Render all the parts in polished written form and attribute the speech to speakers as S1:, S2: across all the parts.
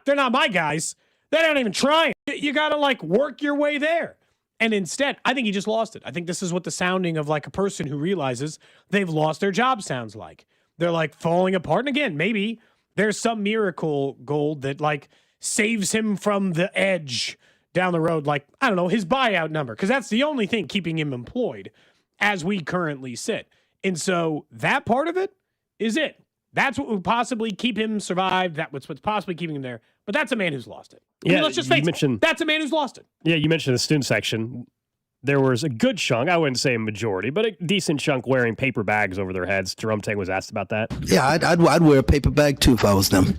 S1: they're not my guys. They're not even trying. You got to like work your way there. And instead, I think he just lost it. I think this is what the sounding of like a person who realizes they've lost their job sounds like. They're like falling apart. And again, maybe there's some miracle Gold that like saves him from the edge down the road. Like, I don't know, his buyout number, because that's the only thing keeping him employed as we currently sit. And so that part of it is it. That's what would possibly keep him survive. That's what's possibly keeping him there. But that's a man who's lost it. I mean, let's just face it. That's a man who's lost it.
S2: Yeah, you mentioned the student section. There was a good chunk, I wouldn't say a majority, but a decent chunk wearing paper bags over their heads. Jerome Tang was asked about that.
S3: Yeah, I'd wear a paper bag too if I was them.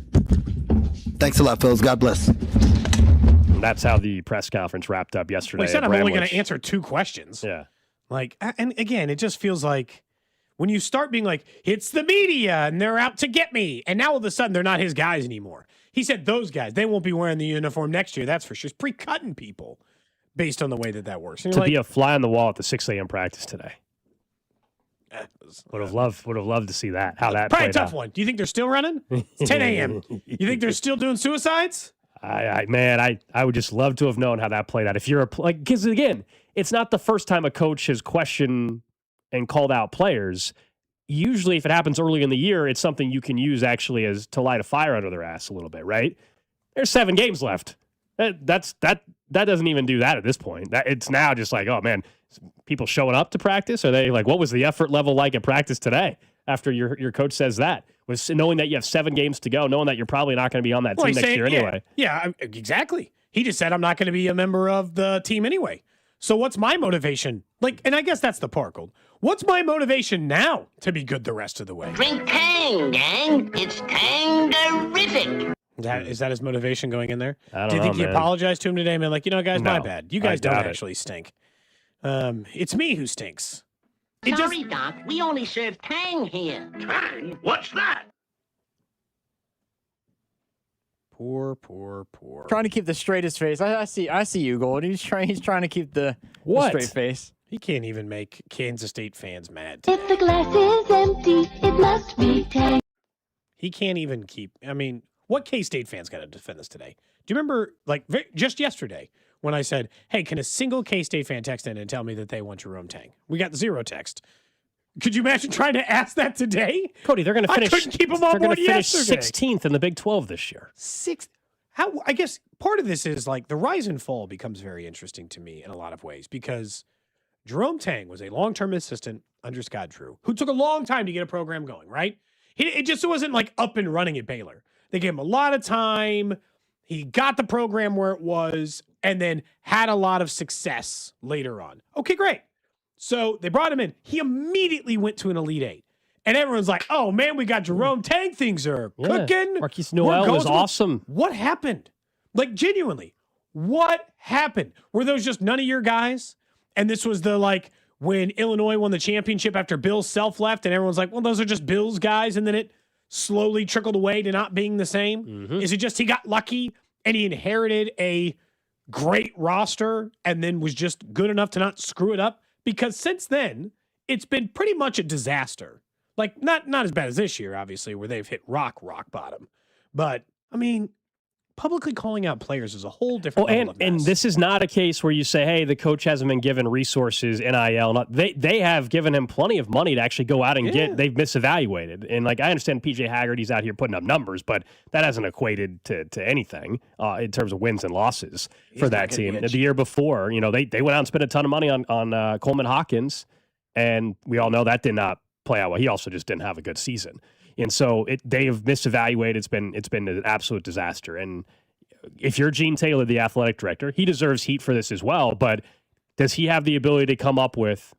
S3: Thanks a lot, fellas. God bless.
S2: And that's how the press conference wrapped up yesterday.
S1: Well, he said I'm only going to answer 2 questions.
S2: Yeah.
S1: Like, and again, it just feels like when you start being like, it's the media and they're out to get me. And now all of a sudden they're not his guys anymore. He said those guys, they won't be wearing the uniform next year. That's for sure. He's pre-cutting people based on the way that works.
S2: To be a fly on the wall at the 6 a.m. practice today. Would have loved to see that. How that
S1: probably
S2: played
S1: a tough
S2: out.
S1: one. Do you think they're still running? It's 10 a.m. You think they're still doing suicides?
S2: I would just love to have known how that played out. If you're because again, it's not the first time a coach has questioned and called out players. Usually, if it happens early in the year, it's something you can use actually as to light a fire under their ass a little bit, right? There's 7 games left. That doesn't even do that at this point. It's now just like, oh man, people showing up to practice? Are they like, what was the effort level like at practice today? After your coach says that, was knowing that you have 7 games to go, knowing that you're probably not going to be on that team next year anyway.
S1: Yeah, exactly. He just said, I'm not going to be a member of the team anyway. So what's my motivation? Like, and I guess that's the part, Gold. What's my motivation now to be good the rest of the way?
S4: Drink Tang, gang. It's Tang-terrific.
S1: Is that his motivation going in there?
S2: I don't know,
S1: Do you think he
S2: man.
S1: apologized to him today? Man, like, guys, my bad. You guys don't
S2: doubt it.
S1: actually stink. It's me who stinks.
S4: Sorry, Doc. We only serve Tang here.
S5: Tang? What's that?
S1: Poor.
S6: Trying to keep the straightest face. I see you, Gold. He's trying to keep the straight face.
S1: He can't even make Kansas State fans mad.
S7: If the glass is empty, it must be Tang.
S1: He can't even keep. I mean, what K-State fans got to defend this today? Do you remember, like, just yesterday when I said, hey, can a single K-State fan text in and tell me that they want Jerome Tang? We got 0 text. Could you imagine trying to ask that today?
S2: Cody, they're going to finish.
S1: I couldn't keep them on board yesterday.
S2: 16th in the Big 12 this year.
S1: I guess part of this is like the rise and fall becomes very interesting to me in a lot of ways because Jerome Tang was a long-term assistant under Scott Drew who took a long time to get a program going, right? It just wasn't like up and running at Baylor. They gave him a lot of time. He got the program where it was and then had a lot of success later on. Okay, great. So they brought him in. He immediately went to an Elite Eight. And everyone's like, oh, man, we got Jerome Tang. Things are cooking.
S2: Marquise Noel was awesome.
S1: What happened? Like, genuinely, what happened? Were those just none of your guys? And this was the, like, when Illinois won the championship after Bill Self left, and everyone's like, well, those are just Bill's guys, and then it slowly trickled away to not being the same? Mm-hmm. Is it just he got lucky and he inherited a great roster and then was just good enough to not screw it up? Because since then, it's been pretty much a disaster. Like, not as bad as this year, obviously, where they've hit rock bottom. But, I mean, publicly calling out players is a whole different level of mess.
S2: And this is not a case where you say, hey, the coach hasn't been given resources, NIL. They have given him plenty of money to actually go out and get. They've misevaluated. And, like, I understand PJ Haggerty's out here putting up numbers, but that hasn't equated to anything in terms of wins and losses for that team. The year before, they went out and spent a ton of money on Coleman Hawkins, and we all know that did not play out well. He also just didn't have a good season. And so they have misevaluated. It's been an absolute disaster. And if you're Gene Taylor, the athletic director, he deserves heat for this as well. But does he have the ability to come up with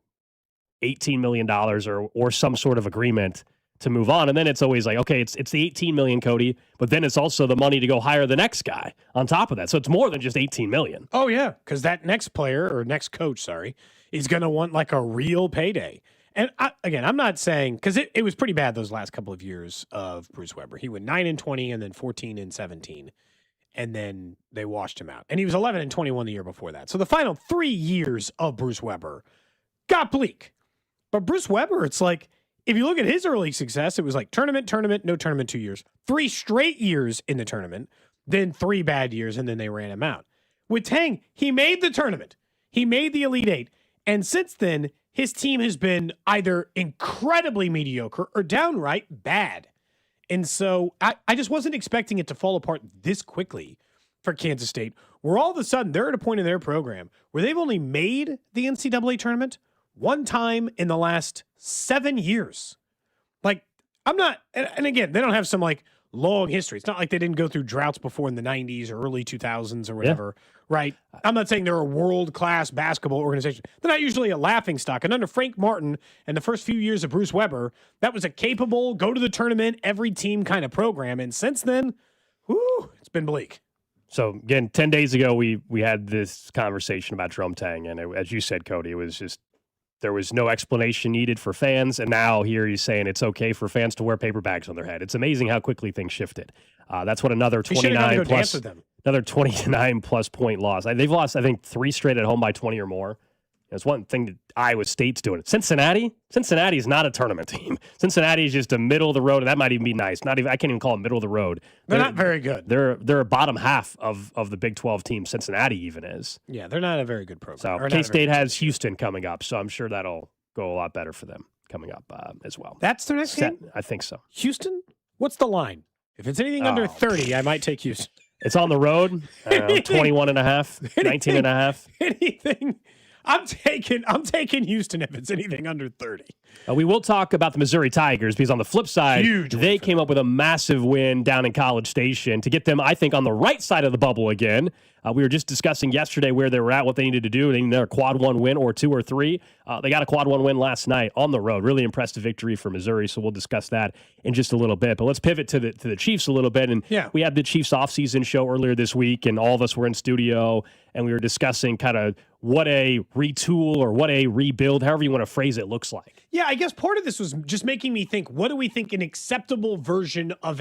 S2: $18 million or some sort of agreement to move on? And then it's always like, okay, it's the $18 million, Cody, but then it's also the money to go hire the next guy on top of that. So it's more than just $18 million.
S1: Oh, yeah, because that next player or next coach, is going to want like a real payday. And I'm not saying, because it was pretty bad those last couple of years of Bruce Weber. He went 9-20 and then 14-17, and then they washed him out. And he was 11-21 the year before that. So the final 3 years of Bruce Weber got bleak. But Bruce Weber, it's like, if you look at his early success, it was like tournament, no tournament 2 years. 3 straight years in the tournament. then 3 bad years, and then they ran him out. With Tang, he made the tournament. He made the Elite Eight. And since then, his team has been either incredibly mediocre or downright bad. And so I just wasn't expecting it to fall apart this quickly for Kansas State, where all of a sudden they're at a point in their program where they've only made the NCAA tournament one time in the last 7 years. Like, I'm not, and again, they don't have some like long history. It's not like they didn't go through droughts before in the 90s or early 2000s or whatever, right? I'm not saying they're a world-class basketball organization. They're not usually a laughingstock. And under Frank Martin and the first few years of Bruce Weber, that was a capable, go-to-the-tournament, every-team kind of program. And since then, it's been bleak.
S2: So, again, 10 days ago, we had this conversation about Jerome Tang. And as you said, Cody, it was just there was no explanation needed for fans. And now here he's saying it's okay for fans to wear paper bags on their head. It's amazing how quickly things shifted. That's what another 29 plus point loss. They've lost, I think, 3 straight at home by 20 or more. It's one thing that Iowa State's doing. Cincinnati is not a tournament team. Cincinnati is just a middle of the road, and that might even be nice. I can't even call it middle of the road.
S1: They're not very good.
S2: They're a bottom half of the Big 12 team. Cincinnati even is.
S1: Yeah, they're not a very good program.
S2: So K-State has Houston coming up, so I'm sure that'll go a lot better for them coming up as well.
S1: That's their next game?
S2: I think so.
S1: Houston? What's the line? If it's anything under 30, I might take Houston.
S2: It's on the road. 21 and a half, 19 and a half.
S1: Anything. I'm taking Houston if it's anything under 30.
S2: We will talk about the Missouri Tigers because on the flip side, they came up with a massive win down in College Station to get them, I think, on the right side of the bubble again. We were just discussing yesterday where they were at, what they needed to do. They needed a quad 1 win or 2 or 3. They got a quad 1 win last night on the road. Really impressive victory for Missouri, so we'll discuss that in just a little bit. But let's pivot to the Chiefs a little bit. And we had the Chiefs offseason show earlier this week, and all of us were in studio, and we were discussing kind of what a retool or what a rebuild, however you want to phrase it, looks like.
S1: Yeah, I guess part of this was just making me think, what do we think an acceptable version of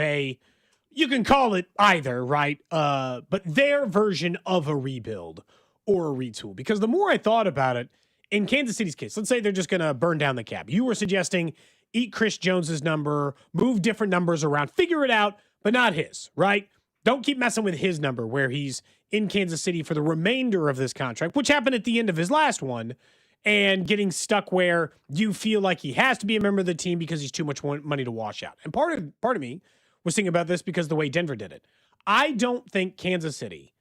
S1: you can call it either, right? But their version of a rebuild or a retool. Because the more I thought about it, in Kansas City's case, let's say they're just going to burn down the cap. You were suggesting eat Chris Jones's number, move different numbers around, figure it out, but not his, right? Don't keep messing with his number where he's in Kansas City for the remainder of this contract, which happened at the end of his last one, and getting stuck where you feel like he has to be a member of the team because he's too much money to wash out. And part of me was thinking about this because of the way Denver did it. I don't think Kansas City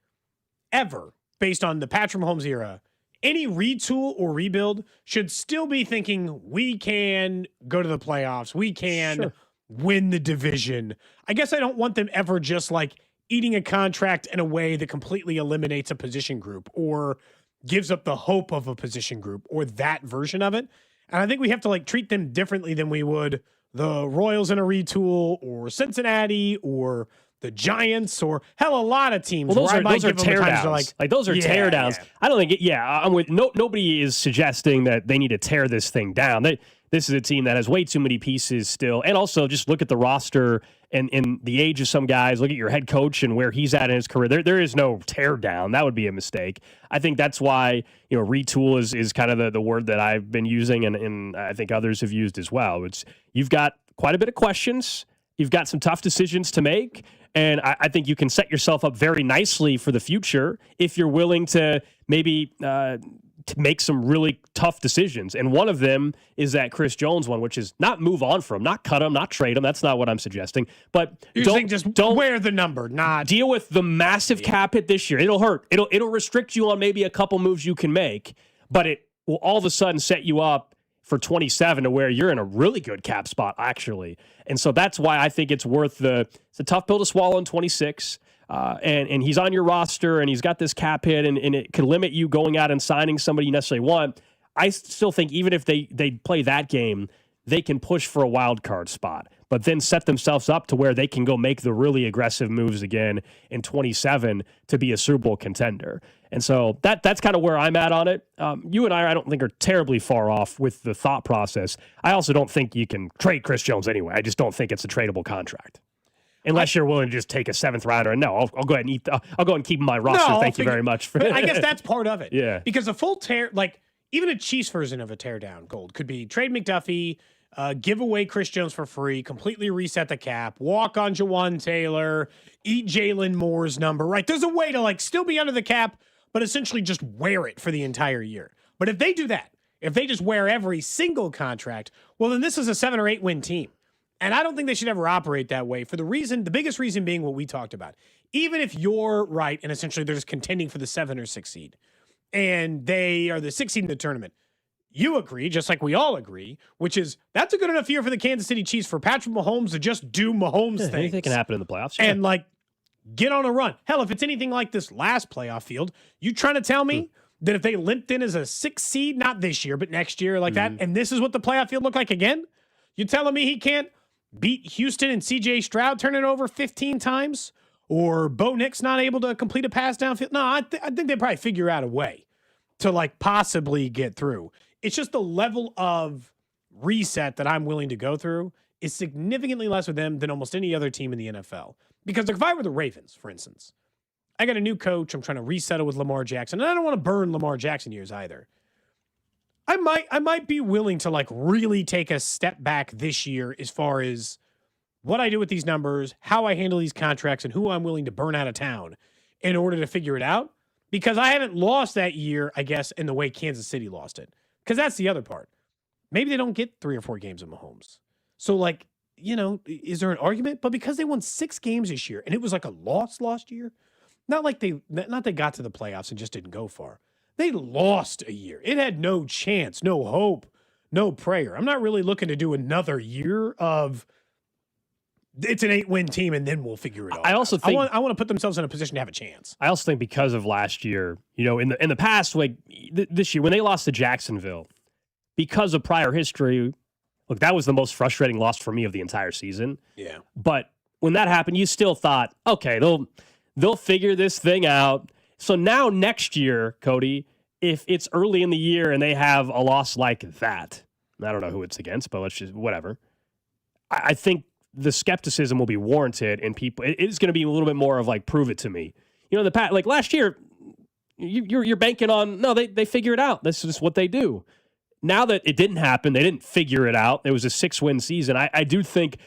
S1: ever, based on the Patrick Mahomes era, any retool or rebuild should still be thinking we can go to the playoffs, we can win the division. I guess I don't want them ever just like eating a contract in a way that completely eliminates a position group or gives up the hope of a position group or that version of it. And I think we have to like treat them differently than we would the Royals in a retool or Cincinnati or the Giants or hell, a lot of teams.
S2: Well, those are teardowns. Like those are teardowns. Yeah. I don't think. I'm with. Nobody is suggesting that they need to tear this thing down. This is a team that has way too many pieces still, and also just look at the roster and the age of some guys. Look at your head coach and where he's at in his career. There is no tear down. That would be a mistake. I think that's why retool is kind of the word that I've been using, and I think others have used as well. You've got quite a bit of questions. You've got some tough decisions to make. And I think you can set yourself up very nicely for the future if you're willing to maybe to make some really tough decisions. And one of them is that Chris Jones one, which is not move on from, not cut him, not trade him. That's not what I'm suggesting. But don't
S1: wear the number, not
S2: deal with the massive cap hit this year. It'll hurt. It'll restrict you on maybe a couple moves you can make, but it will all of a sudden set you up for 27 to where you're in a really good cap spot, actually. And so that's why I think it's worth it's a tough pill to swallow in 26. And he's on your roster and he's got this cap hit and it could limit you going out and signing somebody you necessarily want. I still think even if they play that game, they can push for a wild card spot, but then set themselves up to where they can go make the really aggressive moves again in 27 to be a Super Bowl contender. And so that's kind of where I'm at on it. You and I don't think are terribly far off with the thought process. I also don't think you can trade Chris Jones anyway. I just don't think it's a tradable contract. Unless you're willing to just take a 7th rounder. And no, I'll go ahead and I'll go ahead and keep him on my roster.
S1: No,
S2: Thank you very much.
S1: But I guess that's part of it.
S2: Yeah.
S1: Because a full tear, like even a Chiefs version of a tear down, Gold, could be trade McDuffie, give away Chris Jones for free, completely reset the cap, walk on Jawan Taylor, eat Jalen Moore's number, right? There's a way to like still be under the cap, but essentially just wear it for the entire year. But if they do that, if they just wear every single contract, well, then this is a 7 or 8 win team. And I don't think they should ever operate that way for the biggest reason being what we talked about. Even if you're right, and essentially they're just contending for the 7 or 6 seed, and they are the 6th seed in the tournament, you agree, just like we all agree, which is that's a good enough year for the Kansas City Chiefs for Patrick Mahomes to just do Mahomes things.
S2: Anything can happen in the playoffs.
S1: And like get on a run. Hell, if it's anything like this last playoff field, you trying to tell me that if they limped in as a 6th seed, not this year, but next year like that, and this is what the playoff field looked like again? You telling me he can't beat Houston and CJ Stroud, turn it over 15 times? Or Bo Nix not able to complete a pass downfield? No, I think they probably figure out a way to like possibly get through. It's just the level of reset that I'm willing to go through is significantly less with them than almost any other team in the NFL. Because if I were the Ravens, for instance, I got a new coach. I'm trying to resettle with Lamar Jackson, and I don't want to burn Lamar Jackson years either. I might be willing to like really take a step back this year as far as what I do with these numbers, how I handle these contracts, and who I'm willing to burn out of town in order to figure it out. Because I haven't lost that year, I guess, in the way Kansas City lost it. Because that's the other part. Maybe they don't get 3 or 4 games of Mahomes. So, like, you know, is there an argument? But because they won 6 games this year, and it was like a loss last year, not they got to the playoffs and just didn't go far. They lost a year. It had no chance, no hope, no prayer. I'm not really looking to do another year of it's an 8-win team and then we'll figure it out.
S2: I also think
S1: I want to put themselves in a position to have a chance.
S2: I also think because of last year, you know, in the past, like this year when they lost to Jacksonville, because of prior history, look, that was the most frustrating loss for me of the entire season.
S1: Yeah.
S2: But when that happened, you still thought, okay, they'll figure this thing out. So now next year, Cody, if it's early in the year and they have a loss like that, I don't know who it's against, but let's just whatever. I think the skepticism will be warranted, and people it is going to be a little bit more of like prove it to me. You know, like last year, you're banking on they figure it out. This is what they do. Now that it didn't happen, they didn't figure it out. It was a 6-win season. I do think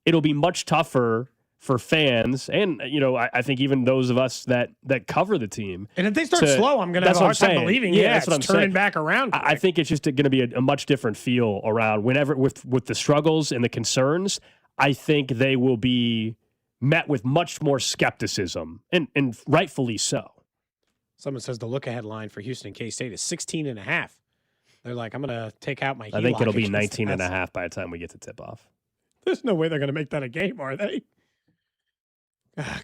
S2: it'll be much tougher for fans, and you know, I think even those of us that cover the team.
S1: And if they start slow, I'm going to have a hard time believing. Yeah, that's what I'm turning back around.
S2: I think it's just going to be a much different feel around whenever with the struggles and the concerns. I think they will be met with much more skepticism, and rightfully so.
S1: Someone says the look-ahead line for Houston and K-State is 16.5. They're like, I'm going to take out my
S2: I think it'll be
S1: 19.5
S2: by the time we get to tip-off.
S1: There's no way they're going to make that a game, are they?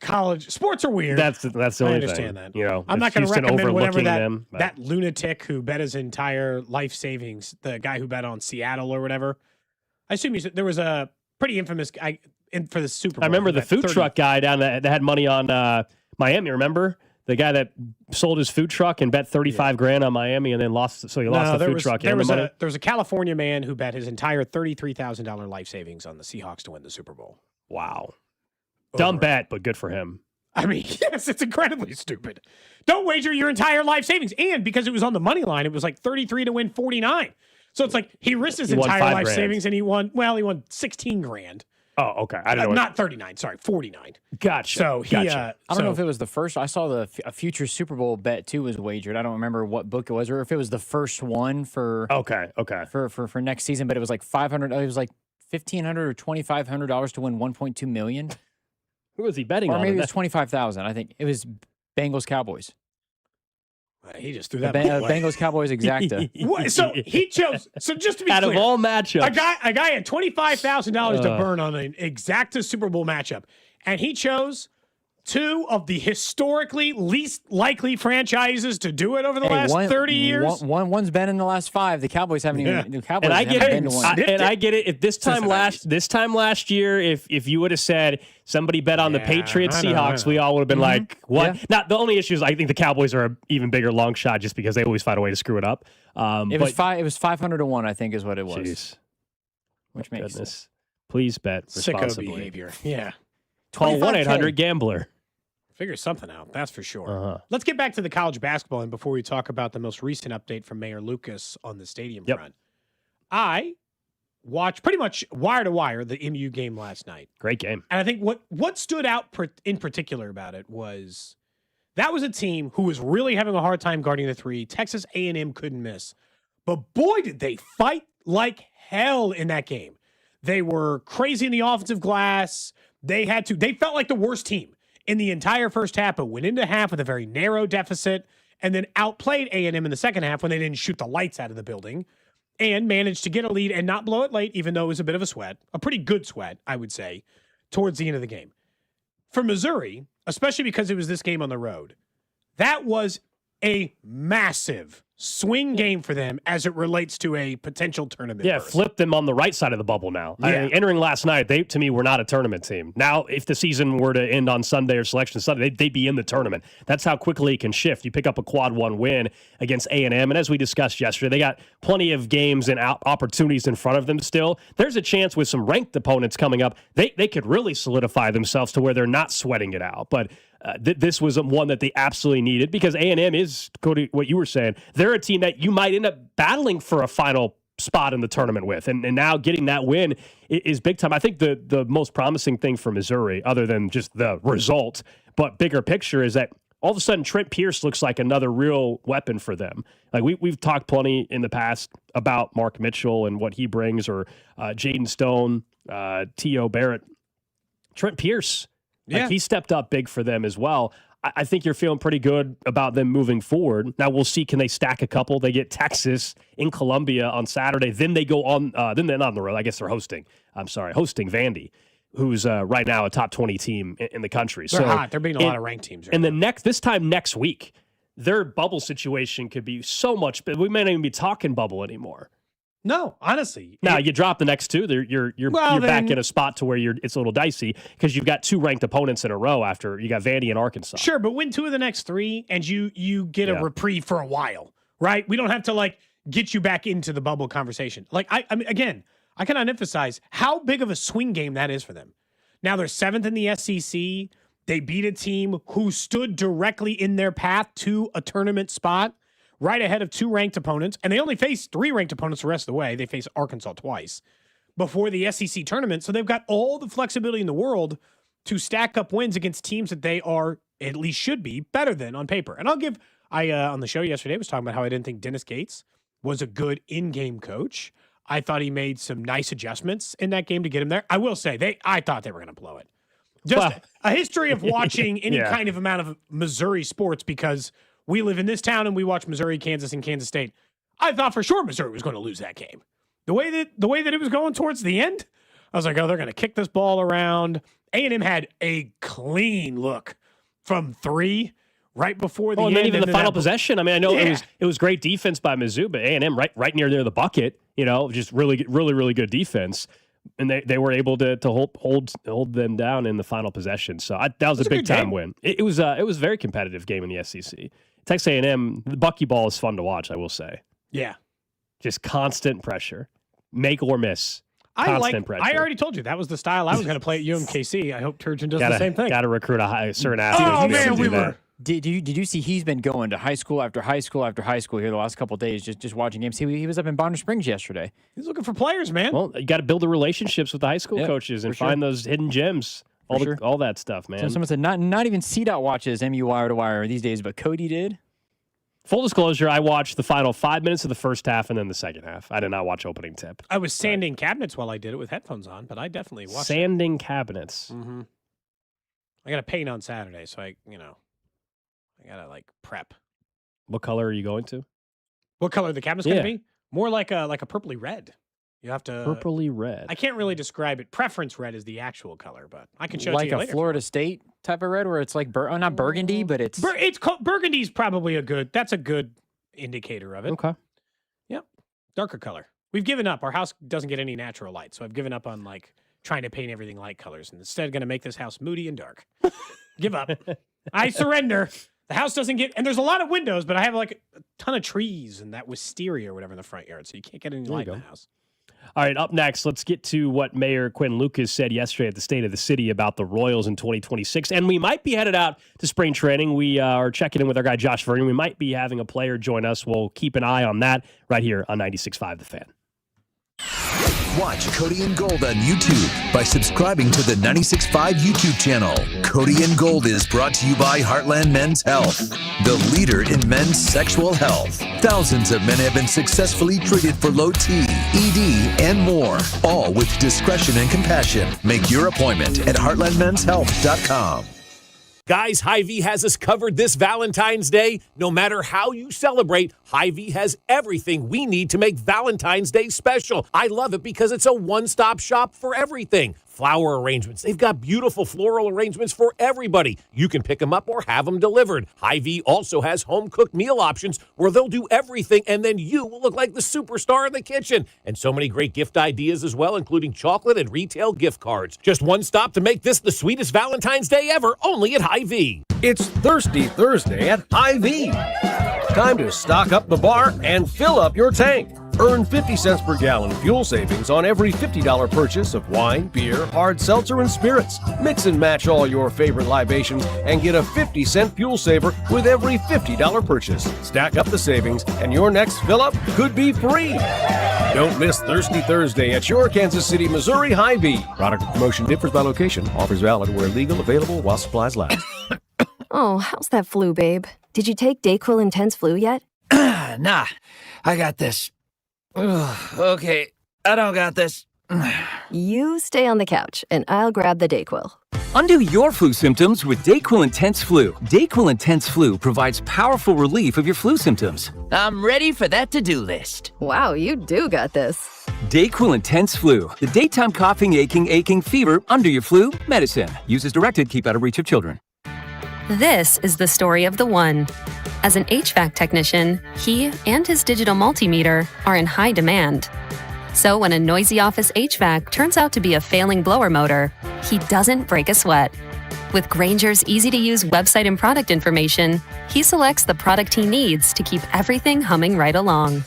S1: College sports are weird.
S2: That's the only thing.
S1: I understand that.
S2: You know,
S1: I'm not going to recommend whatever
S2: them,
S1: that lunatic who bet his entire life savings, the guy who bet on Seattle or whatever. I assume there was a pretty infamous guy for the Super Bowl.
S2: I remember the food truck guy down that had money on Miami. Remember the guy that sold his food truck and bet $35,000 on Miami and then lost. So he lost the food truck.
S1: There was a California man who bet his entire $33,000 life savings on the Seahawks to win the Super Bowl.
S2: Wow. Dumb bet, but good for him.
S1: I mean, yes, it's incredibly stupid. Don't wager your entire life savings. And because it was on the money line, it was like 33 to win 49. So it's like he risked his entire life savings and he won 16 grand.
S2: Oh, okay. I don't know.
S1: Not 39, sorry, 49.
S2: Gotcha.
S1: So he,
S6: I don't know if it was the first. I saw a future Super Bowl bet too was wagered. I don't remember what book it was or if it was the first one for for next season, but it was like $500. It was like $1,500 or $2,500 to win $1.2 million.
S2: Who was he betting on?
S6: Or maybe it was $25,000. I think it was Bengals Cowboys.
S1: He just threw that.
S6: Bengals Cowboys exacta.
S1: So he chose. So just to be
S2: out
S1: clear,
S2: of all matchups,
S1: a guy had $25,000 to burn on an exacta Super Bowl matchup, and he chose 2 of the historically least likely franchises to do it over the last 30 years.
S6: One's been in the last 5. The Cowboys haven't even. The Cowboys
S2: and I get
S6: haven't been to one.
S2: And I get it. If this time last year, if you would have said somebody bet on the Patriots Seahawks, we all would have been like, "What?"
S6: Yeah.
S2: Now the only issue is I think the Cowboys are an even bigger long shot just because they always find a way to screw it up.
S6: It was 500 to 1, I think, is what it was.
S2: Jeez.
S6: Which makes sense.
S2: Please bet
S1: Sicko
S2: responsibly.
S1: behavior. Yeah.
S2: Call 1-800-GAMBLER.
S1: Figure something out, that's for sure.
S2: Uh-huh.
S1: Let's get back to the college basketball and before we talk about the most recent update from Mayor Lucas on the stadium front. I watched pretty much wire to wire the MU game last night.
S2: Great game.
S1: And I think what stood out in particular about it was that was a team who was really having a hard time guarding the three. Texas A&M couldn't miss. But boy, did they fight like hell in that game. They were crazy in the offensive glass. They felt like the worst team in the entire first half, but went into half with a very narrow deficit and then outplayed A&M in the second half when they didn't shoot the lights out of the building and managed to get a lead and not blow it late, even though it was a bit of a sweat, a pretty good sweat, I would say, towards the end of the game. For Missouri, especially because it was this game on the road, that was a massive swing game for them as it relates to a potential tournament.
S2: Yeah,
S1: berth.
S2: flip them on the right side of the bubble now.
S1: Yeah.
S2: I mean, entering last night, they, to me, were not a tournament team. Now, if the season were to end on Sunday or Selection Sunday, they'd be in the tournament. That's how quickly it can shift. You pick up a quad one win against A&M, and as we discussed yesterday, they got plenty of games and opportunities in front of them still. There's a chance with some ranked opponents coming up, they could really solidify themselves to where they're not sweating it out. But this was one that they absolutely needed because A&M is, Cody, what you were saying, they're a team that you might end up battling for a final spot in the tournament with. And now getting that win is big time. I think the most promising thing for Missouri, other than just the result, but bigger picture, is that all of a sudden Trent Pierce looks like another real weapon for them. Like we've talked plenty in the past about Mark Mitchell and what he brings, or Jaden Stone, T.O. Barrett. Trent Pierce, like he stepped up big for them as well. I think you're feeling pretty good about them moving forward. Now we'll see, can they stack a couple? They get Texas in Columbia on Saturday. Then they go on, then they're not on the road. I guess they're hosting Vandy, who's right now a top 20 team in the country.
S1: They're hot. They're beating a lot of ranked teams.
S2: And this time next week, their bubble situation could be so much, but we may not even be talking bubble anymore.
S1: No, honestly.
S2: Now you drop the next two, you're back in a spot to where it's a little dicey because you've got two ranked opponents in a row after you got Vandy and Arkansas.
S1: Sure, but win two of the next three, and you get a reprieve for a while, right? We don't have to get you back into the bubble conversation. I mean, again, I cannot emphasize how big of a swing game that is for them. Now they're 7th in the SEC. They beat a team who stood directly in their path to a tournament spot, right ahead of two ranked opponents, and they only face 3 ranked opponents the rest of the way. They face Arkansas twice before the SEC tournament, so they've got all the flexibility in the world to stack up wins against teams that they are, at least should be, better than on paper. And on the show yesterday, was talking about how I didn't think Dennis Gates was a good in-game coach. I thought he made some nice adjustments in that game to get him there. I will say, I thought they were going to blow it. Just a history of watching any kind of amount of Missouri sports, because we live in this town and we watch Missouri, Kansas, and Kansas State. I thought for sure Missouri was going to lose that game. The way that it was going towards the end, I was like, oh, they're going to kick this ball around. A&M had a clean look from 3 right before the end.
S2: And then even the final possession. I mean, I know it was great defense by Mizzou, but A&M right near there, the bucket, just really, really, really good defense. And they were able to hold them down in the final possession. So that was a big time win. It was a very competitive game in the SEC. Texas A&M, the buckyball is fun to watch, I will say.
S1: Yeah.
S2: Just constant pressure. Make or miss. Constant pressure.
S1: I already told you that was the style I was going to play at UMKC. I hope Turgeon does the same thing.
S2: Got to recruit a certain athlete.
S1: Oh, man, we were.
S6: Did you see he's been going to high school after high school after high school here the last couple of days, just watching games. He was up in Bonner Springs yesterday.
S1: He's looking for players, man.
S2: Well, you got to build the relationships with the high school coaches and find those hidden gems. All that stuff, man.
S6: So someone said not even CDOT watches MU wire to wire these days, but Cody did.
S2: Full disclosure, I watched the final 5 minutes of the first half and then the second half. I did not watch opening tip.
S1: I was sanding cabinets while I did it with headphones on, but I definitely watched
S2: Sanding cabinets.
S1: Mm-hmm. I got to paint on Saturday, so I got to prep.
S2: What color are you going to?
S1: What color the cabinet's going to be? More like a purpley red. You have to
S2: purplely red.
S1: I can't really describe it. Preference red is the actual color, but I can show it to you later.
S6: Like a Florida State type of red, where it's like not burgundy, but it's
S1: burgundy's probably a good indicator of it.
S2: Okay.
S1: Yep. Darker color. We've given up. Our house doesn't get any natural light, so I've given up on trying to paint everything light colors, and instead going to make this house moody and dark. Give up. I surrender. The house doesn't get, and there's a lot of windows, but I have a ton of trees and that wisteria or whatever in the front yard, so you can't get any light in the house.
S2: All right, up next, let's get to what Mayor Quinn Lucas said yesterday at the State of the City about the Royals in 2026. And we might be headed out to spring training. We are checking in with our guy, Josh Vernon. We might be having a player join us. We'll keep an eye on that right here on 96.5 The Fan.
S5: Watch Cody and Gold on YouTube by subscribing to the 96.5 YouTube channel. Cody and Gold is brought to you by Heartland Men's Health, the leader in men's sexual health. Thousands of men have been successfully treated for low T, ED, and more, all with discretion and compassion. Make your appointment at heartlandmenshealth.com.
S8: Guys, Hy-Vee has us covered this Valentine's Day. No matter how you celebrate, Hy-Vee has everything we need to make Valentine's Day special. I love it because it's a one-stop shop for everything. Flower arrangements. They've got beautiful floral arrangements for everybody. You can pick them up or have them delivered. Hy-Vee also has home-cooked meal options where they'll do everything, and then you will look like the superstar in the kitchen. And so many great gift ideas as well, including chocolate and retail gift cards. Just one stop to make this the sweetest Valentine's Day ever, only at Hy-Vee.
S9: It's Thirsty Thursday at Hy-Vee. Time to stock up the bar and fill up your tank. Earn 50 cents per gallon fuel savings on every $50 purchase of wine, beer, hard seltzer, and spirits. Mix and match all your favorite libations and get a 50-cent fuel saver with every $50 purchase. Stack up the savings and your next fill-up could be free. Don't miss Thirsty Thursday at your Kansas City, Missouri Hy-Vee. Product promotion differs by location. Offers valid where legal, available while supplies last.
S10: Oh, how's that flu, babe? Did you take Dayquil Intense Flu yet?
S11: Nah, I got this. Ugh, okay, I don't got this.
S10: You stay on the couch, and I'll grab the Dayquil.
S12: Undo your flu symptoms with Dayquil Intense Flu. Dayquil Intense Flu provides powerful relief of your flu symptoms.
S11: I'm ready for that to-do list.
S10: Wow, you do got this.
S12: Dayquil Intense Flu. The daytime coughing, aching, fever, under your flu, medicine. Use as directed, keep out of reach of children.
S13: This is the story of the one. As an HVAC technician, he and his digital multimeter are in high demand. So when a noisy office HVAC turns out to be a failing blower motor, he doesn't break a sweat. With Grainger's easy-to-use website and product information, he selects the product he needs to keep everything humming right along.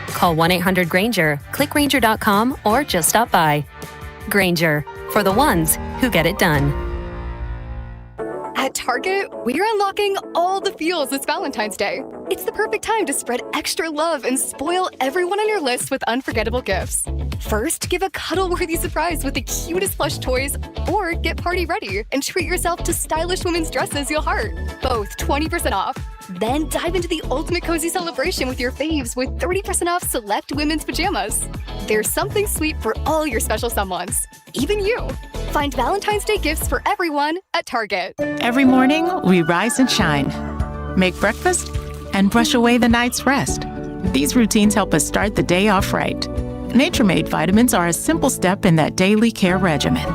S13: Call 1-800-GRAINGER, click Grainger.com, or just stop by. Grainger, for the ones who get it done.
S14: At Target, we're unlocking all the feels this Valentine's Day. It's the perfect time to spread extra love and spoil everyone on your list with unforgettable gifts. First, give a cuddle-worthy surprise with the cutest plush toys, or get party ready and treat yourself to stylish women's dresses you'll heart. Both 20% off. Then dive into the ultimate cozy celebration with your faves with 30% off select women's pajamas. There's something sweet for all your special someones, even you. Find Valentine's Day gifts for everyone at Target.
S15: Every morning, we rise and shine, make breakfast, and brush away the night's rest. These routines help us start the day off right. Nature-Made vitamins are a simple step in that daily care regimen.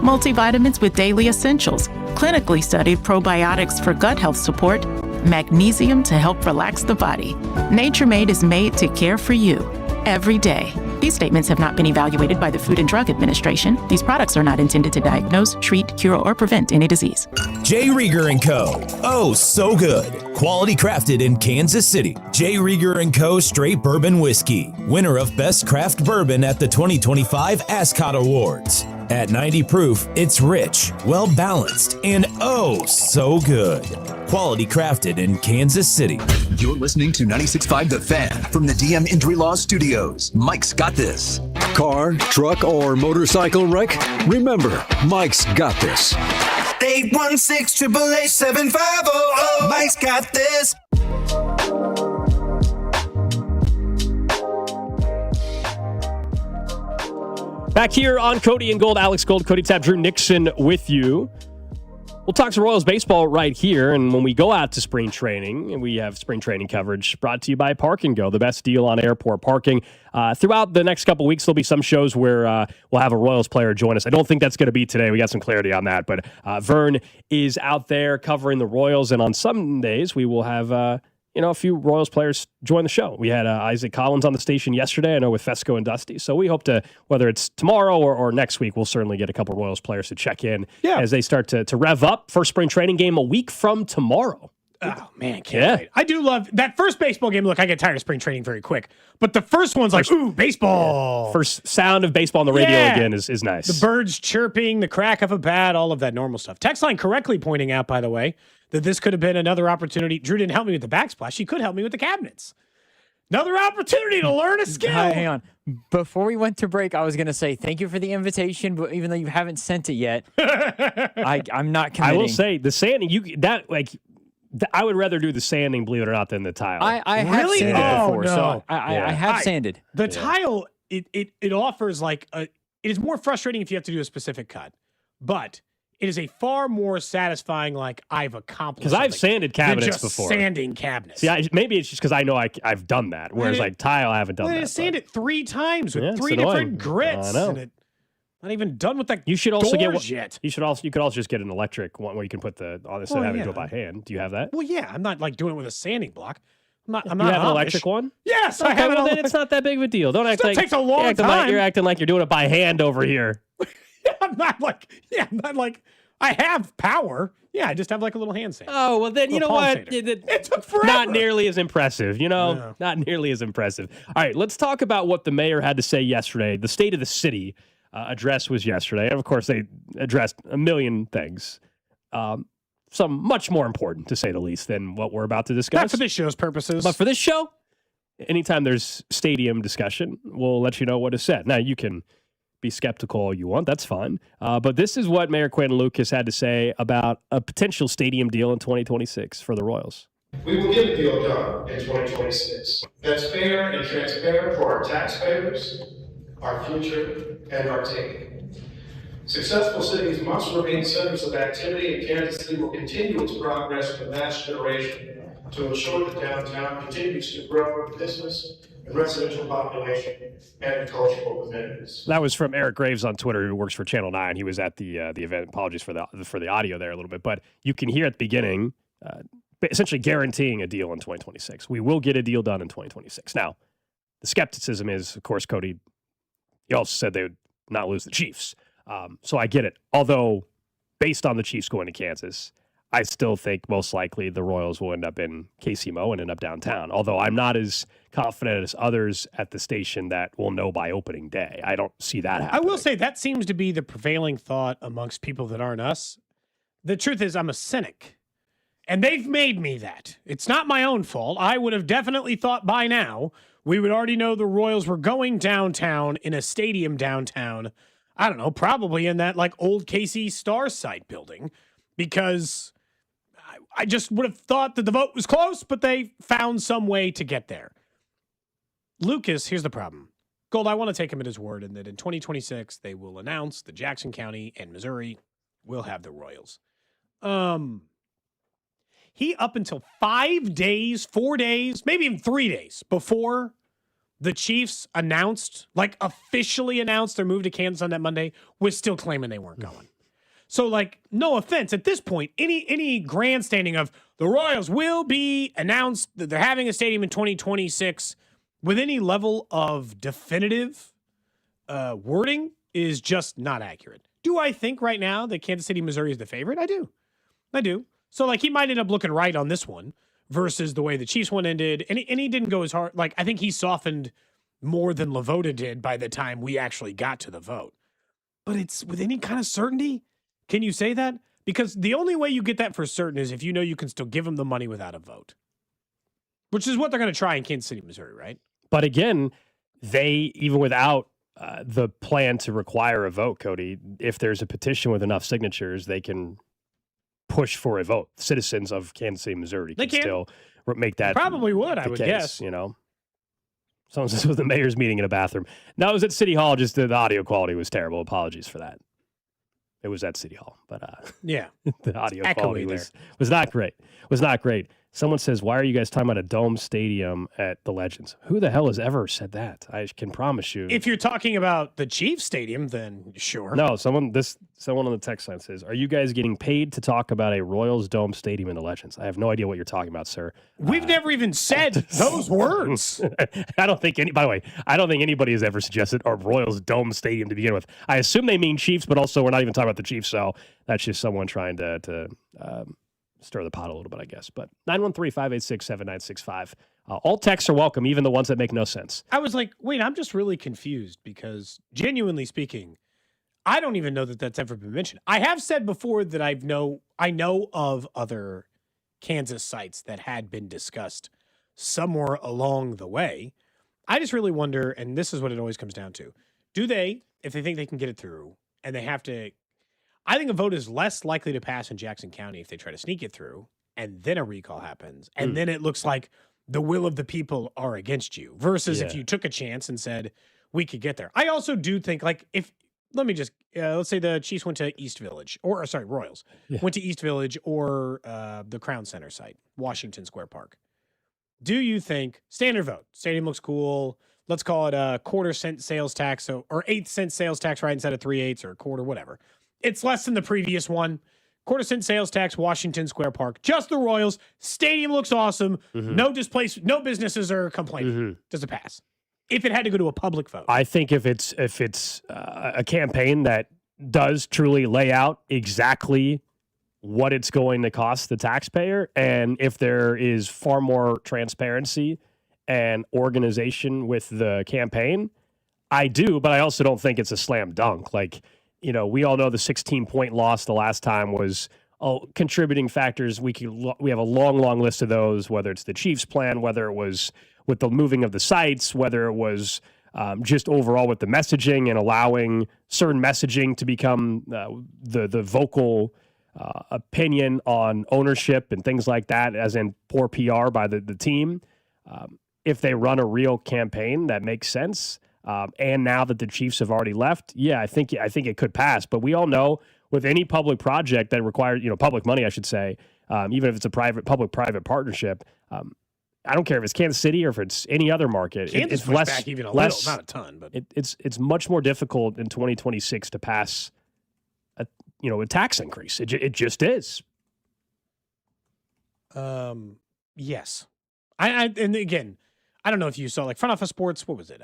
S15: Multivitamins with daily essentials, clinically studied probiotics for gut health support, magnesium to help relax the body. Nature-Made is made to care for you every day. These statements have not been evaluated by the Food and Drug Administration. These products are not intended to diagnose, treat, cure, or prevent any disease.
S16: J. Rieger & Co. Oh, so good. Quality crafted in Kansas City. J. Rieger & Co. Straight Bourbon Whiskey. Winner of Best Craft Bourbon at the 2025 Ascot Awards. At 90 proof, it's rich, well-balanced, and oh, so good. Quality crafted in Kansas City.
S5: You're listening to 96.5 The Fan from the DM Injury Law Studios. Mike's got this.
S17: Car, truck, or motorcycle wreck? Remember, Mike's got this.
S18: 816-888-7500. Mike's got this.
S2: Back here on Cody and Gold, Alex Gold, Cody Tapp, Drew Nixon with you. We'll talk some Royals baseball right here, and when we go out to spring training, we have spring training coverage brought to you by Park and Go, the best deal on airport parking. Throughout the next couple weeks, there'll be some shows where we'll have a Royals player join us. I don't think that's going to be today. We got some clarity on that, but Vern is out there covering the Royals, and on some days we will have a few Royals players join the show. We had Isaac Collins on the station yesterday, I know, with Fesco and Dusty. So we hope to, whether it's tomorrow or next week, we'll certainly get a couple Royals players to check in as they start to rev up. First spring training game a week from tomorrow.
S1: Oh, man, can't wait. I do love that first baseball game. Look, I get tired of spring training very quick. But the first one's like, ooh, baseball.
S2: Yeah. First sound of baseball on the radio again is nice.
S1: The birds chirping, the crack of a bat, all of that normal stuff. Text line correctly pointing out, by the way, that this could have been another opportunity. Drew didn't help me with the backsplash. He could help me with the cabinets. Another opportunity to learn a skill.
S6: Hang on. Before we went to break, I was going to say thank you for the invitation, but even though you haven't sent it yet, I'm not committing.
S2: I will say the sanding. I would rather do the sanding, believe it or not, than the tile.
S6: I have
S1: Really?
S6: sanded
S1: Oh,
S6: before,
S1: no.
S6: so I have sanded.
S1: The tile, it offers like it is more frustrating if you have to do a specific cut, but it is a far more satisfying, like, I've accomplished
S2: Because I've
S1: something
S2: sanded cabinets
S1: than just
S2: before.
S1: sanding cabinets.
S2: See, maybe it's just because I know I've done that, whereas like tile, I haven't done
S1: I
S2: that.
S1: sand it 3 times with
S2: Yeah, it's
S1: 3
S2: annoying.
S1: different grits.
S2: I know.
S1: And not even done with the
S2: You should also
S1: doors yet.
S2: You could also just get an electric one where you can put instead of having to do it by hand. Do you have that?
S1: Well, yeah, I'm not like doing it with a sanding block. I'm
S2: You
S1: not
S2: have an
S1: Amish.
S2: electric one?
S1: Yes,
S2: Okay,
S1: I have
S2: well,
S1: an
S2: then it's not that big of a deal. Don't act
S1: Still
S2: like
S1: takes a long time.
S2: You're acting like you're doing it by hand over here.
S1: I'm not like I have power. Yeah, I just have like a little hand sander.
S2: Oh, well, then you know what?
S1: It took forever.
S2: Not nearly as impressive, Not nearly as impressive. All right, let's talk about what the mayor had to say yesterday. The State of the City address was yesterday. And, of course, they addressed a million things. Some much more important, to say the least, than what we're about to discuss.
S1: Not for this show's purposes.
S2: But for this show, anytime there's stadium discussion, we'll let you know what is said. Now, you can be skeptical all you want. That's fine. But this is what Mayor Quinn Lucas had to say about a potential stadium deal in 2026 for the Royals.
S19: We will get a deal done in 2026 that's fair and transparent for our taxpayers, our future, and our team. Successful cities must remain centers of activity, and Kansas City will continue its progress with mass generation to ensure that downtown continues to grow with business and residential population and cultural amenities.
S2: That was from Eric Graves on Twitter, who works for Channel 9. He was at the event. Apologies for the audio there a little bit, but you can hear at the beginning, essentially guaranteeing a deal in 2026. We will get a deal done in 2026. Now, the skepticism is, of course, Cody, he also said they would not lose the Chiefs. So I get it. Although, based on the Chiefs going to Kansas, I still think most likely the Royals will end up in KCMO and end up downtown. Although I'm not as confident as others at the station that will know by opening day. I don't see that happening.
S1: I will say that seems to be the prevailing thought amongst people that aren't us. The truth is, I'm a cynic. And they've made me that. It's not my own fault. I would have definitely thought by now we would already know the Royals were going downtown in a stadium downtown. I don't know, probably in that like old KC Star site building, because I just would have thought that the vote was close, but they found some way to get there. Lucas, here's the problem. Gold, I want to take him at his word, and that in 2026 they will announce that Jackson County and Missouri will have the Royals. He up until 5 days, 4 days, maybe even 3 days before the Chiefs announced, like officially announced their move to Kansas on that Monday, was still claiming they weren't going. So, like, no offense, at this point, any grandstanding of the Royals will be announced that they're having a stadium in 2026 with any level of definitive wording is just not accurate. Do I think right now that Kansas City, Missouri is the favorite? I do. So, like, he might end up looking right on this one versus the way the Chiefs one ended. And he didn't go as hard. Like, I think he softened more than LaVota did by the time we actually got to the vote. But it's with any kind of certainty. Can you say that? Because the only way you get that for certain is if you know you can still give them the money without a vote, which is what they're going to try in Kansas City, Missouri, right?
S2: But again, they, even without the plan to require a vote, Cody, if there's a petition with enough signatures, they can push for a vote. Citizens of Kansas City, Missouri can still make that.
S1: Probably would, I would
S2: case,
S1: guess.
S2: You know, someone says it was the mayor's meeting in a bathroom. No, it was at City Hall. Just the audio quality was terrible. Apologies for that. It was at City Hall, but
S1: yeah,
S2: the audio quality was not great. Was not great. Someone says, why are you guys talking about a dome stadium at the Legends? Who the hell has ever said that? I can promise you.
S1: If you're talking about the Chiefs stadium, then sure.
S2: No, someone on the text line says, are you guys getting paid to talk about a Royals dome stadium in the Legends? I have no idea what you're talking about, sir.
S1: We've never even said those words.
S2: By the way, I don't think anybody has ever suggested a Royals dome stadium to begin with. I assume they mean Chiefs, but also we're not even talking about the Chiefs, so that's just someone trying to stir the pot a little bit, I guess. But 913-586-7965. All texts are welcome, even the ones that make no sense.
S1: I was like, wait, I'm just really confused because genuinely speaking, I don't even know that that's ever been mentioned. I have said before that I know of other Kansas sites that had been discussed somewhere along the way. I just really wonder, and this is what it always comes down to. Do they, if they think they can get it through, and they have to, I think a vote is less likely to pass in Jackson County if they try to sneak it through, and then a recall happens, and then it looks like the will of the people are against you, versus if you took a chance and said, we could get there. I also do think, like, let's say the Chiefs went to East Village, Royals went to East Village or the Crown Center site, Washington Square Park. Do you think, standard vote, stadium looks cool, let's call it a quarter-cent sales tax, or 8-cent sales tax, right, instead of 3/8 or a quarter, whatever. It's less than the previous one. Quarter-cent sales tax, Washington Square Park. Just the Royals. Stadium looks awesome. No businesses are complaining. Does it pass? If it had to go to a public vote.
S2: I think if it's a campaign that does truly lay out exactly what it's going to cost the taxpayer, and if there is far more transparency and organization with the campaign, I do, but I also don't think it's a slam dunk. Like, we all know the 16-point loss the last time was contributing factors. We have a long list of those, whether it's the Chiefs plan, whether it was with the moving of the sites, whether it was just overall with the messaging and allowing certain messaging to become the vocal opinion on ownership and things like that, as in poor PR by the team. If they run a real campaign that makes sense, and now that the Chiefs have already left, I think it could pass. But we all know with any public project that requires public money, I should say, even if it's a public-private partnership. I don't care if it's Kansas City or if it's any other market.
S1: Kansas
S2: it's less,
S1: back even a
S2: less,
S1: little, not a ton, but
S2: it's much more difficult in 2026 to pass a tax increase. It just is.
S1: Yes. And again, I don't know if you saw, like, Front Office Sports, what was it?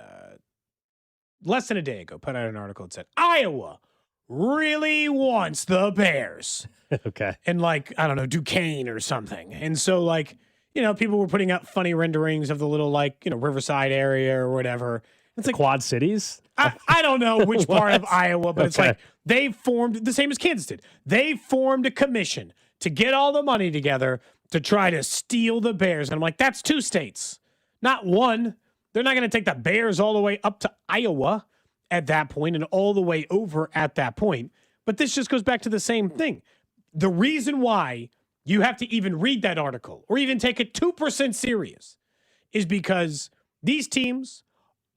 S1: Less than a day ago, put out an article that said, Iowa really wants the Bears.
S2: Okay.
S1: And, like, I don't know, Duquesne or something. And so, like, people were putting out funny renderings of the little, like, Riverside area or whatever. It's like
S2: Quad Cities?
S1: I don't know which part of Iowa, but it's like they formed, the same as Kansas did. They formed a commission to get all the money together to try to steal the Bears. And I'm like, that's 2 states, not one. They're not going to take the Bears all the way up to Iowa at that point and all the way over at that point. But this just goes back to the same thing. The reason why you have to even read that article or even take it 2% serious is because these teams,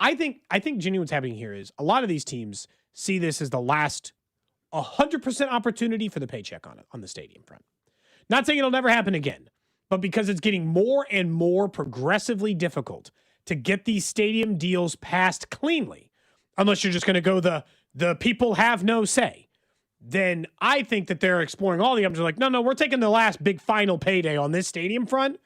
S1: I think genuinely what's happening here is a lot of these teams see this as the last 100% opportunity for the paycheck on the stadium front. Not saying it'll never happen again, but because it's getting more and more progressively difficult to get these stadium deals passed cleanly, unless you're just going to go the people have no say, then I think that they're exploring all the options. They're like, no, we're taking the last big final payday on this stadium front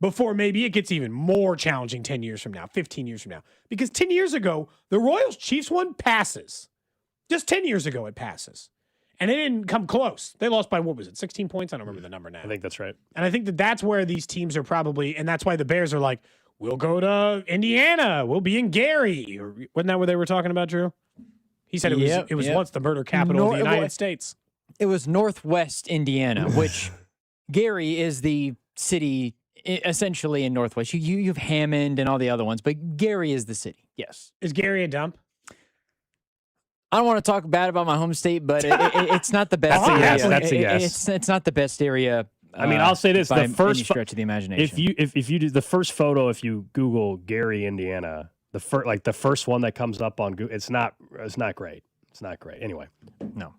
S1: before maybe it gets even more challenging 10 years from now, 15 years from now. Because 10 years ago, the Royals-Chiefs one passes. Just 10 years ago, it passes. And they didn't come close. They lost by, 16 points? I don't remember the number now.
S2: I think that's right.
S1: And I think that's where these teams are probably, and that's why the Bears are like, we'll go to Indiana. We'll be in Gary. Wasn't that what they were talking about, Drew? He said it was once the murder capital of the United States.
S6: It was Northwest Indiana, which Gary is the city essentially in Northwest. You have Hammond and all the other ones, but Gary is the city. Yes.
S1: Is Gary a dump?
S6: I don't want to talk bad about my home state, but it's not the best area.
S2: That's a yes.
S6: It's not the best area.
S2: I mean, I'll say this:
S6: by
S2: the first
S6: any stretch of the imagination.
S2: If you do the first photo, if you Google Gary, Indiana, the first one that comes up on Google, it's not great. It's not great. Anyway,
S6: no,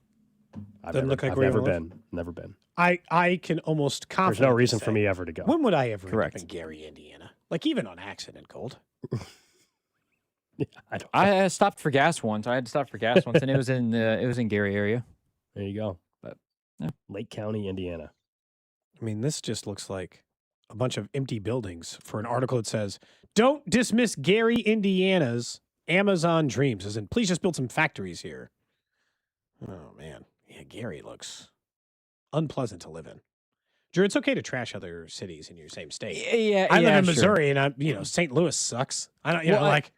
S1: I've
S2: never been.
S1: I can almost confidently
S2: There's no reason
S1: say,
S2: for me ever to go.
S1: When would I ever end up in Gary, Indiana? Like even on accident, Gold.
S2: Yeah,
S6: I stopped for gas once. I had to stop for gas once, and it was in Gary area.
S2: There you go. But Lake County, Indiana.
S1: I mean, this just looks like a bunch of empty buildings for an article that says, "Don't dismiss Gary, Indiana's Amazon dreams." As in, please just build some factories here. Oh man, yeah, Gary looks unpleasant to live in. Drew, it's okay to trash other cities in your same state.
S6: Yeah,
S1: I live in Missouri, and St. Louis sucks. I don't,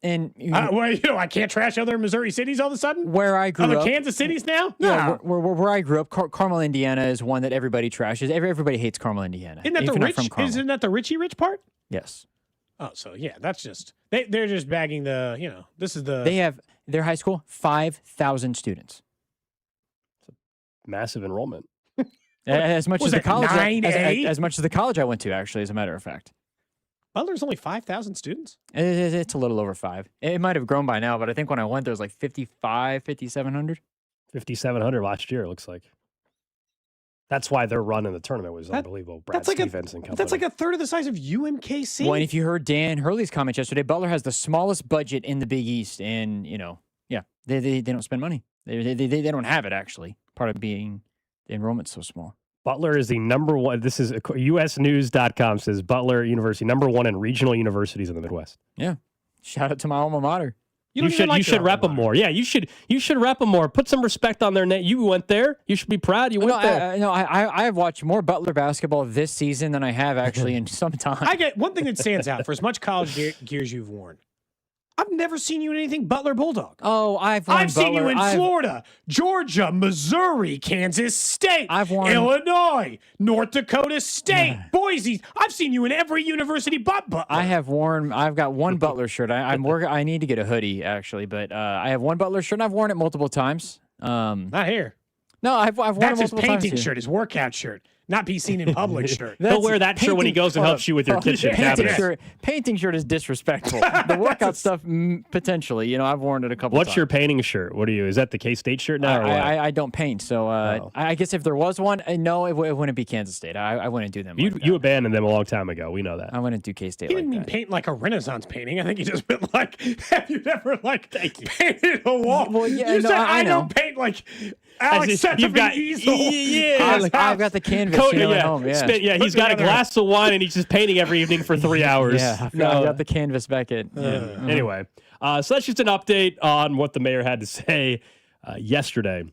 S6: And
S1: I can't trash other Missouri cities all of a sudden.
S6: Where I grew up,
S1: Kansas cities now. No,
S6: yeah, where I grew up, Carmel, Indiana is one that everybody trashes. Everybody hates Carmel, Indiana.
S1: Isn't that the rich? Isn't that the Richie Rich part?
S6: Yes.
S1: Oh, so yeah, that's just they're just bagging the this is the
S6: They have their high school 5,000 students.
S2: Massive enrollment.
S6: As much as
S1: Was
S6: the
S1: it
S6: college,
S1: 9A?
S6: as much as the college I went to, actually, as a matter of fact.
S1: Butler's only 5,000 students.
S6: It's a little over 5. It might have grown by now, but I think when I went, there was like 5,700.
S2: 5,700 last year, it looks like. That's why their run in the tournament was unbelievable. Brad Stevens and company.
S1: That's like a third of the size of UMKC.
S6: Well, and if you heard Dan Hurley's comments yesterday, Butler has the smallest budget in the Big East, and they don't spend money. They don't have it, actually. Part of being the enrollment's so small.
S2: Butler is the number one. This is usnews.com says Butler University, number one in regional universities in the Midwest.
S6: Yeah. Shout out to my alma mater.
S2: You should rep them more. Yeah, you should rep them more. Put some respect on their name. You went there. You should be proud. You went there.
S6: I have watched more Butler basketball this season than I have actually in some time.
S1: I get one thing that stands out for as much college gears you've worn. I've never seen you in anything Butler Bulldog.
S6: Oh, I've
S1: seen you in Florida, Georgia, Missouri, Kansas State,
S6: I've worn
S1: Illinois, North Dakota State, Boise. I've seen you in every university but Butler.
S6: I've got one Butler shirt. I need to get a hoodie actually, but I have one Butler shirt and I've worn it multiple times.
S1: Not here.
S6: No, I've worn it
S1: That's his
S6: multiple times.
S1: painting shirt, his workout shirt. Not be seen in public shirt.
S2: He'll wear that shirt when he goes and helps you with your kitchen cabinet.
S6: Painting shirt is disrespectful. The workout stuff, potentially. I've worn it a couple times.
S2: What's your painting shirt? What are you? Is that the K-State shirt now?
S6: I don't paint, so I guess if there was one, no, it wouldn't be Kansas State. I wouldn't do them.
S2: You abandoned them a long time ago. We know that.
S6: I wouldn't do K-State.
S1: He didn't mean paint like a Renaissance painting. I think he just meant like, have you never painted a wall?
S6: Well, yeah,
S1: you said
S6: I know.
S1: don't paint like Alex sets up an easel.
S6: I've got the canvas at home.
S2: He's got a glass of wine and he's just painting every evening for 3 hours.
S6: Yeah, I've got the canvas back in.
S2: Anyway, so that's just an update on what the mayor had to say yesterday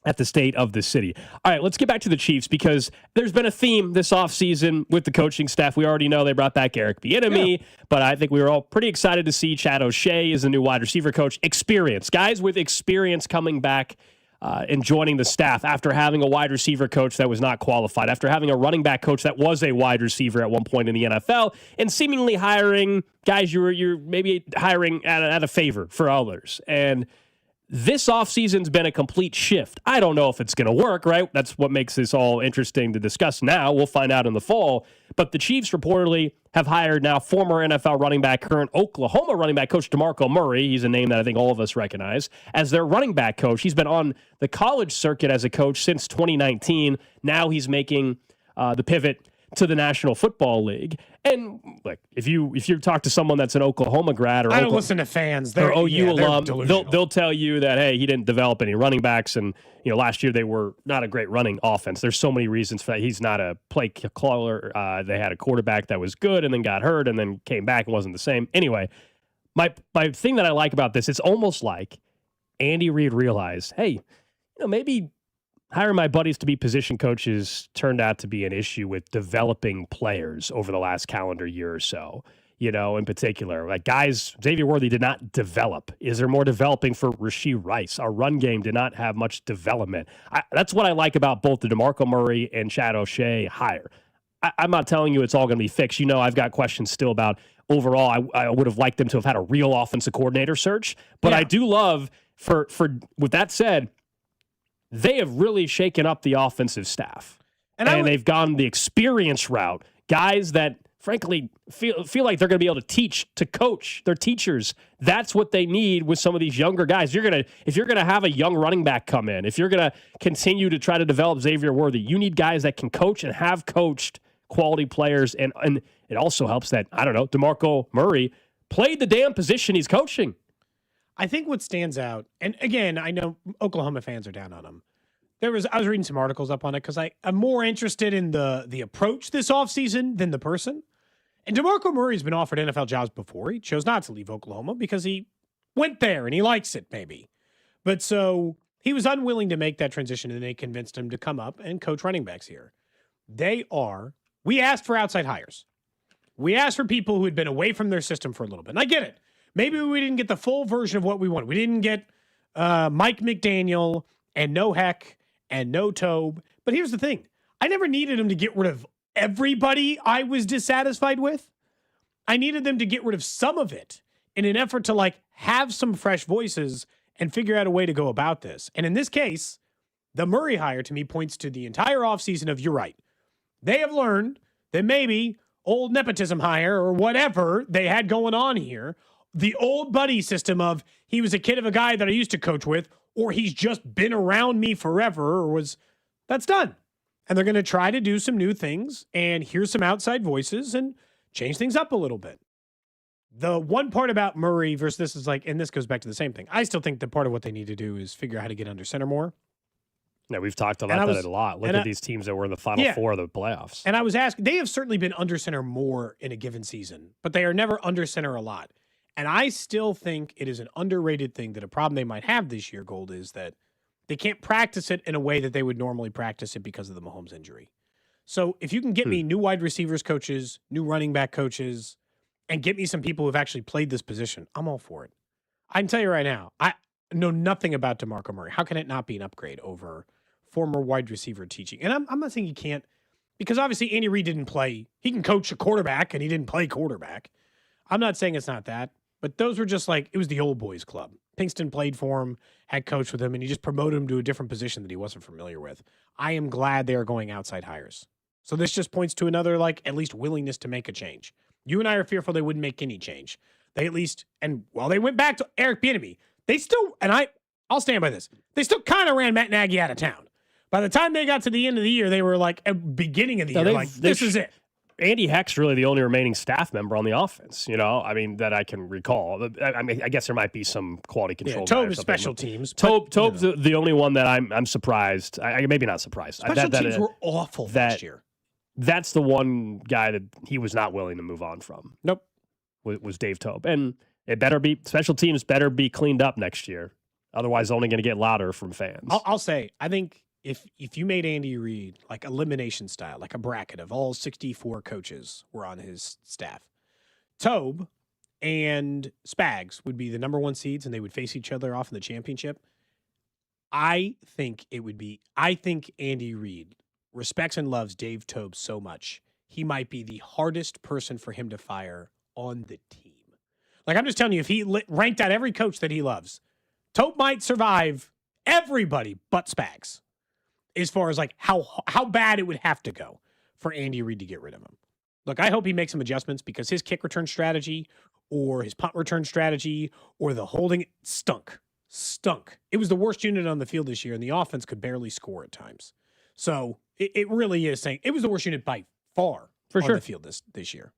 S2: at the state of the city. All right, let's get back to the Chiefs because there's been a theme this offseason with the coaching staff. We already know they brought back Eric Bieniemy, but I think we were all pretty excited to see Chad O'Shea as the new wide receiver coach. Experience. Guys with experience coming back and joining the staff after having a wide receiver coach that was not qualified, after having a running back coach that was a wide receiver at one point in the NFL, and seemingly hiring guys you're maybe hiring at a favor for others. And this offseason's been a complete shift. I don't know if it's going to work, right? That's what makes this all interesting to discuss now. We'll find out in the fall. But the Chiefs reportedly have hired now former NFL running back, current Oklahoma running back coach DeMarco Murray. He's a name that I think all of us recognize as their running back coach. He's been on the college circuit as a coach since 2019. Now he's making the pivot to the National Football League. And like, if you talk to someone that's an Oklahoma grad or
S1: I don't listen to fans. They're
S2: OU alum,
S1: delusional.
S2: they'll tell you that, hey, he didn't develop any running backs, and last year they were not a great running offense. There's so many reasons for that. He's not a play caller. They had a quarterback that was good and then got hurt and then came back and wasn't the same. Anyway, my thing that I like about this, it's almost like Andy Reid realized, hey, maybe hiring my buddies to be position coaches turned out to be an issue with developing players over the last calendar year or so. In particular, like guys, Xavier Worthy did not develop. Is there more developing for Rashee Rice? Our run game did not have much development. That's what I like about both the DeMarco Murray and Chad O'Shea hire. I'm not telling you it's all going to be fixed. I've got questions still about overall. I would have liked them to have had a real offensive coordinator search, but I do love for with that said, they have really shaken up the offensive staff. And they've gone the experience route. Guys that, frankly, feel like they're going to be able to coach. They're teachers. That's what they need with some of these younger guys. If you're going to have a young running back come in, if you're going to continue to try to develop Xavier Worthy, you need guys that can coach and have coached quality players. And it also helps that, DeMarco Murray played the damn position he's coaching.
S1: I think what stands out, and again, I know Oklahoma fans are down on him. I was reading some articles up on it because I'm more interested in the approach this offseason than the person. And DeMarco Murray's been offered NFL jobs before. He chose not to leave Oklahoma because he went there and he likes it, maybe. But so he was unwilling to make that transition, and they convinced him to come up and coach running backs here. We asked for outside hires. We asked for people who had been away from their system for a little bit. And I get it. Maybe we didn't get the full version of what we wanted. We didn't get Mike McDaniel and no Heck and no Tobe. But here's the thing. I never needed him to get rid of everybody I was dissatisfied with. I needed them to get rid of some of it in an effort to like have some fresh voices and figure out a way to go about this. And in this case, the Murray hire to me points to the entire offseason of, you're right. They have learned that maybe old nepotism hire or whatever they had going on here, the old buddy system of he was a kid of a guy that I used to coach with, or he's just been around me forever, or that's done. And they're going to try to do some new things and hear some outside voices and change things up a little bit. The one part about Murray versus this is like, and this goes back to the same thing. I still think that part of what they need to do is figure out how to get under center more.
S2: Yeah, we've talked about that a lot. Look at these teams that were in the Final Four of the playoffs.
S1: And I was asking, they have certainly been under center more in a given season, but they are never under center a lot. And I still think it is an underrated thing that a problem they might have this year, Gold, is that they can't practice it in a way that they would normally practice it because of the Mahomes injury. So if you can get me new wide receivers coaches, new running back coaches, and get me some people who've actually played this position, I'm all for it. I can tell you right now, I know nothing about DeMarco Murray. How can it not be an upgrade over former wide receiver teaching? And I'm not saying he can't, because obviously Andy Reid didn't play. He can coach a quarterback, and he didn't play quarterback. I'm not saying it's not that, but those were just like, it was the old boys club. Pinkston played for him, had coached with him, and he just promoted him to a different position that he wasn't familiar with. I am glad they are going outside hires. So this just points to another, like, at least willingness to make a change. You and I are fearful they wouldn't make any change. They at least, and while they went back to Eric Bieniemy, they still, and I'll stand by this, they still kind of ran Matt Nagy out of town. By the time they got to the end of the year, they were like, at beginning of the year, like, this is it.
S2: Andy Heck's really the only remaining staff member on the offense, that I can recall. I mean, I guess there might be some quality control.
S1: Yeah, Tobe is special teams.
S2: Tobe's the only one that I'm surprised. Maybe not surprised.
S1: Special teams were awful last year.
S2: That's the one guy that he was not willing to move on from.
S1: Nope.
S2: Was Dave Tobe. And it better be, special teams better be cleaned up next year. Otherwise, only going to get louder from fans.
S1: I'll say, I think if you made Andy Reid like elimination style, like a bracket of all 64 coaches were on his staff, Tobe and Spags would be the number one seeds and they would face each other off in the championship. I think Andy Reid respects and loves Dave Tobe so much, he might be the hardest person for him to fire on the team. Like, I'm just telling you, if he ranked out every coach that he loves, Tobe might survive everybody but Spags as far as like how bad it would have to go for Andy Reid to get rid of him. Look, I hope he makes some adjustments because his kick return strategy or his punt return strategy or the holding stunk. It was the worst unit on the field this year, and the offense could barely score at times. So it really is saying it was the worst unit by far on the field this year,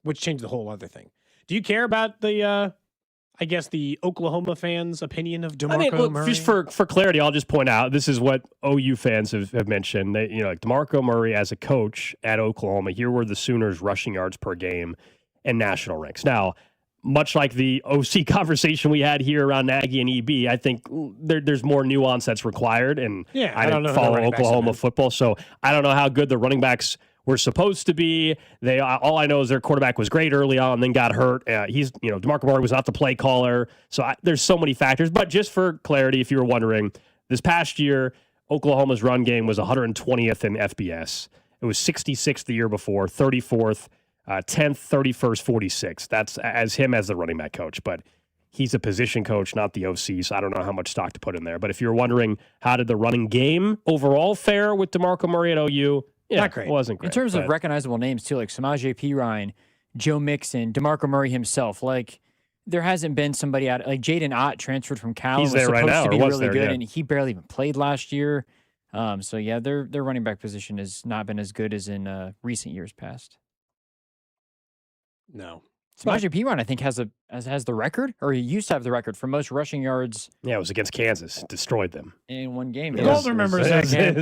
S1: which changed the whole other thing. Do you care about the Oklahoma fans' opinion of DeMarco Murray?
S2: Just for clarity, I'll just point out, this is what OU fans have mentioned. That, like DeMarco Murray as a coach at Oklahoma, here were the Sooners' rushing yards per game and national ranks. Now, much like the OC conversation we had here around Nagy and EB, I think there's more nuance that's required. And I don't follow Oklahoma football, so I don't know how good the running backs were supposed to be. All I know is their quarterback was great early on, then got hurt. DeMarco Murray was not the play caller. So there's so many factors. But just for clarity, if you were wondering, this past year, Oklahoma's run game was 120th in FBS. It was 66th the year before, 34th, 10th, 31st, 46th. That's as him as the running back coach. But he's a position coach, not the OC, so I don't know how much stock to put in there. But if you're wondering, how did the running game overall fare with DeMarco Murray at OU? Yeah,
S1: not great.
S2: It wasn't great.
S6: In terms of recognizable names, too, like Samaje Perine, Joe Mixon, DeMarco Murray himself, like there hasn't been somebody out, like Jaden Ott transferred from Cal.
S2: He's there right now,
S6: to be
S2: or was
S6: really
S2: there,
S6: good,
S2: yeah.
S6: and he barely even played last year. So, yeah, their running back position has not been as good as in recent years past.
S1: No.
S6: Samaje Perine, I think, has the record, or he used to have the record for most rushing yards.
S2: Yeah, it was against Kansas. Destroyed them.
S6: In one game.
S1: Gold remembers that game.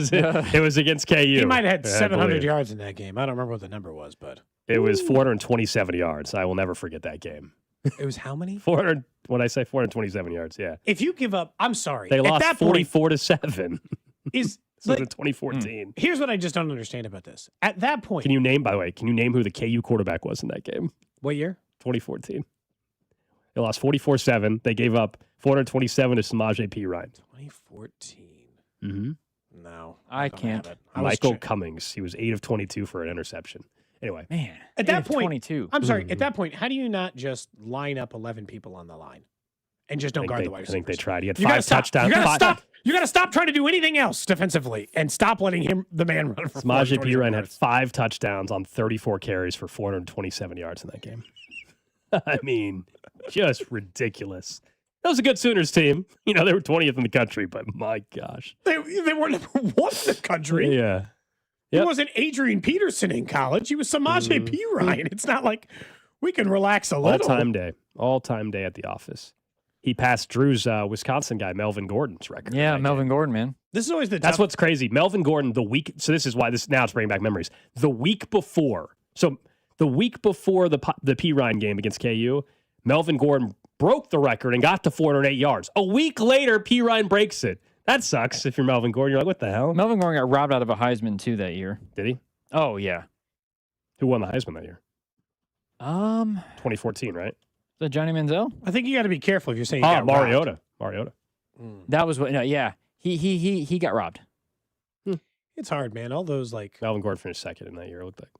S2: It was against KU.
S1: He might have had 700 yards in that game. I don't remember what the number was, but
S2: it was 427 yards. I will never forget that game.
S1: It was how many?
S2: 400. When I say 427 yards, yeah.
S1: If you give up, I'm sorry.
S2: They lost
S1: that
S2: 44-7.
S1: Is
S2: so in 2014.
S1: Here's what I just don't understand about this. At that point,
S2: can you name who the KU quarterback was in that game?
S1: What year?
S2: 2014. They lost 44-7. They gave up 427 to Samaje Perine.
S1: 2014.
S2: Mm-hmm.
S1: No,
S6: I can't.
S2: Michael Cummings. He was 8 of 22 for an interception. Anyway,
S6: man,
S1: at that point,
S6: 22.
S1: I'm sorry. At that point, how do you not just line up 11 people on the line and just don't guard the wide receivers?
S2: I think they tried. He had
S1: You gotta
S2: 5
S1: stop.
S2: touchdowns.
S1: You gotta stop. You gotta stop trying to do anything else defensively and stop letting the man run for
S2: Samaje
S1: 427
S2: Perine had
S1: yards.
S2: 5 touchdowns on 34 carries for 427 yards in that game. I mean, just ridiculous. That was a good Sooners team. They were 20th in the country, but my gosh.
S1: They were number 1 in the country.
S2: Yeah.
S1: It wasn't Adrian Peterson in college. He was Samaje Perine. It's not like we can relax a little.
S2: All-time day at the office. He passed Drew's Wisconsin guy, Melvin Gordon's record.
S6: Yeah, Melvin Gordon, man.
S1: This is always the
S2: That's what's crazy. Melvin Gordon, so this is why now it's bringing back memories. The week before the Perine game against KU, Melvin Gordon broke the record and got to 408 yards. A week later, Perine breaks it. That sucks if you're Melvin Gordon. You're like, what the hell?
S6: Melvin Gordon got robbed out of a Heisman, too, that year.
S2: Did he?
S6: Oh, yeah.
S2: Who won the Heisman that year? 2014, right?
S6: Is that Johnny Manziel?
S1: I think you got to be careful if you're saying you got
S2: Mariota.
S1: robbed.
S6: That was what. No, yeah, he got robbed.
S1: It's hard, man. All those
S2: Melvin Gordon finished second in that year. It looked like.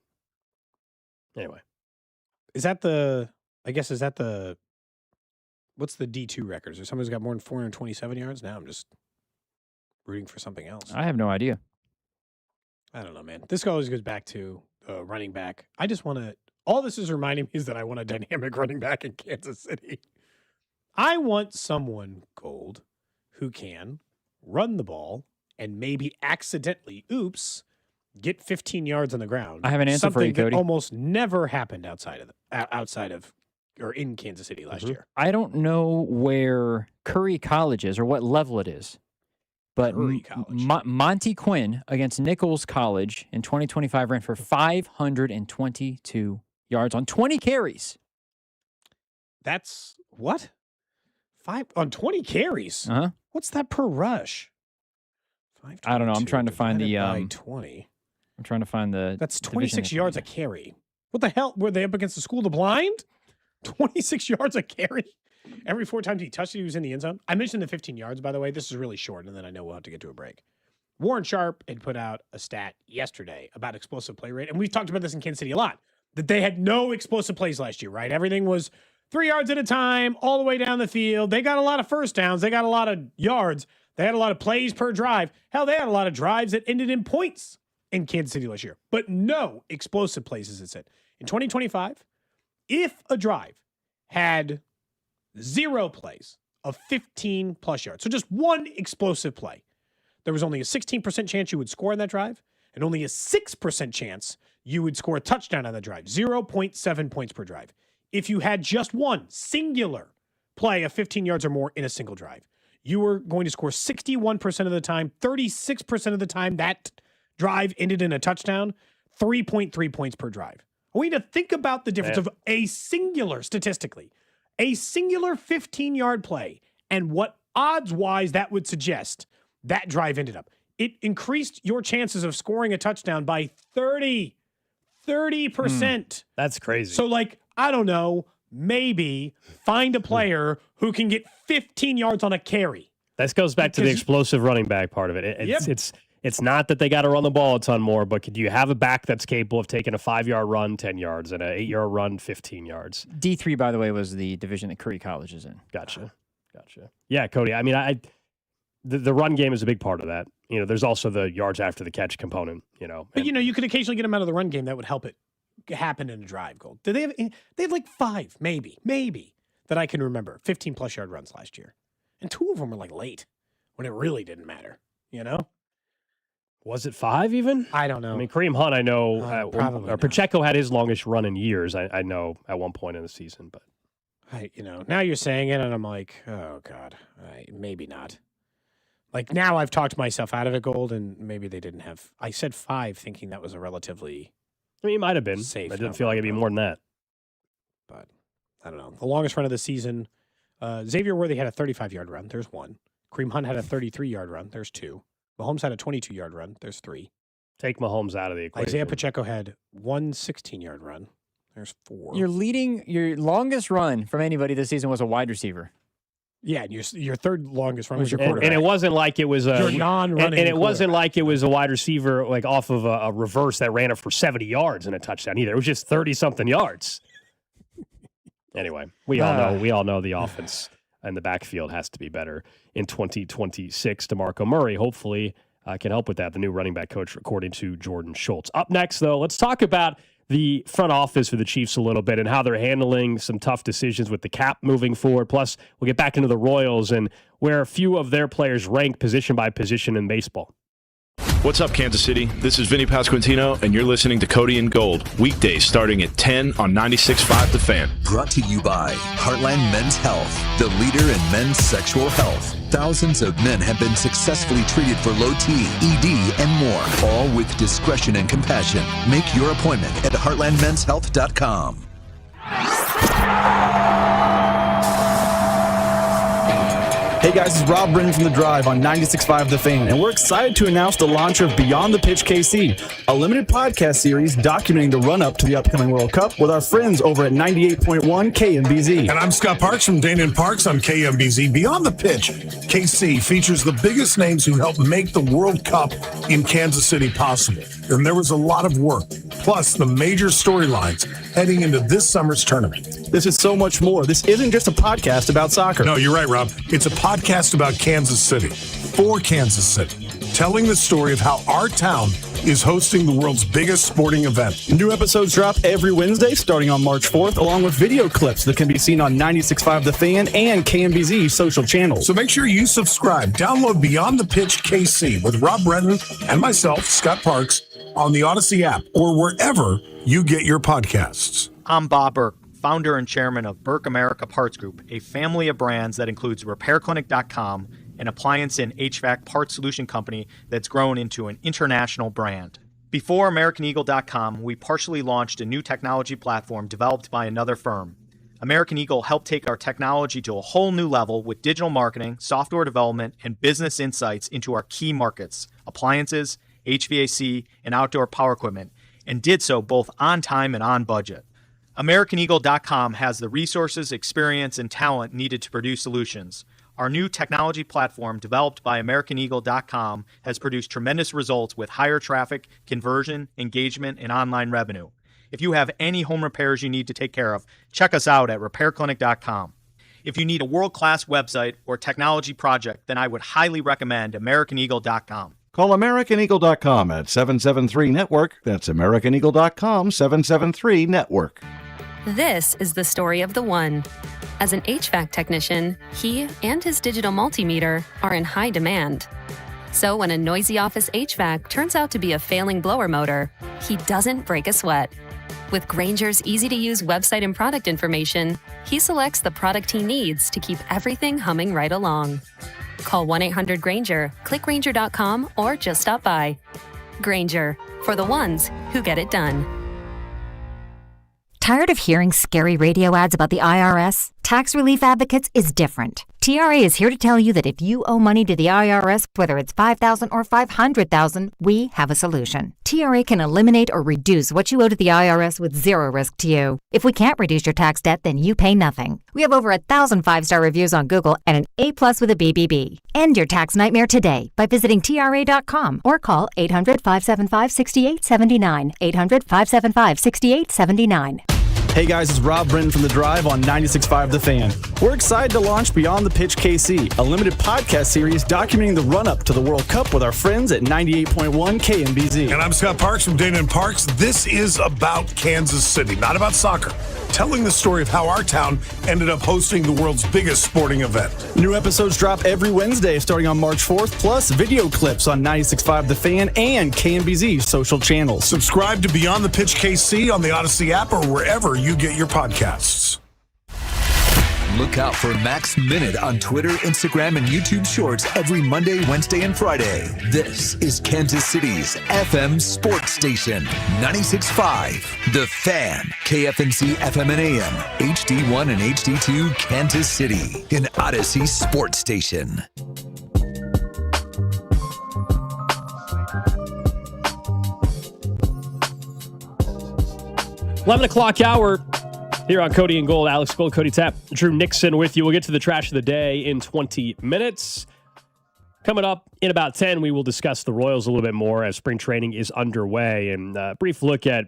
S2: Anyway,
S1: is that what's the D2 records? Or someone's got more than 427 yards? Now I'm just rooting for something else.
S6: I have no idea.
S1: I don't know, man. This always goes back to running back. I just want to. All this is reminding me is that I want a dynamic running back in Kansas City. I want someone, Gold, who can run the ball and maybe accidentally, get 15 yards on the ground.
S6: I have an answer for you,
S1: Something
S6: Cody.
S1: that almost never happened outside of or in Kansas City last year.
S6: I don't know where Curry College is or what level it is, but Monty Quinn against Nichols College in 2025 ran for 522 yards on 20 carries.
S1: That's what? 5 on 20 carries.
S6: Uh-huh.
S1: What's that per rush?
S6: I don't know. I'm trying to find the
S1: 20.
S6: I'm trying to find the.
S1: That's 26 yards a carry. What the hell? Were they up against the School of the Blind? 26 yards a carry? Every 4 times he touched it, he was in the end zone. I mentioned the 15 yards, by the way. This is really short, and then I know we'll have to get to a break. Warren Sharp had put out a stat yesterday about explosive play rate, and we've talked about this in Kansas City a lot, that they had no explosive plays last year, right? Everything was 3 yards at a time, all the way down the field. They got a lot of first downs. They got a lot of yards. They had a lot of plays per drive. Hell, they had a lot of drives that ended in points in Kansas City last year, but no explosive plays, as it said. In 2025, if a drive had 0 plays of 15-plus yards, so just one explosive play, there was only a 16% chance you would score on that drive and only a 6% chance you would score a touchdown on that drive, 0.7 points per drive. If you had just one singular play of 15 yards or more in a single drive, you were going to score 61% of the time, 36% of the time that drive ended in a touchdown, 3.3 points per drive. We need to think about the difference of a singular, statistically, a singular 15-yard play and what odds-wise that would suggest that drive ended up. It increased your chances of scoring a touchdown by 30%.
S2: That's crazy.
S1: So, I don't know, maybe find a player who can get 15 yards on a carry.
S2: This goes back to the explosive running back part of it. It's not that they got to run the ball a ton more, but could you have a back that's capable of taking a 5-yard run, 10 yards, and an 8-yard run, 15 yards?
S6: D3, by the way, was the division that Curry College is in.
S2: Gotcha. Yeah, Cody, I mean, the run game is a big part of that. There's also the yards after the catch component,
S1: But, you could occasionally get them out of the run game. That would help it happen in a drive, Gold. Did they have 5, maybe, that I can remember, 15-plus yard runs last year. And 2 of them were late when it really didn't matter,
S2: Was it 5 even?
S1: I don't know.
S2: I mean, Kareem Hunt, I know,
S1: probably
S2: or Pacheco had his longest run in years, I know, at one point in the season. But
S1: now you're saying it, and I'm like, oh, God, maybe not. Now I've talked myself out of it, Gold, and maybe they didn't have. I said 5 thinking that was a relatively
S2: it might have been.
S1: Safe.
S2: I didn't feel like it'd be more than that.
S1: But I don't know. The longest run of the season, Xavier Worthy had a 35-yard run. There's 1. Kareem Hunt had a 33-yard run. There's 2. Mahomes had a 22-yard run. There's 3.
S2: Take Mahomes out of the equation.
S1: Isaiah Pacheco had 1 16-yard run. There's 4.
S6: Your longest run from anybody this season was a wide receiver.
S1: Yeah, and your third longest run was your quarterback.
S2: And it wasn't like it was a
S1: your non-running.
S2: And it wasn't like it was a wide receiver like off of a reverse that ran it for 70 yards and a touchdown either. It was just 30-something yards. Anyway, we all know the offense and the backfield has to be better in 2026. DeMarco Murray, hopefully, can help with that. The new running back coach, according to Jordan Schultz. Up next, though, let's talk about the front office for the Chiefs a little bit and how they're handling some tough decisions with the cap moving forward. Plus, we'll get back into the Royals and where a few of their players rank position by position in baseball.
S20: What's up, Kansas City? This is Vinny Pasquantino, and you're listening to Cody and Gold, weekdays starting at 10 on 96.5 The Fan.
S5: Brought to you by Heartland Men's Health, the leader in men's sexual health. Thousands of men have been successfully treated for low T, ED, and more, all with discretion and compassion. Make your appointment at heartlandmenshealth.com.
S21: Hey guys, it's Rob Brennan from The Drive on 96.5 The Fan, and we're excited to announce the launch of Beyond the Pitch KC, a limited podcast series documenting the run-up to the upcoming World Cup with our friends over at 98.1 KMBZ.
S22: And I'm Scott Parks from Dana and Parks on KMBZ. Beyond the Pitch KC features the biggest names who helped make the World Cup in Kansas City possible. And there was a lot of work, plus the major storylines heading into this summer's tournament.
S21: This is so much more. This isn't just a podcast about soccer.
S22: No, you're right, Rob. It's a podcast about Kansas City, for Kansas City, telling the story of how our town is hosting the world's biggest sporting event.
S21: New episodes drop every Wednesday starting on March 4th, along with video clips that can be seen on 96.5 The Fan and KMBZ social channels.
S22: So make sure you subscribe. Download Beyond the Pitch KC with Rob Brennan and myself, Scott Parks, on the Odyssey app or wherever you get your podcasts.
S23: I'm Bob Burke, founder and chairman of Burke America Parts Group, a family of brands that includes RepairClinic.com, an appliance and HVAC parts solution company that's grown into an international brand. Before AmericanEagle.com, we partially launched a new technology platform developed by another firm. American Eagle helped take our technology to a whole new level with digital marketing, software development, and business insights into our key markets, appliances, HVAC, and outdoor power equipment, and did so both on time and on budget. AmericanEagle.com has the resources, experience, and talent needed to produce solutions. Our new technology platform, developed by AmericanEagle.com, has produced tremendous results with higher traffic, conversion, engagement, and online revenue. If you have any home repairs you need to take care of, check us out at RepairClinic.com. If you need a world-class website or technology project, then I would highly recommend AmericanEagle.com.
S24: Call AmericanEagle.com at 773-NETWORK. That's AmericanEagle.com, 773-NETWORK.
S13: This is the story of the one. As an HVAC technician, he and his digital multimeter are in high demand. So when a noisy office HVAC turns out to be a failing blower motor, he doesn't break a sweat. With Grainger's easy-to-use website and product information, he selects the product he needs to keep everything humming right along. Call 1-800-GRAINGER, click Grainger.com, or just stop by. Grainger, for the ones who get it done.
S25: Tired of hearing scary radio ads about the IRS? Tax Relief Advocates is different. TRA is here to tell you that if you owe money to the IRS, whether it's $5,000 or $500,000, we have a solution. TRA can eliminate or reduce what you owe to the IRS with zero risk to you. If we can't reduce your tax debt, then you pay nothing. We have over 1,000 5-star reviews on Google and an A+ with a BBB. End your tax nightmare today by visiting TRA.com or call 800-575-6879. 800-575-6879.
S21: Hey guys, it's Rob Brennan from The Drive on 96.5 The Fan. We're excited to launch Beyond the Pitch KC, a limited podcast series documenting the run-up to the World Cup with our friends at 98.1 KMBZ.
S22: And I'm Scott Parks from Dana and Parks. This is about Kansas City, not about soccer. Telling the story of how our town ended up hosting the world's biggest sporting event.
S21: New episodes drop every Wednesday starting on March 4th, plus video clips on 96.5 The Fan and KMBZ social channels.
S22: Subscribe to Beyond the Pitch KC on the Odyssey app or wherever you get your podcasts.
S5: Look out for Max Minute on Twitter, Instagram, and YouTube Shorts every Monday, Wednesday, and Friday. This is Kansas City's FM sports station, 96.5 The Fan, KFNC FM and AM, HD1 and HD2, Kansas City, an Odyssey sports station.
S2: 11 o'clock hour. Here on Cody and Gold, Alex Gold, Cody Tapp, Drew Nixon with you. We'll get to the trash of the day in 20 minutes. Coming up in about 10, we will discuss the Royals a little bit more as spring training is underway, and a brief look at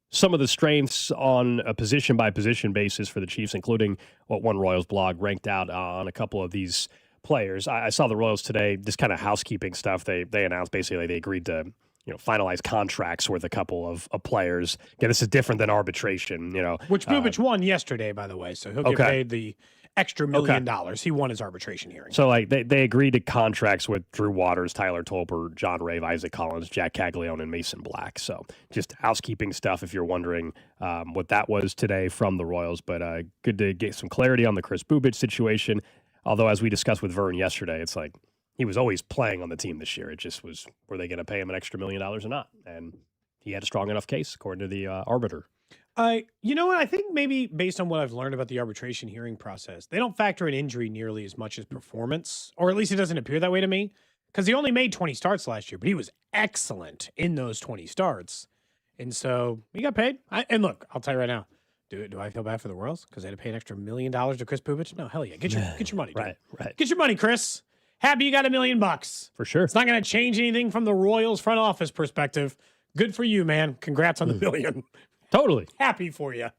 S2: some of the strengths on a position-by-position basis for the Chiefs, including what one Royals blog ranked out on a couple of these players. I saw the Royals today, just kind of housekeeping stuff. They announced basically they agreed to finalize contracts with a couple of players. Yeah, this is different than arbitration,
S1: Which Bubic won yesterday, by the way, so he'll get paid the extra $1 million. He won his arbitration hearing.
S2: So, they agreed to contracts with Drew Waters, Tyler Tolper, John Rave, Isaac Collins, Jack Caglione, and Mason Black. So, just housekeeping stuff if you're wondering what that was today from the Royals. But good to get some clarity on the Chris Bubic situation. Although, as we discussed with Vern yesterday, it's like, he was always playing on the team this year. It just was, were they going to pay him an extra $1 million or not? And he had a strong enough case, according to the arbiter.
S1: You know what? I think maybe based on what I've learned about the arbitration hearing process, they don't factor in injury nearly as much as performance, or at least it doesn't appear that way to me, because he only made 20 starts last year, but he was excellent in those 20 starts. And so he got paid. And look, I'll tell you right now, do I feel bad for the Royals because they had to pay an extra $1 million to Chris Bubic? No, hell yeah. Get your money, dude.
S2: Right.
S1: Get your money, Chris. Happy you got $1 million.
S2: For sure.
S1: It's not going to change anything from the Royals front office perspective. Good for you, man. Congrats on the $1 million.
S2: Totally.
S1: Happy for you. Maybe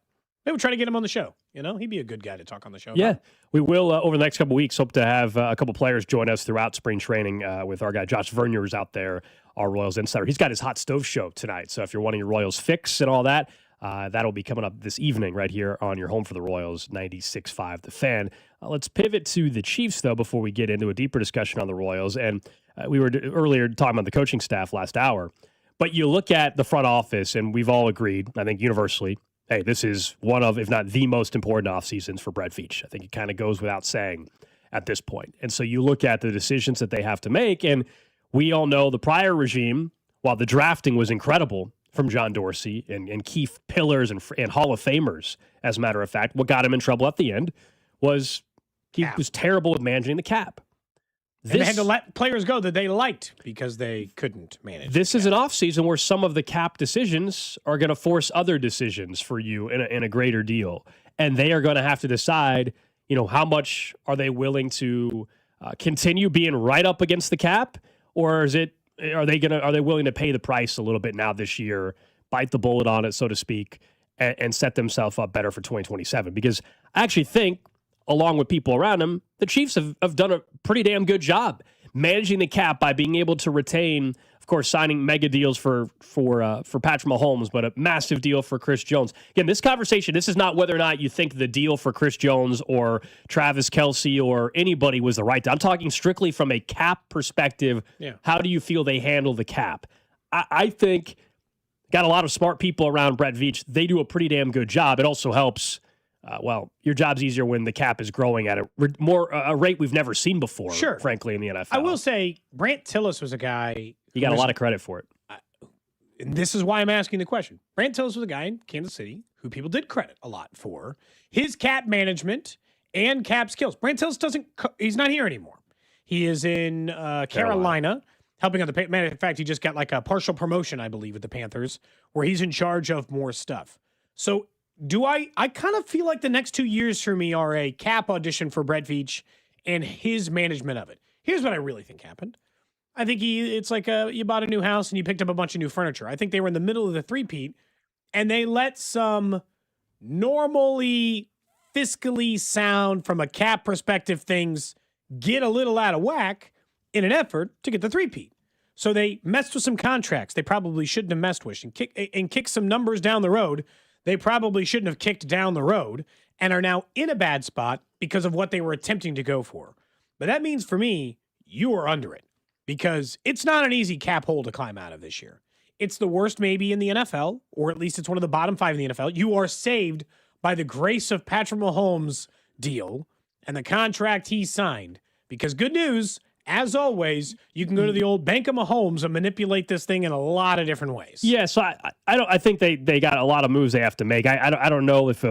S1: we'll try to get him on the show. He'd be a good guy to talk on the show.
S2: Yeah, we will, over the next couple of weeks, hope to have a couple players join us throughout spring training with our guy Josh Vernier, who's out there, our Royals insider. He's got his hot stove show tonight. So if you're wanting your Royals fix and all that, that'll be coming up this evening right here on your home for the Royals, 96.5 The Fan. Let's pivot to the Chiefs, though, before we get into a deeper discussion on the Royals. And we were earlier talking about the coaching staff last hour. But you look at the front office, and we've all agreed, I think universally, hey, this is one of, if not the most important off seasons for Brett Veach. I think it kind of goes without saying at this point. And so you look at the decisions that they have to make, and we all know the prior regime, while the drafting was incredible from John Dorsey and key pillars and Hall of Famers, as a matter of fact, what got him in trouble at the end was he was terrible at managing the cap.
S1: And they had to let players go that they liked because they couldn't manage.
S2: This is an offseason where some of the cap decisions are going to force other decisions for you in a greater deal. And they are going to have to decide, how much are they willing to continue being right up against the cap? Or are they willing to pay the price a little bit now this year, bite the bullet on it, so to speak, and set themselves up better for 2027? Because I actually think, along with people around him, the Chiefs have done a pretty damn good job managing the cap by being able to retain, of course, signing mega deals for Patrick Mahomes, but a massive deal for Chris Jones. Again, this conversation, this is not whether or not you think the deal for Chris Jones or Travis Kelce or anybody was the right deal. I'm talking strictly from a cap perspective.
S1: Yeah.
S2: How do you feel they handle the cap? I think got a lot of smart people around Brett Veach. They do a pretty damn good job. It also helps. Your job's easier when the cap is growing at a rate we've never seen before, frankly, in the NFL.
S1: I will say, Brant Tillis was a guy...
S2: He got a lot of credit for it.
S1: And this is why I'm asking the question. Brant Tillis was a guy in Kansas City who people did credit a lot for his cap management and cap skills. Brant Tillis he's not here anymore. He is in Carolina, helping on the... Matter of fact, he just got like a partial promotion, I believe, with the Panthers, where he's in charge of more stuff. So... I kind of feel like the next 2 years for me are a cap audition for Brett Veach and his management of it. Here's what I really think happened. I think it's like you bought a new house and you picked up a bunch of new furniture. I think they were in the middle of the three-peat and they let some normally fiscally sound from a cap perspective things get a little out of whack in an effort to get the three-peat. So they messed with some contracts they probably shouldn't have messed with and kicked some numbers down the road they probably shouldn't have kicked down the road and are now in a bad spot because of what they were attempting to go for. But that means for me, you are under it because it's not an easy cap hole to climb out of this year. It's the worst maybe in the NFL, or at least it's one of the bottom 5 in the NFL. You are saved by the grace of Patrick Mahomes' deal and the contract he signed because good news, as always, you can go to the old Bank of Mahomes and manipulate this thing in a lot of different ways.
S2: Yeah, so I think they got a lot of moves they have to make. I don't know if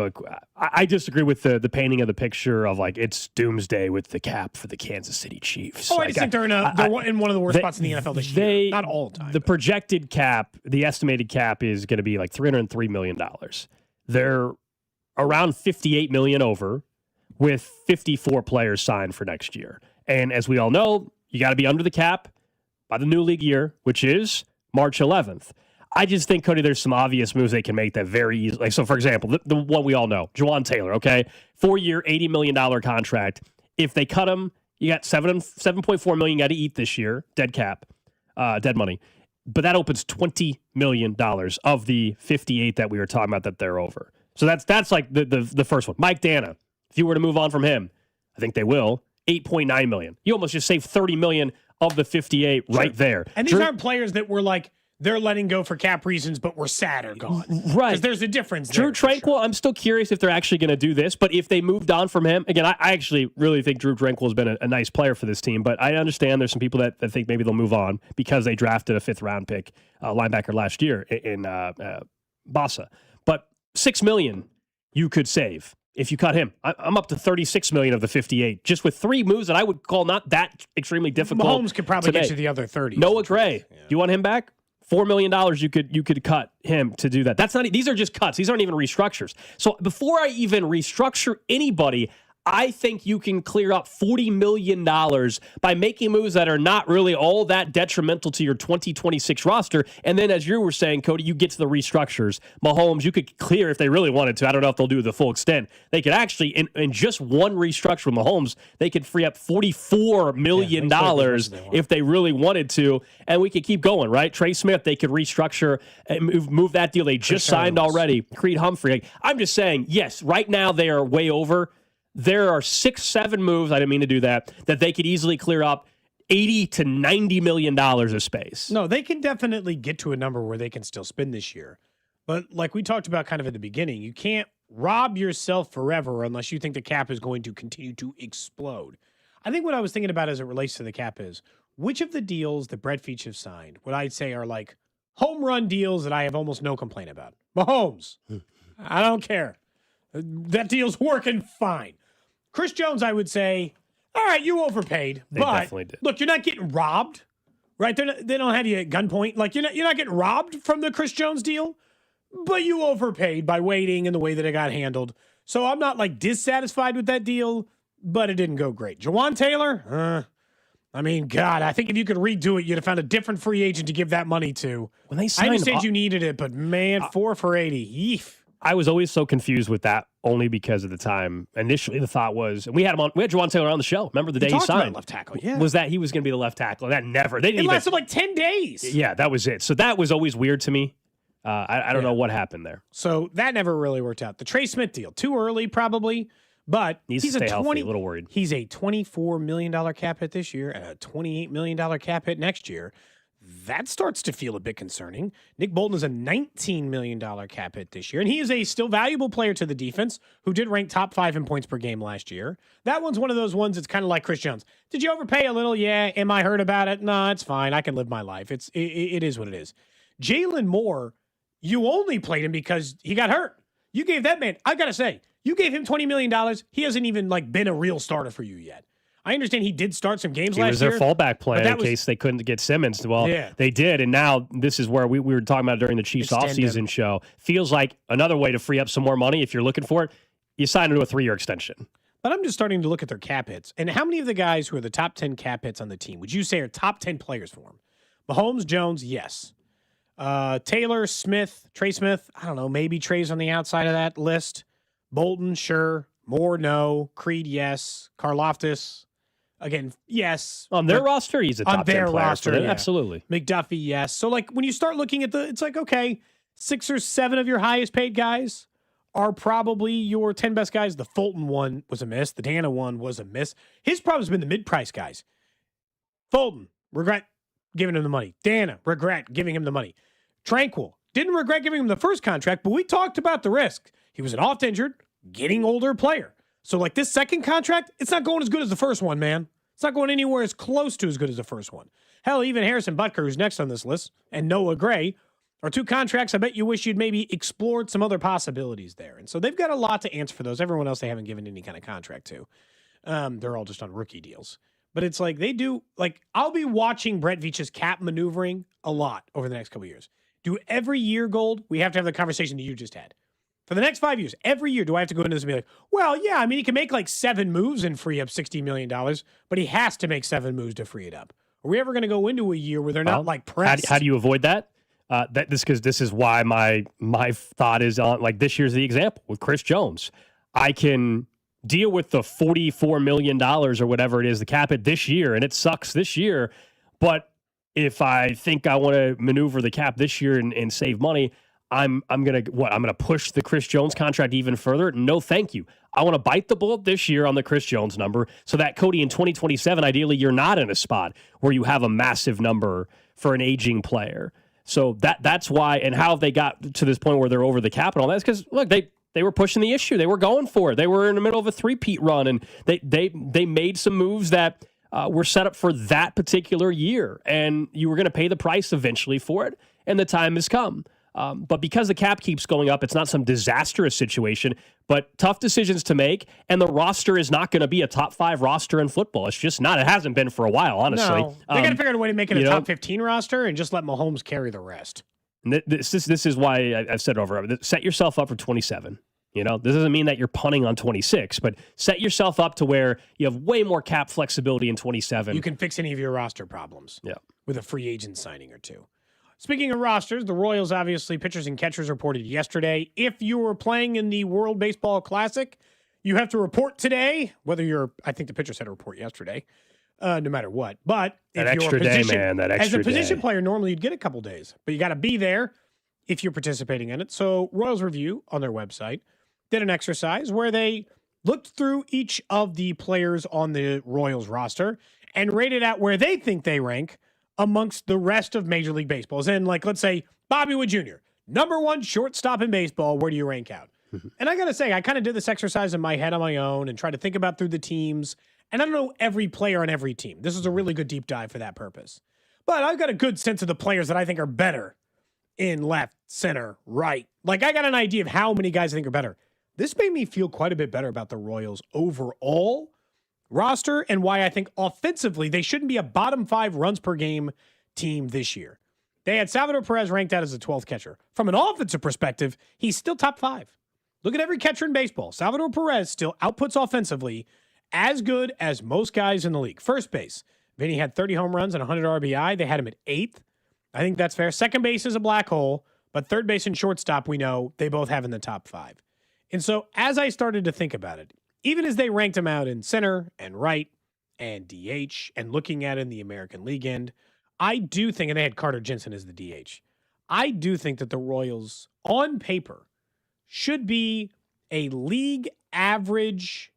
S2: I disagree with the painting of the picture of like it's doomsday with the cap for the Kansas City Chiefs.
S1: I just think they're in one of the worst spots in the NFL this year. Not all the time.
S2: The projected cap, the estimated cap is going to be like $303 million. They're around 58 million over with 54 players signed for next year. And as we all know, you got to be under the cap by the new league year, which is March 11th. I just think, Cody, there's some obvious moves they can make that very easily. Like, so, for example, the one we all know, Jerome Taylor, okay? 4-year, $80 million contract. If they cut him, you got $7.4 million you got to eat this year, dead cap, dead money. But that opens $20 million of the 58 that we were talking about that they're over. So that's like the first one. Mike Dana, if you were to move on from him, I think they will, $8.9 million. You almost just saved $30 million of the 58 right there.
S1: And these aren't players that were like, they're letting go for cap reasons, but we're sad or gone.
S2: Right.
S1: Because there's a difference
S2: Drew
S1: there.
S2: Tranquil, I'm still curious if they're actually going to do this, but if they moved on from him, again, I actually really think Drew Tranquil has been a nice player for this team, but I understand there's some people that think maybe they'll move on because they drafted a 5th-round pick linebacker last year in Bassa. But $6 million you could save if you cut him. I'm up to $36 million of the 58, just with 3 moves that I would call not that extremely difficult.
S1: Mahomes could probably get you the other 30.
S2: Noah Gray, do you want him back? $4 million you could cut him to do that. That's not. These are just cuts. These aren't even restructures. So before I even restructure anybody, I think you can clear up $40 million by making moves that are not really all that detrimental to your 2026 roster. And then, as you were saying, Cody, you get to the restructures. Mahomes, you could clear if they really wanted to. I don't know if they'll do the full extent. They could actually, in just one restructure with Mahomes, they could free up $44 million if they really wanted to. And we could keep going, right? Trey Smith, they could restructure and move that deal they just signed already. Creed Humphrey. I'm just saying, yes, right now they are way over. There are 6-7 moves, I didn't mean to do that they could easily clear up $80 to $90 million of space.
S1: No, they can definitely get to a number where they can still spend this year. But like we talked about kind of at the beginning, you can't rob yourself forever unless you think the cap is going to continue to explode. I think what I was thinking about as it relates to the cap is, which of the deals that Brett Veach have signed would I say are like home run deals that I have almost no complaint about? Mahomes. I don't care. That deal's working fine. Chris Jones, I would say, all right, you overpaid.
S2: They definitely did.
S1: Look, you're not getting robbed, right? They don't have you at gunpoint. Like, you're not getting robbed from the Chris Jones deal, but you overpaid by waiting and the way that it got handled. So I'm not, like, dissatisfied with that deal, but it didn't go great. Jawan Taylor, I mean, God, I think if you could redo it, you'd have found a different free agent to give that money to.
S2: When they signed
S1: I understand you needed it, but, man, 4 for 80. Yeef.
S2: I was always so confused with that only because of the time. Initially, the thought was, and we had Jawan Taylor on the show. Remember the day he signed?
S1: Left tackle, yeah.
S2: Was that he was going to be the left tackle? That never. They didn't
S1: it lasted like 10 days.
S2: Yeah, that was it. So that was always weird to me. I don't know what happened there.
S1: So that never really worked out. The Trey Smith deal, too early probably, but
S2: he's to stay healthy, a little worried.
S1: He's a $24 million cap hit this year and a $28 million cap hit next year. That starts to feel a bit concerning. Nick Bolton is a $19 million cap hit this year, and he is a still valuable player to the defense who did rank top 5 in points per game last year. That one's one of those ones that's kind of like Chris Jones. Did you overpay a little? Yeah. Am I hurt about it? No, it's fine. I can live my life. It is what it is. Jalen Moore, you only played him because he got hurt. You gave that man, I got to say, you gave him $20 million. He hasn't even been a real starter for you yet. I understand he did start some games last year.
S2: He was their fallback plan in case they couldn't get Simmons. Well, they did, and now this is where we were talking about during the Chiefs offseason show. Feels like another way to free up some more money if you're looking for it. You sign into a 3-year extension.
S1: But I'm just starting to look at their cap hits. And how many of the guys who are the top 10 cap hits on the team would you say are top 10 players for him? Mahomes, Jones, yes. Taylor, Smith, Trey Smith, I don't know, maybe Trey's on the outside of that list. Bolton, sure. Moore, no. Creed, yes. Karlaftis, again, yes.
S2: On their roster, he's a top 10 player.
S1: Roster, yeah.
S2: Absolutely.
S1: McDuffie, yes. So, when you start looking at it's like, okay, 6 or 7 of your highest paid guys are probably your 10 best guys. The Fulton one was a miss. The Dana one was a miss. His problem's been the mid-price guys. Fulton, regret giving him the money. Dana, regret giving him the money. Tranquil, didn't regret giving him the first contract, but we talked about the risk. He was an oft-injured, getting older player. So, this second contract, it's not going as good as the first one, man. It's not going anywhere as close to as good as the first one. Hell, even Harrison Butker, who's next on this list, and Noah Gray are 2 contracts I bet you wish you'd maybe explored some other possibilities there. And so they've got a lot to answer for those. Everyone else they haven't given any kind of contract to. They're all just on rookie deals. But it's they do, I'll be watching Brett Veach's cap maneuvering a lot over the next couple of years. Do every year, Gold, we have to have the conversation that you just had. For the next 5 years, every year, do I have to go into this and be like, well, yeah, I mean, he can make like 7 moves and free up $60 million, but he has to make 7 moves to free it up. Are we ever going to go into a year where they're not like pressed?
S2: How do you avoid that? Because this is why my thought is on, like, this year's the example with Chris Jones. I can deal with the $44 million or whatever it is, the cap it this year, and it sucks this year. But if I think I want to maneuver the cap this year and save money, I'm gonna push the Chris Jones contract even further? No, thank you. I want to bite the bullet this year on the Chris Jones number, so that, Cody, in 2027, ideally, you're not in a spot where you have a massive number for an aging player. So that's why, and how they got to this point where they're over the cap and all that is because, look, they were pushing the issue. They were going for it. They were in the middle of a three-peat run, and they made some moves that were set up for that particular year, and you were going to pay the price eventually for it, and the time has come. But because the cap keeps going up, it's not some disastrous situation, but tough decisions to make. And the roster is not going to be a top 5 roster in football. It's just not. It hasn't been for a while, honestly.
S1: No, they got to figure out a way to make it a top 15 roster and just let Mahomes carry the rest.
S2: This is why I've said over. Set yourself up for 27. This doesn't mean that you're punting on 26, but set yourself up to where you have way more cap flexibility in 27.
S1: You can fix any of your roster problems.
S2: Yeah,
S1: with a free agent signing or two. Speaking of rosters, the Royals, obviously, pitchers and catchers reported yesterday. If you were playing in the World Baseball Classic, you have to report today, I think the pitchers had to report yesterday, no matter what. But
S2: that
S1: if
S2: extra
S1: you're a position,
S2: day, man, that extra
S1: as a position
S2: day.
S1: player, normally you'd get a couple days, but you got to be there if you're participating in it. So Royals Review on their website did an exercise where they looked through each of the players on the Royals roster and rated out where they think they rank amongst the rest of Major League Baseball. As in, like, let's say Bobby Wood Jr., number 1 shortstop in baseball, where do you rank out? And I got to say, I kind of did this exercise in my head on my own and tried to think about through the teams. And I don't know every player on every team. This is a really good deep dive for that purpose. But I've got a good sense of the players that I think are better in left, center, right. Like, I got an idea of how many guys I think are better. This made me feel quite a bit better about the Royals overall roster and why I think offensively they shouldn't be a bottom 5 runs per game team this year. They had Salvador Perez ranked out as the 12th catcher. From an offensive perspective, he's still top 5. Look at every catcher in baseball. Salvador Perez still outputs offensively as good as most guys in the league. First base, Vinny had 30 home runs and 100 RBI. They had him at 8th. I think that's fair. Second base is a black hole, but third base and shortstop, we know they both have in the top 5. And so as I started to think about it, even as they ranked him out in center and right and DH and looking at it in the American League end, I do think, and they had Carter Jensen as the DH, I do think that the Royals, on paper, should be a league average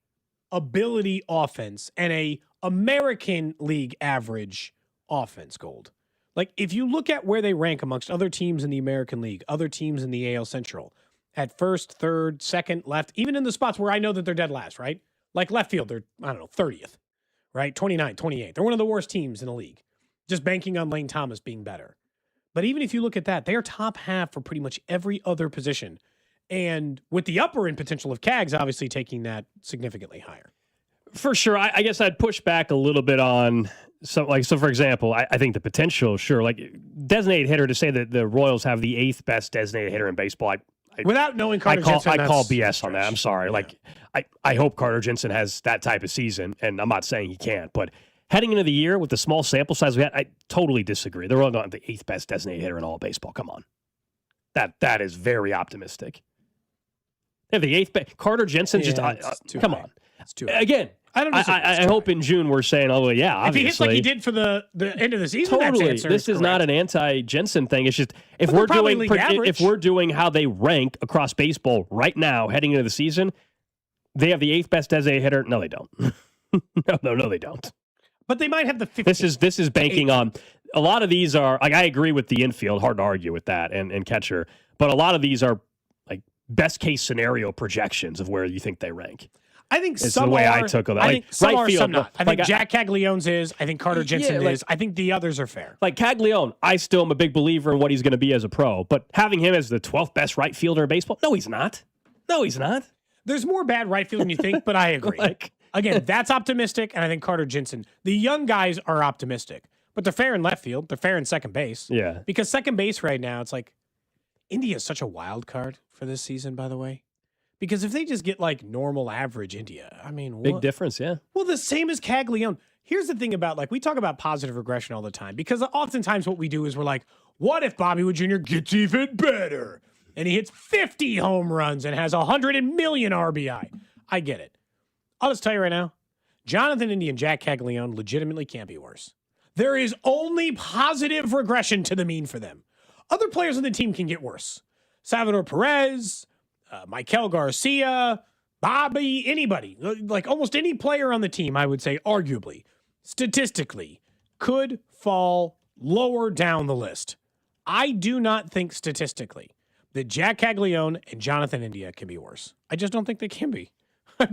S1: ability offense and a American League average offense, Gold. Like, if you look at where they rank amongst other teams in the American League, other teams in the AL Central, at first, third, second, left, even in the spots where I know that they're dead last, right? Like left field, they're, 30th, right? 29, 28. They're one of the worst teams in the league, just banking on Lane Thomas being better. But even if you look at that, they are top half for pretty much every other position. And with the upper end potential of Cags, obviously taking that significantly higher.
S2: For sure. I guess I'd push back a little bit on, so for example, I think the potential, sure, like designated hitter, to say that the Royals have the 8th best designated hitter in baseball,
S1: without knowing Carter Jensen,
S2: I call BS on that. I'm sorry. Yeah. Like, I hope Carter Jensen has that type of season, and I'm not saying he can't, but heading into the year with the small sample size we had, I totally disagree. They're all going the 8th best designated hitter in all of baseball. Come on. That is very optimistic. They have the 8th best. Carter Jensen, come on.
S1: It's too high.
S2: Again, I hope in June we're saying, oh, yeah, obviously.
S1: If he hits like he did for the end of the season,
S2: totally.
S1: That's
S2: This is not an anti-Jensen thing. It's just if we're doing how they rank across baseball right now heading into the season, they have the 8th best designated hitter. No, they don't. no, they don't.
S1: But they might have the 15th.
S2: This is banking on a lot of these are like, I agree with the infield, hard to argue with that, and catcher, but a lot of these are like best case scenario projections of where you think they rank.
S1: I think
S2: it's
S1: some
S2: the way
S1: are.
S2: I took it.
S1: I think some
S2: right
S1: are,
S2: field,
S1: some not. I think
S2: like,
S1: Jack Caglione's is. I think Carter Jensen is. I think the others are fair.
S2: Like Caglione, I still am a big believer in what he's going to be as a pro, but having him as the 12th best right fielder in baseball, no, he's not.
S1: There's more bad right field than you think, but I agree. Again, that's optimistic, and I think Carter Jensen. The young guys are optimistic, but they're fair in left field. They're fair in second base.
S2: Yeah.
S1: Because second base right now, it's like, India is such a wild card for this season, by the way. Because if they just get like normal average India, I mean,
S2: Big difference, yeah.
S1: Well, the same as Caglione. Here's the thing about, like, we talk about positive regression all the time because oftentimes what we do is we're like, what if Bobby Wood Jr. gets even better and he hits 50 home runs and has 100 million RBI? I get it. I'll just tell you right now, Jonathan India and Jack Caglione legitimately can't be worse. There is only positive regression to the mean for them. Other players on the team can get worse. Salvador Perez, Michael Garcia, Bobby, anybody. Like almost any player on the team, I would say, arguably, statistically, could fall lower down the list. I do not think statistically that Jack Caglione and Jonathan India can be worse. I just don't think they can be.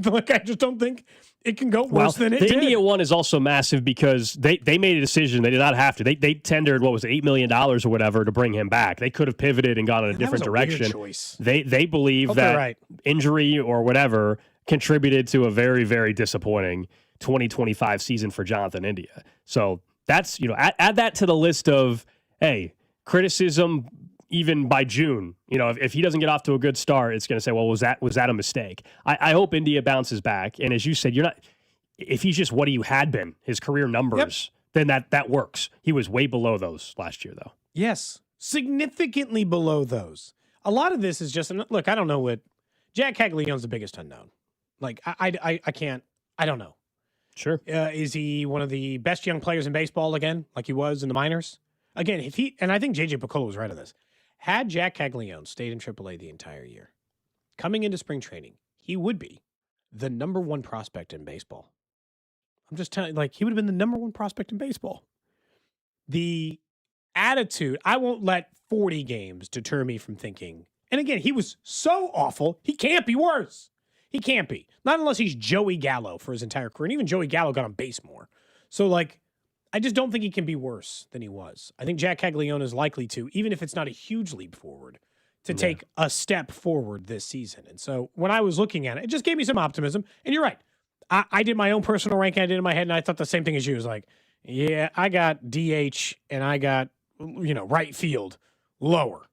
S1: Like, I just don't think it can go worse than it did.
S2: The India one is also massive because they made a decision. They did not have to. They tendered, what was it, $8 million or whatever to bring him back. They could have pivoted and gone in a different direction.
S1: Weird choice.
S2: They believe that injury or whatever contributed to a very, very disappointing 2025 season for Jonathan India. So that's, add that to the list of, hey, criticism even by June. If he doesn't get off to a good start, it's going to say, well, was that a mistake? I hope India bounces back. And as you said, if he's just what he had been, his career numbers, then that works. He was way below those last year, though.
S1: Yes, significantly below those. A lot of this is just, look, I don't know what, Jack Caglione's the biggest unknown. Like, I can't, I don't know.
S2: Sure.
S1: Is he one of the best young players in baseball again, like he was in the minors? Again, and I think J.J. Piccolo was right on this. Had Jack Caglione stayed in AAA the entire year, coming into spring training, he would be the number one prospect in baseball. I'm just telling you, he would have been the number one prospect in baseball. The attitude, I won't let 40 games deter me from thinking. And again, he was so awful, he can't be worse. He can't be. Not unless he's Joey Gallo for his entire career. And even Joey Gallo got on base more. So, I just don't think he can be worse than he was. I think Jack Caglione is likely to, even if it's not a huge leap forward, to take a step forward this season. And so when I was looking at it, it just gave me some optimism. And you're right. I did my own personal ranking. I did in my head, and I thought the same thing as you. It was like, yeah, I got DH and I got, right field lower.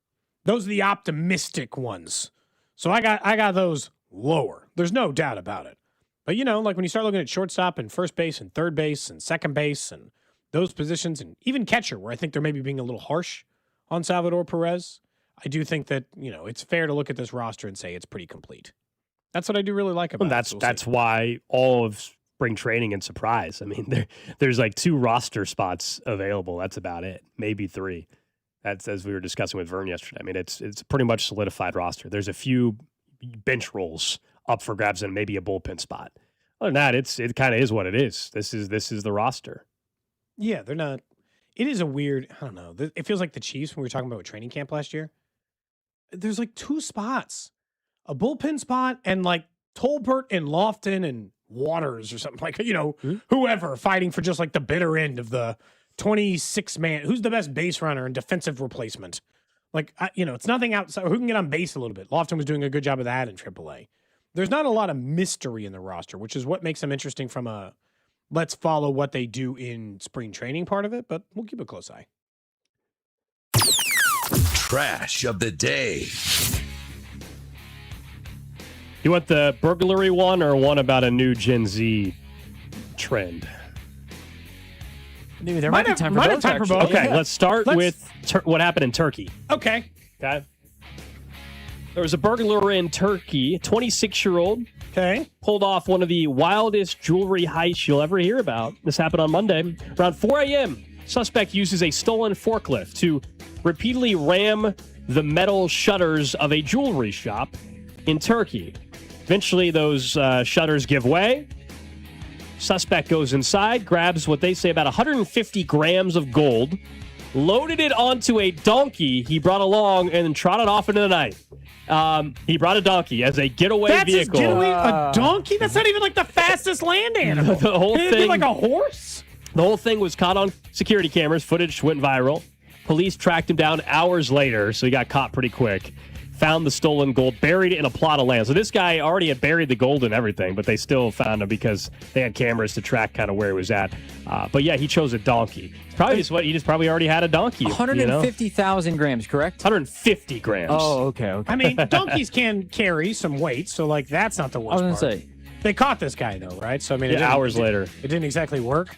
S1: Those are the optimistic ones. So I got those lower. There's no doubt about it. But, when you start looking at shortstop and first base and third base and second base and those positions, and even catcher, where I think they're maybe being a little harsh on Salvador Perez, I do think that, it's fair to look at this roster and say it's pretty complete. That's what I do really like about it.
S2: That's why all of spring training and surprise. I mean, there's 2 roster spots available. That's about it. Maybe 3. That's, as we were discussing with Vern yesterday. I mean, it's pretty much solidified roster. There's a few bench roles up for grabs and maybe a bullpen spot. Other than that, it kind of is what it is. This is the roster.
S1: Yeah, they're not. It is a weird, I don't know. It feels like the Chiefs when we were talking about training camp last year. There's 2 spots, a bullpen spot and Tolbert and Lofton and Waters or something whoever fighting for just the bitter end of the 26-man. Who's the best base runner and defensive replacement? It's nothing outside. Who can get on base a little bit? Lofton was doing a good job of that in AAA. There's not a lot of mystery in the roster, which is what makes them interesting from a let's follow what they do in spring training part of it, but we'll keep a close eye.
S5: Trash of the day.
S2: You want the burglary one or one about a new Gen Z trend?
S6: Dude, there might be time for both.
S2: Okay, let's start with what happened in Turkey.
S1: Okay.
S2: There was a burglar in Turkey, 26-year-old.
S1: Okay.
S2: Pulled off one of the wildest jewelry heists you'll ever hear about. This happened on Monday. Around 4 a.m., suspect uses a stolen forklift to repeatedly ram the metal shutters of a jewelry shop in Turkey. Eventually, those shutters give way. Suspect goes inside, grabs what they say about 150 grams of gold, loaded it onto a donkey he brought along, and then trotted off into the night. He brought a donkey as a getaway vehicle.
S1: A donkey? That's not even the fastest land animal.
S2: The whole thing,
S1: like a horse?
S2: The whole thing was caught on security cameras. Footage went viral. Police tracked him down hours later, so he got caught pretty quick. found the stolen gold, buried it in a plot of land. So this guy already had buried the gold and everything, but they still found him because they had cameras to track kind of where he was at. But yeah, he chose a donkey. It's probably just what he just probably already had a donkey.
S6: 150,000 grams, correct?
S2: 150 grams.
S6: Oh, okay.
S1: I mean, donkeys can carry some weight, so like that's not the worst
S6: I was
S1: part.
S6: gonna say.
S1: They caught this guy though, right? So I mean,
S2: hours later,
S1: it didn't exactly work.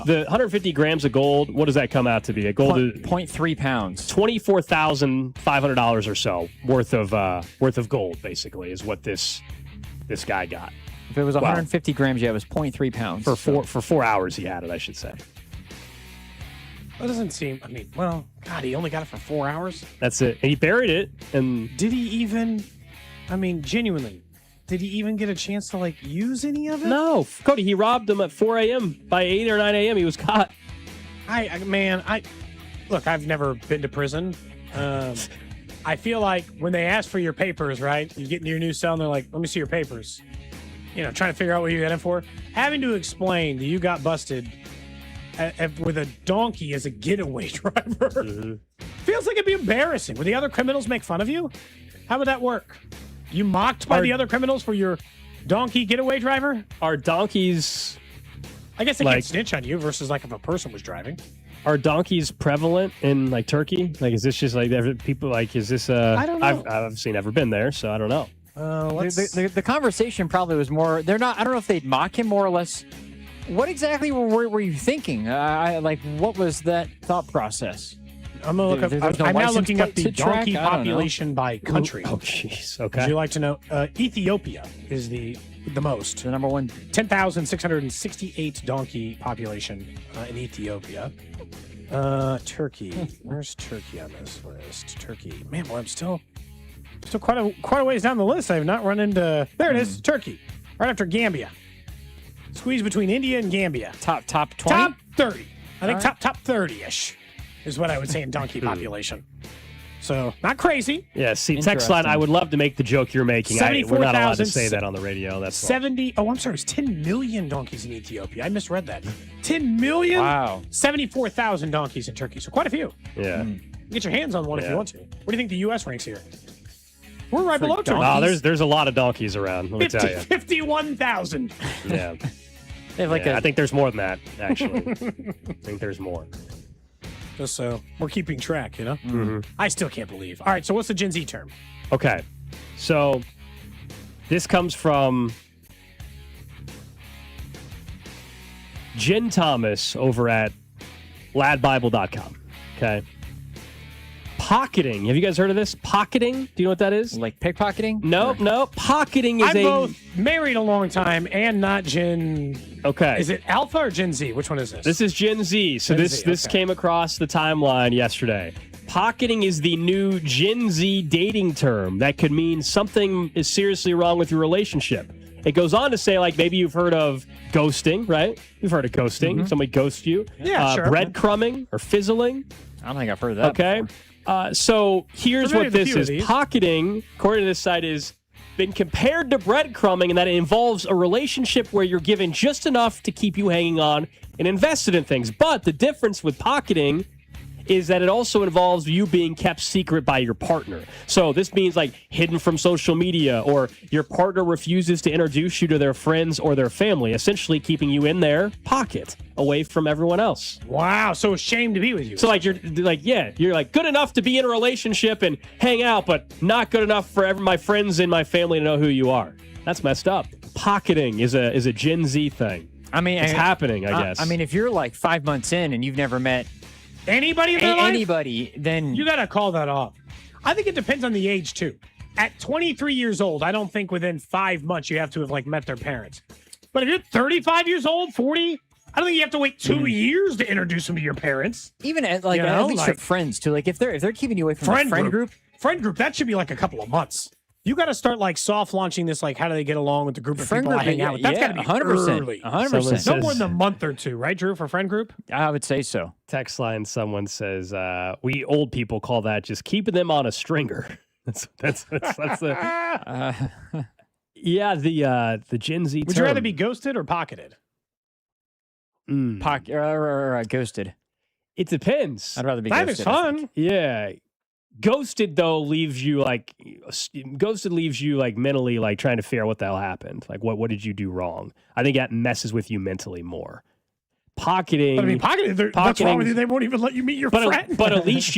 S2: The 150 grams of gold. What does that come out to be? A gold
S6: 0.3 pounds,
S2: $24,500 or so worth of gold. Basically, is what this guy got.
S6: If it was 150 grams, yeah, it was 0.3 pounds
S2: for 4 hours. He had it, I should say.
S1: That doesn't seem. I mean, well, God, he only got it for 4 hours.
S2: That's it. And he buried it. And
S1: did he even? I mean, genuinely. Did he even get a chance to like use any of it?
S2: No, Cody. He robbed him at 4 a.m. By 8 or 9 a.m. he was caught.
S1: Look. I've never been to prison. I feel like when they ask for your papers, right? You get into your new cell and they're like, "Let me see your papers." You know, trying to figure out what you got in for. Having to explain that you got busted with a donkey as a getaway driver feels like it'd be embarrassing. Would the other criminals make fun of you? How would that work? You mocked by the other criminals for your donkey getaway driver?
S2: Are donkeys...
S1: I guess they can't snitch on you versus like if a person was driving.
S2: Are donkeys prevalent in like Turkey? Like, is this just like people like, is this
S1: I don't know.
S2: I've obviously never been there, so I don't know.
S6: The conversation probably was more, they're not, I don't know if they'd mock him more or less. What exactly were you thinking? What was that thought process?
S1: I'm gonna look up. I'm now looking up the donkey population by country.
S2: Oh, jeez. Okay.
S1: Would you like to know? Ethiopia is the most.
S6: The number one.
S1: 10,668 donkey population in Ethiopia. Turkey. Where's Turkey on this list? Turkey. Man, well, I'm still quite a ways down the list. I have not run into. There it is. Turkey. Right after Gambia. Squeeze between India and Gambia.
S6: Top 20?
S1: Top 30. I think top 30-ish is what I would say in donkey population. So, not crazy.
S2: Yeah, see, text line, I would love to make the joke you're making. We're not allowed to say that on the radio. That's
S1: 70. Oh, I'm sorry. It's 10 million donkeys in Ethiopia. I misread that. 10 million?
S6: Wow.
S1: 74,000 donkeys in Turkey. So, quite a few.
S2: Yeah.
S1: Get your hands on one if you want to. What do you think the U.S. ranks here? We're right below Turkey.
S2: Oh, there's a lot of donkeys around, let me tell you.
S1: 51,000.
S2: Yeah.
S6: They have like
S2: I think there's more than that, actually. I think there's more.
S1: Just so we're keeping track, you know?
S2: Mm-hmm.
S1: I still can't believe. All right, so what's the Gen Z term?
S2: Okay. So this comes from Jen Thomas over at ladbible.com. Okay. Pocketing. Have you guys heard of this? Pocketing? Do you know what that is?
S6: Like pickpocketing?
S2: No. Pocketing is
S1: I'm both married a long time and not Gen...
S2: Okay.
S1: Is it Alpha or Gen Z? Which one is this?
S2: This is Gen Z. So this came across the timeline yesterday. Pocketing is the new Gen Z dating term that could mean something is seriously wrong with your relationship. It goes on to say, like, maybe you've heard of ghosting, right? You've heard of ghosting.
S6: Mm-hmm.
S2: Somebody ghosts you.
S1: Yeah, sure.
S2: Breadcrumbing or fizzling.
S6: I don't think I've heard of that.
S2: Okay. So here's what this is.
S1: these.
S2: Pocketing, according to this site, is been compared to breadcrumbing in that it involves a relationship where you're given just enough to keep you hanging on and invested in things. But the difference with pocketing is that it also involves you being kept secret by your partner. So this means like hidden from social media, or your partner refuses to introduce you to their friends or their family, essentially keeping you in their pocket away from everyone else.
S1: Wow, so ashamed to be with you.
S2: So like you're like good enough to be in a relationship and hang out, but not good enough for my friends and my family to know who you are. That's messed up. Pocketing is a Gen Z thing.
S6: I mean,
S2: it's happening, I guess.
S6: I mean, if you're like 5 months in and you've never met
S1: anybody in their life?
S6: Anybody, then
S1: you got to call that off. I think it depends on the age too. At 23 years old, I don't think within 5 months you have to have like met their parents. But if you're 35 years old, 40, I don't think you have to wait 2 years to introduce them to your parents.
S6: Even at at least your friends too. Like if they're keeping you away from a friend group,
S1: that should be like a couple of months. You got to start like soft launching this. Like, how do they get along with the group of people I hang out with? That's got to be
S6: 100%.
S1: early.
S6: 100%.
S1: No more than a month or two, right, Drew, for friend group?
S6: I would say so.
S2: Text line, someone says, we old people call that just keeping them on a stringer. That's the the Gen Z
S1: Would you rather be ghosted or pocketed?
S6: Ghosted.
S2: It depends.
S6: I'd rather be
S1: ghosted.
S6: ghosted.
S1: That is fun.
S2: Yeah. Ghosted though leaves you like mentally like trying to figure out what the hell happened. Like what did you do wrong? I think that messes with you mentally more. Pocketing.
S1: But I mean, what's wrong with you? They won't even let you meet your friend.
S2: But at least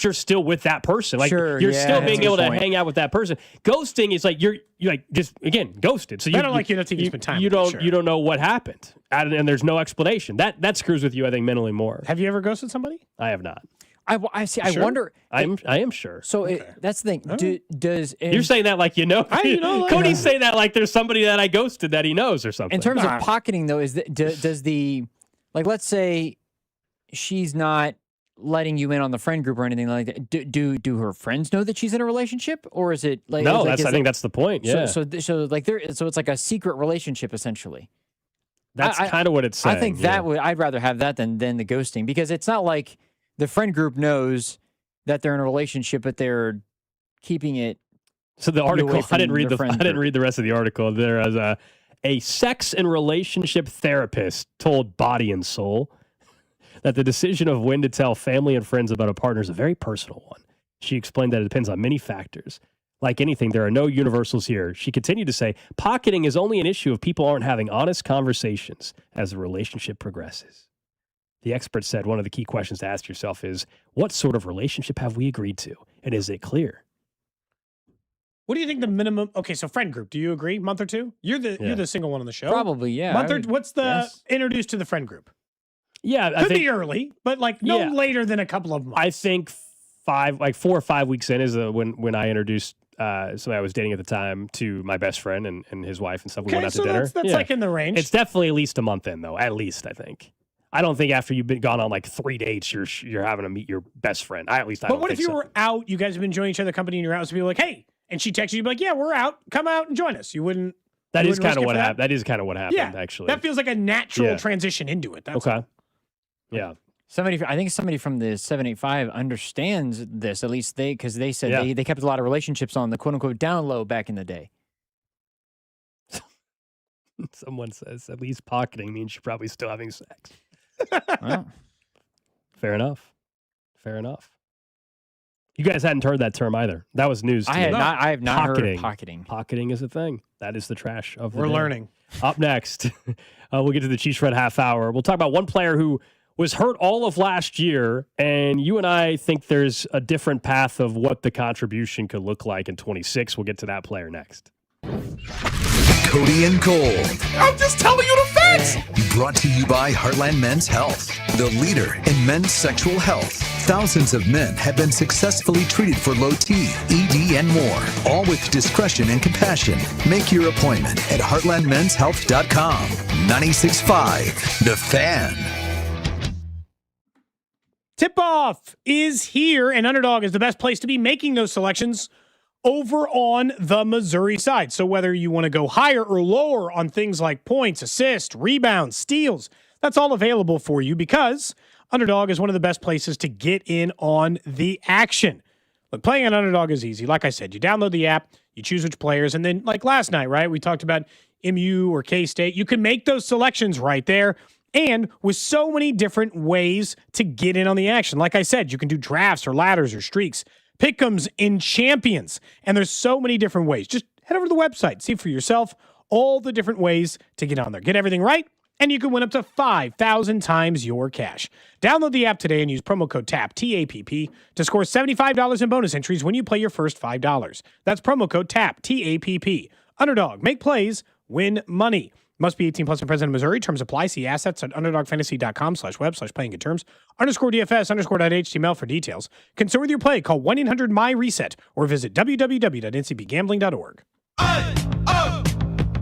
S2: you're still with that person. Like you're still being able to hang out with that person. Ghosting is like you're like just again ghosted. So
S1: I don't like you to spend time.
S2: You don't know what happened, and there's no explanation. That screws with you, I think, mentally more.
S1: Have you ever ghosted somebody?
S2: I have not.
S6: I see.
S1: Sure?
S6: I wonder.
S2: I am sure.
S6: So that's the thing. Does
S2: you're saying that like Cody's saying that like there's somebody that I ghosted that he knows or something.
S6: In terms of pocketing, though, does the like let's say she's not letting you in on the friend group or anything like that. Do her friends know that she's in a relationship, or is it like
S2: no? I think that's the point. Yeah.
S6: So it's like a secret relationship essentially.
S2: That's kind of what it's saying.
S6: I think I'd rather have that than the ghosting, because it's not like the friend group knows that they're in a relationship, but they're keeping it.
S2: So the article, I didn't read the rest of the article. There as a sex and relationship therapist told Body and Soul that the decision of when to tell family and friends about a partner is a very personal one. She explained that it depends on many factors. Like anything, there are no universals here. She continued to say, pocketing is only an issue if people aren't having honest conversations as the relationship progresses. The expert said one of the key questions to ask yourself is, what sort of relationship have we agreed to? And is it clear?
S1: What do you think the minimum? Okay, so friend group. Do you agree? Month or two? You're the single one on the show.
S6: Probably, yeah.
S1: What's the introduce to the friend group?
S2: Yeah,
S1: Could be early, but like no later than a couple of months.
S2: I think 4 or 5 weeks in is when I introduced somebody I was dating at the time to my best friend and his wife and stuff. We went out to dinner.
S1: That's like in the range.
S2: It's definitely at least a month in though. At least I think. I don't think after you've been gone on like 3 dates, you're having to meet your best friend.
S1: But what if you were out? You guys have been enjoying each other company, and you're out. So people are like, hey. And she texted you, like, yeah, we're out. Come out and join us. You wouldn't.
S2: That is kind of what happened. That is kind of what happened, actually.
S1: That feels like a natural transition into it. That's
S2: okay. Yeah.
S6: I think somebody from the 785 understands this, at least because they said they kept a lot of relationships on the quote unquote down low back in the day.
S2: Someone says at least pocketing means you're probably still having sex.
S6: Well,
S2: fair enough. You guys hadn't heard that term either. That was news to me.
S6: I have not heard of pocketing.
S2: Pocketing is a thing. That is the trash of the
S1: We're
S2: day.
S1: learning.
S2: Up next, we'll get to the Cheese Shred half hour. We'll talk about one player who was hurt all of last year, and you and I think there's a different path of what the contribution could look like in 26. We'll get to that player next.
S5: Cody and Gold.
S18: I'm just telling you the facts.
S5: Brought to you by Heartland Men's Health, the leader in men's sexual health. Thousands of men have been successfully treated for low T, ED, and more, all with discretion and compassion. Make your appointment at heartlandmenshealth.com. 96.5, The Fan.
S1: Tip-off is here, and Underdog is the best place to be making those selections over on the Missouri side. So whether you want to go higher or lower on things like points, assists, rebounds, steals, that's all available for you because Underdog is one of the best places to get in on the action. Look, playing on Underdog is easy. Like I said, you download the app, you choose which players, and then like last night, right, we talked about MU or K-State. You can make those selections right there. And with so many different ways to get in on the action. Like I said, you can do drafts or ladders or streaks, pick'ems in champions. And there's so many different ways. Just head over to the website, see for yourself all the different ways to get on there. Get everything right, and you can win up to 5,000 times your cash. Download the app today and use promo code TAPP, T-A-P-P, to score $75 in bonus entries when you play your first $5. That's promo code TAPP, T-A-P-P. Underdog, make plays, win money. Must be 18 plus and present in Missouri. Terms apply. See assets at underdogfantasy.com/web/playing good terms. _DFS_.html for details. Concern with your play. Call 1-800-MY-RESET or visit www.ncbgambling.org.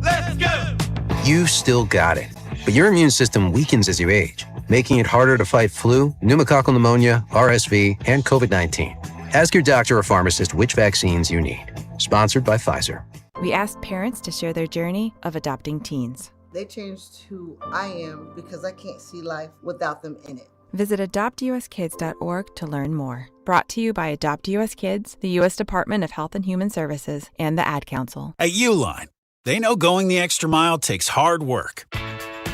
S18: Let's go.
S3: You still got it, but your immune system weakens as you age, making it harder to fight flu, pneumococcal pneumonia, RSV, and COVID-19. Ask your doctor or pharmacist which vaccines you need. Sponsored by Pfizer.
S4: We asked parents to share their journey of adopting teens.
S7: They changed who I am because I can't see life without them in it.
S4: Visit adoptuskids.org to learn more. Brought to you by Adopt US Kids, the U.S. Department of Health and Human Services, and the Ad Council.
S8: At Uline, they know going the extra mile takes hard work.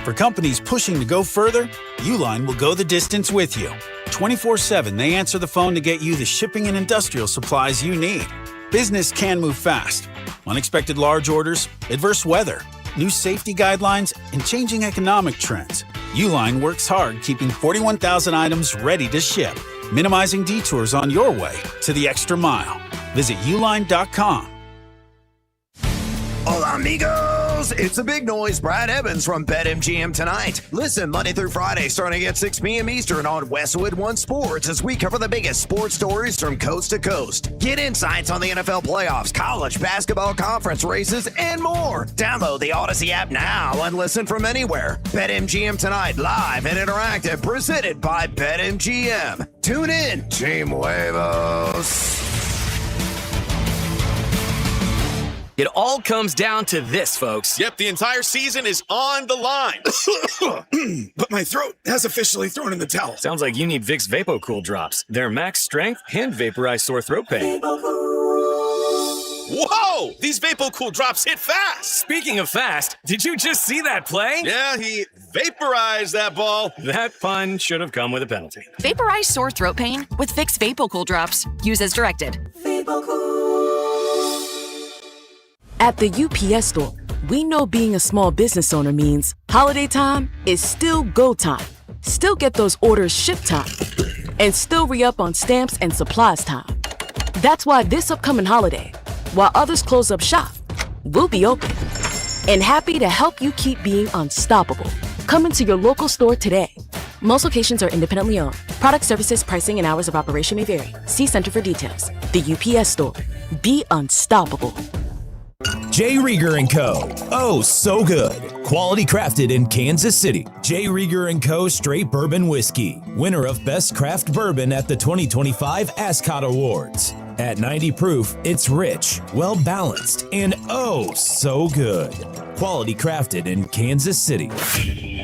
S8: For companies pushing to go further, Uline will go the distance with you. 24/7, they answer the phone to get you the shipping and industrial supplies you need. Business can move fast. Unexpected large orders, adverse weather, new safety guidelines, and changing economic trends. Uline works hard keeping 41,000 items ready to ship, minimizing detours on your way to the extra mile. Visit uline.com.
S9: Hola, amigos! It's the big noise, Brad Evans from BetMGM tonight. Listen Monday through Friday starting at 6 p.m. Eastern on Westwood One Sports as we cover the biggest sports stories from coast to coast. Get insights on the NFL playoffs, college basketball conference races, and more. Download the Odyssey app now and listen from anywhere. BetMGM tonight, live and interactive, presented by BetMGM. Tune in, Team Huevos.
S10: It all comes down to this, folks.
S18: Yep, the entire season is on the line.
S11: But my throat has officially thrown in the towel.
S10: Sounds like you need Vicks VapoCool drops. They're max strength and vaporize sore throat pain.
S18: Whoa! These VapoCool drops hit fast.
S10: Speaking of fast, did you just see that play?
S18: Yeah, he vaporized that ball.
S10: That pun should have come with a penalty.
S12: Vaporize sore throat pain with Vicks VapoCool drops. Use as directed.
S26: At the UPS Store, we know being a small business owner means holiday time is still go time. Still get those orders shipped time. And still re-up on stamps and supplies time. That's why this upcoming holiday, while others close up shop, we'll be open. And happy to help you keep being unstoppable. Come into your local store today. Most locations are independently owned. Product services, pricing, and hours of operation may vary. See Center for details. The UPS Store. Be unstoppable.
S16: J. Rieger & Co. Oh, so good. Quality crafted in Kansas City. J. Rieger & Co. Straight Bourbon Whiskey. Winner of Best Craft Bourbon at the 2025 Ascot Awards. At 90 proof, it's rich, well-balanced, and oh, so good. Quality crafted in Kansas City.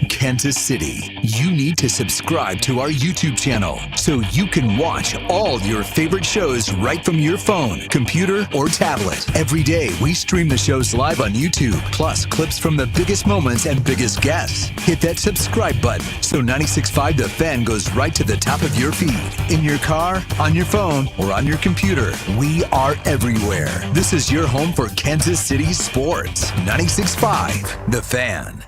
S5: Kansas City, you need to subscribe to our YouTube channel so you can watch all your favorite shows right from your phone, computer, or tablet. Every day, we stream the shows live on YouTube, plus clips from the biggest moments and biggest guests. Hit that subscribe button so 96.5 The Fan goes right to the top of your feed. In your car, on your phone, or on your computer, we are everywhere. This is your home for Kansas City sports. 96.5 The Fan.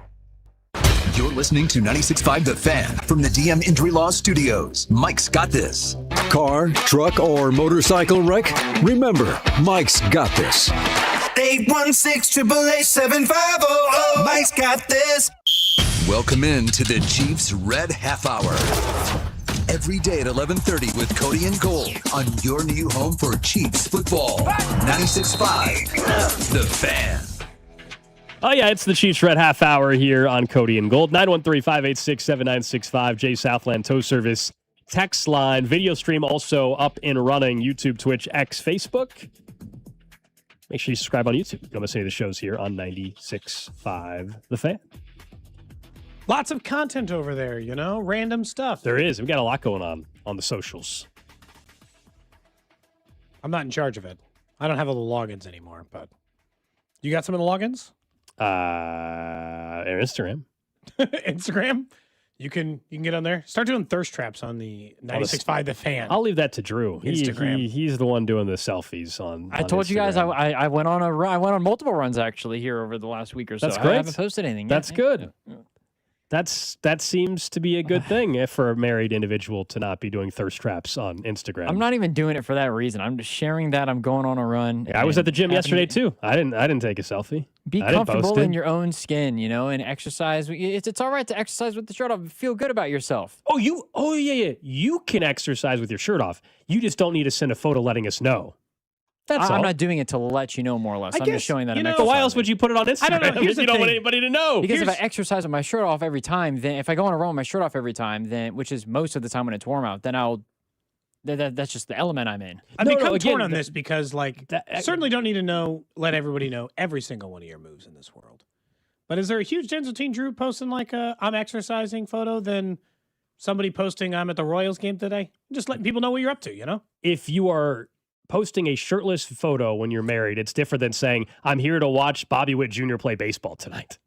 S5: You're listening to 96.5 The Fan from the DM Injury Law Studios. Mike's got this.
S17: Car, truck, or motorcycle wreck? Remember, Mike's got this.
S9: 816-888-7500. Mike's got this.
S5: Welcome in to the Chiefs Red Half Hour. Every day at 11:30 with Cody and Gold on your new home for Chiefs football. 96.5 The Fan.
S2: Oh, yeah, it's the Chiefs Red Half Hour here on Cody and Gold. 913-586-7965, Jay Southland Tow Service text line. Video stream also up and running. YouTube, Twitch, X, Facebook. Make sure you subscribe on YouTube. Don't miss any of the shows here on 96.5 The Fan.
S1: Lots of content over there, you know, random stuff.
S2: There is. We've got a lot going on the socials.
S1: I'm not in charge of it. I don't have all the logins anymore, but you got some of the logins?
S2: Instagram.
S1: Instagram? You can get on there. Start doing thirst traps on the 96.5 The Fan.
S2: I'll leave that to Drew.
S1: Instagram.
S2: He's the one doing the selfies on.
S6: I told
S2: Instagram.
S6: you guys I went on I went on multiple runs actually here over the last week or so.
S2: That's great.
S6: I haven't posted anything.
S2: That's good. That seems to be a good thing if for a married individual to not be doing thirst traps on Instagram.
S6: I'm not even doing it for that reason. I'm just sharing that I'm going on a run.
S2: Yeah, I was at the gym yesterday too. I didn't take a selfie.
S6: Be comfortable in your own skin, you know, and exercise. It's all right to exercise with the shirt off. Feel good about yourself.
S2: Oh yeah. You can exercise with your shirt off. You just don't need to send a photo letting us know. That's all.
S6: I'm not doing it to let you know, more or less. I'm just showing that I'm
S2: exercising. Why else would you put it on Instagram?
S1: I don't know. Here's
S2: you don't want anybody to know.
S6: Because if I exercise with my shirt off every time, then if I go on a run with my shirt off every time, then which is most of the time when it's warm out, then that's just the element I'm in.
S1: I become torn on this because, certainly don't need to let everybody know every single one of your moves in this world. But is there a huge difference between Drew posting I'm exercising photo than somebody posting I'm at the Royals game today? Just letting people know what you're up to, you know?
S2: If you are posting a shirtless photo when you're married, it's different than saying, I'm here to watch Bobby Witt Jr. play baseball tonight.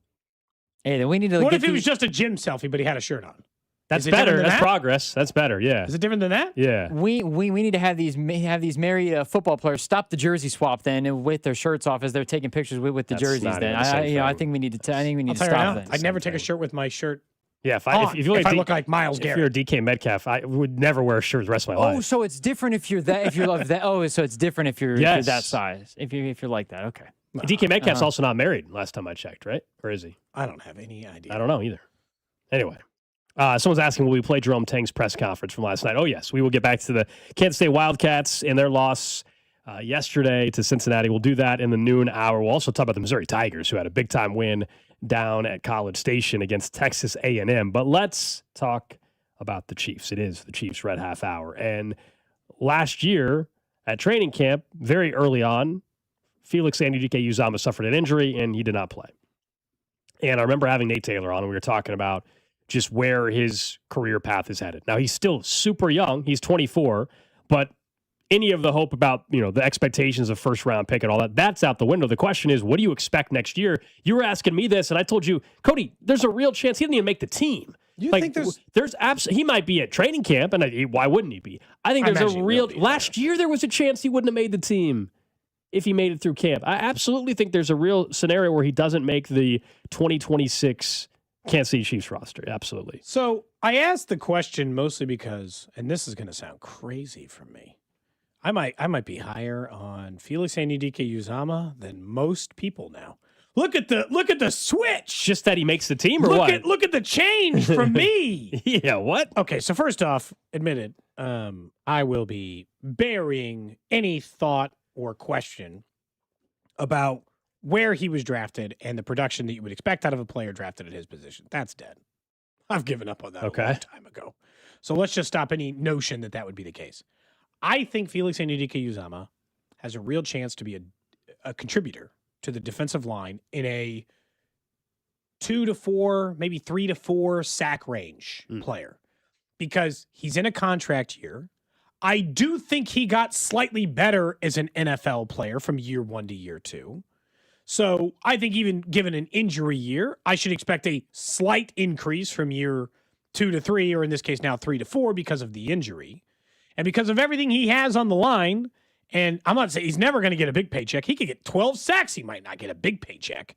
S6: Hey, then we need to.
S1: What
S6: get
S1: if it was just a gym selfie, but he had a shirt on?
S2: That's
S1: Is it
S2: better.
S1: different than
S2: That's
S1: that?
S2: progress. That's better. Yeah.
S1: Is it different than that?
S2: Yeah.
S6: We need to have these married football players stop the jersey swap then and with their shirts off as they're taking pictures with the
S2: That's
S6: jerseys.
S2: not
S6: Then
S2: even the same
S6: I
S2: thing.
S6: think we need to. I think we need
S1: I'll
S6: to
S1: tell you
S6: stop
S1: now,
S6: that.
S1: I'd never take a shirt with my shirt.
S2: Yeah,
S1: on,
S2: if you
S1: I look like Myles
S2: if
S1: Garrett.
S2: you're a DK Metcalf, I would never wear a shirt the rest of my
S6: Oh,
S2: life.
S6: so it's different if you're that. If you're like that. Oh, so it's different if you're
S2: Yes.
S6: that size. If you're like that. Okay.
S2: DK Metcalf's also not married. Last time I checked, right? Or is he?
S1: I don't have any idea.
S2: I don't know either. Anyway. Someone's asking, will we play Jerome Tang's press conference from last night? Oh, yes. We will get back to the Kansas State Wildcats and their loss yesterday to Cincinnati. We'll do that in the noon hour. We'll also talk about the Missouri Tigers, who had a big-time win down at College Station against Texas A&M. But let's talk about the Chiefs. It is the Chiefs Red Half Hour. And last year at training camp, very early on, Felix Anudike-Uzomah suffered an injury, and he did not play. And I remember having Nate Taylor on, and we were talking about just where his career path is headed. Now, he's still super young. He's 24, but any of the hope about, the expectations of first-round pick and all that, that's out the window. The question is, what do you expect next year? You were asking me this, and I told you, Cody, there's a real chance he didn't even make the team.
S1: You think there's
S2: he might be at training camp, and why wouldn't he be? I think there's a real last year there was a chance he wouldn't have made the team if he made it through camp. I absolutely think there's a real scenario where he doesn't make the 2026 Kansas City Chiefs roster. Absolutely.
S1: So I asked the question mostly because, and this is going to sound crazy for me, I might be higher on Felix Anudike-Uzomah than most people now. Look at the switch.
S2: Just that he makes the team, or what?
S1: Look at the change from me.
S2: Yeah, what?
S1: Okay, so first off, admitted, I will be burying any thought or question about where he was drafted and the production that you would expect out of a player drafted at his position. That's dead. I've given up on that a long time ago. So let's just stop any notion that would be the case. I think Felix Anudike-Uzomah has a real chance to be a contributor to the defensive line in a 2 to 4, maybe 3 to 4 sack range player, because he's in a contract year. I do think he got slightly better as an NFL player from year 1 to year 2. So I think even given an injury year, I should expect a slight increase from year 2 to 3, or in this case now 3 to 4, because of the injury. And because of everything he has on the line, and I'm not saying he's never going to get a big paycheck. He could get 12 sacks. He might not get a big paycheck.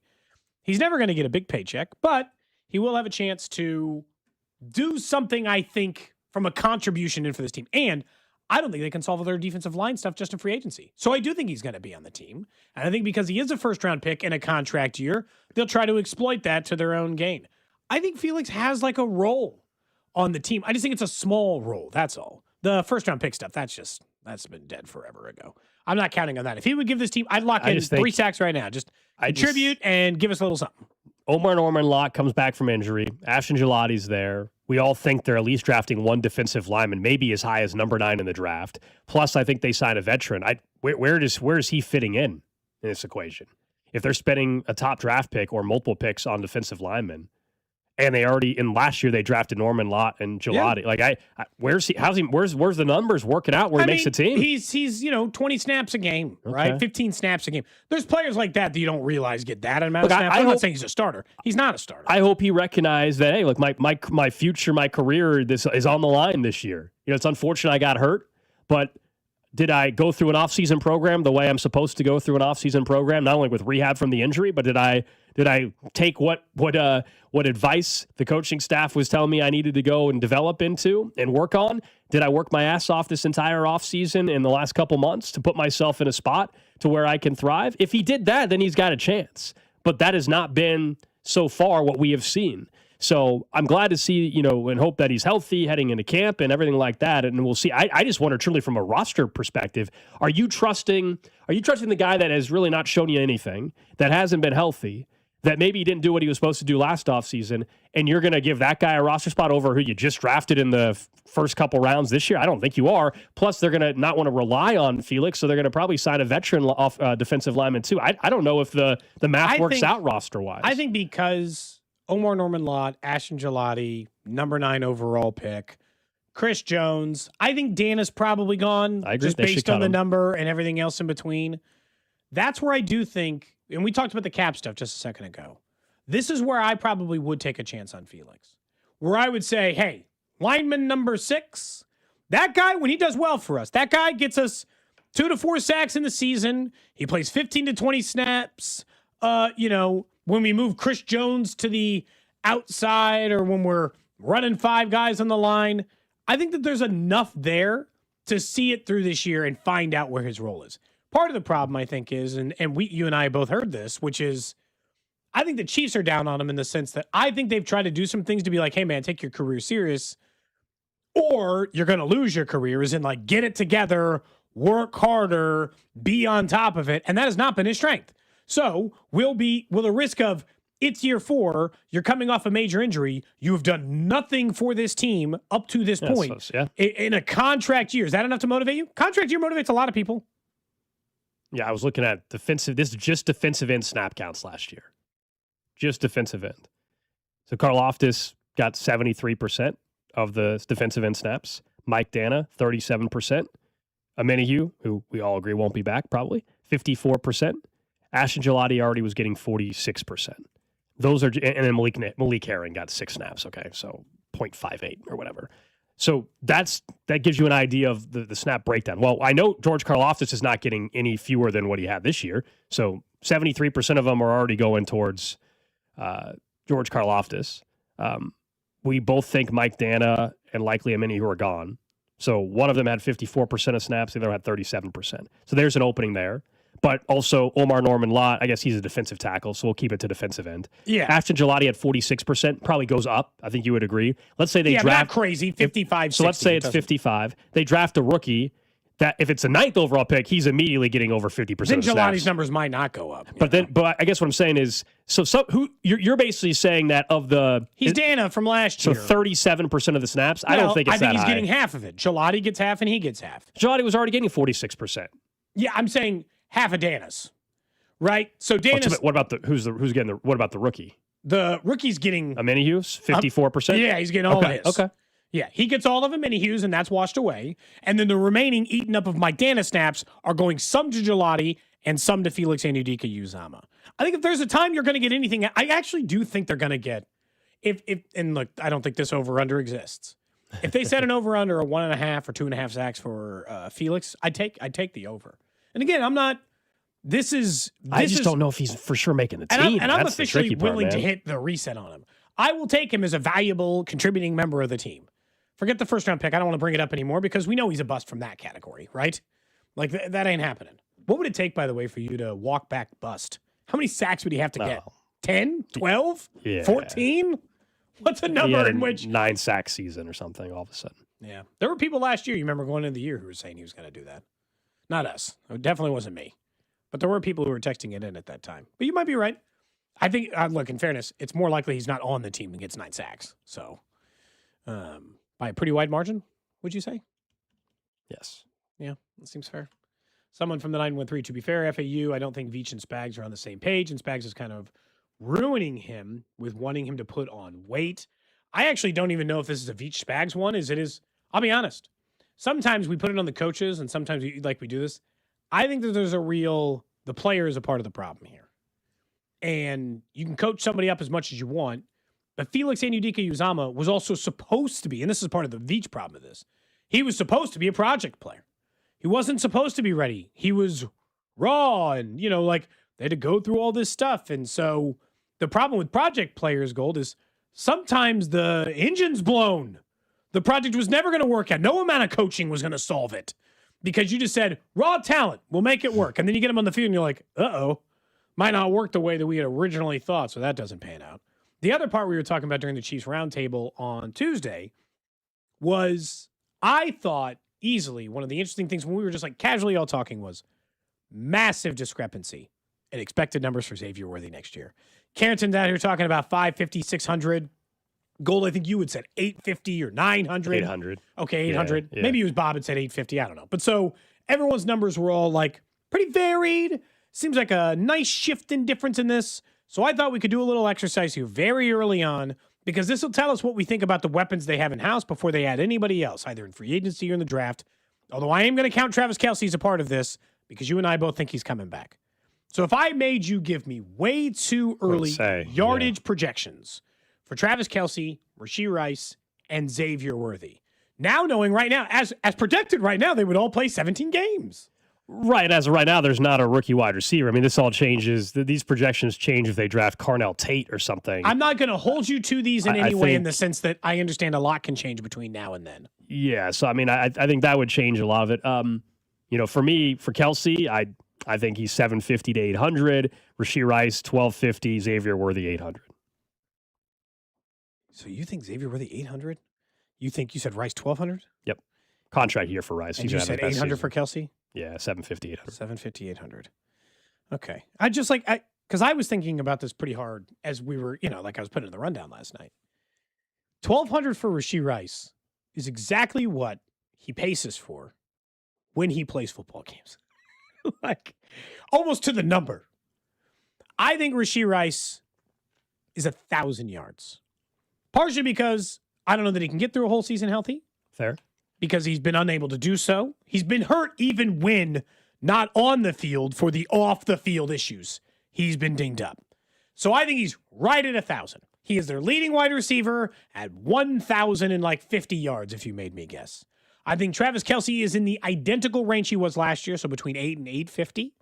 S1: He's never going to get a big paycheck, but he will have a chance to do something, I think, from a contribution in for this team. And I don't think they can solve all their defensive line stuff just in free agency. So I do think he's going to be on the team. And I think because he is a first-round pick in a contract year, they'll try to exploit that to their own gain. I think Felix has like a role on the team. I just think it's a small role. That's all. The first-round pick stuff, that's been dead forever ago. I'm not counting on that. If he would give this team, I'd lock in 3 sacks right now. Just contribute and give us a little something.
S2: Omar Norman Lott comes back from injury. Ashton Gelati's there. We all think they're at least drafting one defensive lineman, maybe as high as number 9 in the draft. Plus, I think they sign a veteran. Where is he fitting in this equation? If they're spending a top draft pick or multiple picks on defensive linemen, and they already in last year they drafted Norman Lott and Gelati. Yeah. Where's the numbers working out where he makes the team?
S1: He's 20 snaps a game, right? 15 snaps a game. There's players like that you don't realize get that amount of snaps. I'm not saying he's a starter. He's not a starter.
S2: I hope he recognized that, hey, look, my future, my career, this is on the line this year. It's unfortunate I got hurt, but did I go through an off-season program the way I'm supposed to go through an off-season program, not only with rehab from the injury, but did I take what advice the coaching staff was telling me I needed to go and develop into and work on? Did I work my ass off this entire offseason in the last couple months to put myself in a spot to where I can thrive? If he did that, then he's got a chance. But that has not been so far what we have seen. So I'm glad to see, and hope that he's healthy heading into camp and everything like that. And we'll see. I just wonder truly from a roster perspective, are you trusting the guy that has really not shown you anything, that hasn't been healthy, that maybe he didn't do what he was supposed to do last offseason, and you're going to give that guy a roster spot over who you just drafted in the first couple rounds this year? I don't think you are. Plus, they're going to not want to rely on Felix, so they're going to probably sign a veteran off defensive lineman too. I don't know if the math works out roster-wise.
S1: I think because Omar Norman Lott, Ashton Gelati, number 9 overall pick, Chris Jones. I think Dan is probably gone,
S2: I agree.
S1: just based on the number and everything else in between. That's where I do think, and we talked about the cap stuff just a second ago. This is where I probably would take a chance on Felix, where I would say, hey, lineman number 6, that guy, when he does well for us, that guy gets us 2 to 4 sacks in the season. He plays 15 to 20 snaps. When we move Chris Jones to the outside or when we're running 5 guys on the line, I think that there's enough there to see it through this year and find out where his role is. Part of the problem, I think, is, and you and I both heard this, which is I think the Chiefs are down on him in the sense that I think they've tried to do some things to be like, hey, man, take your career serious or you're going to lose your career, as in like get it together, work harder, be on top of it. And that has not been his strength. So will the risk of it's year 4, you're coming off a major injury, you have done nothing for this team up to this point. In a contract year, is that enough to motivate you? Contract year motivates a lot of people.
S2: Yeah, I was looking at defensive. This is just defensive end snap counts last year. Just defensive end. So Karlaftis got 73% of the defensive end snaps. Mike Dana, 37%. Amenahue, who we all agree won't be back probably, 54%. Ashton Gelati already was getting 46%. Those are, and then Malik Herring got 6 snaps. Okay, so 0.58 or whatever. So that gives you an idea of the snap breakdown. Well, I know George Karlaftis is not getting any fewer than what he had this year. So 73% of them are already going towards George Karlaftis. We both think Mike Dana and likely Amenahue are gone. So one of them had 54% of snaps, the other had 37%. So there's an opening there. But also Omar Norman Lott, I guess he's a defensive tackle, so we'll keep it to defensive end.
S1: Yeah.
S2: Ashton Gelati had 46%, probably goes up. I think you would agree. Let's say they draft.
S1: Not crazy, 55,
S2: So let's say it's 55. They draft a rookie that if it's a 9th overall pick, he's immediately getting over 50% of
S1: Then
S2: the
S1: Gelati's
S2: snaps.
S1: numbers might not go up.
S2: But I guess what I'm saying is, you're basically saying that of the
S1: He's Dana from last year.
S2: So 37% of the snaps. I don't think it's that high.
S1: I think he's getting half of it. Gelati gets half and he gets half.
S2: Gelati was already getting 46%.
S1: Yeah, I'm saying half of Dana's. Right? So Dana's
S2: what about what about the rookie?
S1: The rookie's getting
S2: Amenahue's 54%?
S1: Yeah, he's getting all of his.
S2: Okay.
S1: Yeah, he gets all of Amenahue's, and that's washed away. And then the remaining eaten up of Mike Dana snaps are going some to Gelati and some to Felix Anudike-Uzomah. I think if there's a time you're going to get anything, I actually do think they're going to get, and look, I don't think this over-under exists. If they set an over-under of 1.5 or 2.5 sacks for Felix, I'd take the over. And again, I'm not,
S2: I just don't know if he's for sure making the team.
S1: And I'm officially willing to hit the reset on him. I will take him as a valuable contributing member of the team. Forget the first round pick. I don't want to bring it up anymore because we know he's a bust from that category, right? Like that ain't happening. What would it take, by the way, for you to walk back bust? How many sacks would he have to get? 10? 12? 14? What's a number in which
S2: 9 sack season or something all of a sudden?
S1: Yeah. There were people last year, you remember going into the year, who were saying he was going to do that. Not us. It definitely wasn't me. But there were people who were texting it in at that time. But you might be right. I think, look, in fairness, it's more likely he's not on the team and gets 9 sacks. So, by a pretty wide margin, would you say?
S2: Yes.
S1: Yeah, that seems fair. Someone from the 913, to be fair, FAU, I don't think Veach and Spags are on the same page, and Spags is kind of ruining him with wanting him to put on weight. I actually don't even know if this is a Veach Spags one, as it is. I'll be honest. Sometimes we put it on the coaches, and sometimes we do this. I think that there's the player is a part of the problem here. And you can coach somebody up as much as you want, but Felix Anudike-Uzomah was also supposed to be, and this is part of the Veach problem of this, he was supposed to be a project player. He wasn't supposed to be ready. He was raw and, they had to go through all this stuff. And so the problem with project players, Gold, is sometimes the engine's blown. The project was never going to work out. No amount of coaching was going to solve it. Because you just said, raw talent, we'll make it work. And then you get him on the field and you're like, uh-oh, might not work the way that we had originally thought, so that doesn't pan out. The other part we were talking about during the Chiefs roundtable on Tuesday was, I thought easily, one of the interesting things when we were just casually all talking was massive discrepancy in expected numbers for Xavier Worthy next year. Carrington's out here talking about 550, 600. Gold, I think you had said 850 or 900.
S2: 800.
S1: Okay, 800.
S2: Yeah.
S1: Maybe it was Bob had said 850. I don't know. But so everyone's numbers were all pretty varied. Seems like a nice shift in difference in this. So I thought we could do a little exercise here very early on because this will tell us what we think about the weapons they have in-house before they add anybody else, either in free agency or in the draft. Although I am going to count Travis Kelce as a part of this because you and I both think he's coming back. So if I made you give me way too early yardage projections for Travis Kelce, Rashee Rice, and Xavier Worthy, now knowing right now, as projected right now, they would all play 17 games.
S2: Right, as of right now, there's not a rookie wide receiver. I mean, this all changes. These projections change if they draft Carnell Tate or something.
S1: I'm not going to hold you to these in any way in the sense that I understand a lot can change between now and then.
S2: Yeah, so I mean, I think that would change a lot of it. For me, for Kelce, I think he's 750 to 800. Rashee Rice, 1250. Xavier Worthy, 800.
S1: So you think Xavier Worthy 800? You said Rice 1200?
S2: Yep. Contract year for Rice.
S1: And you said 800 for Kelce?
S2: Yeah, 750, 800.
S1: 750, 800. Okay. I just because I was thinking about this pretty hard as we were, like I was putting in the rundown last night. 1200 for Rashee Rice is exactly what he paces for when he plays football games. Almost to the number. I think Rashee Rice is 1,000 yards. Partially because I don't know that he can get through a whole season healthy.
S2: Fair.
S1: Because he's been unable to do so. He's been hurt even when not on the field for the off-the-field issues. He's been dinged up. So I think he's right at 1,000. He is their leading wide receiver at 1,050 yards, if you made me guess. I think Travis Kelce is in the identical range he was last year, so between 8 and 850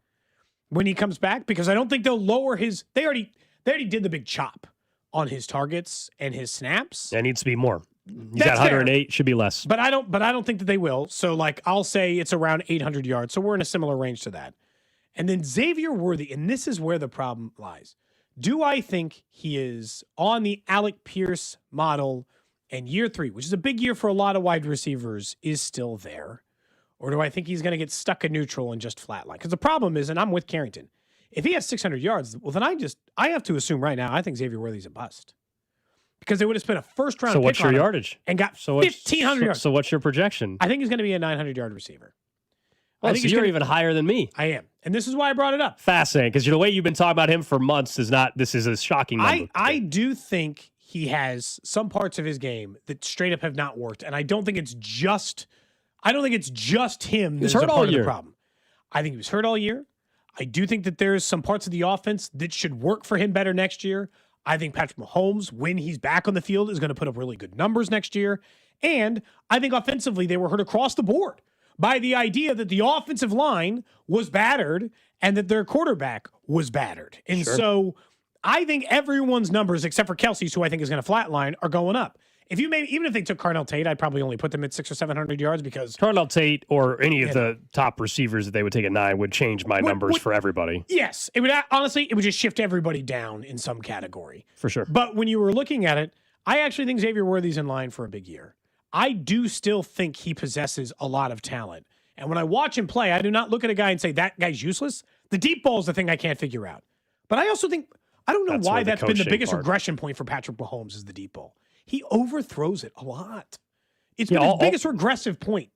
S1: when he comes back, because I don't think they'll lower his... They already did the big chop on his targets and his snaps.
S2: That needs to be more. He's got 108, should be less.
S1: But I don't think that they will. So I'll say it's around 800 yards. So we're in a similar range to that. And then Xavier Worthy, and this is where the problem lies. Do I think he is on the Alec Pierce model and year 3, which is a big year for a lot of wide receivers, is still there? Or do I think he's going to get stuck in neutral and just flatline? Because the problem is, and I'm with Carrington, if he has 600 yards, well, then I have to assume right now I think Xavier Worthy's a bust. Because they would have spent a first-round pick on him. So what's your
S2: yardage?
S1: And got 1,500 yards.
S2: So what's your projection?
S1: I think he's going to be a 900-yard receiver.
S2: Oh, so you're even higher than me.
S1: I am. And this is why I brought it up.
S2: Fascinating, because the way you've been talking about him for months is a shocking number.
S1: I do think he has some parts of his game that straight up have not worked. And I don't think it's just him that's a part of the problem. I think he was hurt all year. I do think that there's some parts of the offense that should work for him better next year. I think Patrick Mahomes, when he's back on the field, is going to put up really good numbers next year. And I think offensively, they were hurt across the board by the idea that the offensive line was battered and that their quarterback was battered. And so I think everyone's numbers, except for Kelce's, who I think is going to flatline, are going up. Even if they took Carnell Tate, I'd probably only put them at 600 or 700 yards because
S2: Carnell Tate or any of the top receivers that they would take at 9 would change my numbers for everybody.
S1: Yes, it would just shift everybody down in some category
S2: for sure.
S1: But when you were looking at it, I actually think Xavier Worthy's in line for a big year. I do still think he possesses a lot of talent, and when I watch him play, I do not look at a guy and say that guy's useless. The deep ball is the thing I can't figure out. But I also think I don't know why that's been the biggest regression point for Patrick Mahomes is the deep ball. He overthrows it a lot. It's been his biggest regressive point.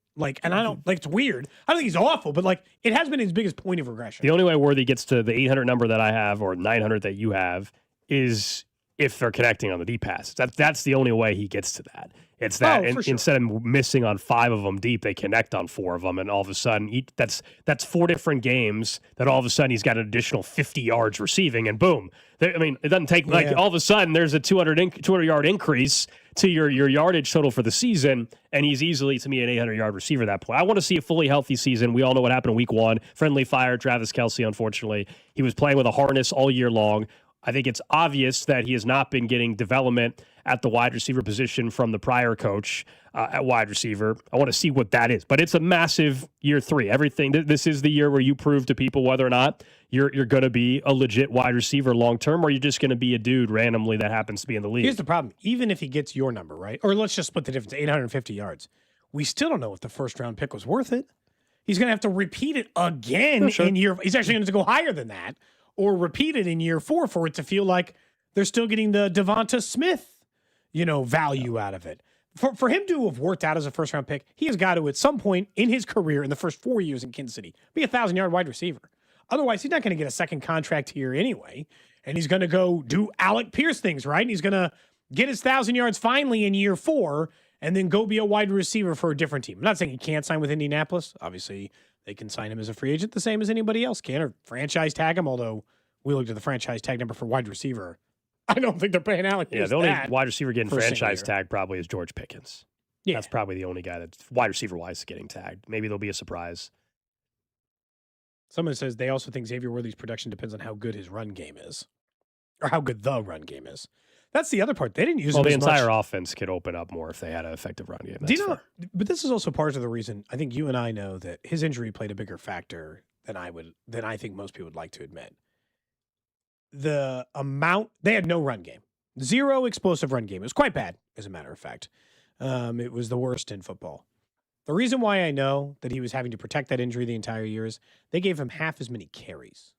S1: And I don't it's weird. I don't think he's awful, but it has been his biggest point of regression.
S2: The only way Worthy gets to the 800 number that I have or 900 that you have is if they're connecting on the deep pass. That's the only way he gets to that. It's that instead of missing on 5 of them deep, they connect on 4 of them, and all of a sudden that's 4 different games that all of a sudden he's got an additional 50 yards receiving, and boom. It doesn't take all of a sudden there's a 200-yard increase to your yardage total for the season, and he's easily, to me, an 800-yard receiver at that point. I want to see a fully healthy season. We all know what happened in week 1. Friendly fire, Travis Kelce, unfortunately. He was playing with a harness all year long. I think it's obvious that he has not been getting development at the wide receiver position from the prior coach at wide receiver. I want to see what that is. But it's a massive year 3. Everything. This is the year where you prove to people whether or not you're going to be a legit wide receiver long term, or you're just going to be a dude randomly that happens to be in the league.
S1: Here's the problem. Even if he gets your number, right? Or let's just split the difference, 850 yards. We still don't know if the first-round pick was worth it. He's going to have to repeat it again in year. He's actually going to go higher than that. Or repeat it in year 4 for it to feel like they're still getting the Devonta Smith, value out of it. For him to have worked out as a first-round pick, he has got to, at some point in his career, in the first 4 years in Kansas City, be a 1,000-yard wide receiver. Otherwise, he's not going to get a second contract here anyway, and he's going to go do Alec Pierce things, right? And he's going to get his 1,000 yards finally in year 4 and then go be a wide receiver for a different team. I'm not saying he can't sign with Indianapolis. Obviously, they can sign him as a free agent the same as anybody else can, or franchise tag him, although we looked at the franchise tag number for wide receiver. I don't think they're paying out.
S2: Yeah, the only wide receiver getting franchise tag probably is George Pickens. Yeah. That's probably the only guy that's wide receiver-wise getting tagged. Maybe there'll be a surprise.
S1: Someone says they also think Xavier Worthy's production depends on how good his run game is, or how good the run game is. That's the other part. They didn't use him
S2: the
S1: as
S2: entire
S1: much.
S2: offense could open up more if they had an effective run game.
S1: Do you know? But this is also part of the reason I think you and I know that his injury played a bigger factor than I think most people would like to admit. The amount they had no run game, zero explosive run game. It was quite bad, as a matter of fact. It was the worst in football. The reason why I know that he was having to protect that injury the entire year is they gave him half as many carries.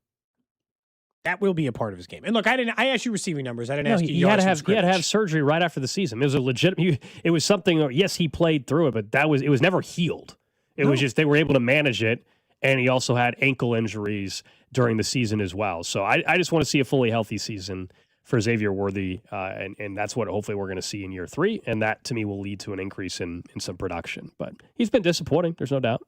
S1: That will be a part of his game. And look, I asked you receiving numbers. I didn't ask you.
S2: He had to have surgery right after the season. It was a legitimate. It was something. Yes, he played through it, but it was never healed. It was just they were able to manage it, and he also had ankle injuries during the season as well. So I just want to see a fully healthy season for Xavier Worthy, and that's what hopefully we're going to see in year 3, and that to me will lead to an increase in some production. But he's been disappointing. There's no doubt.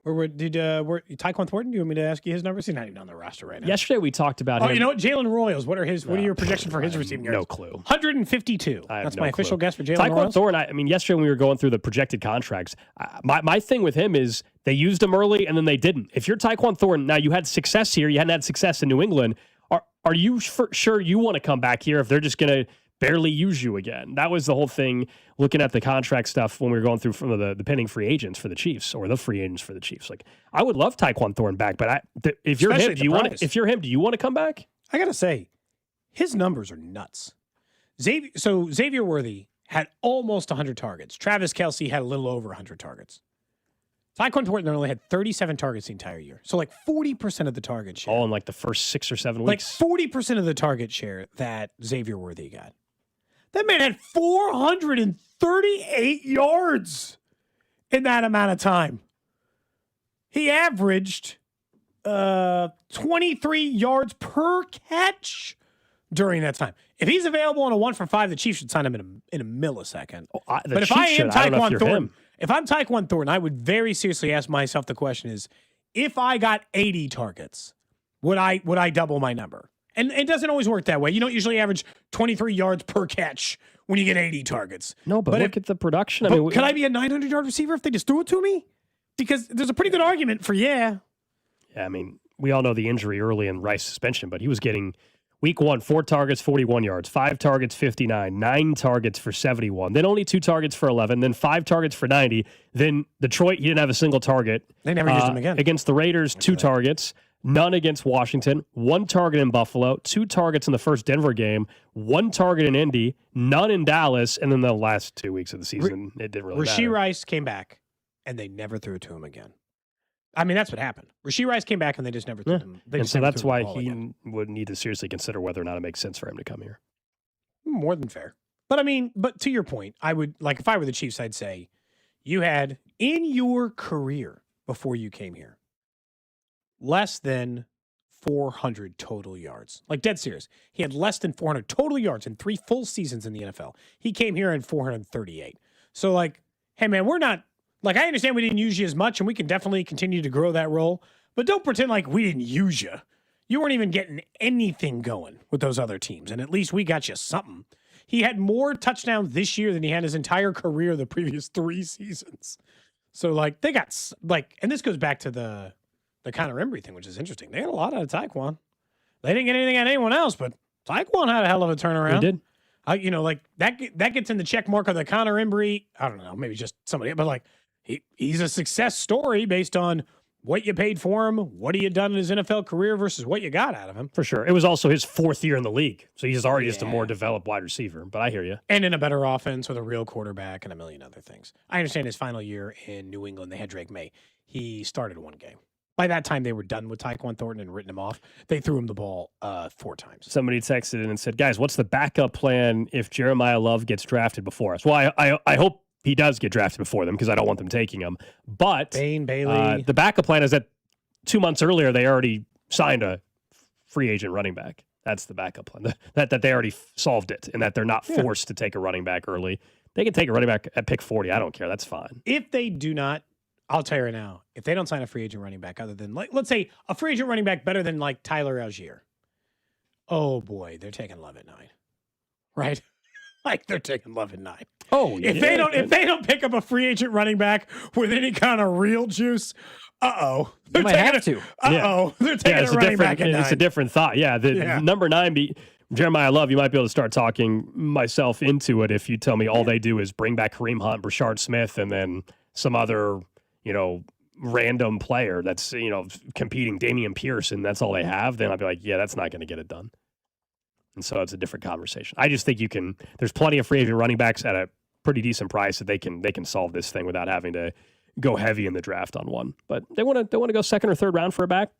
S1: Did Tyquan Thornton? Do you want me to ask you his numbers? He's not even on the roster right now.
S2: Yesterday we talked about him.
S1: You know what? Jalen Royals. What are your projections for his receiving yards?
S2: No clue.
S1: 152. That's my official guess for Jalen Royals.
S2: Tyquan Thornton. I mean, yesterday when we were going through the projected contracts, my thing with him is they used him early and then they didn't. If you're Tyquan Thornton, now you had success here, you hadn't had success in New England. Are you sure you want to come back here if they're just going to barely use you again? That was the whole thing, looking at the contract stuff when we were going through from the pending free agents for the Chiefs, or the free agents for the Chiefs. Like, I would love Tyquan Thornton back, but if you're him, do you want to come back?
S1: I got to say, his numbers are nuts. Xavier Worthy had almost 100 targets. Travis Kelce had a little over 100 targets. Tyquan Thornton only had 37 targets the entire year. So like 40% of the target share.
S2: All in like the first 6 or 7 weeks.
S1: Like 40% of the target share that Xavier Worthy got. That man had 438 yards in that amount of time. He averaged 23 yards per catch during that time. If he's available on a 1-for-5, the Chiefs should sign him in a millisecond. But if I am Tyquan Thornton, if I'm Tyquan Thornton, I would very seriously ask myself the question is, if I got 80 targets, would I double my number? And it doesn't always work that way. You don't usually average 23 yards per catch when you get 80 targets.
S2: No, but look at the production.
S1: Could I be a 900-yard receiver if they just threw it to me? Because there's a pretty good argument for
S2: Yeah, I mean, we all know the injury early in Rice's suspension, but he was getting week 1, 4 targets, 41 yards, 5 targets, 59, 9 targets for 71, then only 2 targets for 11, then 5 targets for 90. Then Detroit, he didn't have a single target.
S1: They never used him again.
S2: Against the Raiders, 2 targets. None against Washington, 1 target in Buffalo, 2 targets in the first Denver game, 1 target in Indy, none in Dallas, and then the last 2 weeks of the season, it didn't really matter.
S1: Rashee Rice came back, and they never threw it to him again. I mean, that's what happened. Rashee Rice came back, and they just never threw him.
S2: And so that's why he would need to seriously consider whether or not it makes sense for him to come here.
S1: More than fair. But to your point, I would, like, if I were the Chiefs, I'd say you had, in your career before you came here, less than 400 total yards. Like, dead serious. He had less than 400 total yards in 3 full seasons in the NFL. He came here in 438. So, like, hey, man, we're not, like, I understand we didn't use you as much, and we can definitely continue to grow that role, but don't pretend like we didn't use you. You weren't even getting anything going with those other teams, and at least we got you something. He had more touchdowns this year than he had his entire career the previous 3 seasons. So, like, they got, like, and this goes back to the Connor Embry thing, which is interesting. They had a lot out of Tyquan. They didn't get anything out of anyone else, but Tyquan had a hell of a turnaround.
S2: He did.
S1: Like, that gets in the check mark of the Connor Embry. I don't know, maybe just somebody, but like, he's a success story based on what you paid for him, what he had done in his NFL career versus what you got out of him.
S2: For sure. It was also his 4th year in the league, so he's already just a more developed wide receiver, but I hear you.
S1: And in a better offense with a real quarterback and a million other things. I understand his final year in New England, they had Drake May. He started 1 game. By that time, they were done with Tyquan Thornton and written him off. They threw him the ball 4 times.
S2: Somebody texted in and said, guys, what's the backup plan if Jeremiah Love gets drafted before us? Well, I hope he does get drafted before them because I don't want them taking him. But
S1: Bailey.
S2: The backup plan is that 2 months earlier, they already signed a free agent running back. That's the backup plan. That they already solved it and that they're not forced to take a running back early. They can take a running back at pick 40. I don't care. That's fine.
S1: If they do not, I'll tell you right now, if they don't sign a free agent running back other than, like, let's say a free agent running back better than like Tyler Algier, oh boy, they're taking Love at 9, right? Like they're taking Love at 9.
S2: Oh,
S1: if they don't pick up a free agent running back with any kind of real juice,
S6: They might have to.
S1: They're taking a running back at 9.
S2: It's a different thought. Yeah, number 9 Jeremiah Love, you might be able to start talking myself into it if you tell me all they do is bring back Kareem Hunt, Brashard Smith, and then some other, random player that's, competing, Damian Pierce, and that's all they have. Then I'd be like, yeah, that's not going to get it done. And so it's a different conversation. I just think there's plenty of free agent running backs at a pretty decent price that they can solve this thing without having to go heavy in the draft on one. But they want to go second or third round for a back.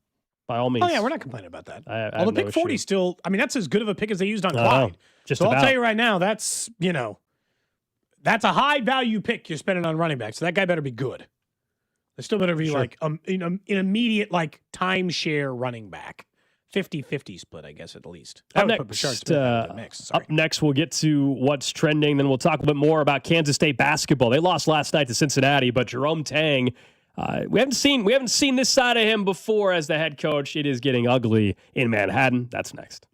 S2: By all means.
S1: Oh, yeah, we're not complaining about that.
S2: The
S1: pick 40 still, that's as good of a pick as they used on Clyde. I'll tell you right now, that's a high value pick you're spending on running back. So that guy better be good. There still better be an immediate timeshare running back. 50-50 split, I guess, at least. Up
S2: next, we'll get to what's trending. Then we'll talk a little bit more about Kansas State basketball. They lost last night to Cincinnati, but Jerome Tang, we haven't seen this side of him before as the head coach. It is getting ugly in Manhattan. That's next.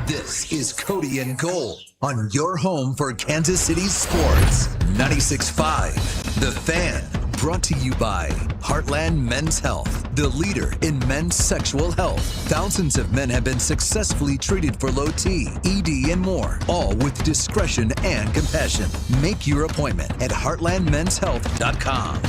S5: This is Cody and Gold on your home for Kansas City sports. 96.5, The Fan. Brought to you by Heartland Men's Health, the leader in men's sexual health. Thousands of men have been successfully treated for low T, ED, and more, all with discretion and compassion. Make your appointment at heartlandmenshealth.com.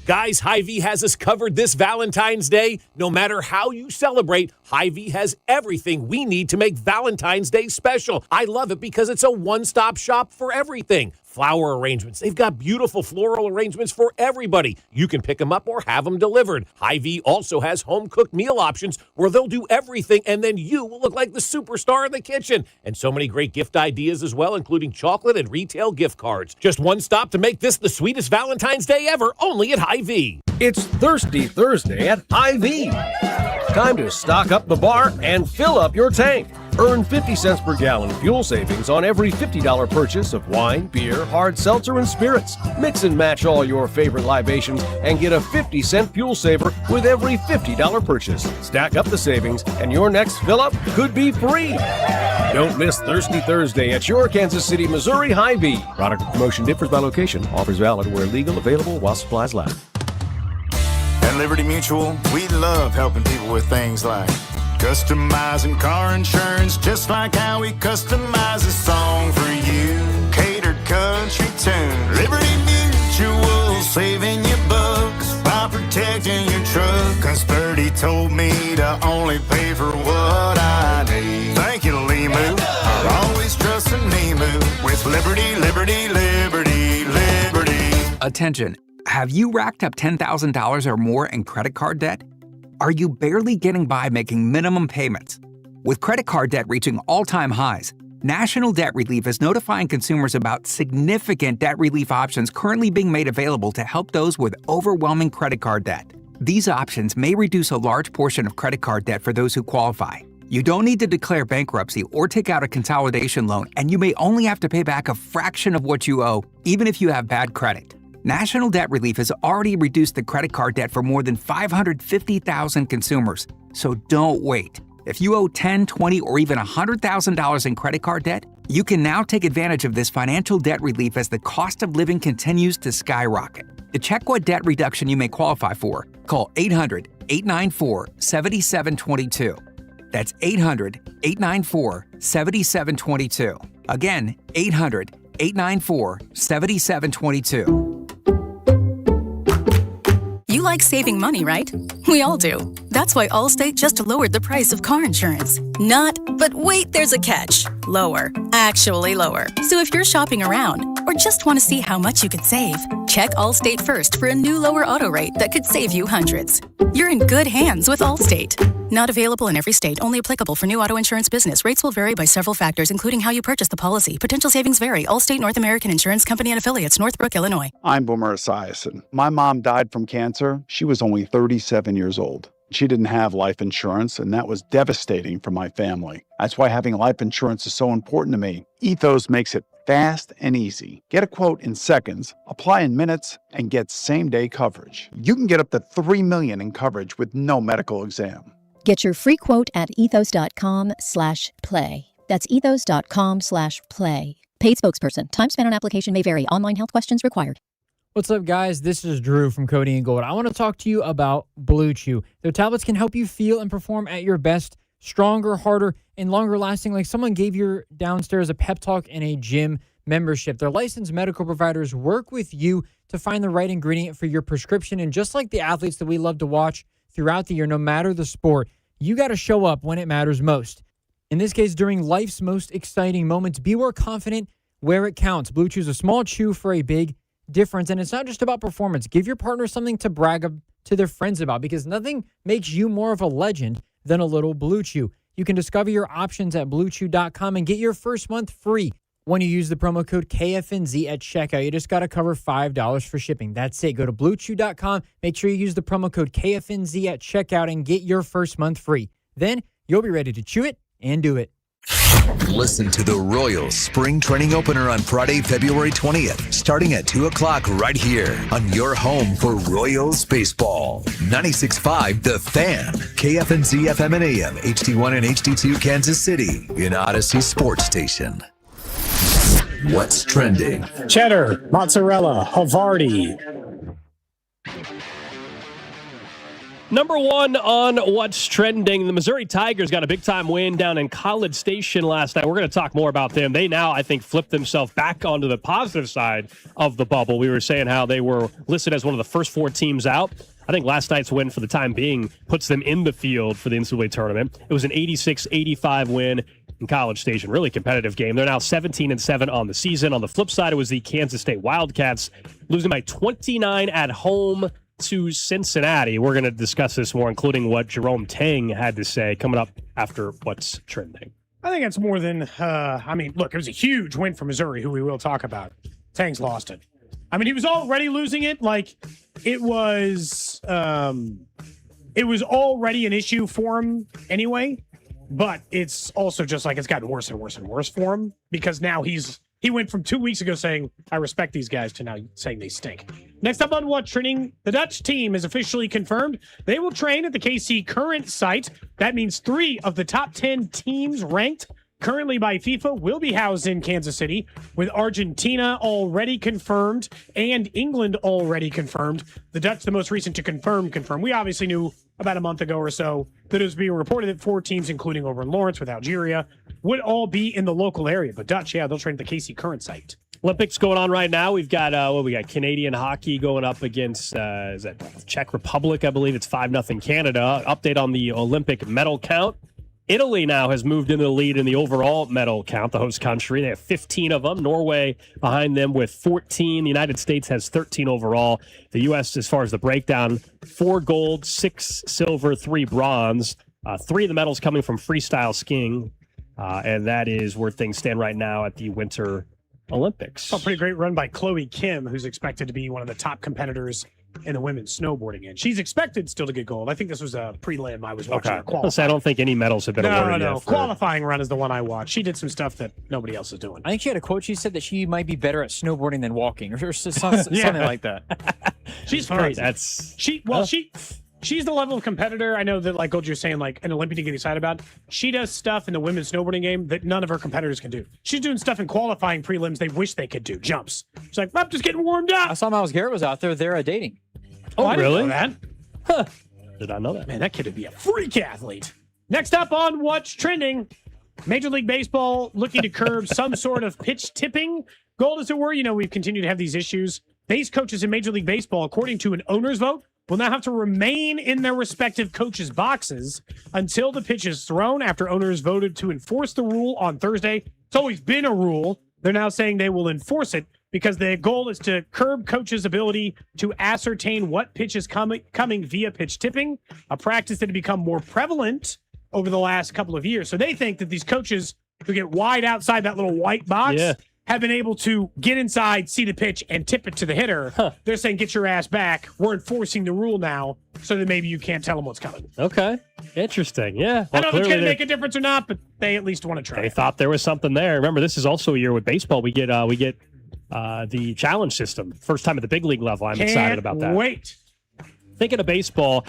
S14: Guys, Hy-Vee has us covered this Valentine's Day. No matter how you celebrate, Hy-Vee has everything we need to make Valentine's Day special. I love it because it's a one-stop shop for everything. Flower arrangements. They've got beautiful floral arrangements for everybody. You can pick them up or have them delivered. Hy-Vee also has home-cooked meal options where they'll do everything, and then you will look like the superstar in the kitchen. And so many great gift ideas as well, including chocolate and retail gift cards. Just one stop to make this the sweetest Valentine's Day ever, only at Hy-Vee.
S15: It's Thirsty Thursday at Hy-Vee. Time to stock up the bar and fill up your tank. Earn 50 cents per gallon fuel savings on every $50 purchase of wine, beer, hard seltzer, and spirits. Mix and match all your favorite libations and get a 50-cent fuel saver with every $50 purchase. Stack up the savings and your next fill-up could be free. Don't miss Thirsty Thursday at your Kansas City, Missouri Hy-Vee. Product promotion differs by location. Offers valid where legal, available while supplies last.
S19: At Liberty Mutual, we love helping people with things like customizing car insurance, just like how we customize a song for you. Catered country tune. Liberty Mutual, saving you bucks by protecting your truck. Cause Birdie told me to only pay for what I need. Thank you, Limu. I'll always trust in Limu with Liberty, Liberty, Liberty, Liberty.
S20: Attention. Have you racked up $10,000 or more in credit card debt? Are you barely getting by making minimum payments? With credit card debt reaching all-time highs, National Debt Relief is notifying consumers about significant debt relief options currently being made available to help those with overwhelming credit card debt. These options may reduce a large portion of credit card debt for those who qualify. You don't need to declare bankruptcy or take out a consolidation loan, and you may only have to pay back a fraction of what you owe, even if you have bad credit. National Debt Relief has already reduced the credit card debt for more than 550,000 consumers. So don't wait. If you owe $10,000, $20,000, or even $100,000 in credit card debt, you can now take advantage of this financial debt relief as the cost of living continues to skyrocket. To check what debt reduction you may qualify for, call 800-894-7722. That's 800-894-7722. Again, 800-894-7722.
S23: You like saving money, right? We all do. That's why Allstate just lowered the price of car insurance. Not, but wait, there's a catch. Lower. Actually lower. So if you're shopping around or just want to see how much you could save, check Allstate first for a new lower auto rate that could save you hundreds. You're in good hands with Allstate. Not available in every state. Only applicable for new auto insurance business. Rates will vary by several factors, including how you purchase the policy. Potential savings vary. Allstate North American Insurance Company and Affiliates, Northbrook, Illinois.
S24: I'm Boomer Esiason. My mom died from cancer. She was only 37 years old.
S3: She didn't have life insurance, and that was devastating for my family. That's why having life insurance is so important to me. Ethos makes it fast and easy. Get a quote in seconds, apply in minutes, and get same-day coverage. You can get up to $3 million in coverage with no medical exam.
S13: Get your free quote at ethos.com/play. That's ethos.com/play. Paid spokesperson. Time spent on application may vary. Online health questions required.
S6: What's up, guys? This is Drew from Cody and Gold. I want to talk to you about Blue Chew. Their tablets can help you feel and perform at your best, stronger, harder, and longer lasting, like someone gave your downstairs a pep talk in a gym membership. Their licensed medical providers work with you to find the right ingredient for your prescription. And just like the athletes that we love to watch throughout the year, no matter the sport, you got to show up when it matters most. In this case, during life's most exciting moments, be more confident where it counts. Blue Chew is a small chew for a big difference, and it's not just about performance. Give your partner something to brag to their friends about, because nothing makes you more of a legend than a little Blue Chew. You can discover your options at BlueChew.com and get your first month free when you use the promo code KFNZ at checkout. You just got to cover $5 for shipping. That's it. Go to BlueChew.com. Make sure you use the promo code KFNZ at checkout and get your first month free. Then you'll be ready to chew it and do it.
S5: Listen to the Royals Spring Training Opener on Friday, February 20th, starting at 2 o'clock right here on your home for Royals baseball. 96.5 The Fan, KFNZ FM and AM, HD1 and HD2 Kansas City, in Odyssey Sports Station. What's trending?
S1: Cheddar, mozzarella, Havarti.
S2: Number one on what's trending, the Missouri Tigers got a big-time win down in College Station last night. We're going to talk more about them. They now, I think, flipped themselves back onto the positive side of the bubble. We were saying how they were listed as one of the first 4 teams out. I think last night's win, for the time being, puts them in the field for the NCAA tournament. It was an 86-85 win in College Station. Really competitive game. They're now 17-7 on the season. On the flip side, it was the Kansas State Wildcats losing by 29 at home to Cincinnati. We're going to discuss this more, including what Jerome Tang had to say coming up after what's trending.
S1: I think it's more than, look, it was a huge win for Missouri, who we will talk about. Tang's lost it. I mean, he was already losing it. Like, it was already an issue for him anyway, but it's also just like it's gotten worse and worse and worse for him, because now he went from 2 weeks ago saying, I respect these guys, to now saying they stink. Next up on What's Trending, the Dutch team is officially confirmed. They will train at the KC Current site. That means 3 of the top 10 teams ranked currently by FIFA will be housed in Kansas City, with Argentina already confirmed and England already confirmed. The Dutch, the most recent to confirm. We obviously knew about a month ago or so that it was being reported that 4 teams, including over in Lawrence with Algeria, would all be in the local area. But Dutch, they'll train at the KC Current site.
S2: Olympics going on right now. We've got Canadian hockey going up against is that Czech Republic, I believe. It's 5-0 Canada. Update on the Olympic medal count. Italy now has moved into the lead in the overall medal count, the host country. They have 15 of them. Norway behind them with 14. The United States has 13 overall. The U.S., as far as the breakdown, 4 gold, 6 silver, 3 bronze. 3 of the medals coming from freestyle skiing. And that is where things stand right now at the Winter Olympics.
S1: A pretty great run by Chloe Kim, who's expected to be one of the top competitors in the women's snowboarding. And she's expected still to get gold. I think this was a prelim I was watching.
S2: I don't think any medals have been awarded yet.
S1: Qualifying run is the one I watched. She did some stuff that nobody else is doing.
S6: I think she had a quote. She said that she might be better at snowboarding than walking, or something like that.
S1: She's crazy. She's the level of competitor. I know that, like Gold, you're saying, like an Olympian to get excited about. She does stuff in the women's snowboarding game that none of her competitors can do. She's doing stuff in qualifying prelims they wish they could do. Jumps. She's like, I'm just getting warmed up.
S6: I saw Miles Garrett was out there. They're dating.
S1: Oh, really?
S2: I didn't know that. Huh. Did not know that.
S1: Man, that kid would be a freak athlete. Next up on What's Trending, Major League Baseball looking to curb some sort of pitch tipping. Gold, as it were, we've continued to have these issues. Base coaches in Major League Baseball, according to an owner's vote, will now have to remain in their respective coaches' boxes until the pitch is thrown, after owners voted to enforce the rule on Thursday. It's always been a rule. They're now saying they will enforce it because the goal is to curb coaches' ability to ascertain what pitch is coming via pitch tipping, a practice that had become more prevalent over the last couple of years. So they think that these coaches who get wide outside that little white box, have been able to get inside, see the pitch, and tip it to the hitter. They're saying, get your ass back. We're enforcing the rule now so that maybe you can't tell them what's coming.
S2: Okay. Interesting. Yeah.
S1: I don't know if it's going to make a difference or not, but they at least want to try.
S2: They thought there was something there. Remember, this is also a year with baseball. We get the challenge system. First time at the big league level. I'm excited about that.
S1: Wait.
S2: Thinking of baseball,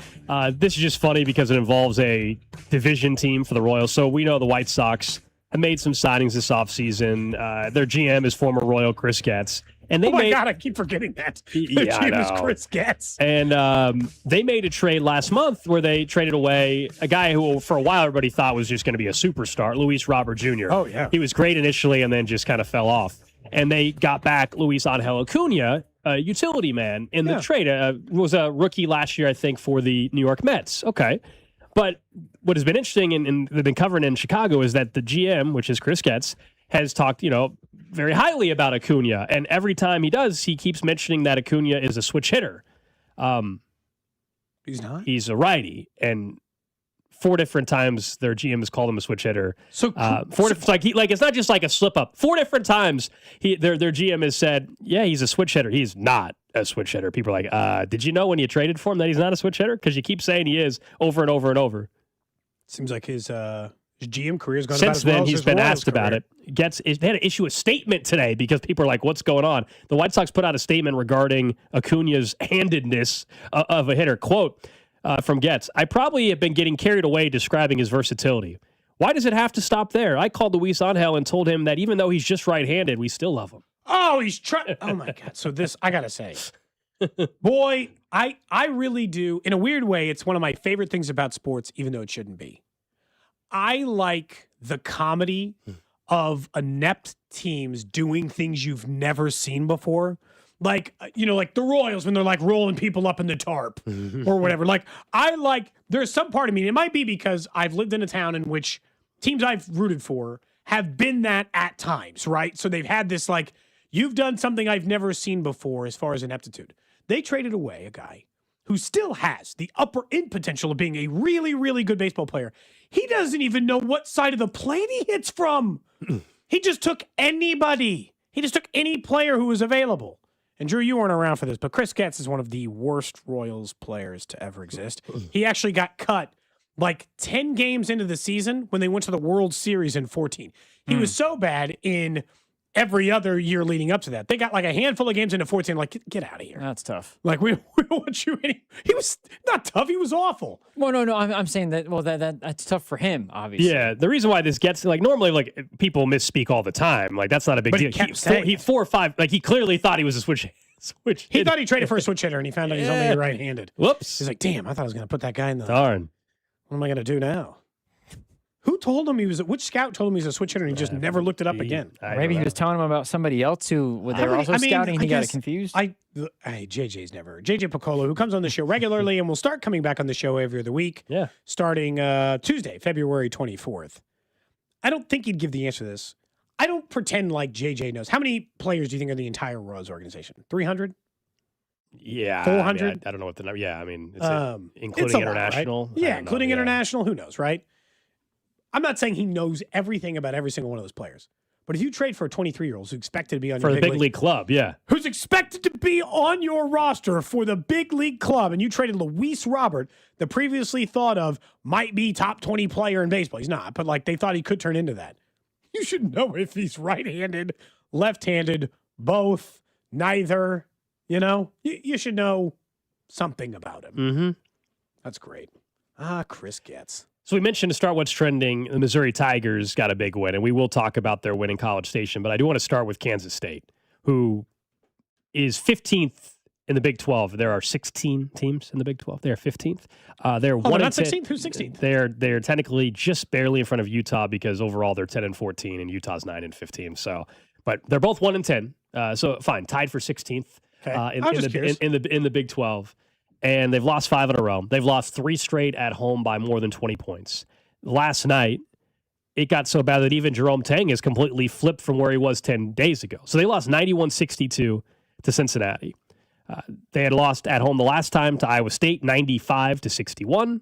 S2: this is just funny because it involves a division team for the Royals. So we know the White Sox have made some signings this offseason. Their GM is former Royal Chris Getz. And they
S1: God, I keep forgetting that. Their GM is Chris Getz.
S2: And they made a trade last month where they traded away a guy who, for a while, everybody thought was just going to be a superstar, Luis Robert Jr.
S1: Oh, yeah.
S2: He was great initially and then just kind of fell off. And they got back Luis Angel Acuna, a utility man, in the trade. Was a rookie last year, I think, for the New York Mets. Okay. But what has been interesting, and they've been covering in Chicago, is that the GM, which is Chris Getz, has talked, very highly about Acuna. And every time he does, he keeps mentioning that Acuna is a switch hitter.
S1: He's not?
S2: He's a righty. And 4 different times their GM has called him a switch hitter.
S1: So
S2: it's not just like a slip up. 4 different times their GM has said, yeah, he's a switch hitter. He's not a switch hitter. People are like, did you know when you traded for him that he's not a switch hitter? Because you keep saying he is over and over and over.
S1: Seems like his GM career has gone
S2: Since
S1: about as well
S2: then,
S1: as
S2: he's
S1: his
S2: been
S1: Royals
S2: asked about
S1: career.
S2: it. They had to issue a statement today because people are like, what's going on? The White Sox put out a statement regarding Acuna's handedness of a hitter. Quote from Getz, I probably have been getting carried away describing his versatility. Why does it have to stop there? I called Luis Angel and told him that even though he's just right-handed, we still love him.
S1: Oh, he's trying. Oh, my God. So this, I got to say, boy, I really do. In a weird way, it's one of my favorite things about sports, even though it shouldn't be. I like the comedy of inept teams doing things you've never seen before. Like, like the Royals when they're like rolling people up in the tarp or whatever. Like, there's some part of me, it might be because I've lived in a town in which teams I've rooted for have been that at times, right? So they've had this like, you've done something I've never seen before as far as ineptitude. They traded away a guy who still has the upper end potential of being a really, really good baseball player. He doesn't even know what side of the plate he hits from. He just took anybody. He just took any player who was available. And Drew, you weren't around for this, but Chris Getz is one of the worst Royals players to ever exist. He actually got cut like 10 games into the season when they went to the World Series in 2014. He was so bad in every other year leading up to that. They got like a handful of games into 2014, like, get out of here.
S6: That's tough.
S1: Like, we don't want you any. He was not tough. He was awful.
S6: Well, no. I'm saying that, that's tough for him, obviously.
S2: Yeah, the reason why this gets, like, normally, like, people misspeak all the time. Like, that's not a big deal. He 4 or 5, like, he clearly thought he was a switch
S1: He thought he traded for a switch hitter, and he found out he's only right-handed.
S2: Whoops.
S1: He's like, damn, I thought I was going to put that guy in the...
S2: Darn.
S1: What am I going to do now? Who told him which scout told him he's a switch hitter and he just never looked it up again?
S6: Maybe he was telling him about somebody else who they were also scouting and he got confused.
S1: JJ's never. JJ Piccolo, who comes on the show regularly and will start coming back on the show every other week.
S2: Yeah.
S1: Starting Tuesday, February 24th. I don't think he'd give the answer to this. I don't pretend like JJ knows. How many players do you think are the entire Royals organization? 300?
S2: Yeah.
S1: 400?
S2: I don't know what the number. Yeah, I mean,
S1: including
S2: it's international.
S1: Lot, right? Yeah, including international. Who knows, right? I'm not saying he knows everything about every single one of those players. But if you trade for a 23-year-old who's expected to be on your
S2: big league club, yeah.
S1: Who's expected to be on your roster for the big league club, and you traded Luis Robert, the previously thought of might be top 20 player in baseball. He's not, but like they thought he could turn into that. You should know if he's right-handed, left-handed, both, neither. You should know something about him.
S2: Mm-hmm.
S1: That's great. Chris Getz.
S2: So we mentioned to start what's trending, the Missouri Tigers got a big win, and we will talk about their win in College Station, but I do want to start with Kansas State, who is 15th in the Big 12. There are 16 teams in the Big 12. They are 15th. They're
S1: not 16th? Who's 16th?
S2: They're technically just barely in front of Utah because overall they're 10-14 and Utah's 9-15. So, but they're both 1-10. So fine, tied for 16th in the Big 12. And they've lost 5 in a row. They've lost 3 straight at home by more than 20 points. Last night, it got so bad that even Jerome Tang has completely flipped from where he was 10 days ago. So they lost 91-62 to Cincinnati. They had lost at home the last time to Iowa State, 95-61.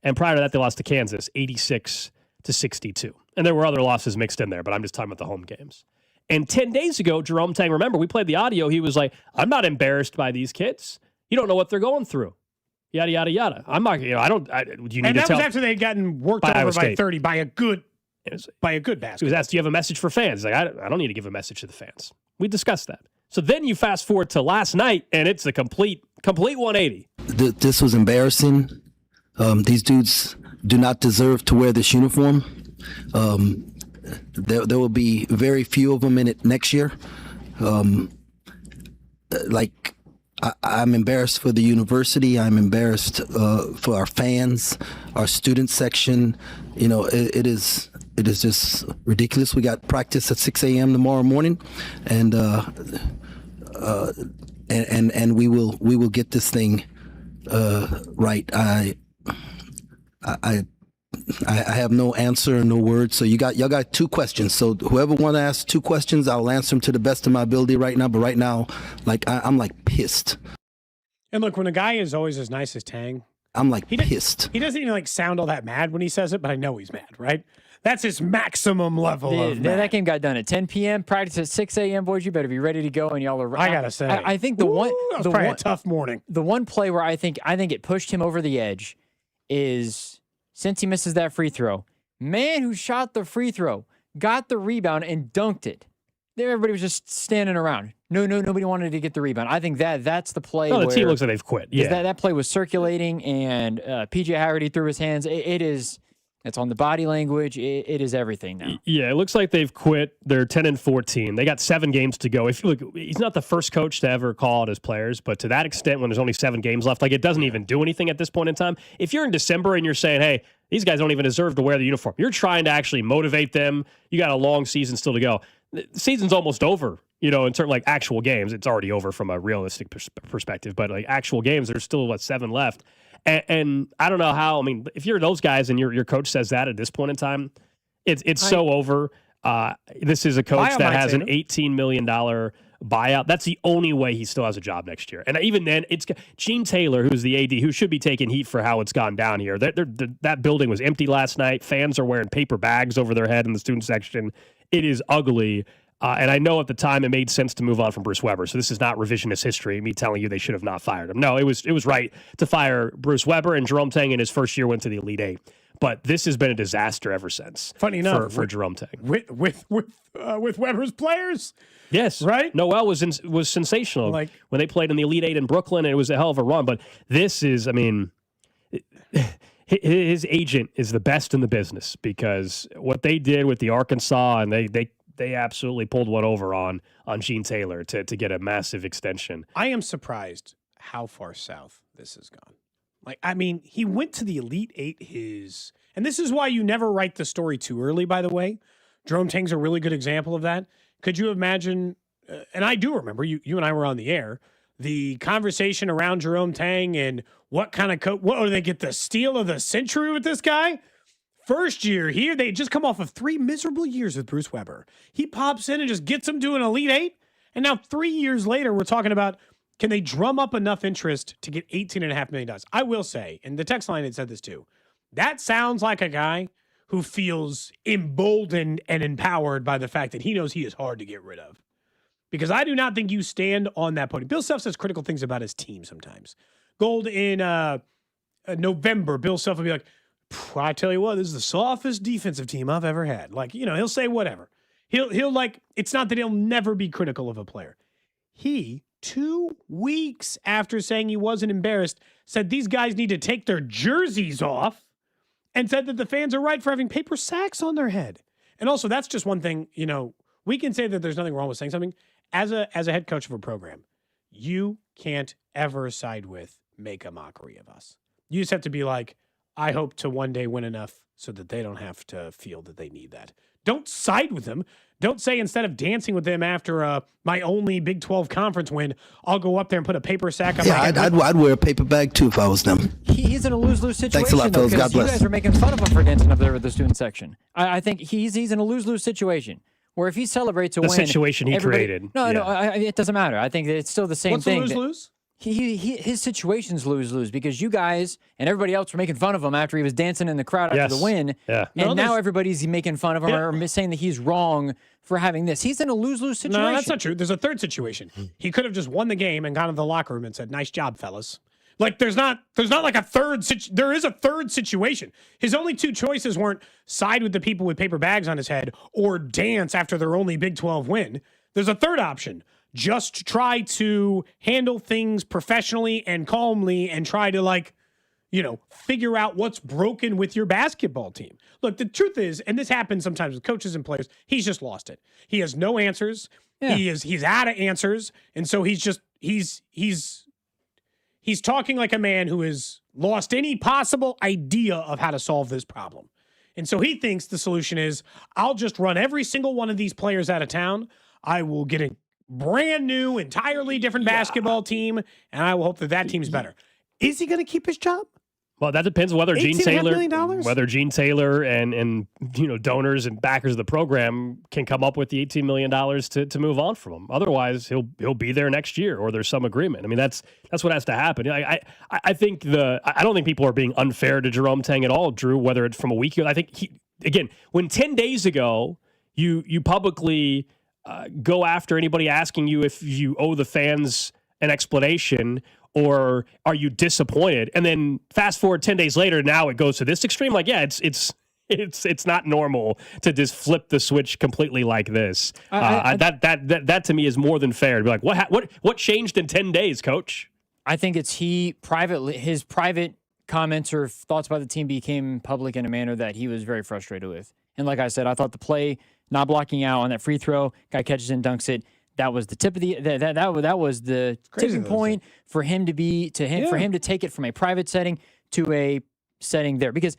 S2: And prior to that, they lost to Kansas, 86-62. And there were other losses mixed in there, but I'm just talking about the home games. And 10 days ago, Jerome Tang, remember, we played the audio. He was like, I'm not embarrassed by these kids. You don't know what they're going through. Yada, yada, yada. I'm not, you know, do you need
S1: and
S2: to
S1: that
S2: tell?
S1: was after they had gotten worked
S2: by
S1: over
S2: Iowa
S1: by
S2: State.
S1: 30 by a good basket.
S2: He was asked, do you have a message for fans? He's like, I don't need to give a message to the fans. We discussed that. So then you fast forward to last night, and it's a complete 180.
S4: This was embarrassing. These dudes do not deserve to wear this uniform. There will be very few of them in it next year. I'm embarrassed for the university. I'm embarrassed for our fans, our student section. You know, it is just ridiculous. We got practice at 6 a.m. tomorrow morning, and we will get this thing right. I have no answer, no words. So y'all got 2 questions. So whoever want to ask 2 questions, I'll answer them to the best of my ability right now. But right now, I'm like pissed.
S1: And look, when a guy is always as nice as Tang,
S4: I'm like pissed.
S1: He doesn't even sound all that mad when he says it, but I know he's mad, right? That's his maximum level of mad.
S6: That game got done at 10 p.m. Practice at 6 a.m. Boys, you better be ready to go. And y'all are.
S1: I gotta say,
S6: I think that was
S1: probably a tough morning.
S6: The one play where I think it pushed him over the edge is. Since he misses that free throw, man who shot the free throw got the rebound and dunked it. There, everybody was just standing around. No, nobody wanted to get the rebound. I think that's the play.
S2: The team looks like they've quit. Yeah,
S6: that play was circulating, and PJ Haggerty threw his hands. It's on the body language. It is everything now.
S2: Yeah, it looks like they've quit. They're 10-14. They got 7 games to go. If you look, he's not the first coach to ever call out his players, but to that extent, when there's only 7 games left, it doesn't even do anything at this point in time. If you're in December and you're saying, hey, these guys don't even deserve to wear the uniform, you're trying to actually motivate them. You got a long season still to go. The season's almost over. You know, in certain actual games, it's already over from a realistic perspective, but actual games, there's still 7 left. And I don't know how. I mean, if you're those guys and your coach says that at this point in time, it's so over. This is a coach that has an $18 million buyout. That's the only way he still has a job next year. And even then, it's Gene Taylor, who's the AD, who should be taking heat for how it's gone down here. That building was empty last night. Fans are wearing paper bags over their head in the student section. It is ugly. And I know at the time it made sense to move on from Bruce Weber. So this is not revisionist history, me telling you they should have not fired him. No, it was right to fire Bruce Weber, and Jerome Tang in his first year went to the Elite Eight. But this has been a disaster ever since.
S1: Funny enough,
S2: for Jerome Tang
S1: with Weber's players.
S2: Yes,
S1: right.
S2: Noel was sensational when they played in the Elite Eight in Brooklyn, and it was a hell of a run. But this is, I mean, his agent is the best in the business, because what they did with the Arkansas, and they absolutely pulled one over on Gene Taylor to get a massive extension.
S1: I am surprised how far south this has gone. I mean, he went to the Elite Eight and this is why you never write the story too early, by the way. Jerome Tang's a really good example of that. Could you imagine, and I do remember, you and I were on the air, the conversation around Jerome Tang and what kind of coach, what do they get, the steal of the century with this guy? First year here, they just come off of 3 miserable years with Bruce Weber. He pops in and just gets them to an Elite Eight. And now 3 years later, we're talking about, can they drum up enough interest to get $18.5 million? I will say, and the text line had said this too, that sounds like a guy who feels emboldened and empowered by the fact that he knows he is hard to get rid of. Because I do not think you stand on that podium. Bill Self says critical things about his team sometimes. Gold in November, Bill Self will be like, I tell you what, this is the softest defensive team I've ever had. He'll say whatever. He'll it's not that he'll never be critical of a player. He, 2 weeks after saying he wasn't embarrassed, said these guys need to take their jerseys off and said that the fans are right for having paper sacks on their head. And also, that's just one thing, we can say that there's nothing wrong with saying something. As a head coach of a program, you can't ever side with make a mockery of us. You just have to be like, I hope to one day win enough so that they don't have to feel that they need that. Don't side with them. Don't say instead of dancing with them after my only Big 12 conference win, I'll go up there and put a paper sack on my head.
S4: I'd wear a paper bag too if I was them.
S6: He's in a lose-lose situation.
S4: Thanks a lot, fellas. God bless.
S6: You guys are making fun of him for dancing up there with the student section. I think he's in a lose-lose situation where if he celebrates a win,
S2: the situation he created.
S6: No, it doesn't matter. I think that it's still the same thing.
S1: What's a lose-lose?
S6: his situation's lose-lose because you guys and everybody else were making fun of him after he was dancing in the crowd after the win.
S2: Yeah.
S6: And now everybody's making fun of him or saying that he's wrong for having this. He's in a lose-lose situation.
S1: No, that's not true. There's a third situation. He could have just won the game and gone to the locker room and said, "Nice job, fellas." Like there's not like a third there is a third situation. His only two choices weren't side with the people with paper bags on his head or dance after their only Big 12 win. There's a third option. Just try to handle things professionally and calmly and try to figure out what's broken with your basketball team. Look, the truth is, and this happens sometimes with coaches and players, he's just lost it. He has no answers. Yeah. He's out of answers. And so he's talking like a man who has lost any possible idea of how to solve this problem. And so he thinks the solution is, I'll just run every single one of these players out of town. I will get a brand new, entirely different basketball team, and I will hope that team's better. Is he going to keep his job?
S2: Well, that depends whether Gene
S1: $18
S2: Taylor and donors and backers of the program can come up with the $18 million to move on from him. Otherwise, he'll be there next year, or there's some agreement. I mean, that's what has to happen. I think I don't think people are being unfair to Jerome Tang at all, Drew. Whether it's from a week ago, I think when 10 days ago you publicly go after anybody asking you if you owe the fans an explanation or are you disappointed, and then fast forward 10 days later, now it goes to this extreme. Like, yeah, it's not normal to just flip the switch completely like this. That to me is more than fair to be like, what changed in 10 days, Coach?
S6: I think it's his private comments or thoughts about the team became public in a manner that he was very frustrated with. And like I said, I thought the play not blocking out on that free throw, guy catches and dunks it. That was the tip of that was the tipping point for him to take it from a private setting to a setting there. Because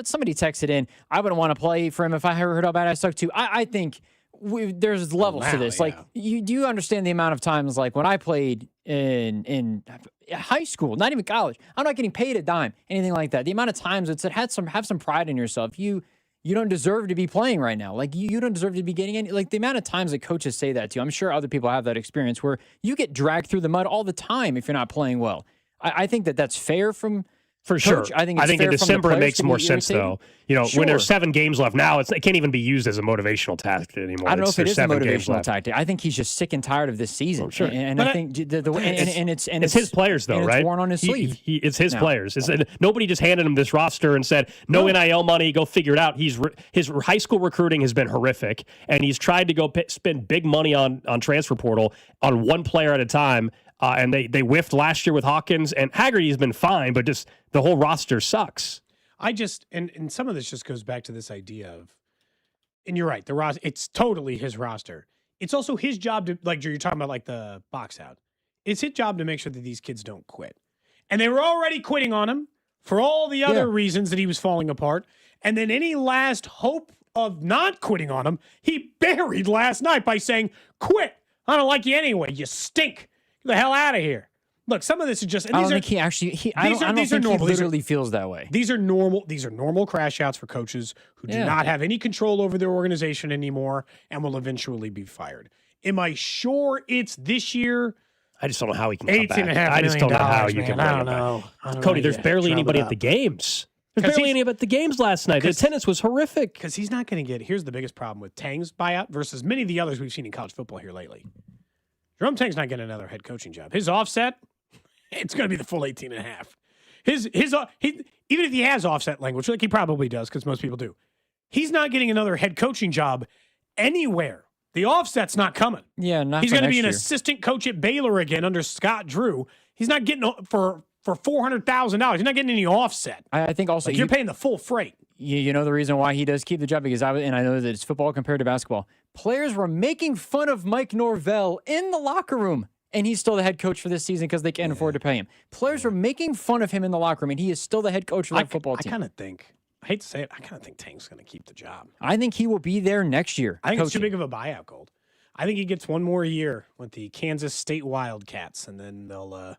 S6: somebody texted in, I wouldn't want to play for him if I heard how bad I suck too. I think there's levels to this. Yeah. Like, do you understand the amount of times, like when I played in high school, not even college, I'm not getting paid a dime, anything like that. The amount of times it's have some pride in yourself. You don't deserve to be playing right now. Like, you don't deserve to be getting any. Like, the amount of times that coaches say that to you, I'm sure other people have that experience where you get dragged through the mud all the time if you're not playing well. I think that's fair from
S2: For sure.
S6: I think
S2: in December it makes more sense, though. When there's 7 games left now, it can't even be used as a motivational tactic anymore.
S6: I don't know if it is a motivational tactic. I think he's just sick and tired of this season.
S2: Sure.
S6: And I think
S2: it's his players, though, right?
S6: It's worn on his sleeve.
S2: It's his players. Nobody just handed him this roster and said, no NIL money, go figure it out. His high school recruiting has been horrific, and he's tried to go spend big money on transfer portal on one player at a time. And they whiffed last year with Hawkins, and Haggerty's been fine, but just the whole roster sucks.
S1: And some of this just goes back to this idea of, and you're right, the roster, it's totally his roster. It's also his job to, like, you're talking about like the box out. It's his job to make sure that these kids don't quit. And they were already quitting on him for all the other reasons that he was falling apart. And then any last hope of not quitting on him, he buried last night by saying, quit. I don't like you anyway. You stink. The hell out of here. Look, some of this is just.
S6: I don't think he actually. I don't think he literally feels that way.
S1: These are normal crash outs for coaches who do not have any control over their organization anymore and will eventually be fired. Am I sure it's this year?
S2: I just don't know how he can come back.
S1: $18.5
S2: I just don't know how you can.
S1: I don't know.
S2: Cody, there's barely anybody at the games. There's barely anybody at the games last night. The attendance was horrific.
S1: Because he's not going to get. Here's the biggest problem with Tang's buyout versus many of the others we've seen in college football here lately. Jerome Tang's not getting another head coaching job. His offset, it's going to be the full 18.5. Even if he has offset language, like he probably does, because most people do, he's not getting another head coaching job anywhere. The offset's not coming.
S6: Yeah, not.
S1: He's going to be an assistant coach at Baylor again under Scott Drew. He's not getting for $400,000. He's not getting any offset.
S6: I think also
S1: you're paying the full freight.
S6: You know the reason why he does keep the job, because I know that it's football compared to basketball. Players were making fun of Mike Norvell in the locker room, and he's still the head coach for this season because they can't afford to pay him. Players were making fun of him in the locker room, and he is still the head coach of that football team.
S1: I hate to say it, I kind of think Tang's going to keep the job.
S6: I think he will be there next year.
S1: I think it's too big of a buyout, Gold. I think he gets one more year with the Kansas State Wildcats, and then they'll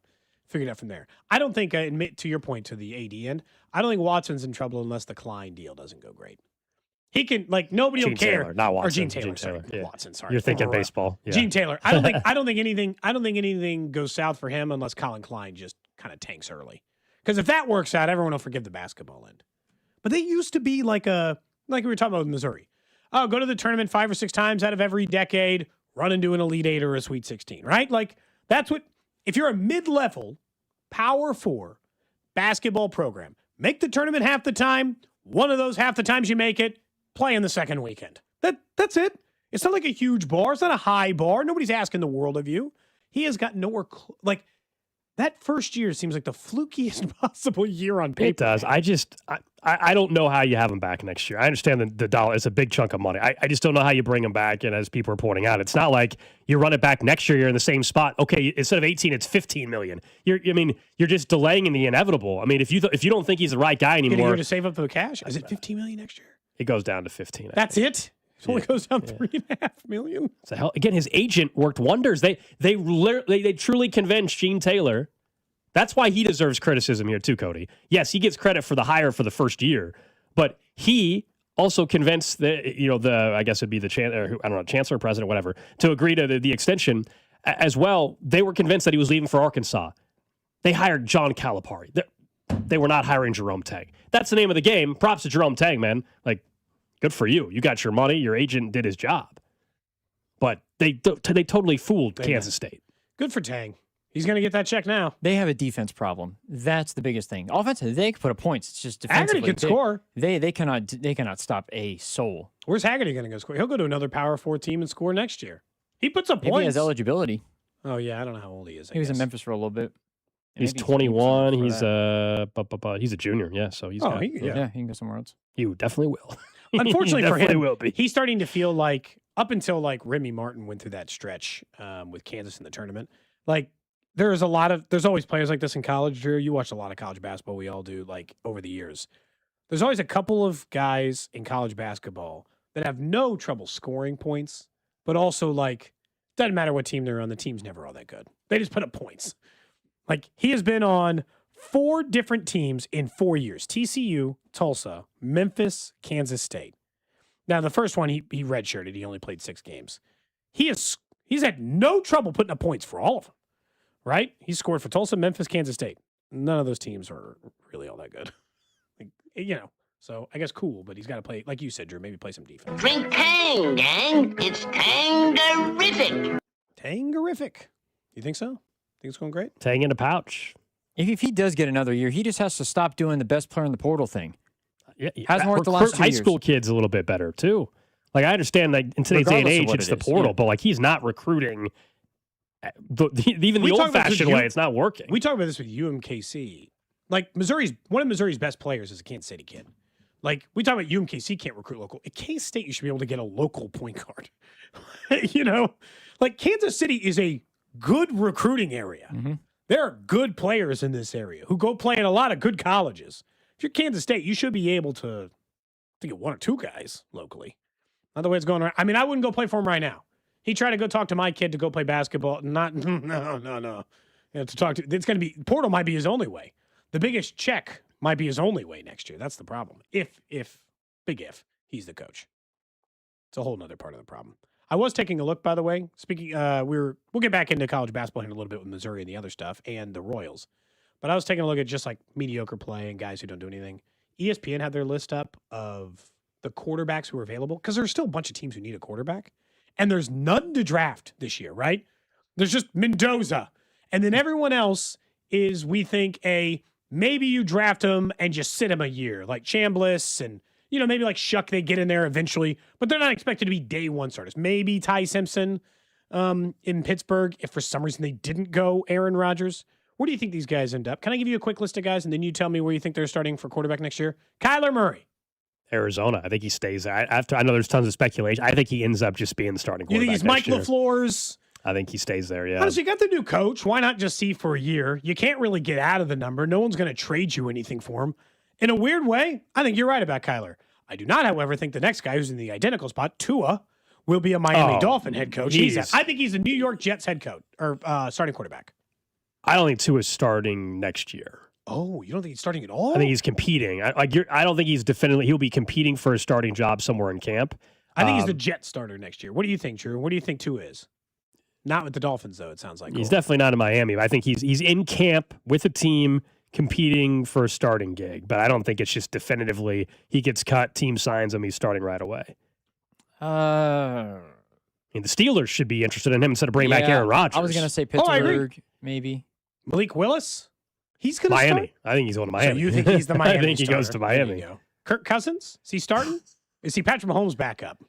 S1: figure it out from there. I don't think, to your point to the AD end, I don't think Watson's in trouble unless the Klein deal doesn't go great. He can nobody
S2: Gene
S1: will care.
S2: Taylor, not Watson.
S1: Or Gene Taylor. Sorry.
S2: Yeah.
S1: Watson. Sorry.
S2: You're thinking
S1: Former,
S2: baseball. Yeah.
S1: Gene Taylor. I don't think anything goes south for him unless Colin Klein just kind of tanks early. Because if that works out, everyone will forgive the basketball end. But they used to be like we were talking about with Missouri. Oh, go to the tournament 5 or 6 times out of every decade, run into an Elite 8 or a Sweet 16, right? Like that's what. If you're a mid-level Power 4 basketball program, make the tournament half the time. One of those half the times you make it, play in the second weekend. That's it. It's not like a huge bar. It's not a high bar. Nobody's asking the world of you. He has got nowhere that first year seems like the flukiest possible year on paper.
S2: It does. I don't know how you have him back next year. I understand the dollar is a big chunk of money. I just don't know how you bring him back. And as people are pointing out, it's not like you run it back next year, you're in the same spot. Okay, instead of 18, it's 15 million. You're just delaying in the inevitable. I mean, if you don't think he's the right guy anymore,
S1: get a year to save up the cash. Is it 15 million next year?
S2: It goes down to 15.
S1: That's it. It only goes down $3.5 million.
S2: So hell, again, his agent worked wonders. They truly convinced Gene Taylor. That's why he deserves criticism here too, Cody. Yes, he gets credit for the hire for the first year, but he also convinced I guess it'd be the chancellor, president, whatever, to agree to the extension as well. They were convinced that he was leaving for Arkansas. They hired John Calipari. They were not hiring Jerome Tang. That's the name of the game. Props to Jerome Tang, man. Good for you. You got your money. Your agent did his job. But they totally fooled Kansas State.
S1: Good for Tang. He's going to get that check now.
S6: They have a defense problem. That's the biggest thing. Offensively, they can put up points. It's just defensively.
S1: Haggerty can score.
S6: They cannot stop a soul.
S1: Where's Haggerty going to go score? He'll go to another Power 4 team and score next year. He puts up
S6: Maybe
S1: points.
S6: He has eligibility.
S1: Oh, yeah. I don't know how old he is.
S6: He was in Memphis for a little bit.
S2: He's 21. He's a junior. Yeah, so he's
S6: he can go somewhere else.
S2: He definitely will.
S1: Unfortunately for him,
S2: will be.
S1: He's starting to feel like up until Remy Martin went through that stretch with Kansas in the tournament. There's always players like this in college, Drew. You watch a lot of college basketball. We all do, over the years. There's always a couple of guys in college basketball that have no trouble scoring points, but also, doesn't matter what team they're on, the team's never all that good. They just put up points. He has been on 4 different teams in 4 years. TCU, Tulsa, Memphis, Kansas State. Now, the first one, he redshirted. He only played 6 games. He's had no trouble putting up points for all of them. Right? He scored for Tulsa, Memphis, Kansas State. None of those teams are really all that good. So I guess cool, but he's got to play, like you said, Drew, maybe play some defense.
S7: Drink Tang, gang. It's Tangerific.
S1: Tangerific. You think so? Think it's going great?
S2: Tang in a pouch.
S6: If he does get another year, he just has to stop doing the best player in the portal thing.
S2: Yeah,
S6: hasn't worked the last 2
S2: high
S6: years.
S2: school kids a little bit better too. I understand in today's day and age, it's the portal, but he's not recruiting. Even the old-fashioned way, it's not working.
S1: We talk about this with UMKC. One of Missouri's best players is a Kansas City kid. We talk about UMKC can't recruit local. At Kansas State, you should be able to get a local point guard. Kansas City is a good recruiting area.
S6: Mm-hmm.
S1: There are good players in this area who go play in a lot of good colleges. If you're Kansas State, you should be able to get 1 or 2 guys locally. Not the way it's going around. I mean, I wouldn't go play for him right now. He tried to go talk to my kid to go play basketball. No. To talk to, it's going to be, portal might be his only way. The biggest check might be his only way next year. That's the problem. If, he's the coach. It's a whole nother part of the problem. I was taking a look, by the way. Speaking, we'll get back into college basketball in a little bit with Missouri and the other stuff and the Royals. But I was taking a look at just mediocre play and guys who don't do anything. ESPN had their list up of the quarterbacks who are available because there's still a bunch of teams who need a quarterback. And there's none to draft this year, right? There's just Mendoza. And then everyone else is, we think, maybe you draft him and just sit him a year, like Chambliss and, maybe Shuck, they get in there eventually, but they're not expected to be day 1 starters. Maybe Ty Simpson in Pittsburgh, if for some reason they didn't go Aaron Rodgers. Where do you think these guys end up? Can I give you a quick list of guys, and then you tell me where you think they're starting for quarterback next year? Kyler Murray.
S2: Arizona. I think he stays. I know there's tons of speculation. I think he ends up just being the starting quarterback.
S1: You think he's Mike LaFleur's?
S2: I think he stays there, yeah.
S1: Honestly, you got the new coach. Why not just see for a year? You can't really get out of the number. No one's going to trade you anything for him. In a weird way, I think you're right about Kyler. I do not, however, think the next guy who's in the identical spot, Tua, will be a Miami Dolphin head coach. I think he's a New York Jets head coach or starting quarterback.
S2: I don't think Tua is starting next year.
S1: Oh, you don't think he's starting at all?
S2: I think he's competing. I don't think he's definitively. He'll be competing for a starting job somewhere in camp.
S1: I think he's the Jet starter next year. What do you think, Drew? What do you think Tua is? Not with the Dolphins, though, it sounds like.
S2: He's definitely not in Miami, but I think he's in camp with a team competing for a starting gig. But I don't think it's just definitively he gets cut, team signs him, he's starting right away. I mean, the Steelers should be interested in him instead of bringing back Aaron Rodgers.
S6: I was going to say Pittsburgh, maybe.
S1: Malik Willis? He's going to
S2: Miami.
S1: start?
S2: I think he's going to Miami.
S1: So you think he's the Miami
S2: I think he
S1: starter.
S2: goes to
S1: There
S2: Miami.
S1: you go. Kirk Cousins? Is he starting? Is he Patrick Mahomes' backup?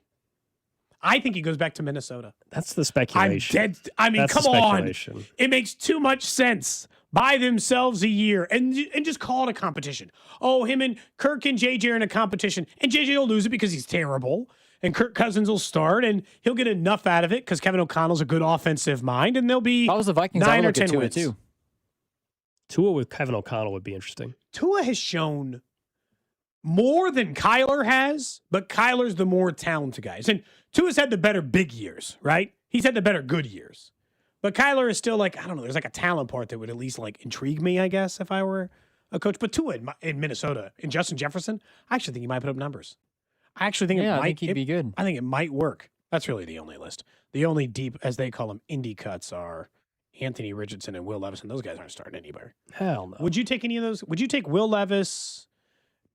S1: I think he goes back to Minnesota.
S2: That's the speculation.
S1: I'm dead. I mean,
S2: That's
S1: come
S2: the
S1: on.
S2: speculation.
S1: It makes too much sense. Buy themselves a year and just call it a competition. Oh, him and Kirk and JJ are in a competition. And JJ will lose it because he's terrible. And Kirk Cousins will start, and he'll get enough out of it because Kevin O'Connell's a good offensive mind, and they'll be
S6: If I was the Vikings,
S1: 9
S6: I
S1: or
S6: would look
S1: 10
S6: at Tua,
S1: wins.
S6: too.
S2: Tua with Kevin O'Connell would be interesting.
S1: Tua has shown more than Kyler has, but Kyler's the more talented guys. And Tua's had the better big years, right? He's had the better good years. But Kyler is still like, I don't know, there's like a talent part that would at least like intrigue me, I guess, if I were a coach. But Tua in Minnesota, and Justin Jefferson, I actually think he might put up numbers. I actually think
S6: I think he'd be good.
S1: I think it might work. That's really the only list. The only deep, as they call them, indie cuts are Anthony Richardson and Will Levis, and those guys aren't starting anywhere.
S2: Hell no.
S1: Would you take any of those? Would you take Will Levis,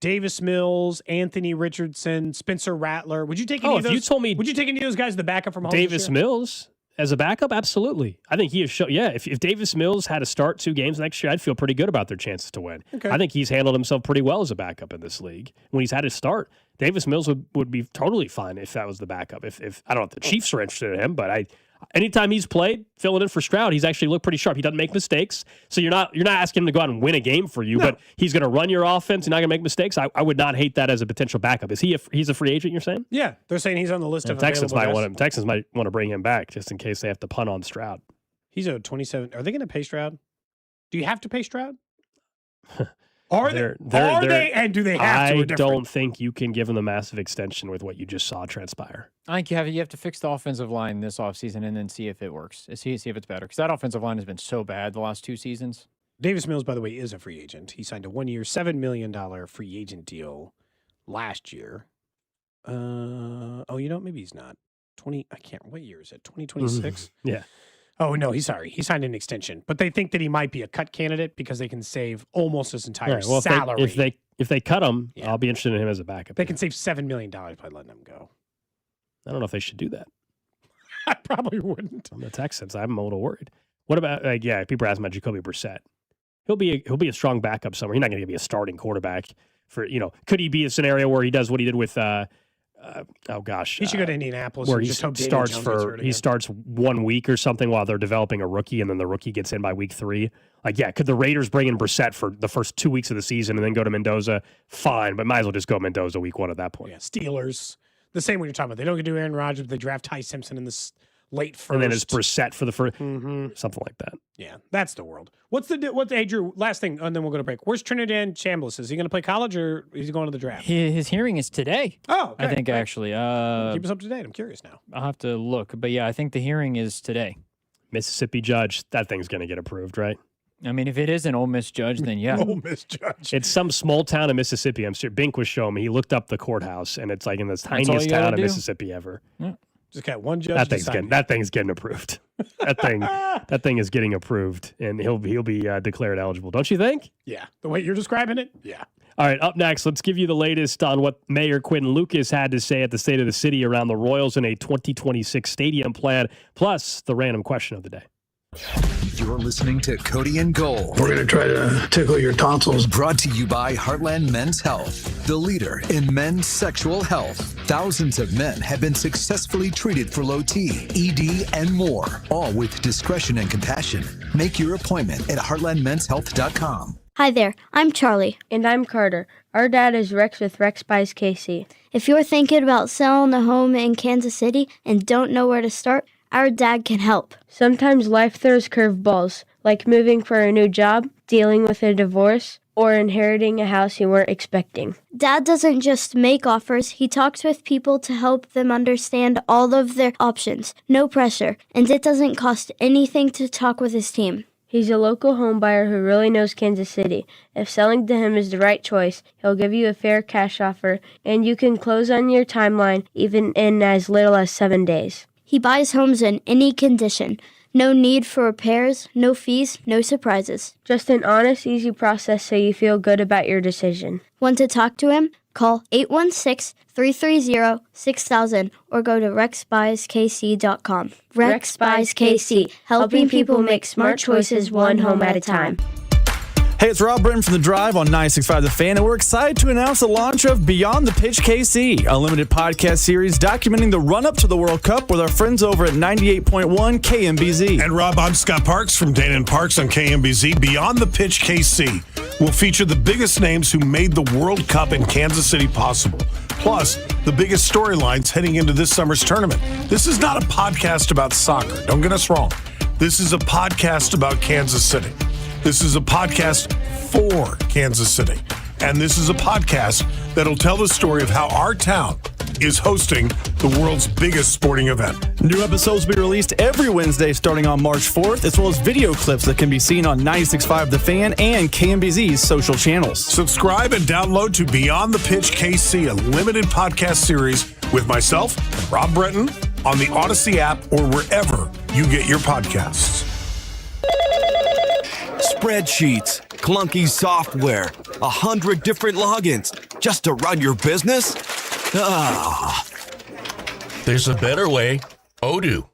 S1: Davis Mills, Anthony Richardson, Spencer Rattler? Would you take any of those?
S2: If you told me
S1: would you take any of those guys as the backup from Mahomes
S2: Davis
S1: this year?
S2: Mills as a backup, absolutely. I think he has shown. Yeah, if Davis Mills had to start 2 games next year, I'd feel pretty good about their chances to win.
S1: Okay.
S2: I think he's handled himself pretty well as a backup in this league. When he's had to start, Davis Mills would be totally fine if that was the backup. If I don't know if the Chiefs are interested in him, but anytime he's played, filling in for Stroud, he's actually looked pretty sharp. He doesn't make mistakes. So you're not asking him to go out and win a game for you, but he's going to run your offense. He's not going to make mistakes. I would not hate that as a potential backup. Is he's a free agent, you're saying?
S1: Yeah, they're saying he's on the list of
S2: Texans
S1: available
S2: might
S1: guys.
S2: want him. Texans might want to bring him back just in case they have to punt on Stroud.
S1: He's a 27. Are they going to pay Stroud? Do you have to pay Stroud? Are they? And do they have to?
S2: I
S1: Or different?
S2: don't think you can give him the massive extension with what you just saw transpire.
S6: I think you have to fix the offensive line this offseason and then see if it works. See if it's better. Because that offensive line has been so bad the last 2 seasons.
S1: Davis Mills, by the way, is a free agent. He signed a 1-year, $7 million free agent deal last year. Maybe he's not. What year is it? 2026?
S2: Yeah.
S1: Oh, no, he's sorry. He signed an extension. But they think that he might be a cut candidate because they can save almost his entire
S2: All right, well,
S1: salary.
S2: if they cut him, I'll be interested in him as a backup.
S1: They can save $7 million by letting him go.
S2: I don't know if they should do that.
S1: I probably wouldn't.
S2: I'm the Texans. I'm a little worried. What about people are asking about Jacoby Brissett. He'll be a strong backup somewhere. He's not going to be a starting quarterback for, could he be a scenario where he does what he did with
S1: he should go to Indianapolis
S2: where
S1: and
S2: he
S1: just hope Daniel
S2: starts
S1: Jones gets hurt again.
S2: he starts 1 week or something while they're developing a rookie, and then the rookie gets in by week 3. Could the Raiders bring in Brissett for the first 2 weeks of the season and then go to Mendoza? Fine, but might as well just go Mendoza week 1 at that point.
S1: Yeah, Steelers. The same one you're talking about. They don't do Aaron Rodgers, but they draft Ty Simpson in this late first.
S2: And then it's Brissett for the first, something like that.
S1: Yeah, that's the world. What's Drew, last thing, and then we'll go to break. Where's Trinidad Chambliss? Is he going to play college or is he going to the draft?
S6: His hearing is today.
S1: Oh, okay,
S6: I think
S1: great.
S6: actually.
S1: Keep us up to date. I'm curious now.
S6: I'll have to look. But yeah, I think the hearing is today.
S2: Mississippi judge, that thing's going to get approved, right?
S6: I mean, if it is an Ole Miss judge, then yeah.
S1: Ole Miss judge.
S2: It's some small town in Mississippi. I'm sure Bink was showing me. He looked up the courthouse, and it's like in the
S6: all
S2: tiniest
S6: you gotta
S2: town in
S6: do?
S2: Mississippi ever.
S6: Yeah.
S1: Just got one judge.
S2: That thing's getting approved. that thing is getting approved, and he'll be declared eligible. Don't you think?
S1: Yeah, the way you're describing it. Yeah.
S2: All right, up next, let's give you the latest on what Mayor Quinn Lucas had to say at the State of the City around the Royals and a 2026 stadium plan, plus the random question of the day.
S5: You're listening to Cody and Gold.
S8: We're going to try to tickle your tonsils.
S5: Brought to you by Heartland Men's Health, the leader in men's sexual health. Thousands of men have been successfully treated for low T, ED, and more, all with discretion and compassion. Make your appointment at heartlandmenshealth.com.
S11: Hi there, I'm Charlie. And I'm Carter. Our dad is Rex with Rex Buys KC. If you're thinking about selling a home in Kansas City and don't know where to start, our dad can help. Sometimes life throws curveballs, like moving for a new job, dealing with a divorce, or inheriting a house you weren't expecting. Dad doesn't just make offers, he talks with people to help them understand all of their options. No pressure, and it doesn't cost anything to talk with his team. He's a local home buyer who really knows Kansas City. If selling to him is the right choice, he'll give you a fair cash offer, and you can close on your timeline even in as little as 7 days.
S10: He buys homes in any condition. No need for repairs, no fees, no surprises.
S11: Just an honest, easy process so you feel good about your decision.
S10: Want to talk to him? Call 816-330-6000 or go to rexbuyskc.com.
S11: Rex Buys KC, helping people make smart choices one home at a time.
S18: Hey, it's Rob Britton from The Drive on 96.5 The Fan, and we're excited to announce the launch of Beyond the Pitch KC, a limited podcast series documenting the run-up to the World Cup with our friends over at 98.1 KMBZ.
S21: And Rob, I'm Scott Parks from Dana and Parks on KMBZ. Beyond the Pitch KC will feature the biggest names who made the World Cup in Kansas City possible, plus the biggest storylines heading into this summer's tournament. This is not a podcast about soccer. Don't get us wrong. This is a podcast about Kansas City. This is a podcast for Kansas City. And this is a podcast that'll tell the story of how our town is hosting the world's biggest sporting event.
S18: New episodes will be released every Wednesday starting on March 4th, as well as video clips that can be seen on 96.5 The Fan and KMBZ's social channels.
S21: Subscribe and download to Beyond the Pitch KC, a limited podcast series with myself and Rob Bretton on the Odyssey app or wherever you get your podcasts.
S22: Spreadsheets, clunky software, 100 different logins just to run your business? Ah.
S24: There's a better way. Odoo.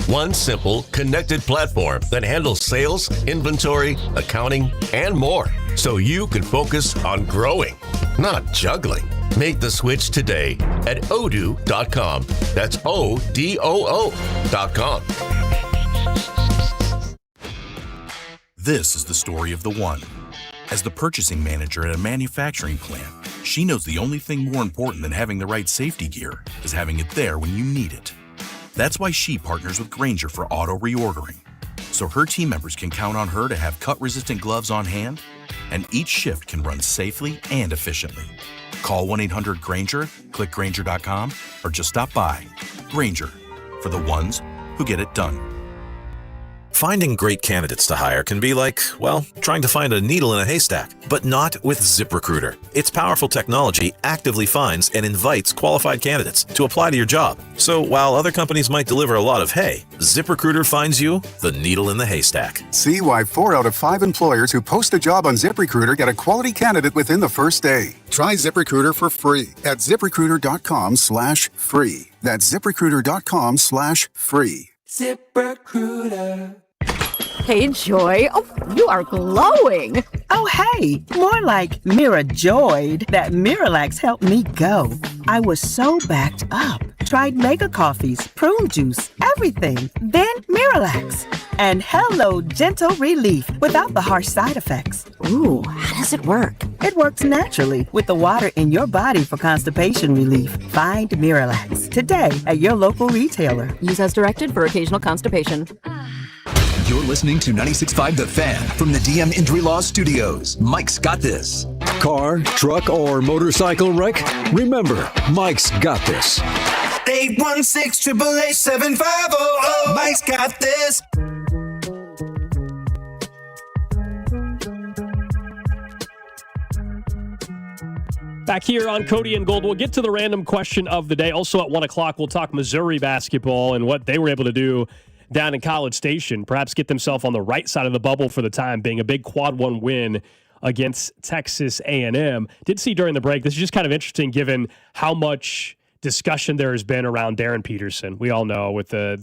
S24: One simple, connected platform that handles sales, inventory, accounting, and more, so you can focus on growing, not juggling. Make the switch today at odoo.com. That's ODOO.com.
S25: This is the story of the one. As the purchasing manager at a manufacturing plant, she knows the only thing more important than having the right safety gear is having it there when you need it. That's why she partners with Grainger for auto reordering, so her team members can count on her to have cut-resistant gloves on hand, and each shift can run safely and efficiently. Call 1-800-GRAINGER, click Grainger.com, or just stop by. Grainger, for the ones who get it done.
S27: Finding great candidates to hire can be like, well, trying to find a needle in a haystack, but not with ZipRecruiter. Its powerful technology actively finds and invites qualified candidates to apply to your job. So while other companies might deliver a lot of hay, ZipRecruiter finds you the needle in the haystack.
S28: See why 4 out of 5 employers who post a job on ZipRecruiter get a quality candidate within the first day. Try ZipRecruiter for free at ZipRecruiter.com/free. That's ZipRecruiter.com/free.
S29: ZipRecruiter. Hey, Joy. Oh, you are glowing.
S30: Oh, hey. More like Mirajoyed. That Miralax helped me go. I was so backed up. Tried mega coffees, prune juice, everything. Then Miralax. And hello, gentle relief without the harsh side effects.
S29: Ooh, how does it work?
S30: It works naturally with the water in your body for constipation relief. Find Miralax today at your local retailer.
S29: Use as directed for occasional constipation.
S5: You're listening to 96.5 The Fan from the DM Injury Law Studios. Mike's got this.
S17: Car, truck, or motorcycle wreck? Remember, Mike's got this.
S9: 816-888-7500. Mike's got this.
S2: Back here on Cody and Gold, we'll get to the random question of the day. Also at 1 o'clock, we'll talk Missouri basketball and what they were able to do down in College Station. Perhaps get themselves on the right side of the bubble for the time being. A big quad one win against Texas A&M. Did see during the break, this is just kind of interesting given how much discussion there has been around Darren Peterson. We all know with the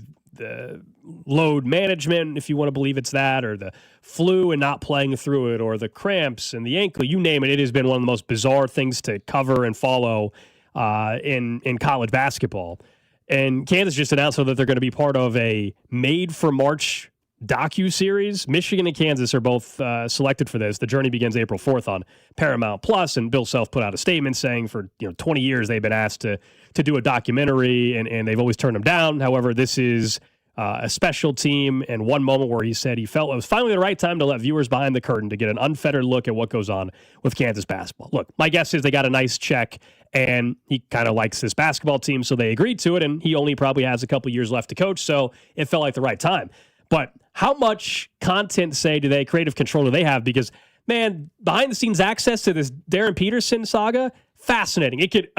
S2: load management, if you want to believe it's that, or the flu and not playing through it, or the cramps and the ankle, you name it. It has been one of the most bizarre things to cover and follow in college basketball. And Kansas just announced that they're going to be part of a Made for March docu-series. Michigan and Kansas are both selected for this. The journey begins April 4th on Paramount Plus, and Bill Self put out a statement saying for 20 years they've been asked to do a documentary, and they've always turned them down. However, this is a special team, and one moment where he said he felt it was finally the right time to let viewers behind the curtain to get an unfettered look at what goes on with Kansas basketball. Look, my guess is they got a nice check, and he kind of likes this basketball team, so they agreed to it, and he only probably has a couple years left to coach, so it felt like the right time. But how much content, creative control do they have? Because, man, behind-the-scenes access to this Darren Peterson saga, fascinating. It could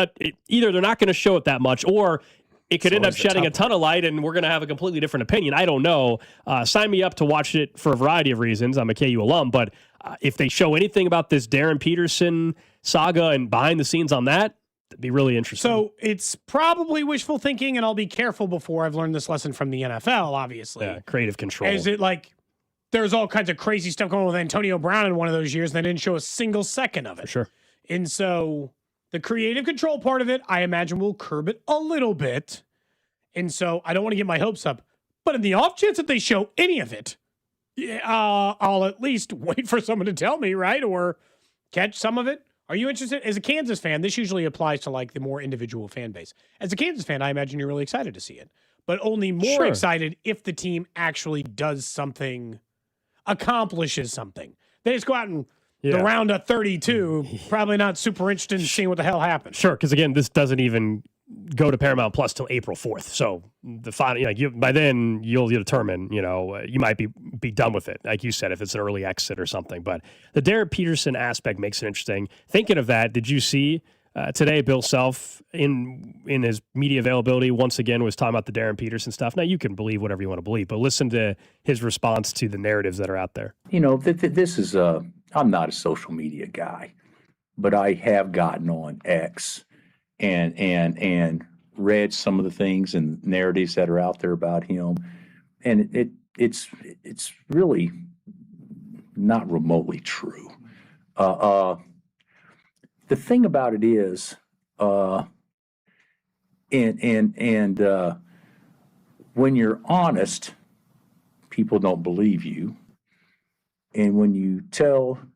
S2: either they're not going to show it that much, or it could end up shedding a ton of light, and we're going to have a completely different opinion. I don't know. Sign me up to watch it for a variety of reasons. I'm a KU alum, but if they show anything about this Darren Peterson saga and behind the scenes on that, it'd be really interesting.
S1: So it's probably wishful thinking, and I'll be careful before I've learned this lesson from the NFL, obviously.
S2: Yeah, creative control.
S1: Is it like there's all kinds of crazy stuff going on with Antonio Brown in one of those years, and they didn't show a single second of it?
S2: For sure.
S1: And so the creative control part of it, I imagine, will curb it a little bit. And so I don't want to get my hopes up. But in the off chance that they show any of it, I'll at least wait for someone to tell me, right? Or catch some of it. Are you interested? As a Kansas fan, this usually applies to like the more individual fan base. As a Kansas fan, I imagine you're really excited to see it. But only more excited if the team actually does something, accomplishes something. They just go out and the round of 32, probably not super interested in seeing what the hell happens.
S2: Sure, because again, this doesn't even go to Paramount Plus till April 4th. So the final, by then you'll determine, you might be done with it. Like you said, if it's an early exit or something. But the Darren Peterson aspect makes it interesting. Thinking of that, did you see today Bill Self in his media availability once again was talking about the Darren Peterson stuff? Now you can believe whatever you want to believe, but listen to his response to the narratives that are out there.
S3: This is I'm not a social media guy, but I have gotten on X and read some of the things and narratives that are out there about him, and it's really not remotely true. The thing about it is, when you're honest, people don't believe you, and when you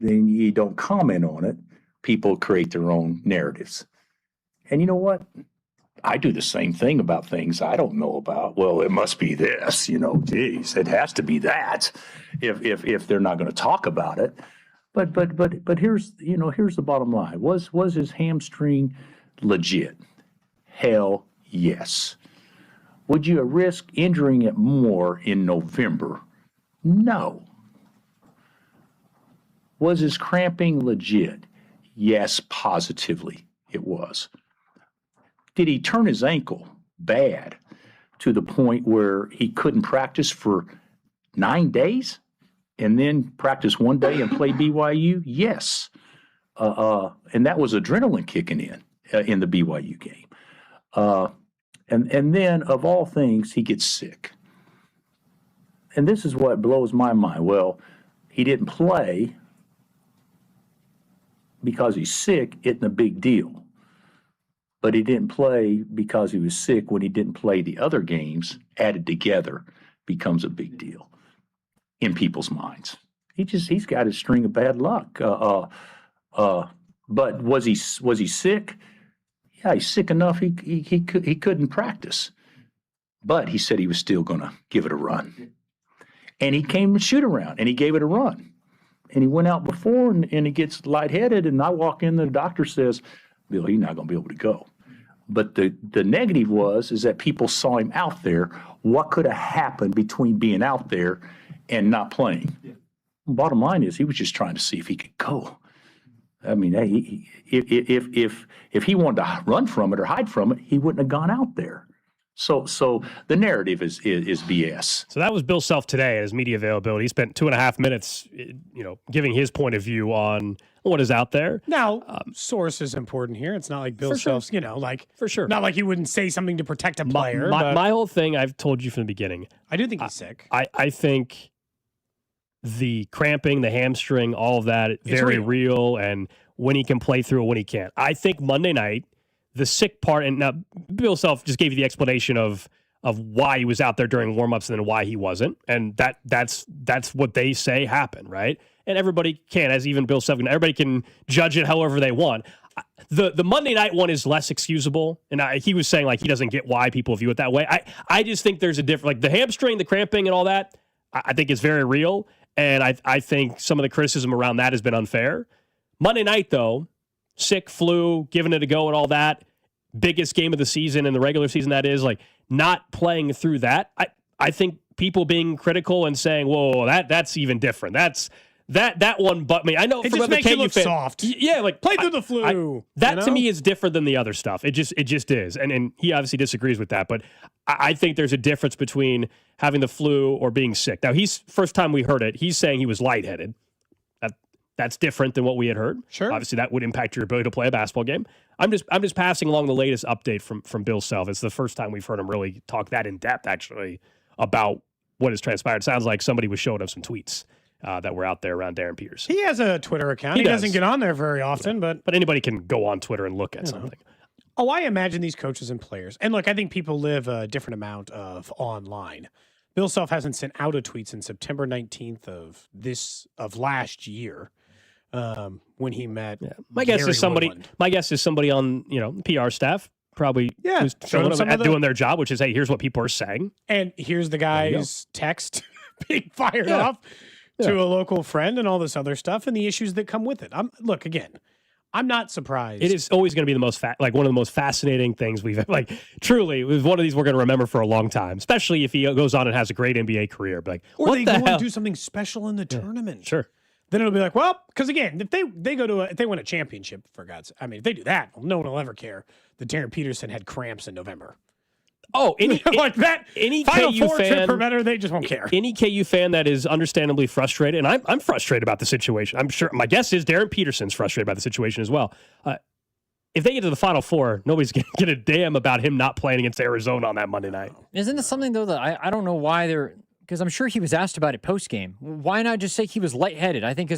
S3: then you don't comment on it, people create their own narratives. And you know what? I do the same thing about things I don't know about. Well, it must be this, geez, it has to be that if they're not going to talk about it. But here's the bottom line. Was his hamstring legit? Hell yes. Would you risk injuring it more in November? No. Was his cramping legit? Yes, positively it was. Did he turn his ankle bad to the point where he couldn't practice for 9 days and then practice one day and play BYU? Yes. And that was adrenaline kicking in the BYU game. And then, of all things, he gets sick. And this is what blows my mind. Well, he didn't play because he's sick, isn't a big deal. But he didn't play because he was sick when he didn't play the other games, added together, becomes a big deal in people's minds. He's got a string of bad luck. But was he sick? Yeah, he's sick enough he couldn't practice. But he said he was still going to give it a run. And he came to shoot around, and he gave it a run. And he went out before, and he gets lightheaded, and I walk in, the doctor says, Bill, he's not going to be able to go. But the negative is that people saw him out there. What could have happened between being out there and not playing? Yeah. Bottom line is he was just trying to see if he could go. I mean, if he wanted to run from it or hide from it, he wouldn't have gone out there. So the narrative is BS.
S2: So that was Bill Self today at his media availability. He spent 2.5 minutes, giving his point of view on what is out there.
S1: Now, source is important here. It's not like Bill Self's,
S2: for sure.
S1: Not like he wouldn't say something to protect a player.
S2: My whole thing, I've told you from the beginning.
S1: I do think he's sick.
S2: I think the cramping, the hamstring, all of that, very real, and when he can play through it, when he can't. I think Monday night, the sick part, and now Bill Self just gave you the explanation of why he was out there during warmups and then why he wasn't, and that's what they say happened, right? And everybody can, as even Bill Self, everybody can judge it however they want. The Monday night one is less excusable, and he was saying like he doesn't get why people view it that way. I just think there's a different, like the hamstring, the cramping, and all that. I think it's very real, and I think some of the criticism around that has been unfair. Monday night though, sick, flu, giving it a go, and all that. Biggest game of the season in the regular season, that is, like not playing through that. I think people being critical and saying, "Whoa, that's even different." That one, but me. I know
S1: it
S2: from
S1: just
S2: other
S1: makes you
S2: KU
S1: look
S2: fan,
S1: soft.
S2: Yeah, like
S1: play through the flu.
S2: To me is different than the other stuff. It just is, and he obviously disagrees with that. But I think there's a difference between having the flu or being sick. Now, first time we heard it, he's saying he was lightheaded. That's different than what we had heard.
S1: Sure,
S2: obviously that would impact your ability to play a basketball game. I'm just passing along the latest update from Bill Self. It's the first time we've heard him really talk that in depth, actually, about what has transpired. It sounds like somebody was showing us some tweets that were out there around Darren Peters.
S1: He has a Twitter account. He doesn't get on there very often, but
S2: anybody can go on Twitter and look at something.
S1: Oh, I imagine these coaches and players. And look, I think people live a different amount of online. Bill Self hasn't sent out a tweet since September 19th of last year. When he met,
S2: my guess is somebody on PR staff probably who's doing their job, which is, hey, here's what people are saying,
S1: and here's the guy's text being fired off to a local friend and all this other stuff and the issues that come with it. I'm not surprised.
S2: It is always going to be the most one of the most fascinating things we've truly, it was one of these we're going to remember for a long time, especially if he goes on and has a great NBA career. But
S1: or they go and do something special in the tournament.
S2: Sure.
S1: Then it'll be like, well, because again, if they if they win a championship, for God's sake, I mean, if they do that, no one will ever care that Darren Peterson had cramps in November.
S2: Oh, any
S1: Final
S2: KU
S1: Four
S2: fan
S1: trip or better, they just won't care.
S2: Any KU fan that is understandably frustrated, and I'm frustrated about the situation. I'm sure my guess is Darren Peterson's frustrated by the situation as well. If they get to the Final Four, nobody's going to give a damn about him not playing against Arizona on that Monday night.
S6: Isn't this something though that I don't know why they're. Because I'm sure he was asked about it post-game. Why not just say he was lightheaded? I think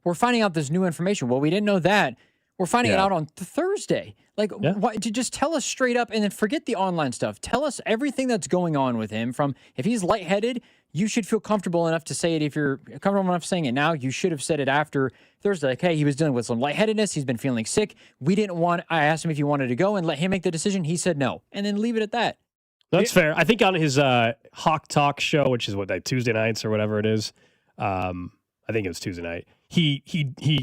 S6: we're finding out this new information. Well, we didn't know that. We're finding it out on Thursday. Why, to just tell us straight up and then forget the online stuff. Tell us everything that's going on with him. From if he's lightheaded, you should feel comfortable enough to say it. If you're comfortable enough saying it now, you should have said it after Thursday. Like, hey, he was dealing with some lightheadedness. He's been feeling sick. I asked him if he wanted to go and let him make the decision. He said no. And then leave it at that.
S2: That's fair. I think on his Hawk Talk show, which is Tuesday nights or whatever it is, I think it was Tuesday night, he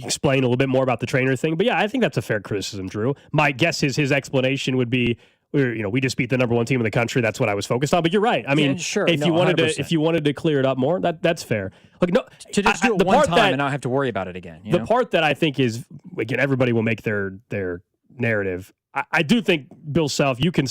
S2: explained a little bit more about the trainer thing. But yeah, I think that's a fair criticism, Drew. My guess is his explanation would be, we just beat the number one team in the country. That's what I was focused on. But you're right. I mean,
S6: sure.
S2: If you wanted to clear it up more, that's fair. Look, no,
S6: to just do it one time and not have to worry about it again.
S2: The part that I think is, again, everybody will make their narrative. I do think Bill Self, you can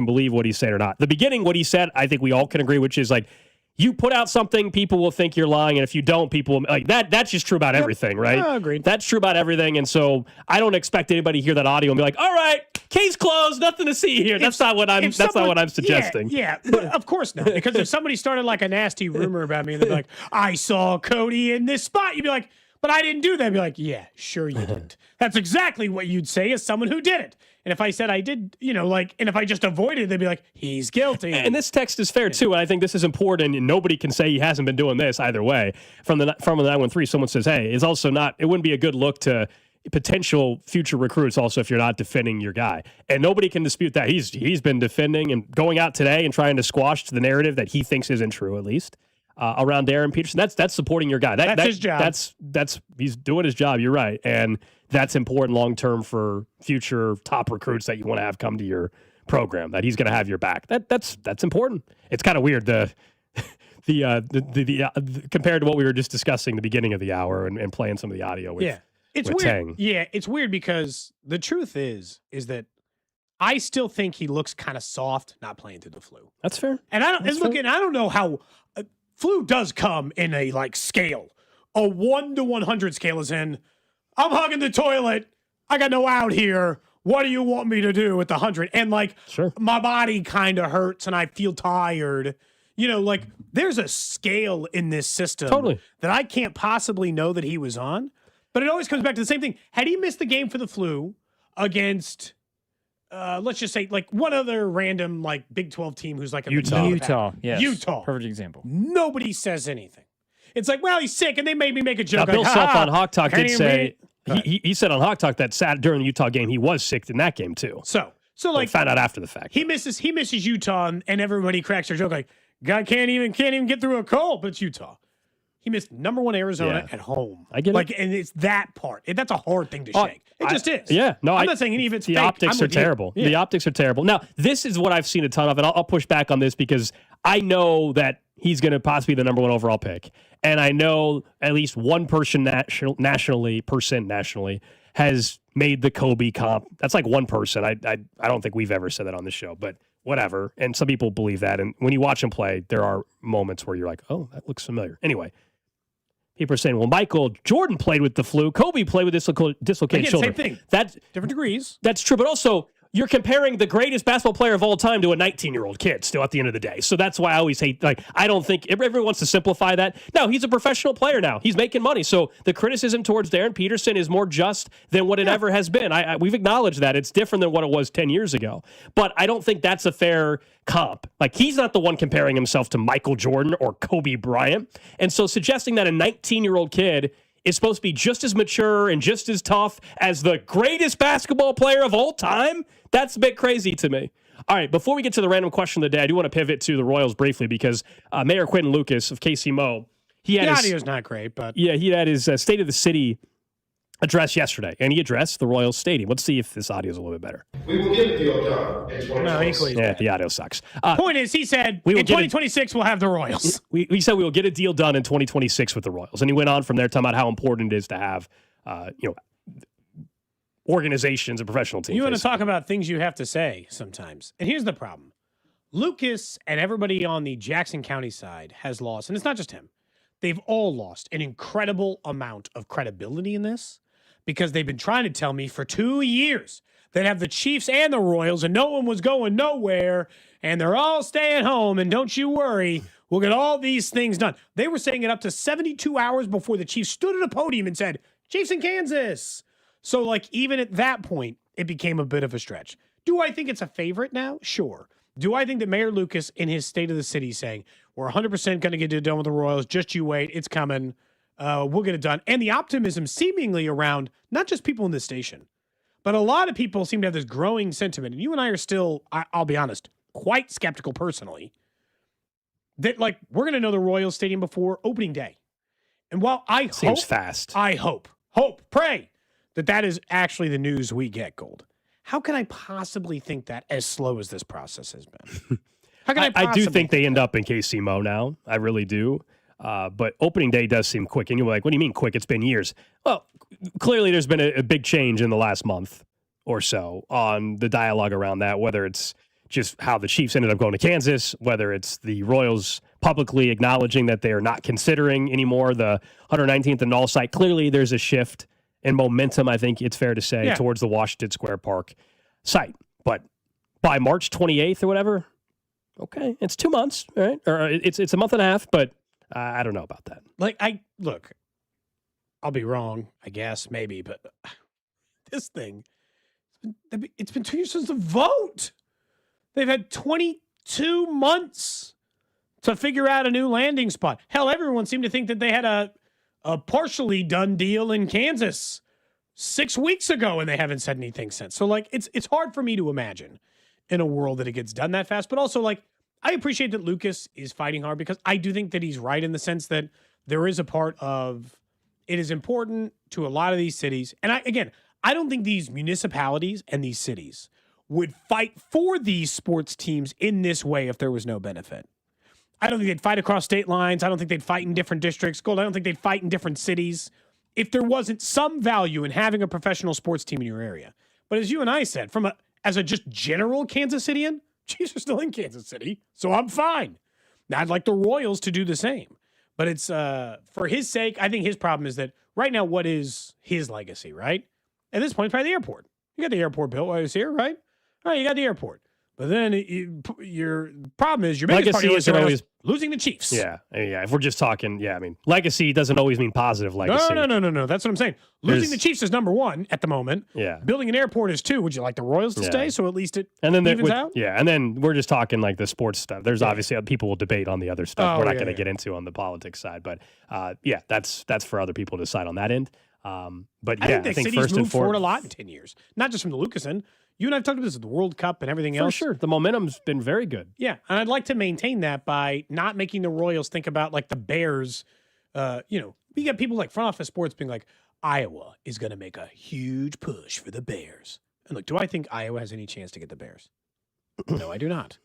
S2: believe what he's saying or not. The beginning, what he said, I think we all can agree, which is like, you put out something, people will think you're lying, and if you don't, people will, like that. That's just true about everything, right?
S1: Yeah, agreed.
S2: That's true about everything, and so I don't expect anybody to hear that audio and be like, "All right, case closed, nothing to see here." That's not what I'm suggesting.
S1: Yeah, but of course not. Because if somebody started like a nasty rumor about me, and they'd be like, "I saw Cody in this spot," you'd be like, "But I didn't do that." I'd be like, "Yeah, sure you didn't." That's exactly what you'd say as someone who did it. And if I said I did, and if I just avoided it, they'd be like, he's guilty.
S2: And this text is fair, too. And I think this is important. And nobody can say he hasn't been doing this either way. From the 913, someone says, hey, it wouldn't be a good look to potential future recruits also if you're not defending your guy. And nobody can dispute that. He's been defending and going out today and trying to squash the narrative that he thinks isn't true, at least. Around Darren Peterson, that's supporting your guy.
S1: That's his job.
S2: He's doing his job. You're right, and that's important long term for future top recruits that you want to have come to your program. That he's going to have your back. That's important. It's kind of weird the compared to what we were just discussing the beginning of the hour and playing some of the audio with.
S1: It's
S2: with
S1: weird.
S2: Tang.
S1: Yeah, it's weird because the truth is that I still think he looks kind of soft not playing through the flu.
S2: That's fair.
S1: And I don't know how. Flu does come in a scale. A 1 to 100 scale is in, I'm hugging the toilet. I got no out here. What do you want me to do with the 100? And
S2: sure.
S1: My body kind of hurts and I feel tired. There's a scale in this system that I can't possibly know that he was on. But it always comes back to the same thing. Had he missed the game for the flu against, let's just say, one other random Big 12 team who's a
S6: Utah, yes.
S1: Utah,
S6: perfect example.
S1: Nobody says anything. It's like, well, he's sick, and they made me make a joke.
S2: Now, Bill Self on Hawk Talk did say he said on Hawk Talk that during the Utah game he was sick in that game too.
S1: So
S2: found out after the fact.
S1: He misses Utah, and everybody cracks their joke God can't even get through a cold, but it's Utah. He missed number 1 Arizona at home.
S2: I get it.
S1: And it's that part. That's a hard thing to shake. It just is.
S2: Yeah. No,
S1: I'm not saying any of it's
S2: the
S1: fake.
S2: optics are terrible. Yeah. The optics are terrible. Now, this is what I've seen a ton of, and I'll push back on this because I know that he's going to possibly be the number 1 overall pick. And I know at least one person nationally has made the Kobe comp. That's like one person. I don't think we've ever said that on the show, but whatever. And some people believe that. And when you watch him play, there are moments where you're like, oh, that looks familiar. Anyway, people are saying, well, Michael Jordan played with the flu. Kobe played with dislocated shoulder.
S1: Same thing.
S2: That's
S1: different degrees.
S2: That's true. But also, you're comparing the greatest basketball player of all time to a 19-year-old kid still at the end of the day. So that's why I always hate, I don't think, everyone wants to simplify that. No, he's a professional player now. He's making money. So the criticism towards Darren Peterson is more just than what it ever has been. We've acknowledged that. It's different than what it was 10 years ago. But I don't think that's a fair comp. He's not the one comparing himself to Michael Jordan or Kobe Bryant. And so suggesting that a 19-year-old kid is supposed to be just as mature and just as tough as the greatest basketball player of all time, that's a bit crazy to me. All right, before we get to the random question of the day, I do want to pivot to the Royals briefly because Mayor Quentin Lucas of KC
S1: the audio's not great, but
S2: yeah, he had his State of the City address yesterday, and he addressed the Royals Stadium. Let's see if this audio is a little bit better.
S4: We will get the deal done in 2026.
S1: No, equally.
S2: Yeah, the audio sucks.
S1: Point is, he said in 2026 we'll have the Royals.
S2: We said we will get a deal done in 2026 with the Royals, and he went on from there talking about how important it is to have, organizations and professional teams.
S1: You want to talk about things you have to say sometimes, and here's the problem: Lucas and everybody on the Jackson County side has lost, and it's not just him. They've all lost an incredible amount of credibility in this. Because they've been trying to tell me for 2 years they'd have the Chiefs and the Royals and no one was going nowhere and they're all staying home and don't you worry, we'll get all these things done. They were saying it up to 72 hours before the Chiefs stood at a podium and said, Chiefs in Kansas. So even at that point, it became a bit of a stretch. Do I think it's a favorite now? Sure. Do I think that Mayor Lucas in his State of the City saying, we're 100% going to get it done with the Royals, just you wait, it's coming. We'll get it done. And the optimism seemingly around not just people in this station, but a lot of people seem to have this growing sentiment. And you and I are still, I'll be honest, quite skeptical personally that we're going to know the Royals Stadium before opening day. And while I pray that is actually the news we get, Gold. How can I possibly think that as slow as this process has been? How can
S2: I do think they end up in KC now. I really do. But opening day does seem quick. And you're like, what do you mean quick? It's been years. Well, clearly there's been a big change in the last month or so on the dialogue around that, whether it's just how the Chiefs ended up going to Kansas, whether it's the Royals publicly acknowledging that they are not considering anymore the 119th and all site. Clearly there's a shift in momentum, I think it's fair to say, towards the Washington Square Park site. But by March 28th or whatever, okay, it's 2 months, right? Or it's a month and a half, but I don't know about that.
S1: I'll be wrong, I guess, maybe, but this thing, it's been 2 years since the vote. They've had 22 months to figure out a new landing spot. Hell, everyone seemed to think that they had a partially done deal in Kansas 6 weeks ago, and they haven't said anything since. So, it's hard for me to imagine in a world that it gets done that fast, but also, I appreciate that Lucas is fighting hard because I do think that he's right in the sense that there is a part of it is important to a lot of these cities. And I don't think these municipalities and these cities would fight for these sports teams in this way if there was no benefit. I don't think they'd fight across state lines. I don't think they'd fight in different districts. Gold, I don't think they'd fight in different cities if there wasn't some value in having a professional sports team in your area. But as you and I said, as a just general Kansas Cityan, Chiefs are still in Kansas City, so I'm fine. Now, I'd like the Royals to do the same. But it's for his sake, I think his problem is that right now, what is his legacy, right? At this point, probably the airport. You got the airport built while he was here, right? All right, you got the airport. But then your problem is your biggest part is always losing the Chiefs.
S2: Yeah. If we're just talking, legacy doesn't always mean positive legacy.
S1: No. That's what I'm saying. Losing the Chiefs is number one at the moment.
S2: Yeah.
S1: Building an airport is two. Would you like the Royals to stay? So at least it evens out?
S2: Yeah. And then we're just talking the sports stuff. There's obviously people will debate on the other stuff. We're not going to get into on the politics side. But that's for other people to decide on that end. But
S1: I think cities first moved forward a lot in 10 years. Not just from the Lucas end. You and I have talked about this at the World Cup and everything else.
S2: For sure. The momentum's been very good.
S1: Yeah. And I'd like to maintain that by not making the Royals think about the Bears we get people like Front Office Sports being like, Iowa is going to make a huge push for the Bears. And look, do I think Iowa has any chance to get the Bears? No, I do not.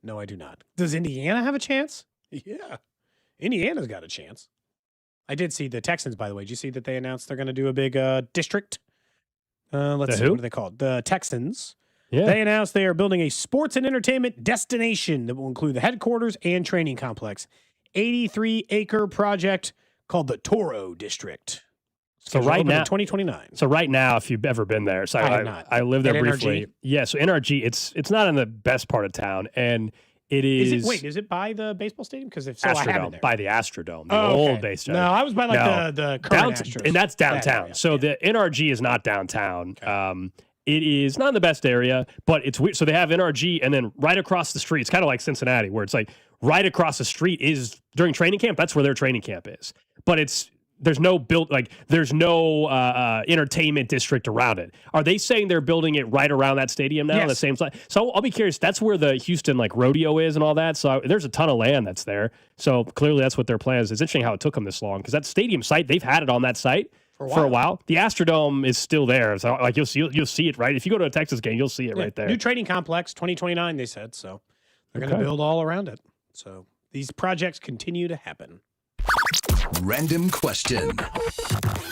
S1: No, I do not. Does Indiana have a chance? Yeah. Indiana's got a chance. I did see the Texans, by the way. Did you see that they announced they're going to do a big district? Let's see. What are they called? The Texans. Yeah. They announced they are building a sports and entertainment destination that will include the headquarters and training complex. 83-acre project called the Toro District.
S2: So right now,
S1: 2029.
S2: So right now, if you've ever been there, so I lived there briefly. Yeah, so NRG, it's not in the best part of town, and it is.
S1: Is it by the baseball stadium? Because if so,
S2: Astrodome,
S1: I haven't there.
S2: by the Astrodome, the old base stadium.
S1: No, I was by the current Astros,
S2: and that's downtown. So the NRG is not downtown. Okay. It is not in the best area, but it's weird. So they have NRG, and then right across the street, it's kind of like Cincinnati, where it's like right across the street is during training camp. That's where their training camp is, but there's no entertainment district around it. Are they saying they're building it right around that stadium now? Yes. On the same side? So I'll be curious. That's where the Houston rodeo is and all that. So there's a ton of land that's there. So clearly that's what their plan is. It's interesting how it took them this long because that stadium site, they've had it on that site for a while. The Astrodome is still there. So you'll see it right. If you go to a Texas game, you'll see it right there.
S1: New training complex, 2029, they said. So they're going to build all around it. So these projects continue to happen.
S5: Random question.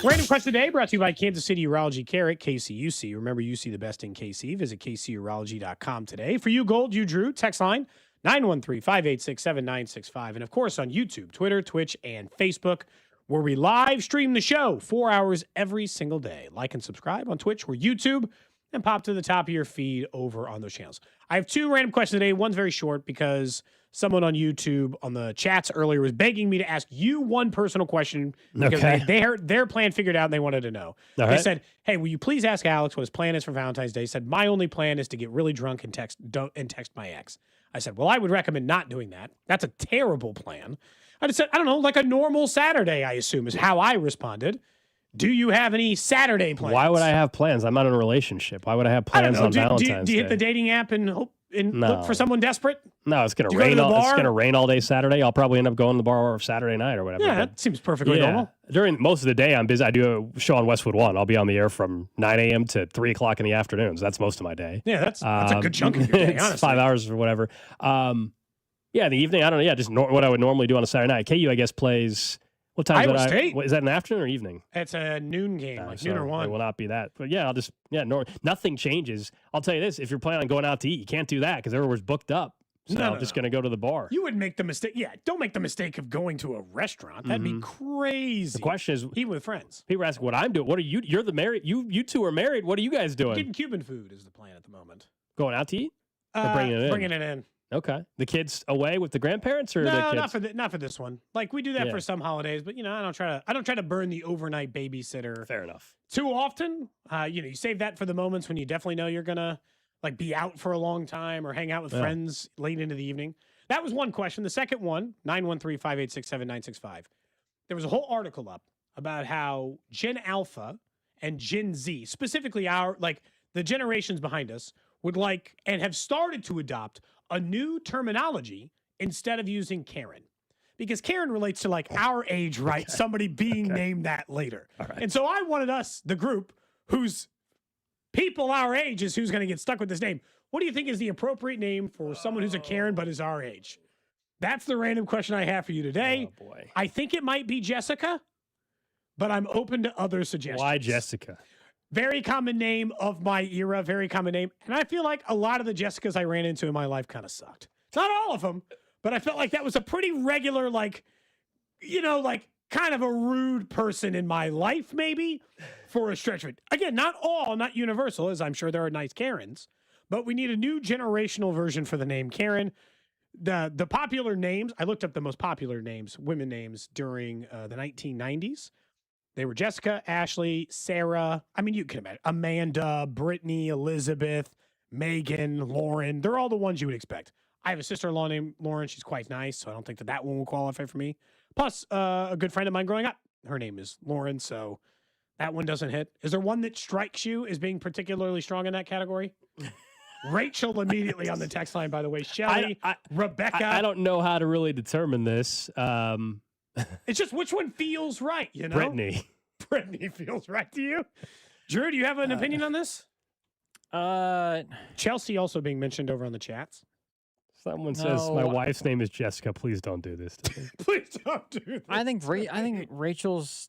S1: Random question today brought to you by Kansas City Urology Care at KCUC. Remember, you see the best in KC. Visit kcurology.com today. For you, Gold, you, Drew, text line 913-586-7965. And, of course, on YouTube, Twitter, Twitch, and Facebook, where we live stream the show 4 hours every single day. Like and subscribe on Twitch or YouTube and pop to the top of your feed over on those channels. I have two random questions today. One's very short because someone on YouTube on the chats earlier was begging me to ask you one personal question because their plan figured out and they wanted to know. They said, hey, will you please ask Alex what his plan is for Valentine's Day? He said, my only plan is to get really drunk and text my ex. I said, well, I would recommend not doing that. That's a terrible plan. I just said, I don't know, like a normal Saturday, I assume, is how I responded. Do you have any Saturday plans?
S2: Why would I have plans? I'm not in a relationship. Why would I have plans on Valentine's Day?
S1: Do you hit the dating app and hope look for someone desperate?
S2: No, it's going to rain. It's going to rain all day Saturday. I'll probably end up going to the bar Saturday night or whatever.
S1: Yeah, that seems perfectly normal.
S2: During most of the day, I'm busy. I do a show on Westwood 1. I'll be on the air from 9 a.m. to 3 o'clock in the afternoon. So that's most of my day.
S1: Yeah, that's a good chunk of your day, honestly.
S2: 5 hours or whatever. In the evening, I don't know. Yeah, just what I would normally do on a Saturday night. KU, I guess, plays. What time
S1: is it?
S2: Is that an afternoon or evening?
S1: It's a noon game, noon or 1.
S2: It will not be that. But yeah, nothing changes. I'll tell you this: if you're planning on going out to eat, you can't do that because everyone's booked up. So I'm just going to go to the bar.
S1: You would make the mistake. Yeah, don't make the mistake of going to a restaurant. That'd be crazy.
S2: The question is,
S1: eat with friends.
S2: People ask what I'm doing. What are you? You're the married. You two are married. What are you guys doing?
S1: Getting Cuban food is the plan at the moment.
S2: Going out to eat? Or bringing it in?
S1: Bringing it in.
S2: Okay. The kids away with the grandparents or the kids?
S1: not for this one. Like we do that for some holidays, but I don't try to burn the overnight babysitter.
S2: Fair enough.
S1: Too often. You save that for the moments when you definitely know you're gonna be out for a long time or hang out with friends late into the evening. That was one question. The second one, 913-586-7965. There was a whole article up about how Gen Alpha and Gen Z, specifically the generations behind us, would like and have started to adopt a new terminology instead of using Karen. Because Karen relates to our age, right? Somebody being named that later.
S2: Right.
S1: And so I wanted us, the group, whose people our age is who's going to get stuck with this name. What do you think is the appropriate name for someone who's a Karen but is our age? That's the random question I have for you today.
S2: Oh, boy.
S1: I think it might be Jessica, but I'm open to other suggestions.
S2: Why Jessica?
S1: Very common name of my era, very common name. And I feel like a lot of the Jessicas I ran into in my life kind of sucked. Not all of them, but I felt like that was a pretty regular, kind of a rude person in my life, maybe, for a stretch of it. Again, not universal, as I'm sure there are nice Karens, but we need a new generational version for the name Karen. The popular names, I looked up the most popular names, women names, during the 1990s. They were Jessica, Ashley, Sarah. I mean, you can imagine. Amanda, Brittany, Elizabeth, Megan, Lauren. They're all the ones you would expect. I have a sister-in-law named Lauren. She's quite nice, so I don't think that one will qualify for me. Plus, a good friend of mine growing up, her name is Lauren, so that one doesn't hit. Is there one that strikes you as being particularly strong in that category? Rachel immediately on the text line, by the way. Shelly, Rebecca.
S2: I don't know how to really determine this.
S1: It's just which one feels right, you know?
S2: Brittany.
S1: Brittany feels right to you. Drew, do you have an opinion on this? Chelsea also being mentioned over on the chats.
S2: Someone says my wife's name is Jessica. Please don't do this to me.
S1: Please don't do this.
S6: I think Rachel's.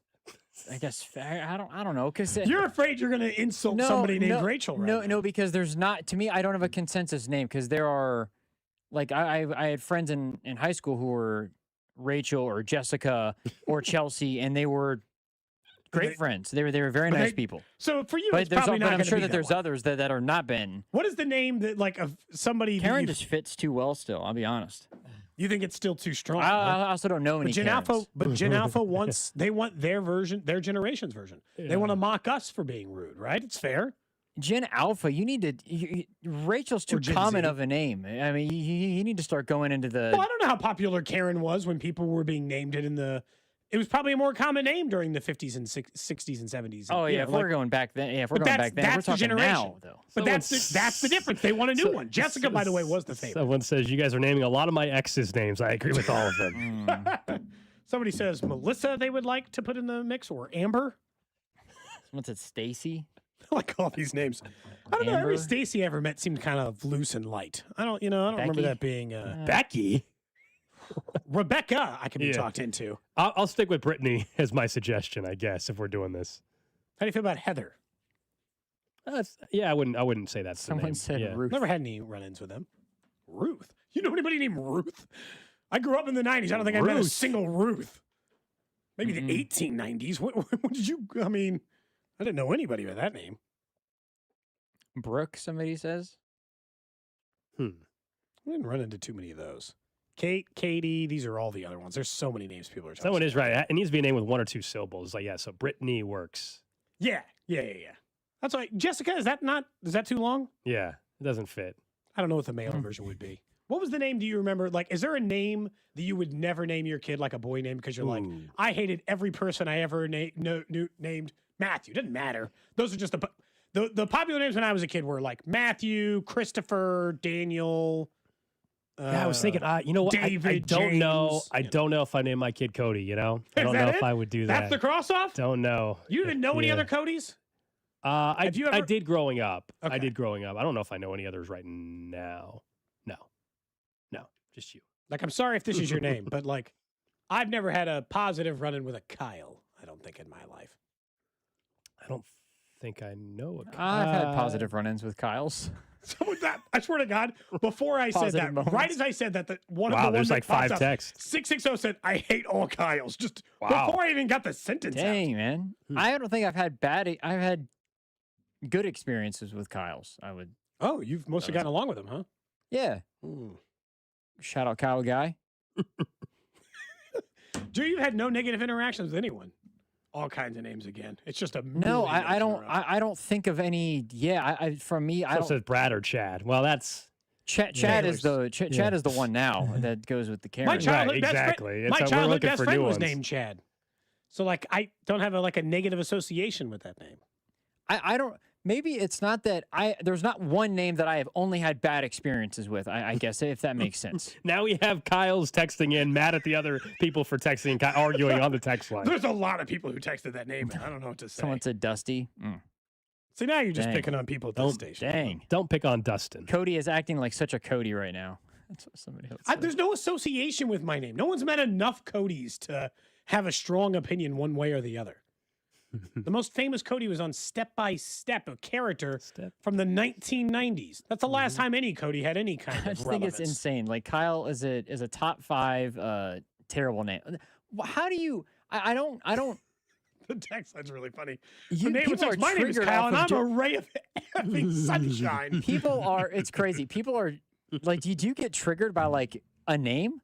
S6: I guess I don't know because
S1: you're afraid you're going to insult somebody named Rachel. Right
S6: no, because there's not. To me, I don't have a consensus name because there are, like I had friends in high school who were Rachel or Jessica or Chelsea, and they were great friends. They were very nice people.
S1: So for you,
S6: but
S1: it's probably not.
S6: I'm sure that
S1: that
S6: there's others that are not been.
S1: What is the name that like of somebody?
S6: Karen just fits too well. Still, I'll be honest.
S1: You think it's still too strong?
S6: I also don't know any.
S1: Gen Alpha, but Gen Alpha wants they want their version, their generation's version. Yeah. They want to mock us for being rude, right? It's fair.
S6: Gen Alpha, you need to. Rachel's too common of a name. I mean, you need to start going into the.
S1: Well, I don't know how popular Karen was when people were being named it in the. It was probably a more common name during the 50s and 60s and 70s.
S6: Oh yeah, if we're going back then, we're talking now though.
S1: But that's the difference. They want a new one. Jessica, by the way, was the favorite.
S2: Someone says you guys are naming a lot of my exes' names. I agree with all of them.
S1: Somebody says Melissa they would like to put in the mix, or Amber.
S6: Someone said Stacy.
S1: I like all these names. I don't know. Every Stacy I ever met seemed kind of loose and light. I don't remember that being Becky. Rebecca, I can be talked into.
S2: I'll stick with Brittany as my suggestion, I guess, if we're doing this.
S1: How do you feel about Heather?
S2: I wouldn't say that's
S6: Someone
S2: the name.
S6: said Ruth.
S1: Never had any run-ins with them. Ruth? You know anybody named Ruth? I grew up in the 90s. I don't think I met a single Ruth. Maybe the 1890s. What did you? I mean, I didn't know anybody by that name.
S6: Brooke, somebody says.
S1: I didn't run into too many of those. Kate, Katie, these are all the other ones. There's so many names people are talking
S2: Someone is right. It needs to be a name with one or two syllables. Like, so Brittany works.
S1: Yeah. That's right. Jessica, is that too long?
S2: Yeah, it doesn't fit.
S1: I don't know what the male version would be. What was the name? Do you remember? Like, is there a name that you would never name your kid like a boy name? Because you're like, I hated every person I ever named Matthew. Didn't matter. Those are just the popular names when I was a kid were like Matthew, Christopher, Daniel.
S2: I was thinking, you know what?
S1: David,
S2: I don't
S1: James,
S2: know. I don't know if I name my kid Cody, you know? I don't know if I would do that.
S1: That's the cross-off?
S2: Don't know.
S1: You didn't know any other Codys?
S2: I did growing up. Okay. I did growing up. I don't know if I know any others right now. No, just you.
S1: Like, I'm sorry if this is your name, but like, I've never had a positive run-in with a Kyle, I don't think, in my life.
S2: I don't think I know a Kyle.
S6: I've had positive run-ins with Kyles.
S1: I swear to God, before I said that, right as I said that, one of the ones
S2: like 5 texts.
S1: 660 said, I hate all Kyles. Just before I even got the sentence out.
S6: Dang, man. I don't think I've had good experiences with Kyles.
S1: Oh, you've mostly gotten along with them, huh?
S6: Yeah. Shout out Kyle Guy.
S1: Drew, you've had no negative interactions with anyone. All kinds of names again. It's just a
S6: no. I don't think of any. Yeah, from me, I don't.
S2: Says Brad or Chad. Well, that's
S6: Chad is the one now that goes with the Karen.
S1: My childhood
S2: exactly.
S1: My childhood best friend was named Chad. So like, I don't have a negative association with that name.
S6: I don't. Maybe it's not that there's not one name that I have only had bad experiences with, I guess, if that makes sense.
S2: Now we have Kyle's texting in, mad at the other people for texting, arguing on the text line.
S1: There's a lot of people who texted that name, and I don't know what to say.
S6: Someone said Dusty.
S1: See, now you're just picking on people at this station.
S6: Dang.
S2: Don't pick on Dustin.
S6: Cody is acting like such a Cody right now. That's what somebody else said.
S1: There's no association with my name. No one's met enough Codys to have a strong opinion one way or the other. The most famous Cody was on Step by Step, a character from the 1990s. That's the last time any Cody had any kind of
S6: I just
S1: relevance.
S6: think it's insane. Like, Kyle is a top 5 terrible name. How do you? I don't.
S1: The text line's really funny.
S6: My
S1: name is Kyle, and I'm a ray of sunshine.
S6: People are. It's crazy. People are like, do you get triggered by like a name?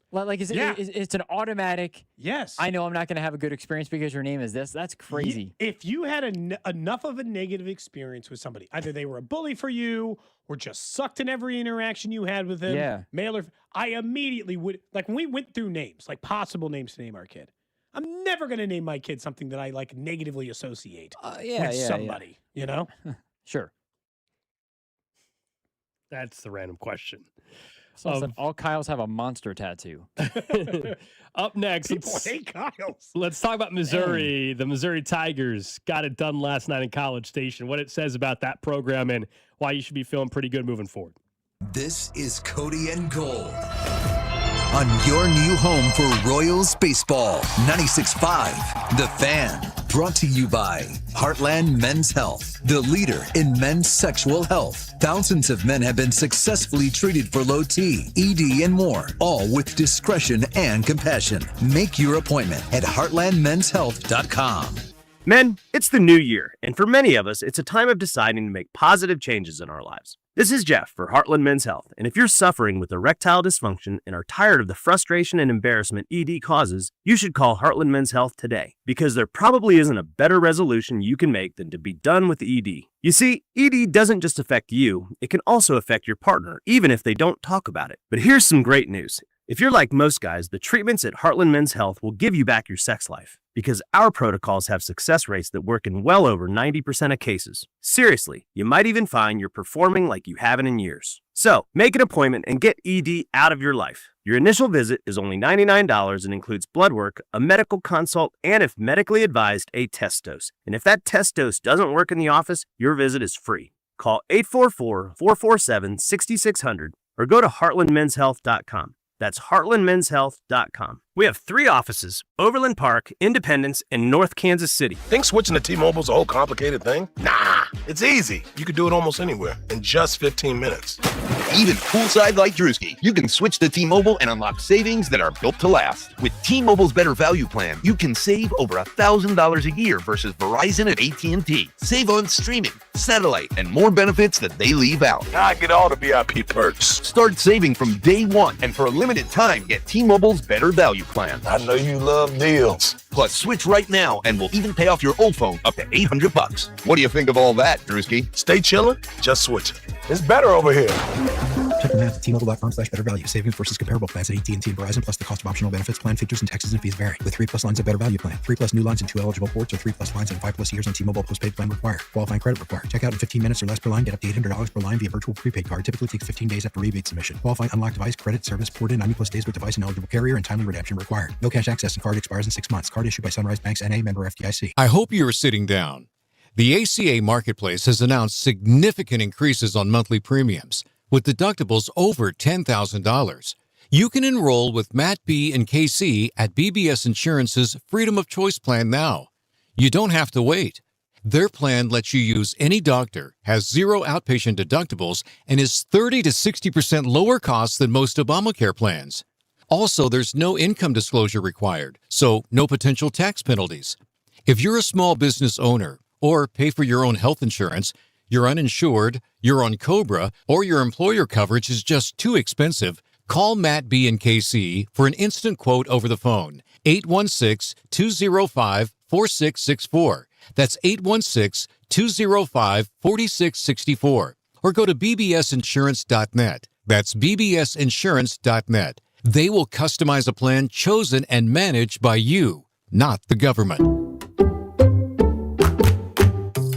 S6: Like, it's an automatic.
S1: Yes.
S6: I know I'm not going to have a good experience because your name is this. That's crazy.
S1: If you had enough of a negative experience with somebody, either they were a bully for you or just sucked in every interaction you had with them, male or I immediately would, like, when we went through names, like possible names to name our kid, I'm never going to name my kid something that I like negatively associate with somebody, you know?
S6: Sure.
S2: That's the random question.
S6: All Kyles have a monster tattoo.
S2: Up next,
S1: People hate Kyles.
S2: let's talk about Missouri. The Missouri Tigers got it done last night in College Station. What it says about that program and why you should be feeling pretty good moving forward.
S5: This is Cody and Gold on your new home for Royals baseball. 96.5 The Fan. Brought to you by Heartland Men's Health, the leader in men's sexual health. Thousands of men have been successfully treated for low T, ED, and more, all with discretion and compassion. Make your appointment at heartlandmenshealth.com.
S7: Men, it's the new year, and for many of us, it's a time of deciding to make positive changes in our lives. This is Jeff for Heartland Men's Health, and if you're suffering with erectile dysfunction and are tired of the frustration and embarrassment ED causes, you should call Heartland Men's Health today, because there probably isn't a better resolution you can make than to be done with ED. You see, ED doesn't just affect you, it can also affect your partner, even if they don't talk about it. But here's some great news. If you're like most guys, the treatments at Heartland Men's Health will give you back your sex life, because our protocols have success rates that work in well over 90% of cases. Seriously, you might even find you're performing like you haven't in years. So, make an appointment and get ED out of your life. Your initial visit is only $99 and includes blood work, a medical consult, and if medically advised, a test dose. And if that test dose doesn't work in the office, your visit is free. Call 844-447-6600 or go to heartlandmenshealth.com. That's heartlandmenshealth.com. We have 3 offices: Overland Park, Independence, and North Kansas City.
S21: Think switching to T-Mobile's a whole complicated thing? Nah, it's easy. You can do it almost anywhere in just 15 minutes.
S12: Even poolside like Drewski, you can switch to T-Mobile and unlock savings that are built to last. With T-Mobile's Better Value Plan, you can save over $1,000 a year versus Verizon and AT&T. Save on streaming, satellite, and more benefits that they leave out.
S21: I get all the VIP perks.
S12: Start saving from day one, and for a limited time, get T-Mobile's Better Value Plan.
S21: I know you love deals.
S12: Plus, switch right now, and we'll even pay off your old phone up to $800. What do you think of all that, Drewski?
S21: Stay chillin', just switch it. It's better over here.
S13: Check the math at T-Mobile.com/better value. Savings versus comparable plans at AT&T and Verizon, plus the cost of optional benefits. Plan features and taxes and fees vary. With 3+ lines of Better Value Plan. 3+ new lines and 2 eligible ports, or 3+ lines and 5+ years on T-Mobile postpaid plan required. Qualifying credit required. Check out in 15 minutes or less per line. Get up to $800 per line via virtual prepaid card. Typically takes 15 days after rebate submission. Qualifying unlocked device credit service ported 90+ days with device and eligible carrier, and timely redemption required. No cash access and card expires in 6 months. Card issued by Sunrise Banks N.A. member FDIC.
S14: I hope you are sitting down. The ACA Marketplace has announced significant increases on monthly premiums, with deductibles over $10,000. You can enroll with Matt B. and KC at BBS Insurance's Freedom of Choice plan now. You don't have to wait. Their plan lets you use any doctor, has 0 outpatient deductibles, and is 30 to 60% lower cost than most Obamacare plans. Also, there's no income disclosure required, so no potential tax penalties. If you're a small business owner or pay for your own health insurance, you're uninsured, you're on COBRA, or your employer coverage is just too expensive, call Matt B. and KC for an instant quote over the phone. 816-205-4664. That's 816-205-4664. Or go to bbsinsurance.net. That's bbsinsurance.net. They will customize a plan chosen and managed by you, not the government.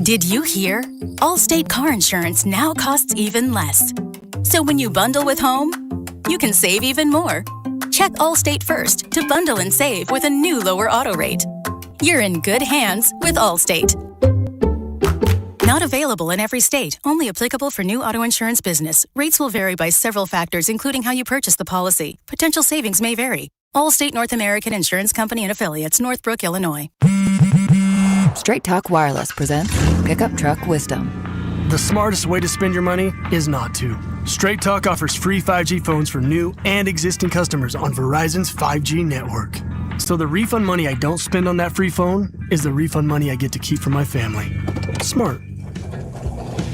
S15: Did you hear? Allstate car insurance now costs even less. So when you bundle with home, you can save even more. Check Allstate first to bundle and save with a new lower auto rate. You're in good hands with Allstate. Not available in every state. Only applicable for new auto insurance business. Rates will vary by several factors, including how you purchase the policy. Potential savings may vary. Allstate North American Insurance Company and Affiliates, Northbrook, Illinois.
S29: Straight Talk Wireless presents Pickup Truck Wisdom.
S16: The smartest way to spend your money is not to. Straight Talk offers free 5G phones for new and existing customers on Verizon's 5G network. So the refund money I don't spend on that free phone is the refund money I get to keep for my family. Smart.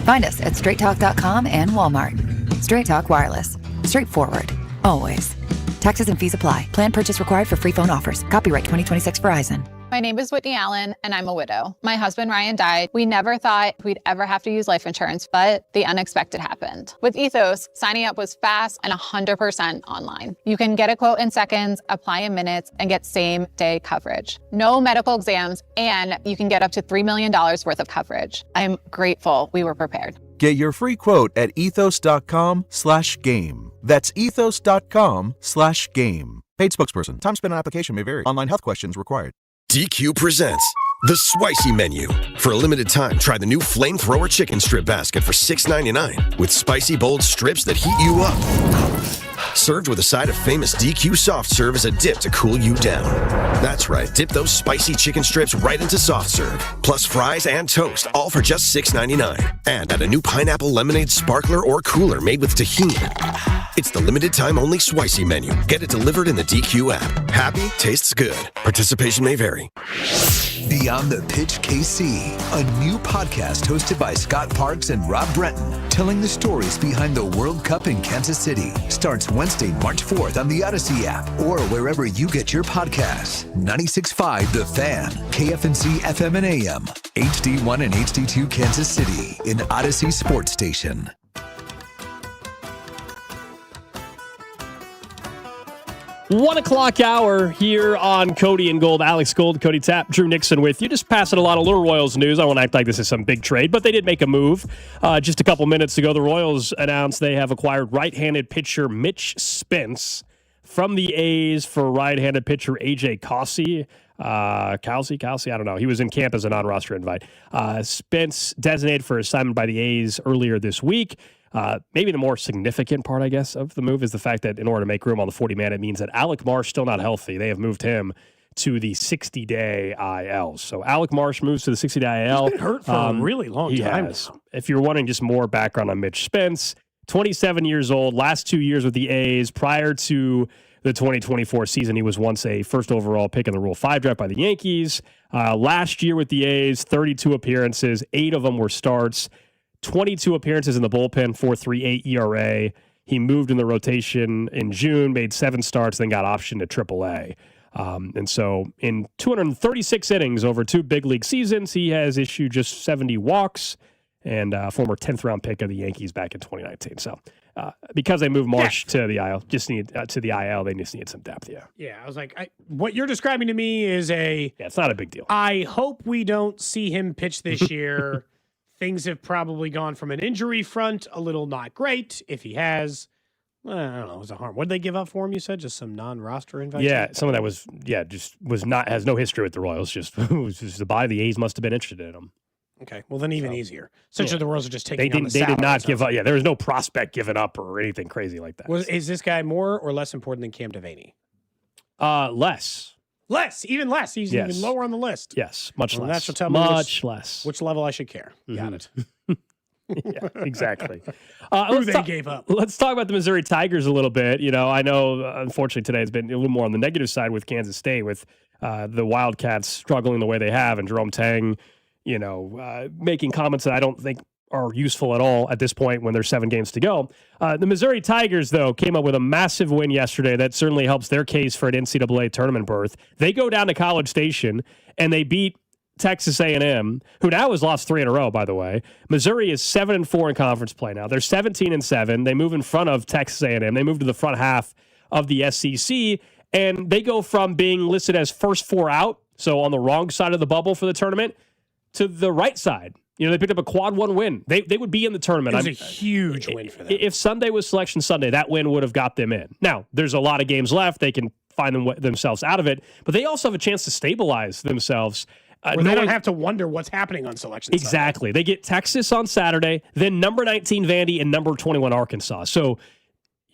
S29: Find us at straighttalk.com and Walmart. Straight Talk Wireless. Straightforward. Always. Taxes and fees apply. Plan purchase required for free phone offers. Copyright 2026 Verizon.
S19: My name is Whitney Allen, and I'm a widow. My husband, Ryan, died. We never thought we'd ever have to use life insurance, but the unexpected happened. With Ethos, signing up was fast and 100% online. You can get a quote in seconds, apply in minutes, and get same-day coverage. No medical exams, and you can get up to $3 million worth of coverage. I'm grateful we were prepared.
S8: Get your free quote at ethos.com/game. That's ethos.com/game. Paid spokesperson. Time spent on application may vary. Online health questions required.
S10: DQ presents the Spicy Menu. For a limited time, try the new Flamethrower Chicken Strip Basket for $6.99 with spicy, bold strips that heat you up. Served with a side of famous DQ soft serve as a dip to cool you down. That's right, dip those spicy chicken strips right into soft serve. Plus fries and toast, all for just $6.99. And add a new pineapple lemonade sparkler or cooler made with tahini. It's the limited time only Spicy Menu. Get it delivered in the DQ app. Happy tastes good. Participation may vary.
S5: Beyond the Pitch KC, a new podcast hosted by Scott Parks and Rob Brenton, telling the stories behind the World Cup in Kansas City. Starts Wednesday, March 4th on the Odyssey app or wherever you get your podcasts. 96.5 The Fan, KFNC FM and AM, HD1 and HD2 Kansas City, in Odyssey Sports Station.
S2: One o'clock hour here on Cody and Gold. Alex Gold, Cody Tapp, Drew Nixon with you. Just passing a lot of little Royals news. I won't act like this is some big trade, but they did make a move. Just a couple minutes ago, the Royals announced they have acquired right-handed pitcher Mitch Spence from the A's for right-handed pitcher AJ Kelsey. Kelsey, I don't know. He was in camp as a non-roster invite. Spence designated for assignment by the A's earlier this week. Maybe the more significant part, I guess, of the move is the fact that in order to make room on the 40-man, it means that Alec Marsh still not healthy. They have moved him to the 60-day IL. So Alec Marsh moves to the 60-day IL.
S1: He's been hurt for a really long time now.
S2: If you're wanting just more background on Mitch Spence, 27 years old, last 2 years with the A's. Prior to the 2024 season, he was once a first overall pick in the Rule 5 draft by the Yankees. Last year with the A's, 32 appearances, 8 of them were starts. 22 appearances in the bullpen, 4.38 ERA. He moved in the rotation in June, made 7 starts, then got optioned to AAA. And so in 236 innings over 2 big league seasons, he has issued just 70 walks, and former 10th round pick of the Yankees back in 2019. So because they moved Marsh to the IL, they just need some depth.
S1: Yeah, I was like, what you're describing to me is
S2: it's not a big deal.
S1: I hope we don't see him pitch this year. Things have probably gone from an injury front a little not great. If he has, I don't know, it was a harm. What did they give up for him? You said just some non-roster invite.
S2: Yeah, some of that was has no history with the Royals. Just was just the buy. The A's must have been interested in him.
S1: Okay, well then even easier. Essentially, the Royals are just taking.
S2: They did not give up. Yeah, there was no prospect given up or anything crazy like that.
S1: Is this guy more or less important than Cam Devaney?
S2: Less.
S1: Even less. He's even lower on the list.
S2: Yes, much less.
S1: That should tell me
S2: less.
S1: Which level I should care. Got it.
S2: Yeah, exactly.
S1: Who they gave up.
S2: Let's talk about the Missouri Tigers a little bit. I know, unfortunately, today has been a little more on the negative side with Kansas State, with the Wildcats struggling the way they have, and Jerome Tang, making comments that I don't think are useful at all at this point when there's 7 games to go. The Missouri Tigers, though, came up with a massive win yesterday that certainly helps their case for an NCAA tournament berth. They go down to College Station, and they beat Texas A&M, who now has lost 3 in a row, by the way. Missouri is 7-4 in conference play now. They're 17-7. They move in front of Texas A&M. They move to the front half of the SEC, and they go from being listed as first 4 out, so on the wrong side of the bubble for the tournament, to the right side. They picked up a quad 1 win. They would be in the tournament.
S1: It was a huge win for them.
S2: If Sunday was Selection Sunday, that win would have got them in. Now, there's a lot of games left. They can find themselves out of it, but they also have a chance to stabilize themselves.
S1: Where they don't have to wonder what's happening on Selection Sunday.
S2: Exactly. They get Texas on Saturday, then number 19 Vandy and number 21 Arkansas. So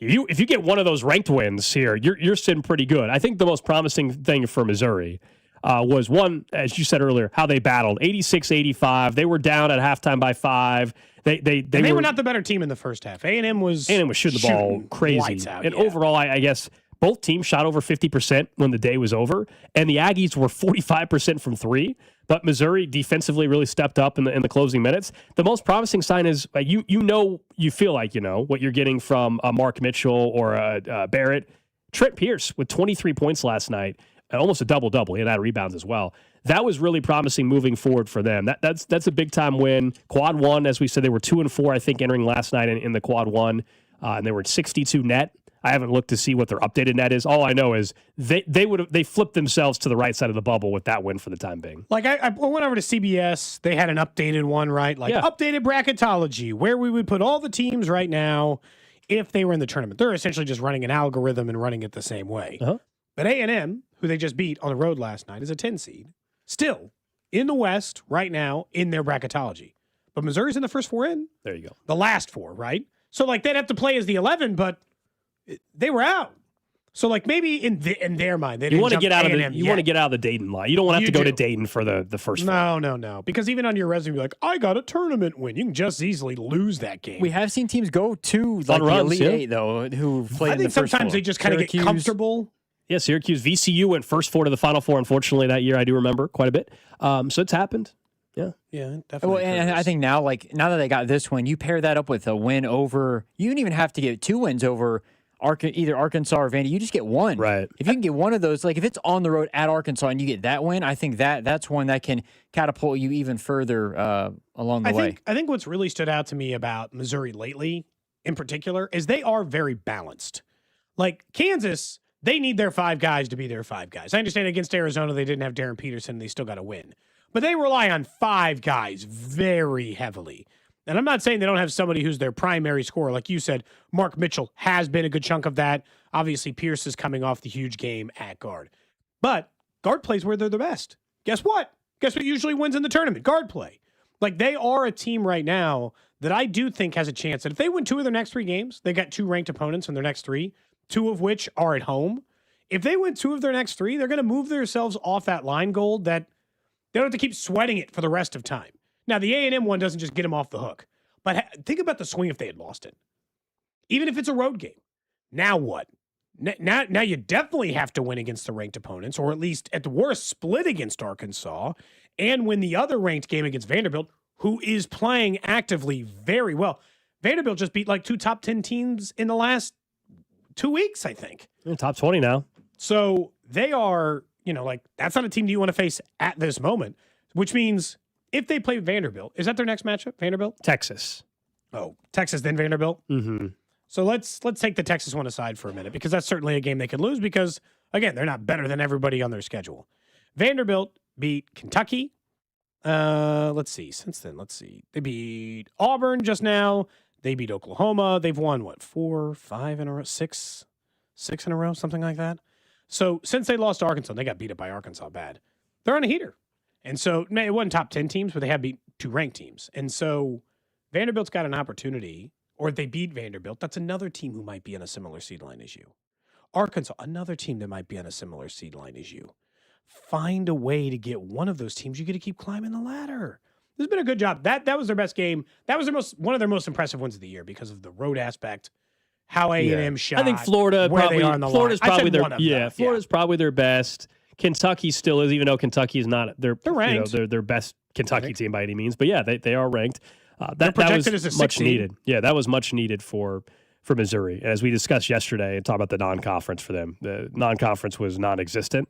S2: if you get one of those ranked wins here, you're sitting pretty good. I think the most promising thing for Missouri was one, as you said earlier, how they battled 86-85. They were down at halftime by 5. They
S1: were not the better team in the first half. A&M was
S2: shooting the ball crazy. Overall, I guess both teams shot over 50% when the day was over, and the Aggies were 45% from 3. But Missouri defensively really stepped up in the closing minutes. The most promising sign is you feel like what you're getting from Mark Mitchell or Barrett. Trent Pierce with 23 points last night. Almost a double-double. He had rebounds as well. That was really promising moving forward for them. That's a big-time win. Quad 1, as we said, they were 2-4, I think, entering last night in the Quad 1. And they were at 62 net. I haven't looked to see what their updated net is. All I know is they flipped themselves to the right side of the bubble with that win for the time being.
S1: Like I went over to CBS. They had an updated one, right? Like updated bracketology, where we would put all the teams right now if they were in the tournament. They're essentially just running an algorithm and running it the same way. But A&M, who they just beat on the road last night, is a 10 seed. Still in the West right now in their bracketology. But Missouri's in the first 4 in.
S2: There you go.
S1: The last 4, right? So like they'd have to play as the 11, but they were out. So like maybe in their mind, they didn't
S2: want to
S1: jump
S2: get out of
S1: A&M
S2: you want to get out of the Dayton line. You don't want to have to go to
S1: do.
S2: Dayton for the first.
S1: No. Because even on your resume, you're like, I got a tournament win. You can just easily lose that game.
S6: We have seen teams go to like the Elite Eight though, who played.
S1: I think sometimes they just kind of get comfortable.
S2: Yeah, Syracuse, VCU went first 4 to the Final Four. Unfortunately, that year I do remember quite a bit. So it's happened. Yeah,
S1: definitely.
S6: Well, and I think now that they got this win, you pair that up with a win over. You don't even have to get 2 wins over either Arkansas or Vandy. You just get one.
S2: Right.
S6: If you can get one of those, like if it's on the road at Arkansas and you get that win, I think that's one that can catapult you even further along the way.
S1: I think what's really stood out to me about Missouri lately, in particular, is they are very balanced. Like Kansas, they need their 5 guys to be their 5 guys. I understand against Arizona they didn't have Darren Peterson, and they still got to win. But they rely on 5 guys very heavily. And I'm not saying they don't have somebody who's their primary scorer. Like you said, Mark Mitchell has been a good chunk of that. Obviously, Pierce is coming off the huge game at guard. But guard plays where they're the best. Guess what? Guess what usually wins in the tournament? Guard play. Like they are a team right now that I do think has a chance that if they win 2 of their next 3 games, they got 2 ranked opponents in their next 3, 2 of which are at home. If they win 2 of their next 3, they're going to move themselves off that line gold that they don't have to keep sweating it for the rest of time. Now, the A&M one doesn't just get them off the hook. But think about the swing if they had lost it. Even if it's a road game. Now what? Now you definitely have to win against the ranked opponents, or at least at the worst split against Arkansas, and win the other ranked game against Vanderbilt, who is playing actively very well. Vanderbilt just beat like 2 top 10 teams in the last 2 weeks, I think.
S2: They're top 20 now.
S1: So they are, like that's not a team that you want to face at this moment, which means if they play Vanderbilt, is that their next matchup? Vanderbilt?
S2: Texas.
S1: Oh, Texas, then Vanderbilt?
S2: Mm-hmm.
S1: So let's take the Texas one aside for a minute, because that's certainly a game they could lose because, again, they're not better than everybody on their schedule. Vanderbilt beat Kentucky. Let's see. They beat Auburn just now. They beat Oklahoma. They've won, 4, 5 in a row? 6 in a row? Something like that. So since they lost to Arkansas, they got beat up by Arkansas bad. They're on a heater. And so it wasn't top 10 teams, but they have beat 2 ranked teams. And so Vanderbilt's got an opportunity, or if they beat Vanderbilt, that's another team who might be on a similar seed line as you. Arkansas, another team that might be on a similar seed line as you. Find a way to get one of those teams. You got to keep climbing the ladder. This has been a good job. That was their best game. That was one of their most impressive wins of the year because of the road aspect. How A&M shot.
S2: I think Florida's probably
S1: their
S2: Florida's probably their best. Kentucky still is, even though Kentucky is not they're ranked. They're their best Kentucky team by any means. But yeah, they are ranked. That was much needed. Yeah, that was much needed for Missouri. And as we discussed yesterday and talked about the non-conference for them, the non-conference was non-existent.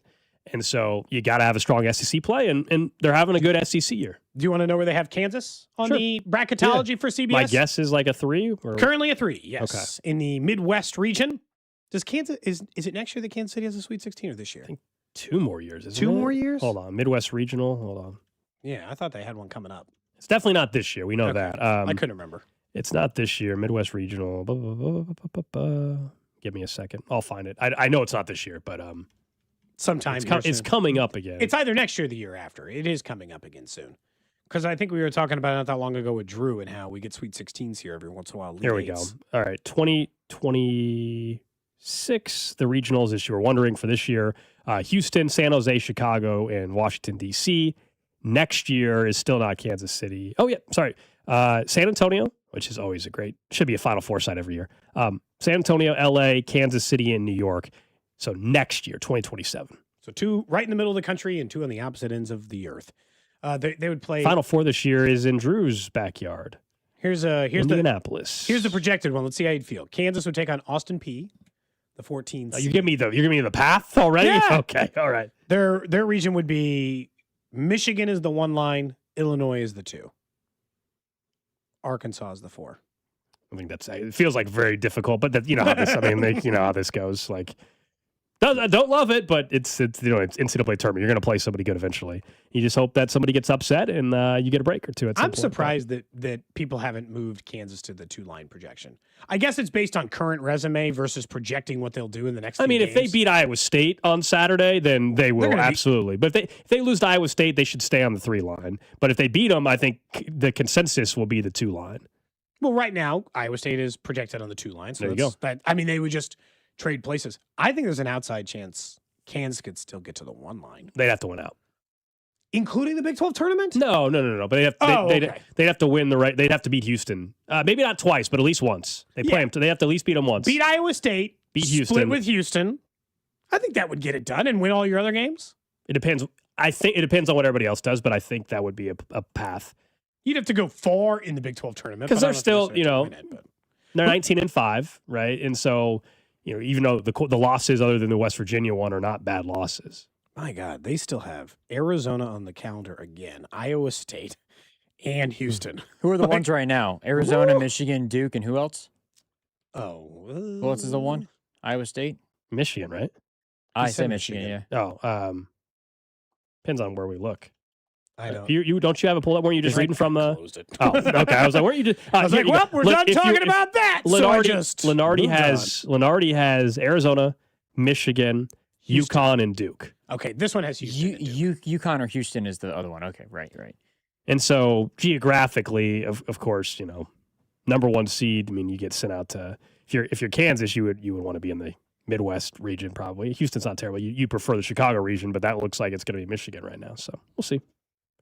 S2: And so you got to have a strong SEC play, and they're having a good SEC year.
S1: Do you want to know where they have Kansas on the bracketology for CBS?
S2: My guess is like a 3?
S1: Currently a 3, yes.
S2: Okay.
S1: In the Midwest region. Does Kansas, is it next year that Kansas City has a Sweet 16 or this year?
S2: I think 2 more years, isn't it?
S1: 2 more years?
S2: Hold on. Midwest Regional. Hold on.
S1: Yeah, I thought they had one coming up.
S2: It's definitely not this year. We know that.
S1: I couldn't remember.
S2: It's not this year. Midwest Regional. Give me a second. I'll find it. I know it's not this year, but
S1: sometime
S2: it's coming up again.
S1: It's either next year or the year after. It is coming up again soon. Because I think we were talking about it not that long ago with Drew and how we get Sweet 16s here every once in a while.
S2: There we go. All right. 2026, the regionals, as you were wondering, for this year. Houston, San Jose, Chicago, and Washington, D.C. Next year is still not Kansas City. Oh, yeah. Sorry. San Antonio, which is always should be a Final Four side every year. San Antonio, L.A., Kansas City, and New York. So next year, 2027.
S1: So 2 right in the middle of the country and 2 on the opposite ends of the earth. They would play.
S2: Final Four this year is in Drew's backyard.
S1: Here's
S2: Indianapolis.
S1: Here's the projected one. Let's see how you'd feel. Kansas would take on Austin Peay, the 14th.
S2: You're giving me the path already?
S1: Yeah.
S2: Okay. All right.
S1: Their region would be Michigan is the 1 line, Illinois is the 2. Arkansas is the 4.
S2: I think it feels like very difficult, but you know how this. I mean, you know how this goes. Like, I don't love it, but it's NCAA tournament. You're going to play somebody good eventually. You just hope that somebody gets upset and you get a break or two. At some
S1: I'm
S2: point.
S1: surprised that people haven't moved Kansas to the 2-line projection. I guess it's based on current resume versus projecting what they'll do in the next.
S2: I mean,
S1: few
S2: if they
S1: games.
S2: beat Iowa State on Saturday, then they will absolutely. But if they lose to Iowa State, they should stay on the 3-line. But if they beat them, I think the consensus will be the 2-line.
S1: Well, right now Iowa State is projected on the 2-line. So
S2: there you go.
S1: I mean, they would just trade places. I think there's an outside chance Kansas could still get to the 1-line.
S2: They'd have to win out.
S1: Including the Big 12 tournament?
S2: No. But they'd have to win they'd have to beat Houston. Maybe not twice, but at least once. They play them. They have to at least beat them once.
S1: Beat Iowa State.
S2: Beat Houston.
S1: Split with Houston. I think that would get it done and win all your other games.
S2: It depends. I think it depends on what everybody else does, but I think that would be a path.
S1: You'd have to go far in the Big 12 tournament.
S2: Because they're still, they're 19-5, right? And so, even though the losses other than the West Virginia one are not bad losses.
S1: My God, they still have Arizona on the calendar again, Iowa State, and Houston.
S6: Who are the ones right now? Arizona, Michigan, Duke, and who else?
S1: Who
S6: else is the one? Iowa State?
S2: Michigan, right?
S6: I said Michigan, yeah.
S2: Depends on where we look.
S1: I don't.
S2: You don't you have it pulled up? Weren't you just reading from the?
S1: Closed it.
S2: Oh, okay. I was like, weren't you just?
S1: I was like, well, we're done talking about that.
S2: Lenardi has Arizona, Michigan, UConn, and Duke.
S1: Okay, this one has Houston.
S6: UConn or Houston is the other one. Okay, right.
S2: And so geographically, of course, number one seed. I mean, you get sent out to if you're Kansas, you would want to be in the Midwest region probably. Houston's not terrible. You prefer the Chicago region, but that looks like it's going to be Michigan right now. So we'll see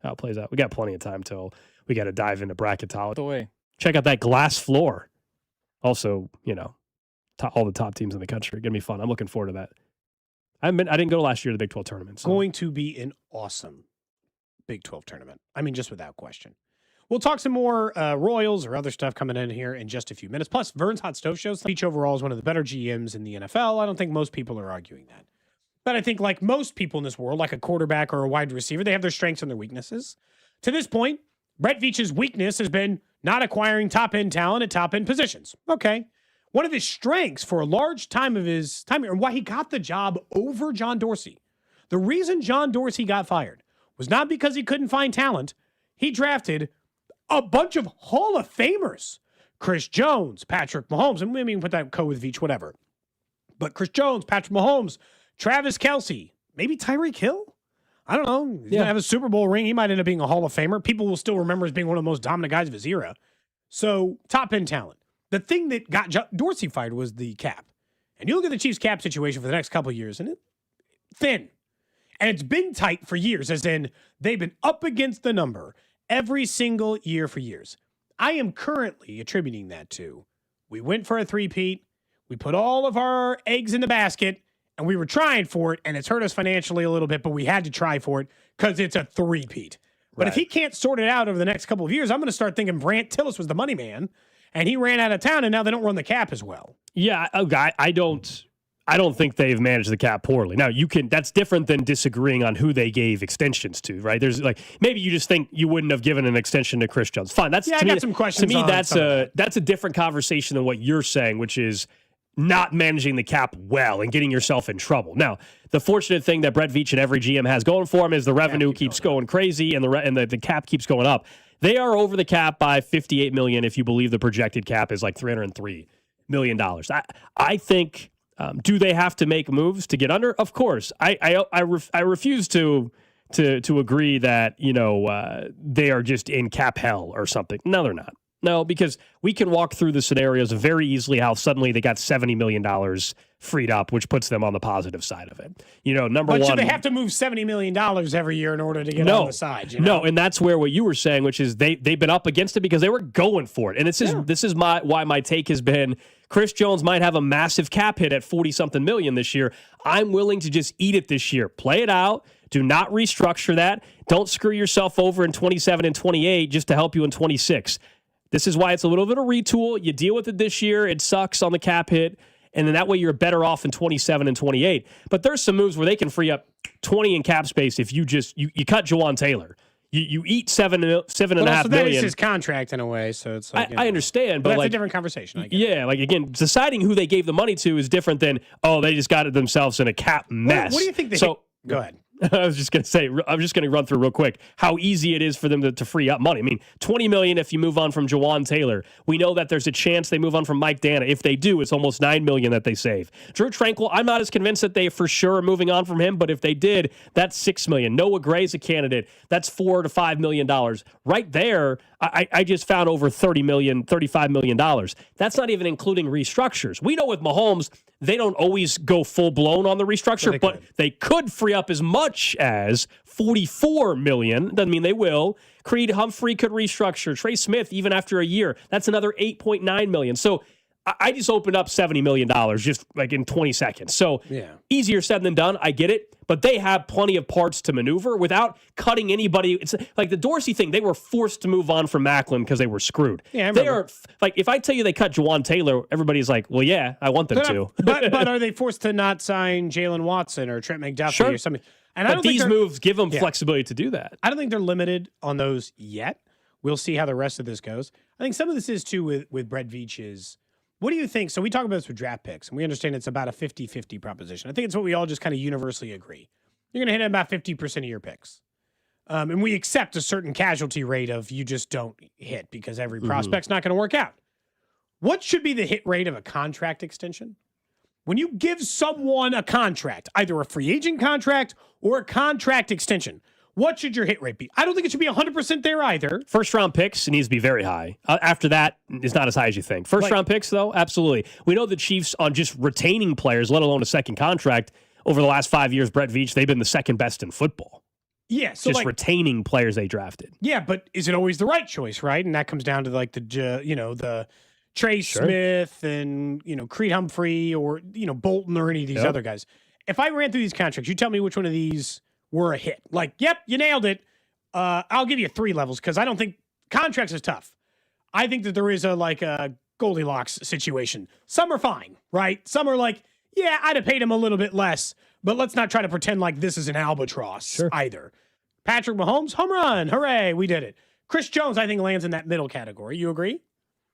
S2: how it plays out. We got plenty of time till we got to dive into bracketology. Check out that glass floor. Also, all the top teams in the country. Going to be fun. I'm looking forward to that. I didn't go last year to the Big 12 tournament. So.
S1: Going to be an awesome Big 12 tournament. I mean, just without question. We'll talk some more Royals or other stuff coming in here in just a few minutes. Plus, Vern's Hot Stove shows Beach overall is one of the better GMs in the NFL. I don't think most people are arguing that. But I think like most people in this world, like a quarterback or a wide receiver, they have their strengths and their weaknesses. To this point, Brett Veach's weakness has been not acquiring top-end talent at top-end positions. Okay. One of his strengths for a large time of his time and why he got the job over John Dorsey. The reason John Dorsey got fired was not because he couldn't find talent. He drafted a bunch of Hall of Famers. Chris Jones, Patrick Mahomes, and maybe put that co with Veach, whatever. But Chris Jones, Patrick Mahomes, Travis Kelce, maybe Tyreek Hill? I don't know. He's going to have a Super Bowl ring. He might end up being a Hall of Famer. People will still remember as being one of the most dominant guys of his era. So, top-end talent. The thing that got Dorsey fired was the cap. And you look at the Chiefs' cap situation for the next couple of years, and it's thin. And it's been tight for years, as in they've been up against the number every single year for years. I am currently attributing that to we went for a three-peat, we put all of our eggs in the basket, and we were trying for it, and it's hurt us financially a little bit, but we had to try for it because it's a three-peat. But if he can't sort it out over the next couple of years, I'm going to start thinking Brant Tillis was the money man, and he ran out of town, and now they don't run the cap as well.
S2: Yeah, I don't think they've managed the cap poorly. Now, that's different than disagreeing on who they gave extensions to, right? There's maybe you just think you wouldn't have given an extension to Chris Jones. Fine, I
S1: got some questions.
S2: To me, that's a different conversation than what you're saying, which is not managing the cap well and getting yourself in trouble. Now, the fortunate thing that Brett Veach and every GM has going for him is the revenue keeps going crazy and the cap keeps going up. They are over the cap by $58 million if you believe the projected cap is like $303 million. I think, do they have to make moves to get under? Of course. I refuse to agree that, they are just in cap hell or something. No, they're not. No, because we can walk through the scenarios very easily how suddenly they got $70 million freed up, which puts them on the positive side of it. Number one.
S1: But should they have to move $70 million every year in order to get on the side?
S2: No, and that's where what you were saying, which is they've been up against it because they were going for it. And this is why my take has been Chris Jones might have a massive cap hit at 40-something million this year. I'm willing to just eat it this year. Play it out. Do not restructure that. Don't screw yourself over in 27 and 28 just to help you in 26. This is why it's a little bit of retool. You deal with it this year. It sucks on the cap hit. And then that way you're better off in 27 and 28. But there's some moves where they can free up 20 in cap space if you cut Jawan Taylor. You eat $7.5 million.
S1: That is his contract in a way, so it's like,
S2: I understand, but
S1: that's
S2: like
S1: a different conversation. I get
S2: yeah, like again, deciding who they gave the money to is different than they just got it themselves in a cap mess.
S1: What do you think? Go ahead.
S2: I was just going to say, I'm just going to run through real quick how easy it is for them to free up money. I mean, $20 million if you move on from Jawan Taylor. We know that there's a chance they move on from Mike Dana. If they do, it's almost $9 million that they save. Drew Tranquill, I'm not as convinced that they for sure are moving on from him, but if they did, that's $6 million. Noah Gray's a candidate. That's $4 to $5 million. Right there, I just found over $30 million, $35 million. That's not even including restructures. We know with Mahomes, they don't always go full blown on the restructure, but they could free up as much as $44 million. Doesn't mean they will. Creed Humphrey could restructure. Trey Smith, even after a year, that's another $8.9 million. So I just opened up $70 million just like in 20 seconds. So easier said than done. I get it. But they have plenty of parts to maneuver without cutting anybody. It's like the Dorsey thing. They were forced to move on from Macklin because they were screwed.
S1: Yeah,
S2: they are like, if I tell you they cut Jawan Taylor, everybody's like, well, yeah, I want them to.
S1: But are they forced to not sign Jalen Watson or Trent McDuffie or something? And
S2: but these moves give them flexibility to do that.
S1: I don't think they're limited on those yet. We'll see how the rest of this goes. I think some of this is too with Brett Veach's. What do you think? So we talk about this with draft picks, and we understand it's about a 50-50 proposition. I think it's what we all just kind of universally agree. You're going to hit about 50% of your picks. And we accept a certain casualty rate of you just don't hit because every prospect's not going to work out. What should be the hit rate of a contract extension? When you give someone a contract, either a free agent contract or a contract extension, what should your hit rate be? I don't think it should be 100% there either.
S2: First round picks, it needs to be very high. After that, it's not as high as you think. First round picks, though, absolutely. We know the Chiefs on just retaining players, let alone a second contract, over the last 5 years, Brett Veach, they've been the second best in football.
S1: Yeah, so
S2: just retaining players they drafted.
S1: Yeah, but is it always the right choice, right? And that comes down to like the Trey Smith and Creed Humphrey or Bolton or any of these other guys. If I ran through these contracts, you tell me which one of these were a hit. Like, yep, you nailed it. I'll give you 3 levels because I don't think contracts is tough. I think that there is a Goldilocks situation. Some are fine, right? Some are like, yeah, I'd have paid him a little bit less, but let's not try to pretend like this is an albatross either. Patrick Mahomes, home run, hooray, we did it. Chris Jones, I think, lands in that middle category. You agree?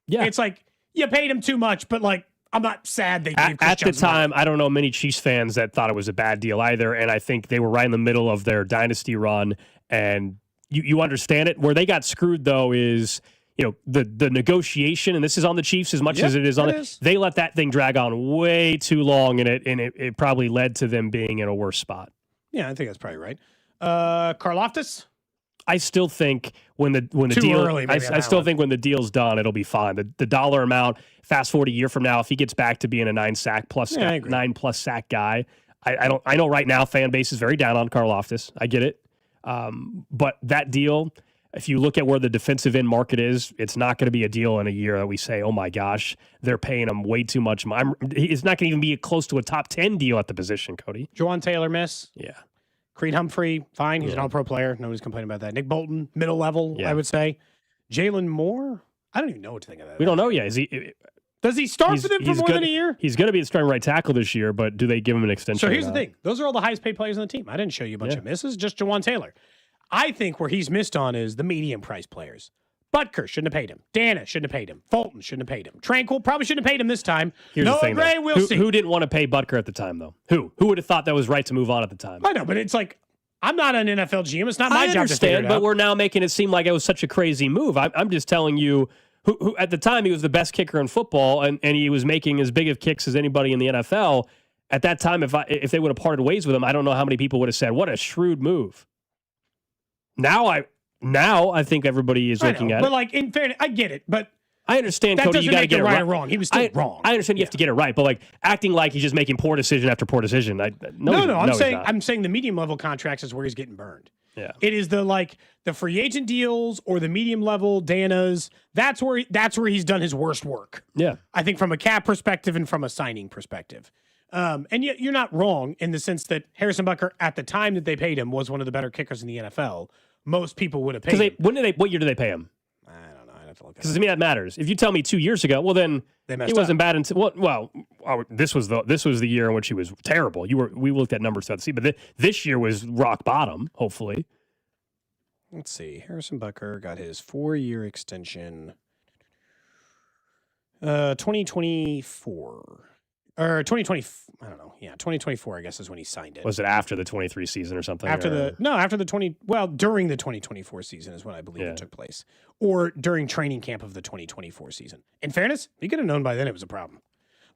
S2: Yeah.
S1: It's like, you paid him too much, but like, I'm not sad they gave Chris
S2: At
S1: Jones
S2: the time,
S1: money.
S2: I don't know many Chiefs fans that thought it was a bad deal either, and I think they were right in the middle of their dynasty run, and you understand it. Where they got screwed, though, is the negotiation, and this is on the Chiefs as much as it is on it. They let that thing drag on way too long, and it probably led to them being in a worse spot.
S1: Yeah, I think that's probably right. Karlaftis?
S2: I still think when the
S1: Too
S2: deal,
S1: early, maybe,
S2: I still think when the deal's done, it'll be fine. The dollar amount. Fast forward a year from now, if he gets back to being a 9+ sack guy, I know right now fan base is very down on Karlaftis. I get it, but that deal, if you look at where the defensive end market is, it's not going to be a deal in a year that we say, oh my gosh, they're paying him way too much money. It's not going to even be close to a top 10 deal at the position, Cody.
S1: Jawan Taylor miss.
S2: Yeah.
S1: Creed Humphrey, fine. He's an all-pro player. Nobody's complaining about that. Nick Bolton, middle level, I would say. Jalen Moore, I don't even know what to think of that.
S2: We don't know yet.
S1: Does he start for them for more than a year?
S2: He's going to be the starting right tackle this year, but do they give him an extension?
S1: So here's the thing. Those are all the highest paid players on the team. I didn't show you a bunch of misses, just Jawan Taylor. I think where he's missed on is the medium price players. Butker shouldn't have paid him. Dana shouldn't have paid him. Fulton shouldn't have paid him. Tranquill probably shouldn't have paid him this time.
S2: Here's the thing,
S1: Gray, we'll see.
S2: Who didn't want to pay Butker at the time, though? Who would have thought that was right to move on at the time?
S1: I know, but it's like, I'm not an NFL GM. It's not my job to figure it out.
S2: But we're now making it seem like it was such a crazy move. I'm just telling you, who at the time he was the best kicker in football, and he was making as big of kicks as anybody in the NFL. At that time, if they would have parted ways with him, I don't know how many people would have said, "What a shrewd move." Now I think everybody is looking at it.
S1: But like in fairness, I get it, but
S2: I understand,
S1: that
S2: Cody, you got to get it
S1: right
S2: right.
S1: or wrong. He was still wrong.
S2: I understand you have to get it right, but like acting like he's just making poor decision after poor decision.
S1: I'm saying the medium level contracts is where he's getting burned.
S2: Yeah.
S1: It is the free agent deals or the medium level Dana's. That's where he's done his worst work.
S2: Yeah.
S1: I think from a cap perspective and from a signing perspective. And yet you're not wrong in the sense that Harrison Butker at the time that they paid him was one of the better kickers in the NFL. Most people would have paid him.
S2: What year did they pay him?
S1: I don't know. I'd have to look at it.
S2: Because to me that matters. If you tell me 2 years ago, well then he wasn't bad until this was the year in which he was terrible. We looked at numbers throughout the season, but this year was rock bottom. Hopefully,
S1: Let's see. Harrison Butker got his 4-year extension. 2024. Or 2020. I don't know. Yeah, 2024, I guess, is when he signed it.
S2: Was it after the 23 season or something?
S1: After during the 2024 season is when I believe it took place. Or during training camp of the 2024 season. In fairness, he could have known by then it was a problem.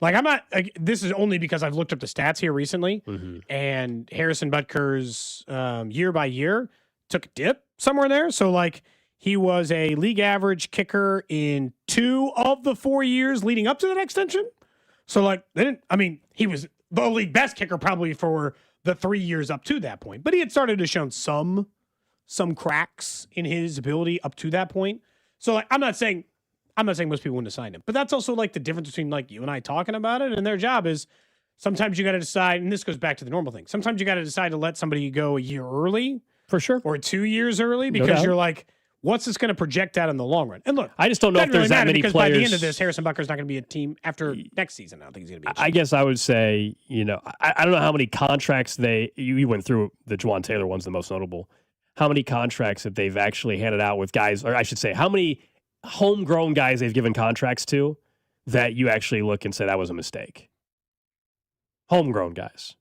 S1: Like, I'm not, this is only because I've looked up the stats here recently, and Harrison Butker's year by year took a dip somewhere there. So, like, he was a league average kicker in 2 of the 4 years leading up to that extension. So, like, he was the league best kicker probably for the 3 years up to that point. But he had started to show some cracks in his ability up to that point. So, like, I'm not saying most people wouldn't have signed him. But that's also, like, the difference between, like, you and I talking about it and their job is sometimes you got to decide, and this goes back to the normal thing. Sometimes you got to decide to let somebody go a year early.
S2: For sure.
S1: Or 2 years early because you're like, what's this going to project out in the long run? And look,
S2: I just don't know if there's that many
S1: because
S2: players.
S1: By the end of this, Harrison Butker's not going to be a team after next season. I don't think he's going to be.
S2: I guess I would say, I don't know how many contracts you went through. The Juwan Taylor one's the most notable. How many contracts that they've actually handed out with guys, or I should say, how many homegrown guys they've given contracts to that you actually look and say that was a mistake? Homegrown guys.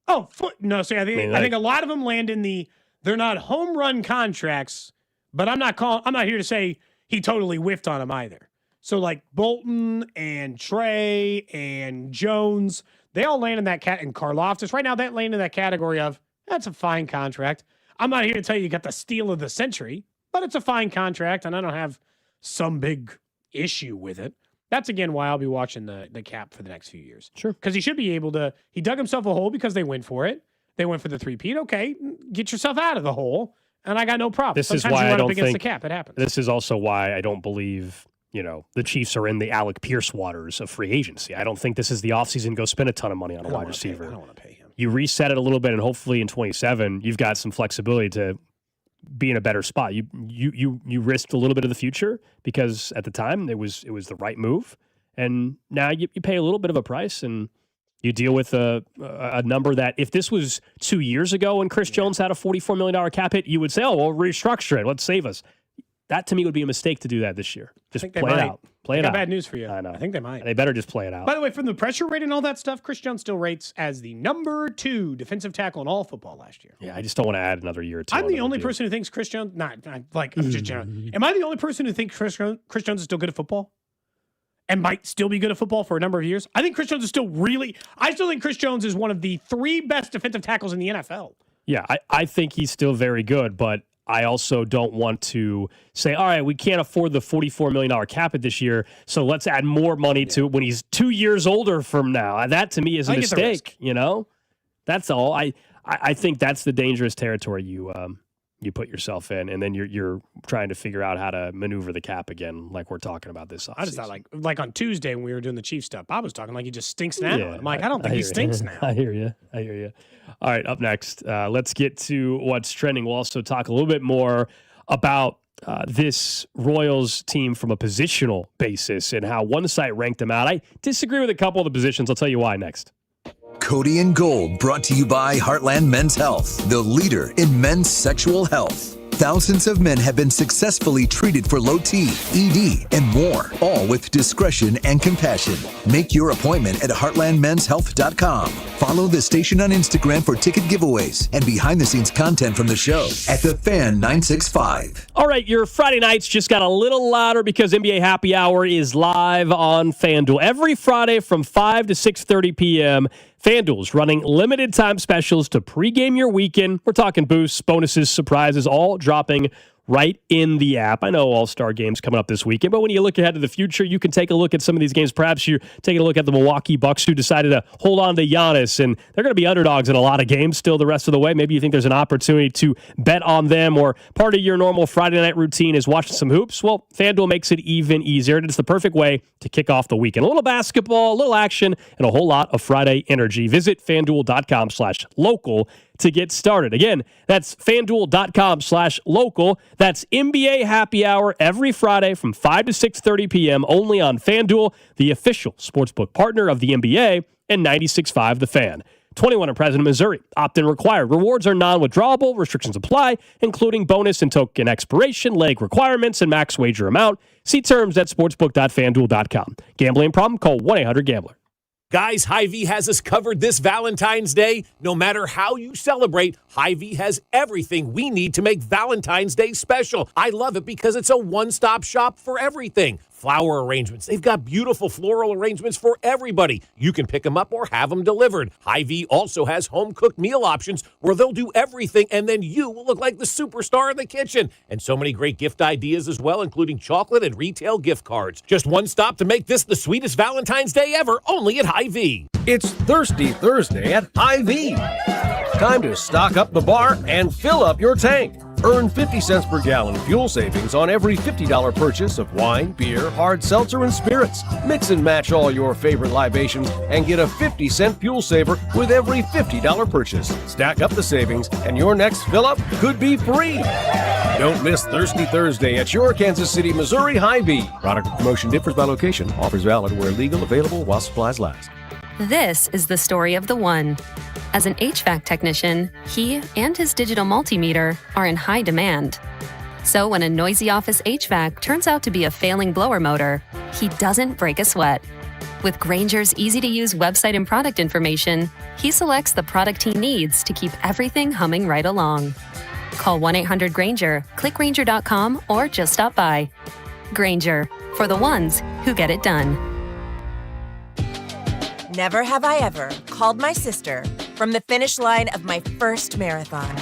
S1: Oh, no. So I think a lot of them land in they're not home run contracts. But I'm not here to say he totally whiffed on him either. So like Bolton and Trey and Jones, they all land in that and Karloftis. Right now, that land in that category of that's a fine contract. I'm not here to tell you got the steal of the century, but it's a fine contract, and I don't have some big issue with it. That's again why I'll be watching the cap for the next few years.
S2: Sure,
S1: because he should be able to. He dug himself a hole because they went for it. They went for the 3-peat. Okay, get yourself out of the hole. And I got no problem.
S2: This
S1: Sometimes
S2: is why
S1: you run
S2: I
S1: up
S2: don't
S1: against
S2: think
S1: the cap. It happens.
S2: This is also why I don't believe, the Chiefs are in the Alec Pierce waters of free agency. I don't think this is the offseason to go spend a ton of money on a wide receiver.
S1: I don't want to pay him.
S2: You reset it a little bit, and hopefully in 27, you've got some flexibility to be in a better spot. You risked a little bit of the future because at the time it was the right move, and now you pay a little bit of a price and you deal with a number that if this was 2 years ago when Chris Jones had a $44 million cap hit, you would say, oh, well, restructure it. Let's save us. That, to me, would be a mistake to do that this year. Just play it out. Play it out.
S1: Bad news for you.
S2: I know.
S1: I think they might.
S2: They better just play it out.
S1: By the way, from the pressure rate and all that stuff, Chris Jones still rates as the number 2 defensive tackle in all football last year.
S2: Yeah, I just don't want to add another year or two.
S1: I'm the only person who thinks Chris Jones, I'm just general. Am I the only person who thinks Chris Jones is still good at football? And might still be good at football for a number of years. I think Chris Jones is I still think Chris Jones is one of the 3 best defensive tackles in the NFL.
S2: Yeah, I think he's still very good, but I also don't want to say, all right, we can't afford the $44 million cap it this year, so let's add more money to it when he's 2 years older from now. That, to me, is a mistake, That's all. I think that's the dangerous territory you put yourself in, and then you're trying to figure out how to maneuver the cap again, like we're talking about this offseason.
S1: I just thought like on Tuesday when we were doing the Chiefs stuff, I was talking like he just stinks now. I'm like, I don't think he stinks now.
S2: I hear you. All right, up next, let's get to what's trending. We'll also talk a little bit more about this Royals team from a positional basis and how one site ranked them out. I disagree with a couple of the positions. I'll tell you why next.
S5: Cody and Gold, brought to you by Heartland Men's Health, the leader in men's sexual health. Thousands of men have been successfully treated for low T, ED, and more, all with discretion and compassion. Make your appointment at heartlandmenshealth.com. Follow the station on Instagram for ticket giveaways and behind-the-scenes content from the show at The Fan 965.
S2: All right, your Friday nights just got a little louder because NBA Happy Hour is live on FanDuel. Every Friday from 5 to 6:30 p.m., FanDuel's running limited time specials to pregame your weekend. We're talking boosts, bonuses, surprises, all dropping right in the app. I know All-Star games coming up this weekend, but when you look ahead to the future, you can take a look at some of these games. Perhaps you're taking a look at the Milwaukee Bucks who decided to hold on to Giannis, and they're going to be underdogs in a lot of games still the rest of the way. Maybe you think there's an opportunity to bet on them, or part of your normal Friday night routine is watching some hoops. Well, FanDuel makes it even easier. It's the perfect way to kick off the weekend. A little basketball, a little action, and a whole lot of Friday energy. Visit FanDuel.com/local to get started. Again, that's FanDuel.com/local. That's NBA Happy Hour every Friday from 5 to 6:30 p.m. only on FanDuel, the official sportsbook partner of the NBA and 96.5 The Fan. 21 and present in Missouri. Opt-in required. Rewards are non-withdrawable. Restrictions apply, including bonus and token expiration, leg requirements, and max wager amount. See terms at sportsbook.fanduel.com. Gambling problem? Call 1-800-GAMBLER.
S11: Guys, Hy-Vee has us covered this Valentine's Day. No matter how you celebrate, Hy-Vee has everything we need to make Valentine's Day special. I love it because it's a one-stop shop for everything. Flower arrangements. They've got beautiful floral arrangements for everybody. You can pick them up or have them delivered. Hy-Vee also has home-cooked meal options where they'll do everything, and then you will look like the superstar in the kitchen. And so many great gift ideas as well, including chocolate and retail gift cards. Just one stop to make this the sweetest Valentine's Day ever, only at Hy-Vee.
S18: It's Thirsty Thursday at Hy-Vee. Time to stock up the bar and fill up your tank. Earn 50 cents per gallon fuel savings on every $50 purchase of wine, beer, hard seltzer, and spirits. Mix and match all your favorite libations and get a 50-cent fuel saver with every $50 purchase. Stack up the savings and your next fill-up could be free. Don't miss Thirsty Thursday at your Kansas City, Missouri Hy-Vee. Product promotion differs by location. Offers valid where legal, available while supplies last.
S20: This is the story of the one. As an HVAC technician, he and his digital multimeter are in high demand. So when a noisy office HVAC turns out to be a failing blower motor, he doesn't break a sweat. With Grainger's easy-to-use website and product information, he selects the product he needs to keep everything humming right along. Call 1-800-GRAINGER, click Grainger.com, or just stop by. Grainger, for the ones who get it done.
S22: Never have I ever called my sister from the finish line of my first marathon.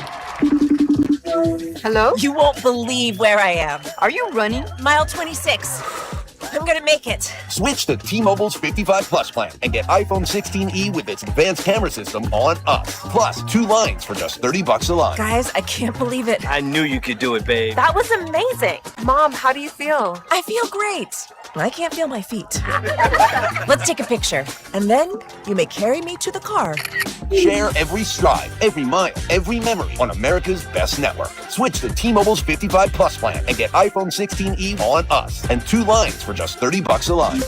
S22: Hello? You won't believe where I am. Are you running? Mile 26. I'm gonna make it.
S12: Switch to T-Mobile's 55 Plus plan and get iPhone 16e with its advanced camera system on us. Plus 2 lines for just $30 a line.
S22: Guys, I can't believe it.
S12: I knew you could do it, babe.
S22: That was amazing. Mom, how do you feel? I feel great. I can't feel my feet. Let's take a picture. And then you may carry me to the car.
S12: Share every stride, every mile, every memory on America's best network. Switch to T-Mobile's 55 Plus plan and get iPhone 16e on us and 2 lines for just $30 a line.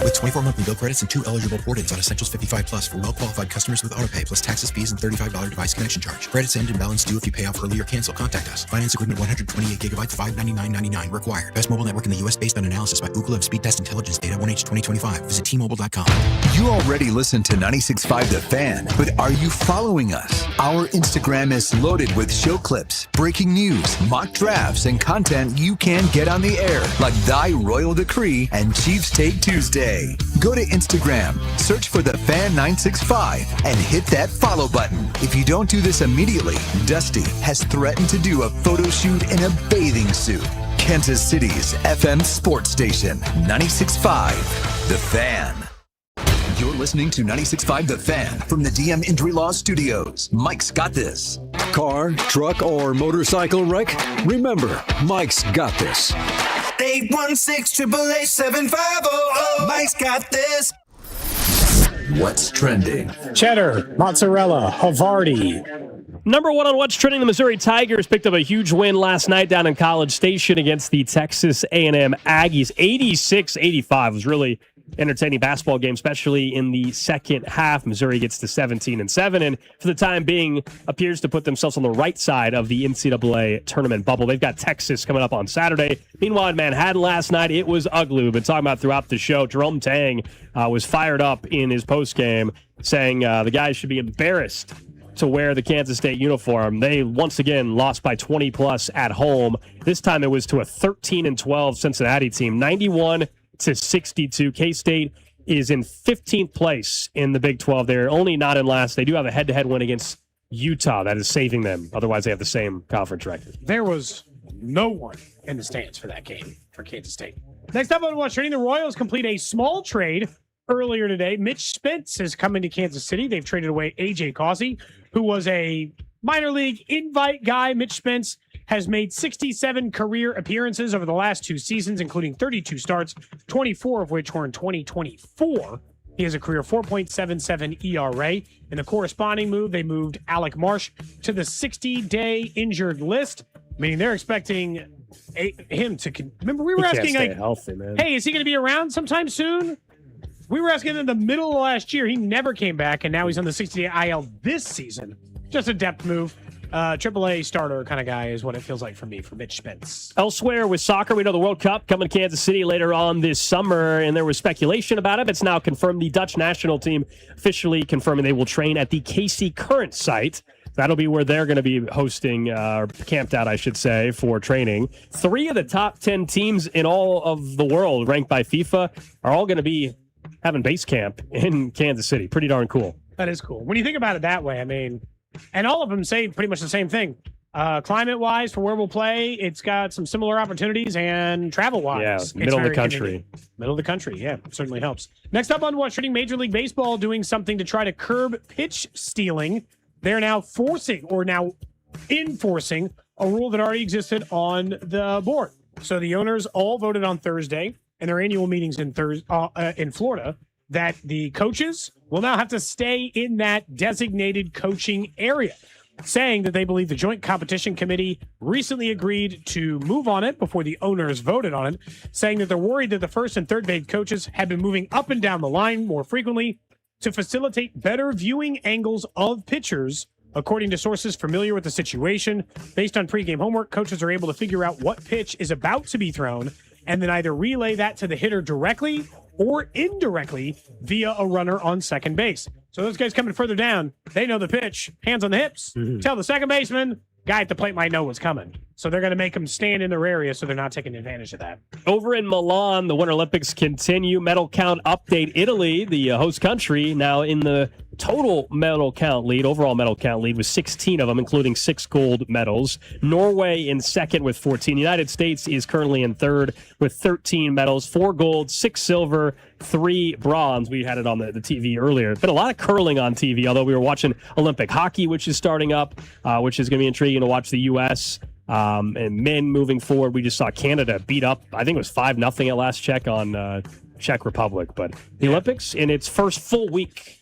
S13: With 24 monthly bill credits and 2 eligible port-ins on Essentials 55 Plus for well-qualified customers with autopay plus taxes, fees, and $35 device connection charge. Credits end and balance due if you pay off early or cancel. Contact us. Finance agreement 128 gigabytes, $599.99 required. Best mobile network in the U.S. based on analysis by Ookla of Speed Test Intelligence Data 1H 2025. Visit T-Mobile.com.
S5: You already listen to 96.5 The Fan, but are you following us? Our Instagram is loaded with show clips, breaking news, mock drafts, and content you can't get on the air, like Thy Royal Decree and Chiefs Take Tuesday. Go to Instagram, search for The Fan 965, and hit that follow button. If you don't do this immediately, Dusty has threatened to do a photo shoot in a bathing suit. Kansas City's FM sports station, 96.5 The Fan. You're listening to 96.5 The Fan from the DM Injury Law Studios. Mike's got this.
S17: Car, truck, or motorcycle wreck? Remember, Mike's got this.
S9: 816-888-7500. Mike's got this.
S5: What's trending?
S1: Cheddar, mozzarella, Havarti.
S2: Number one on What's Trending, the Missouri Tigers picked up a huge win last night down in College Station against the Texas A&M Aggies. 86-85 was really entertaining basketball game, especially in the second half. Missouri gets to 17-7, and for the time being appears to put themselves on the right side of the NCAA tournament bubble. They've got Texas coming up on Saturday. Meanwhile, in Manhattan last night, it was ugly. We've been talking about throughout the show. Jerome Tang was fired up in his postgame, saying the guys should be embarrassed to wear the Kansas State uniform. They once again lost by 20+ at home. This time it was to a 13-12 Cincinnati team, 91-62. K-State is in 15th place in the Big 12. They're only not in last. They do have a head-to-head win against Utah that is saving them. Otherwise, they have the same conference record.
S1: There was no one in the stands for that game for Kansas State. Next up on What's Trending, the Royals complete a small trade earlier today. Mitch Spence has come into Kansas City. They've traded away A.J. Causey, who was a minor league invite guy. Mitch Spence has made 67 career appearances over the last 2 seasons, including 32 starts, 24 of which were in 2024. He has a career 4.77 ERA. In the corresponding move, they moved Alec Marsh to the 60-day injured list, meaning they're expecting him to... Remember, we were asking, like,
S2: healthy, man.
S1: Hey, is he going to be around sometime soon? We were asking him in the middle of last year. He never came back, and now he's on the 60-day IL this season. Just a depth move. AAA starter kind of guy is what it feels like for me, for Mitch Spence.
S2: Elsewhere with soccer, we know the World Cup coming to Kansas City later on this summer, and there was speculation about it. It's now confirmed. The Dutch national team officially confirming they will train at the KC Current site. That'll be where they're going to be hosting, camped out, I should say, for training. 3 of the top 10 teams in all of the world, ranked by FIFA, are all going to be having base camp in Kansas City. Pretty darn cool.
S1: That is cool. When you think about it that way, I mean, and all of them say pretty much the same thing. Climate-wise, for where we'll play, it's got some similar opportunities, and travel-wise,
S2: yeah, middle of the country.
S1: Convenient. Middle of the country, yeah, certainly helps. Next up on What's Trending, Major League Baseball doing something to try to curb pitch stealing. They're now enforcing a rule that already existed on the board. So the owners all voted on Thursday in their annual meetings in Florida that the coaches will now have to stay in that designated coaching area, saying that they believe the Joint Competition Committee recently agreed to move on it before the owners voted on it, saying that they're worried that the first and third base coaches have been moving up and down the line more frequently to facilitate better viewing angles of pitchers. According to sources familiar with the situation, based on pregame homework, coaches are able to figure out what pitch is about to be thrown and then either relay that to the hitter directly or indirectly via a runner on second base. So those guys coming further down, they know the pitch, hands on the hips, tell the second baseman, guy at the plate might know what's coming. So they're going to make them stand in their area so they're not taking advantage of that.
S2: Over in Milan, the Winter Olympics continue. Medal count update. Italy, the host country, now in the total medal count lead, overall medal count lead with 16 of them, including 6 gold medals. Norway in second with 14. The United States is currently in third with 13 medals, 4 gold, 6 silver, 3 bronze. We had it on the TV earlier. Been a lot of curling on TV, although we were watching Olympic hockey, which is starting up, which is going to be intriguing to watch the U.S., and men moving forward. We just saw Canada beat up, I think it was 5-0 at last check on Czech Republic. But the Olympics in its first full week.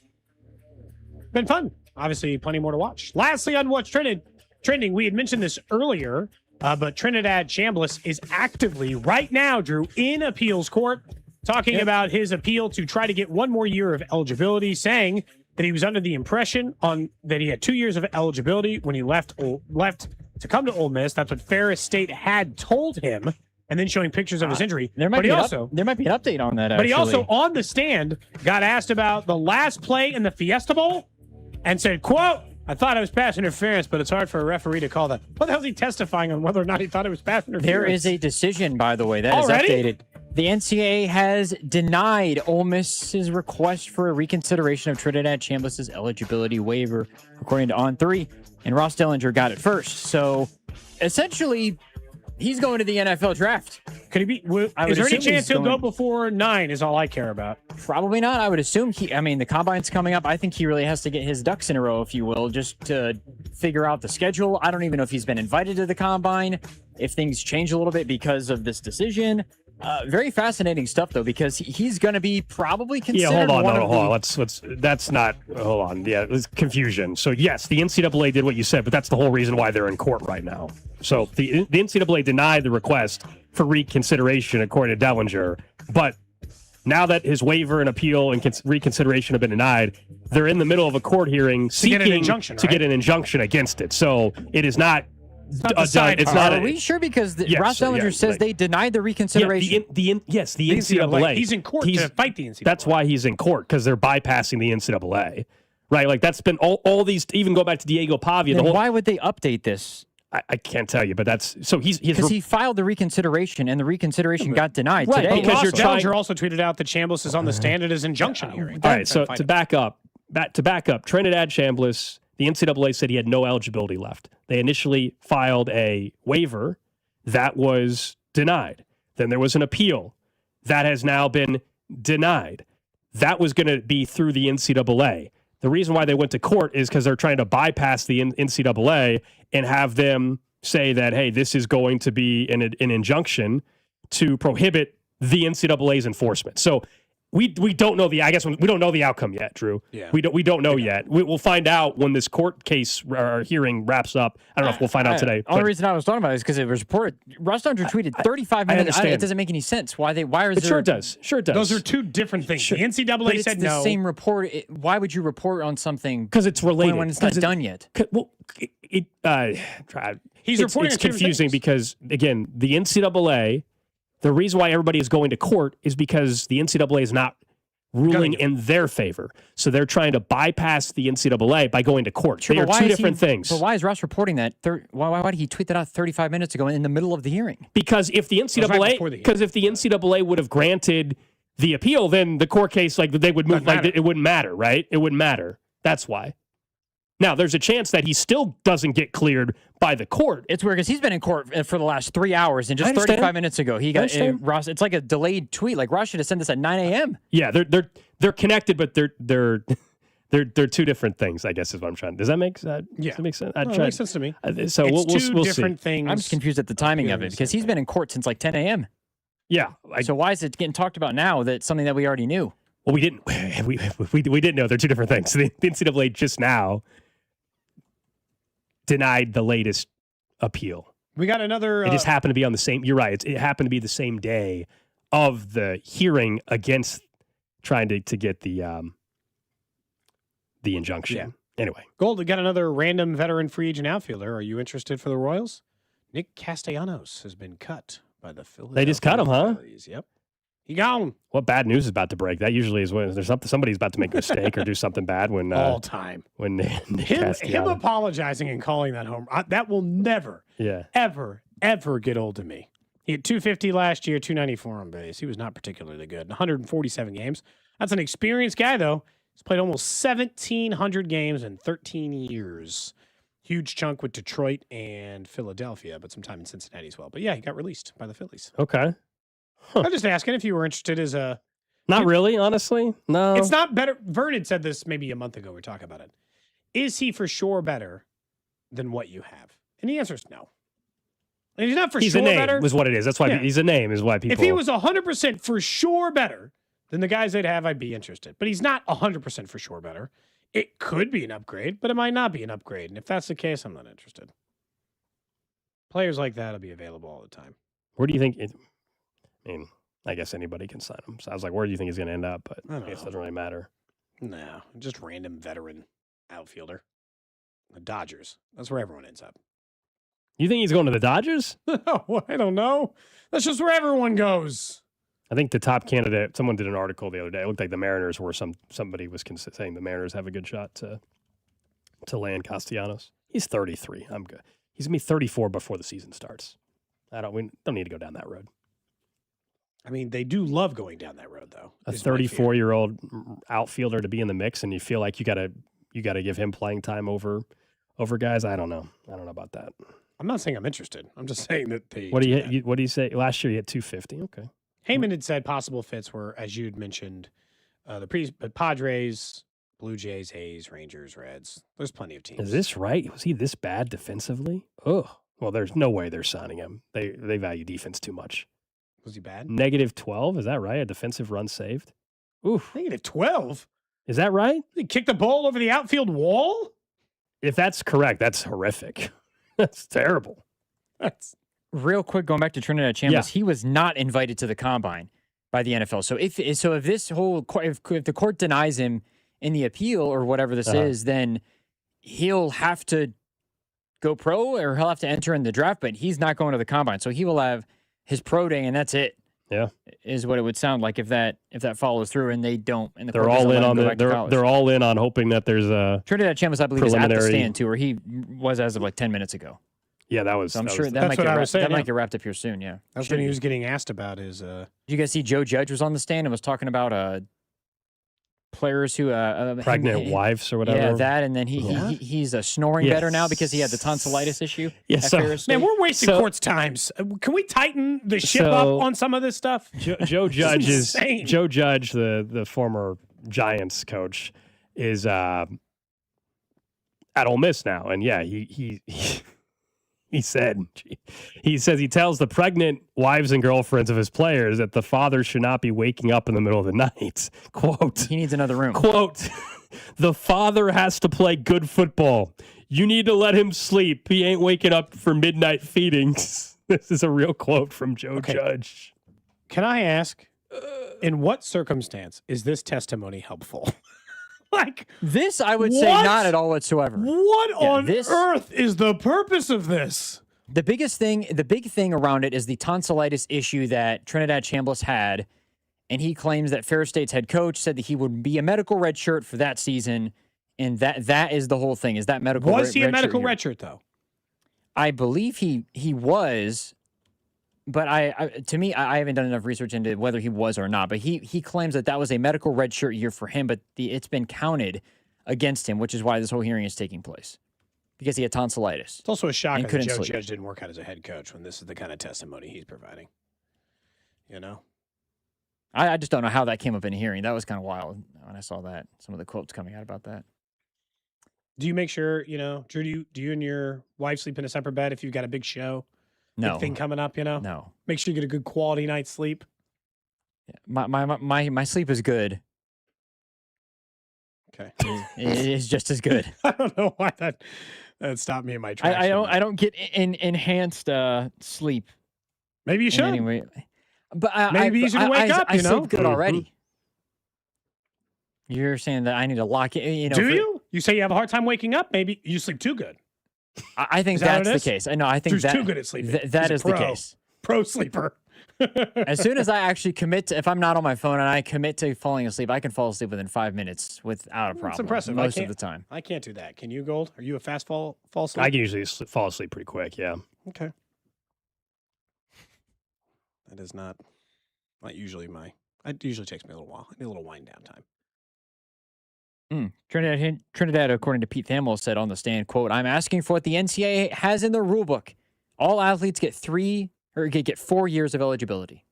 S1: Been fun. Obviously, plenty more to watch. Lastly, on What's Trending, we had mentioned this earlier, but Trinidad Chambliss is actively, right now, Drew, in appeals court, talking about his appeal to try to get 1 more year of eligibility, saying that he was under the impression that he had 2 years of eligibility when he left to come to Ole Miss. That's what Ferris State had told him, and then showing pictures of his injury.
S6: There might be an update on that,
S1: But he also, on the stand, got asked about the last play in the Fiesta Bowl and said, quote, "I thought it was pass interference, but it's hard for a referee to call that." What the hell is he testifying on, whether or not he thought it was pass interference?
S6: There is a decision, by the way, that
S1: Already?
S6: is updated. The NCAA has denied Ole Miss's request for a reconsideration of Trinidad Chambliss's eligibility waiver, according to On3, and Ross Dellinger got it first. So, essentially, he's going to the NFL draft.
S1: Could he be? Is there any chance he'll go before 9 is all I care about?
S6: Probably not. I would assume the combine's coming up. I think he really has to get his ducks in a row, if you will, just to figure out the schedule. I don't even know if he's been invited to the combine, if things change a little bit because of this decision. Very fascinating stuff, though, because he's going to be probably considered.
S2: Yeah, hold on. Let's. That's not. Hold on. Yeah, it's confusion. So yes, the NCAA did what you said, but that's the whole reason why they're in court right now. So the NCAA denied the request for reconsideration, according to Dellinger. But now that his waiver and appeal and reconsideration have been denied, they're in the middle of a court hearing seeking
S1: to get an injunction
S2: against it. So it is not.
S6: Are we sure? Because Ross Dellinger says they denied the reconsideration.
S2: The NCAA.
S1: He's in court to fight the NCAA.
S2: That's why he's in court, because they're bypassing the NCAA. Right? Like, that's been all these, even go back to Diego Pavia.
S6: Then why would they update this?
S2: I can't tell you, but that's so
S6: because he filed the reconsideration and the reconsideration got denied today.
S1: Because Dellinger also tweeted out that Chambliss is on the stand at his injunction hearing.
S2: All right, so to back up, Trinidad Chambliss, the NCAA said he had no eligibility left. They initially filed a waiver that was denied. Then there was an appeal that has now been denied. That was going to be through the NCAA. The reason why they went to court is because they're trying to bypass the NCAA and have them say that, hey, this is going to be an injunction to prohibit the NCAA's enforcement. So We don't know the. I guess we don't know the outcome yet, Drew.
S1: Yeah.
S2: We don't know yet. We'll find out when this court case or hearing wraps up. I don't know if we'll find out today.
S6: The only reason I was talking about it is because it was reported. Russ Dundry tweeted 35 minutes.
S2: understand.
S6: It doesn't make any sense. Why is
S2: It
S6: there?
S2: sure does. Sure it does.
S1: Those are two different things. The NCAA
S6: But it's
S1: said
S6: the
S1: no.
S6: same report. Why would you report on something?
S2: Because it's related.
S6: When it's not done yet.
S2: Well,
S1: He's
S2: it's
S1: reporting on two
S2: confusing
S1: things.
S2: because again, the NCAA. The reason why everybody is going to court is because the NCAA is not ruling in their favor. So they're trying to bypass the NCAA by going to court.
S6: Sure,
S2: they are
S6: but why
S2: two
S6: is
S2: different things.
S6: But why is Russ reporting that? Why did he tweet that out 35 minutes ago in the middle of the hearing?
S2: Because if the NCAA would have granted the appeal, then the court case they would move it wouldn't matter, right? It wouldn't matter. That's why. Now, there's a chance that he still doesn't get cleared by the court.
S6: It's weird because he's been in court for the last 3 hours, and just 35 minutes ago, he got Ross. It's like a delayed tweet. Like Ross should have sent this at 9 a.m.
S2: Yeah, they're connected, but they're two different things. I guess is what I'm trying. Does that make sense?
S1: Yeah.
S2: Does that make sense?
S1: It makes sense to me.
S2: So
S1: it's
S2: we'll
S1: different
S2: see.
S1: things.
S6: I'm just confused at the timing of it because he's been in court since like 10 a.m.
S2: Yeah.
S6: So why is it getting talked about now? That's something that we already knew.
S2: Well, we didn't. We didn't know they're two different things. The NCAA just now denied the latest appeal.
S1: We got another.
S2: It just happened to be on the same. You're right. It happened to be the same day of the hearing against trying to get the injunction.
S1: Yeah.
S2: Anyway,
S1: Gold, we got another random veteran free agent outfielder. Are you interested for the Royals? Nick Castellanos has been cut by the Phillies.
S2: They just cut him, huh?
S1: Yep. He gone.
S2: What bad news is about to break? That usually is when there's somebody's about to make a mistake or do something bad. When
S1: all time.
S2: When Nick
S1: Him
S2: Castellanos.
S1: apologizing and calling that home, that will never, ever get old to me. He had 250 last year, 294 on base. He was not particularly good. 147 games. That's an experienced guy, though. He's played almost 1,700 games in 13 years. Huge chunk with Detroit and Philadelphia, but some time in Cincinnati as well. But yeah, he got released by the Phillies.
S2: Okay.
S1: I'm just asking if you were interested as a...
S2: Not really, honestly. No.
S1: It's not better. Vernon said this maybe a month ago. We were talking about it. Is he for sure better than what you have? And the answer is no. And he's not for
S2: He's
S1: sure
S2: a name,
S1: better.
S2: is what it is. That's why he's a name, is why people...
S1: If he was 100% for sure better than the guys they'd have, I'd be interested. But he's not 100% for sure better. It could be an upgrade, but it might not be an upgrade. And if that's the case, I'm not interested. Players like that will be available all the time.
S2: Where do you think... I guess anybody can sign him. So I was like, where do you think he's going to end up? But I guess it doesn't really matter.
S1: No, just random veteran outfielder. The Dodgers. That's where everyone ends up.
S2: You think he's going to the Dodgers?
S1: No, I don't know. That's just where everyone goes.
S2: I think the top candidate, someone did an article the other day. It looked like the Mariners were somebody was saying the Mariners have a good shot to land Castellanos. He's 33. I'm good. He's going to be 34 before the season starts. We don't need to go down that road.
S1: I mean, they do love going down that road, though.
S2: A 34-year-old outfielder to be in the mix, and you feel like you got to give him playing time over guys. I don't know. I don't know about that.
S1: I'm not saying I'm interested. I'm just saying that they.
S2: What do you say? Last year he hit 250. Okay.
S1: Heyman had said possible fits were, as you'd mentioned, the Padres, Blue Jays, A's, Rangers, Reds. There's plenty of teams.
S2: Is this right? Was he this bad defensively? Oh, well, there's no way they're signing him. They value defense too much.
S1: Was he bad?
S2: -12, is that right? A defensive run saved? Oof.
S1: -12?
S2: Is that right?
S1: He kicked the ball over the outfield wall?
S2: If that's correct, that's horrific. That's terrible.
S1: That's
S6: real quick. Going back to Trinidad Chambliss, he was not invited to the combine by the NFL. So if this whole if the court denies him in the appeal or whatever this is, then he'll have to go pro or he'll have to enter in the draft. But he's not going to the combine, so he will have his pro day, and that's it.
S2: Yeah,
S6: is what it would sound like if that follows through, and they don't. And
S2: they're all in on they're all in on hoping that there's a
S6: Trinidad Chambliss, I believe, is at the stand too, or he was as of like 10 minutes ago.
S2: Yeah, that was.
S6: So I'm sure
S1: that's what I was saying.
S6: That might get wrapped up here soon. Yeah,
S1: that's when he was getting asked about his.
S6: Did you guys see Joe Judge was on the stand and was talking about players who
S2: pregnant wives or whatever?
S6: Yeah, that, and then he's snoring better now because he had the tonsillitis issue.
S2: Yeah,
S1: man, we're wasting court's times. Can we tighten the ship up on some of this stuff?
S2: Joe Judge Joe Judge, the former Giants coach, is at Ole Miss now, and yeah, He says he tells the pregnant wives and girlfriends of his players that the father should not be waking up in the middle of the night. Quote,
S6: he needs another room.
S2: Quote, the father has to play good football. You need to let him sleep. He ain't waking up for midnight feedings. This is a real quote from Joe Judge.
S1: Can I ask, in what circumstance is this testimony helpful? Like
S6: this, I would say not at all whatsoever.
S1: What on earth is the purpose of this?
S6: The big thing around it is the tonsillitis issue that Trinidad Chambliss had, and he claims that Ferris State's head coach said that he would be a medical redshirt for that season, and that is the whole thing. Is that medical?
S1: Was he a medical redshirt though?
S6: I believe he was. But to me, I haven't done enough research into whether he was or not. But he claims that was a medical redshirt year for him, but it's been counted against him, which is why this whole hearing is taking place, because he had tonsillitis.
S1: It's also a shock that Joe
S6: sleep.
S1: Judge didn't work out as a head coach when this is the kind of testimony he's providing. You know,
S6: I just don't know how that came up in a hearing. That was kind of wild when I saw that. Some of the quotes coming out about that.
S1: Do you make sure, Drew? Do you and your wife sleep in a separate bed if you've got a big show?
S6: No.
S1: Big thing coming up,
S6: No.
S1: Make sure you get a good quality night's sleep.
S6: Yeah. My sleep is good.
S1: Okay.
S6: It is just as good.
S1: I don't know why that stopped me in my tracks.
S6: I don't get enhanced sleep.
S1: Maybe you should.
S6: Anyway, but
S1: maybe you should wake up.
S6: I sleep good already. You're saying that I need to lock it.
S1: Do you? You say you have a hard time waking up? Maybe you sleep too good.
S6: I think that's the case. I know. I think
S1: Drew's too good at sleeping.
S6: That is the case.
S1: Pro sleeper.
S6: As soon as I actually commit to, if I'm not on my phone and I commit to falling asleep, I can fall asleep within 5 minutes without a problem.
S1: That's impressive.
S6: Most of the time.
S1: I can't do that. Can you, Gold? Are you a fast fall asleep?
S2: I can usually fall asleep pretty quick. Yeah.
S1: Okay. That is not usually it usually takes me a little while. I need a little wind down time.
S6: Trinidad, according to Pete Thamel, said on the stand, quote, I'm asking for what the NCAA has in the rule book. All athletes get 4 years of eligibility.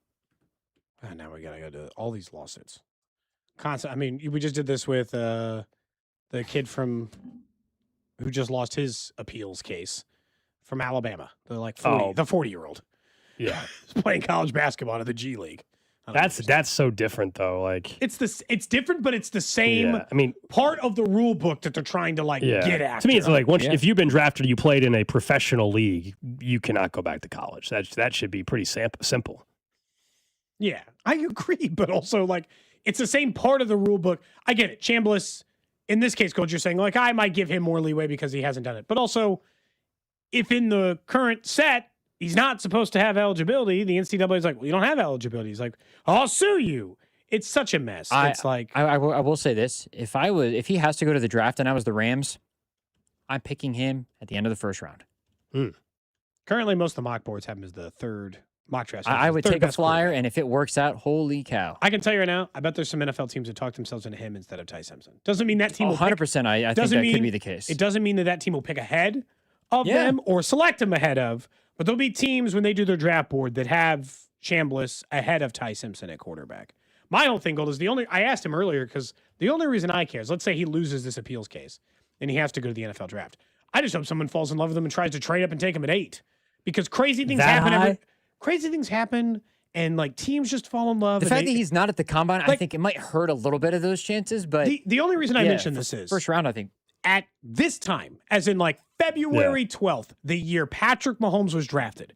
S1: And now we got to go to all these lawsuits. I mean, we just did this with the kid who just lost his appeals case from Alabama. The 40-year-old.
S2: Yeah.
S1: He's playing college basketball in the G League.
S2: That's so different though. Like
S1: it's different, but it's the same.
S2: Yeah, I mean,
S1: part of the rule book that they're trying to get after.
S2: To me, it's like if you've been drafted, you played in a professional league, you cannot go back to college. That should be pretty simple.
S1: Yeah, I agree, but also it's the same part of the rule book. I get it. Chambliss, in this case, Coach, you're saying I might give him more leeway because he hasn't done it, but also if in the current set he's not supposed to have eligibility, the NCAA is like, well, you don't have eligibility. He's like, I'll sue you. It's such a mess. It's
S6: I will say this: if he has to go to the draft and I was the Rams, I'm picking him at the end of the first round.
S1: Currently, most of the mock boards have him as the third mock draft.
S6: I would take a flyer, and if it works out, holy cow!
S1: I can tell you right now, I bet there's some NFL teams that talk themselves into him instead of Ty Simpson. Doesn't mean that team will
S6: 100%. I think that could be the case.
S1: It doesn't mean that team will pick ahead of them or select him ahead of. But there'll be teams when they do their draft board that have Chambliss ahead of Ty Simpson at quarterback. My whole thing, Gold, is I asked him earlier because the only reason I care is, let's say he loses this appeals case and he has to go to the NFL draft. I just hope someone falls in love with him and tries to trade up and take him at 8 because crazy things happen. Crazy things happen and teams just fall in love.
S6: The fact that he's not at the combine, I think it might hurt a little bit of those chances. But
S1: the only reason I mention this is
S6: first round, I think.
S1: At this time, as in February 12th, the year Patrick Mahomes was drafted,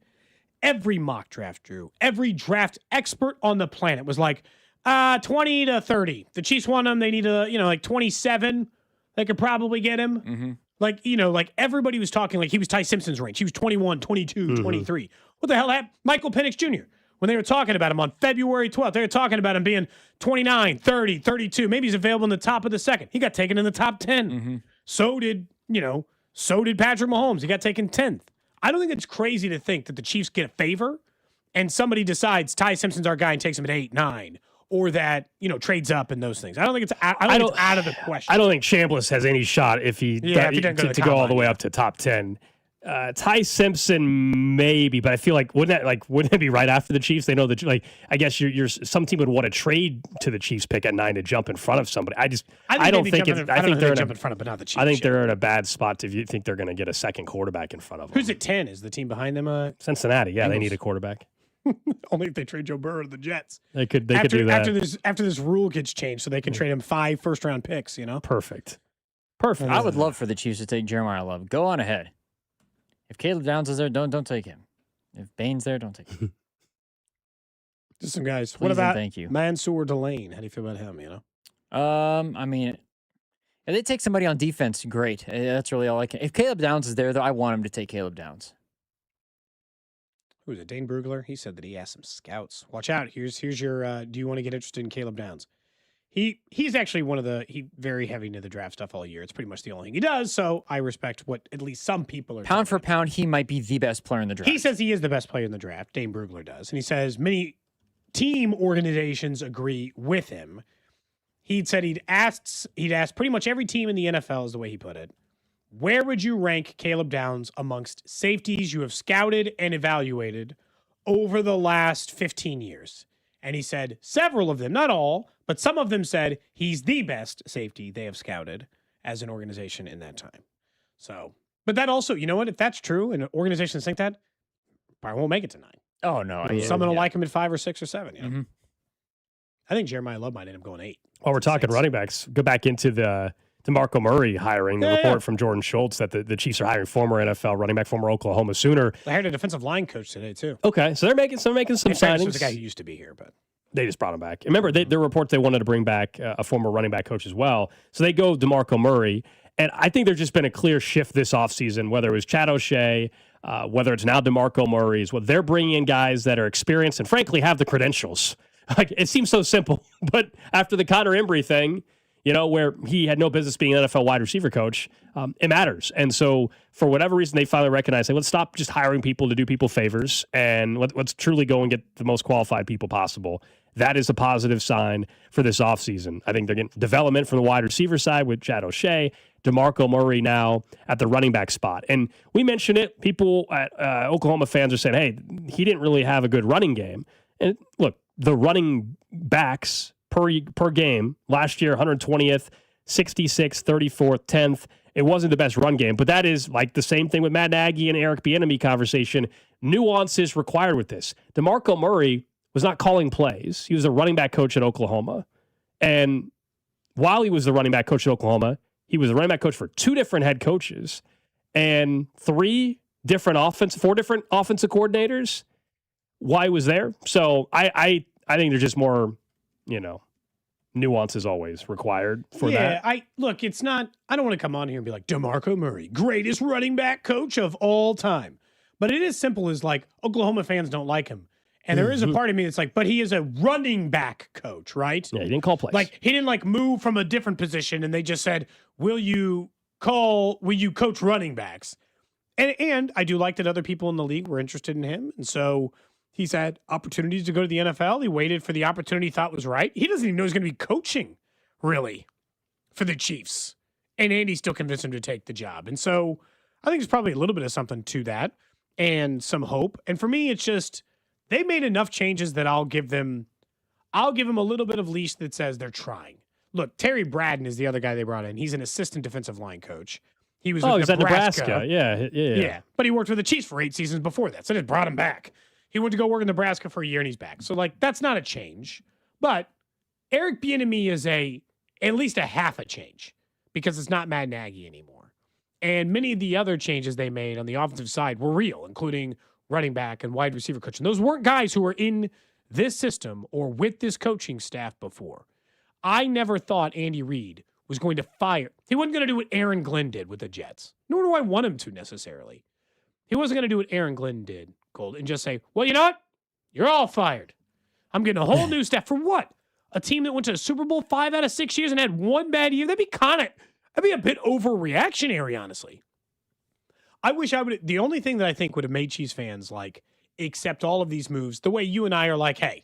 S1: every mock draft, Drew, every draft expert on the planet was 20 to 30. The Chiefs want him. They need 27. They could probably get him.
S6: Mm-hmm.
S1: Everybody was talking he was Ty Simpson's range. He was 21, 22, 23. What the hell happened? Michael Penix Jr., when they were talking about him on February 12th, they were talking about him being 29, 30, 32. Maybe he's available in the top of the second. He got taken in the top 10.
S6: Mm-hmm.
S1: So did Patrick Mahomes. He got taken 10th. I don't think it's crazy to think that the Chiefs get a favor and somebody decides Ty Simpson's our guy and takes him at 8, 9, or that, trades up and those things. I don't think it's out of the question.
S2: I don't think Chambliss has any shot if he to go all the way up to top 10. Ty Simpson, maybe, but I feel like wouldn't it be right after the Chiefs? They know that I guess you're some team would want to trade to the Chiefs pick at 9 to jump in front of somebody. I don't think they're
S1: jump in front of, but not the Chiefs.
S2: I think they're in a bad spot if you think they're going to get a second quarterback in front of them.
S1: Who's at 10? Is the team behind them?
S2: Cincinnati. Yeah,
S1: Bengals.
S2: They need a quarterback.
S1: Only if they trade Joe Burrow to the Jets.
S2: They could do that
S1: after this rule gets changed, so they can trade him 5 first-round picks.
S2: Perfect.
S6: I would love for the Chiefs to take Jeremiah Love. Go on ahead. If Caleb Downs is there, don't take him. If Bain's there, don't take him.
S1: Just some guys.
S6: Please
S1: what about
S6: thank you.
S1: Mansour Delane? How do you feel about him?
S6: I mean, if they take somebody on defense, great. That's really all I can. If Caleb Downs is there, though, I want him to take Caleb Downs.
S1: Who is it? Dane Brugler? He said that he asked some scouts. Watch out. Here's your. Do you want to get interested in Caleb Downs? He's actually he very heavy into the draft stuff all year. It's pretty much the only thing he does. So I respect what at least some people are.
S6: Pound for pound, he might be the best player in the draft.
S1: He says he is the best player in the draft. Dane Brugler does, and he says many team organizations agree with him. He said he'd asked pretty much every team in the NFL, is the way he put it. Where would you rank Caleb Downs amongst safeties you have scouted and evaluated over the last 15 years? And he said several of them, not all, but some of them said he's the best safety they have scouted as an organization in that time. So, but that also, you know what? If that's true and organizations think that, probably won't make it to 9.
S6: Oh, no.
S1: Someone will like him at 5 or 6 or 7. Mm-hmm. I think Jeremiah Love might end up going 8.
S2: While we're talking running backs, go back into the DeMarco Murray hiring, the report from Jordan Schultz that the Chiefs are hiring former NFL running back, former Oklahoma Sooner.
S1: They hired a defensive line coach today, too.
S2: Okay, so they're making some signings.
S1: Was the guy who used to be here, but
S2: they just brought him back. Remember, their reports they wanted to bring back a former running back coach as well. So they go DeMarco Murray, and I think there's just been a clear shift this offseason, whether it was Chad O'Shea, whether it's now DeMarco Murray's. They're bringing in guys that are experienced and, frankly, have the credentials. It seems so simple, but after the Connor Embry thing, where he had no business being an NFL wide receiver coach, it matters. And so for whatever reason, they finally recognized, let's stop just hiring people to do people favors and let's truly go and get the most qualified people possible. That is a positive sign for this offseason. I think they're getting development from the wide receiver side with Chad O'Shea, DeMarco Murray now at the running back spot. And we mentioned it. People at Oklahoma fans are saying, hey, he didn't really have a good running game. And look, the running backs per game last year, 120th, 66th, 34th, 10th. It wasn't the best run game, but that is like the same thing with Matt Nagy and Eric Bieniemy conversation. Nuances required with this. DeMarco Murray was not calling plays. He was a running back coach at Oklahoma. And while he was the running back coach at Oklahoma, he was a running back coach for 2 different head coaches and 4 different offensive coordinators while he was there. So I think there's just more, nuances always required for that.
S1: It's not, I don't want to come on here and be like, DeMarco Murray, greatest running back coach of all time. But it is simple as like, Oklahoma fans don't like him. And there is a part of me that's like, but he is a running back coach, right?
S2: Yeah, he didn't call plays.
S1: Like, he didn't move from a different position and they just said, will you coach running backs? And I do like that other people in the league were interested in him. And so he's had opportunities to go to the NFL. He waited for the opportunity he thought was right. He doesn't even know he's going to be coaching, really, for the Chiefs. And Andy still convinced him to take the job. And so I think there's probably a little bit of something to that and some hope. And for me, it's just they made enough changes that I'll give them a little bit of leash that says they're trying. Look, Terry Braden is the other guy they brought in. He's an assistant defensive line coach. He was with
S2: Nebraska. Yeah.
S1: But he worked with the Chiefs for 8 seasons before that, so they just brought him back. He went to go work in Nebraska for a year, and he's back. So, that's not a change. But Eric Bieniemy is at least a half a change because it's not Matt Nagy anymore. And many of the other changes they made on the offensive side were real, including running back and wide receiver coach. And those weren't guys who were in this system or with this coaching staff before. I never thought Andy Reid was going to fire. He wasn't going to do what Aaron Glenn did with the Jets, nor do I want him to necessarily. He wasn't going to do what Aaron Glenn did, Gold, and just say, well, you know what? You're all fired. I'm getting a whole new staff. For what? A team that went to a Super Bowl 5 out of 6 years and had one bad year? That'd be a bit overreactionary, honestly. I wish I would. The only thing that I think would have made Chiefs fans accept all of these moves the way you and I are like, hey,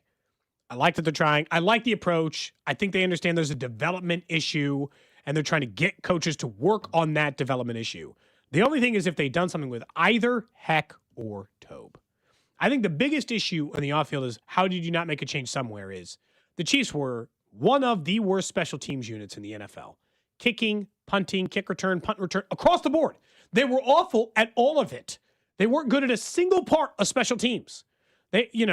S1: I like that they're trying. I like the approach. I think they understand there's a development issue and they're trying to get coaches to work on that development issue. The only thing is if they'd done something with either Heck or Tobe. I think the biggest issue on the off-field is how did you not make a change somewhere is the Chiefs were one of the worst special teams units in the NFL. Kicking, punting, kick return, punt return, across the board. They were awful at all of it. They weren't good at a single part of special teams.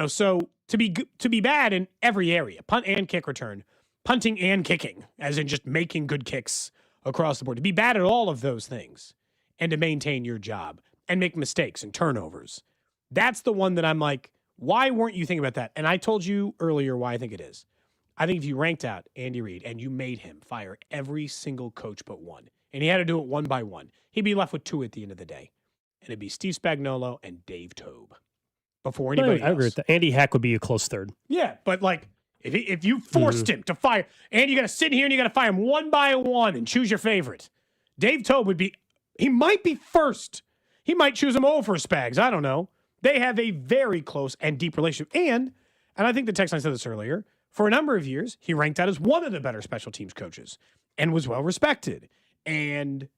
S1: So to be bad in every area, punt and kick return, punting and kicking, as in just making good kicks across the board. To be bad at all of those things and to maintain your job and make mistakes and turnovers. That's the one that I'm like, why weren't you thinking about that? And I told you earlier why I think it is. I think if you ranked out Andy Reid and you made him fire every single coach but one, and he had to do it one by one, he'd be left with two at the end of the day. And it'd be Steve Spagnuolo and Dave Tobe before anybody else.
S2: I agree with that. Andy Heck would be a close third.
S1: Yeah, but like if you forced him to fire, and you got to sit here and you got to fire him one by one and choose your favorite, Dave Tobe he might be first. He might choose him over Spags. I don't know. They have a very close and deep relationship. And I think the text line said this earlier, for a number of years, he ranked out as one of the better special teams coaches and was well respected. And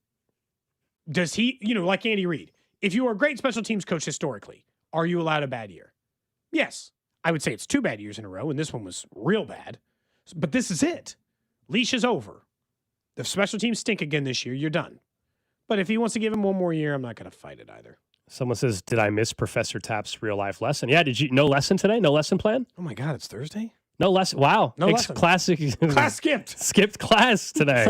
S1: does he, like Andy Reid, if you are a great special teams coach historically, are you allowed a bad year? Yes. I would say it's 2 bad years in a row, and this one was real bad. But this is it. Leash is over. The special teams stink again this year, you're done. But if he wants to give him one more year, I'm not going to fight it either.
S2: Someone says, did I miss Professor Tapp's real life lesson? Yeah, no lesson today? No lesson plan?
S1: Oh my God, it's Thursday?
S2: No lesson. Wow.
S1: No lesson.
S2: Classic.
S1: Class skipped.
S2: Skipped class today.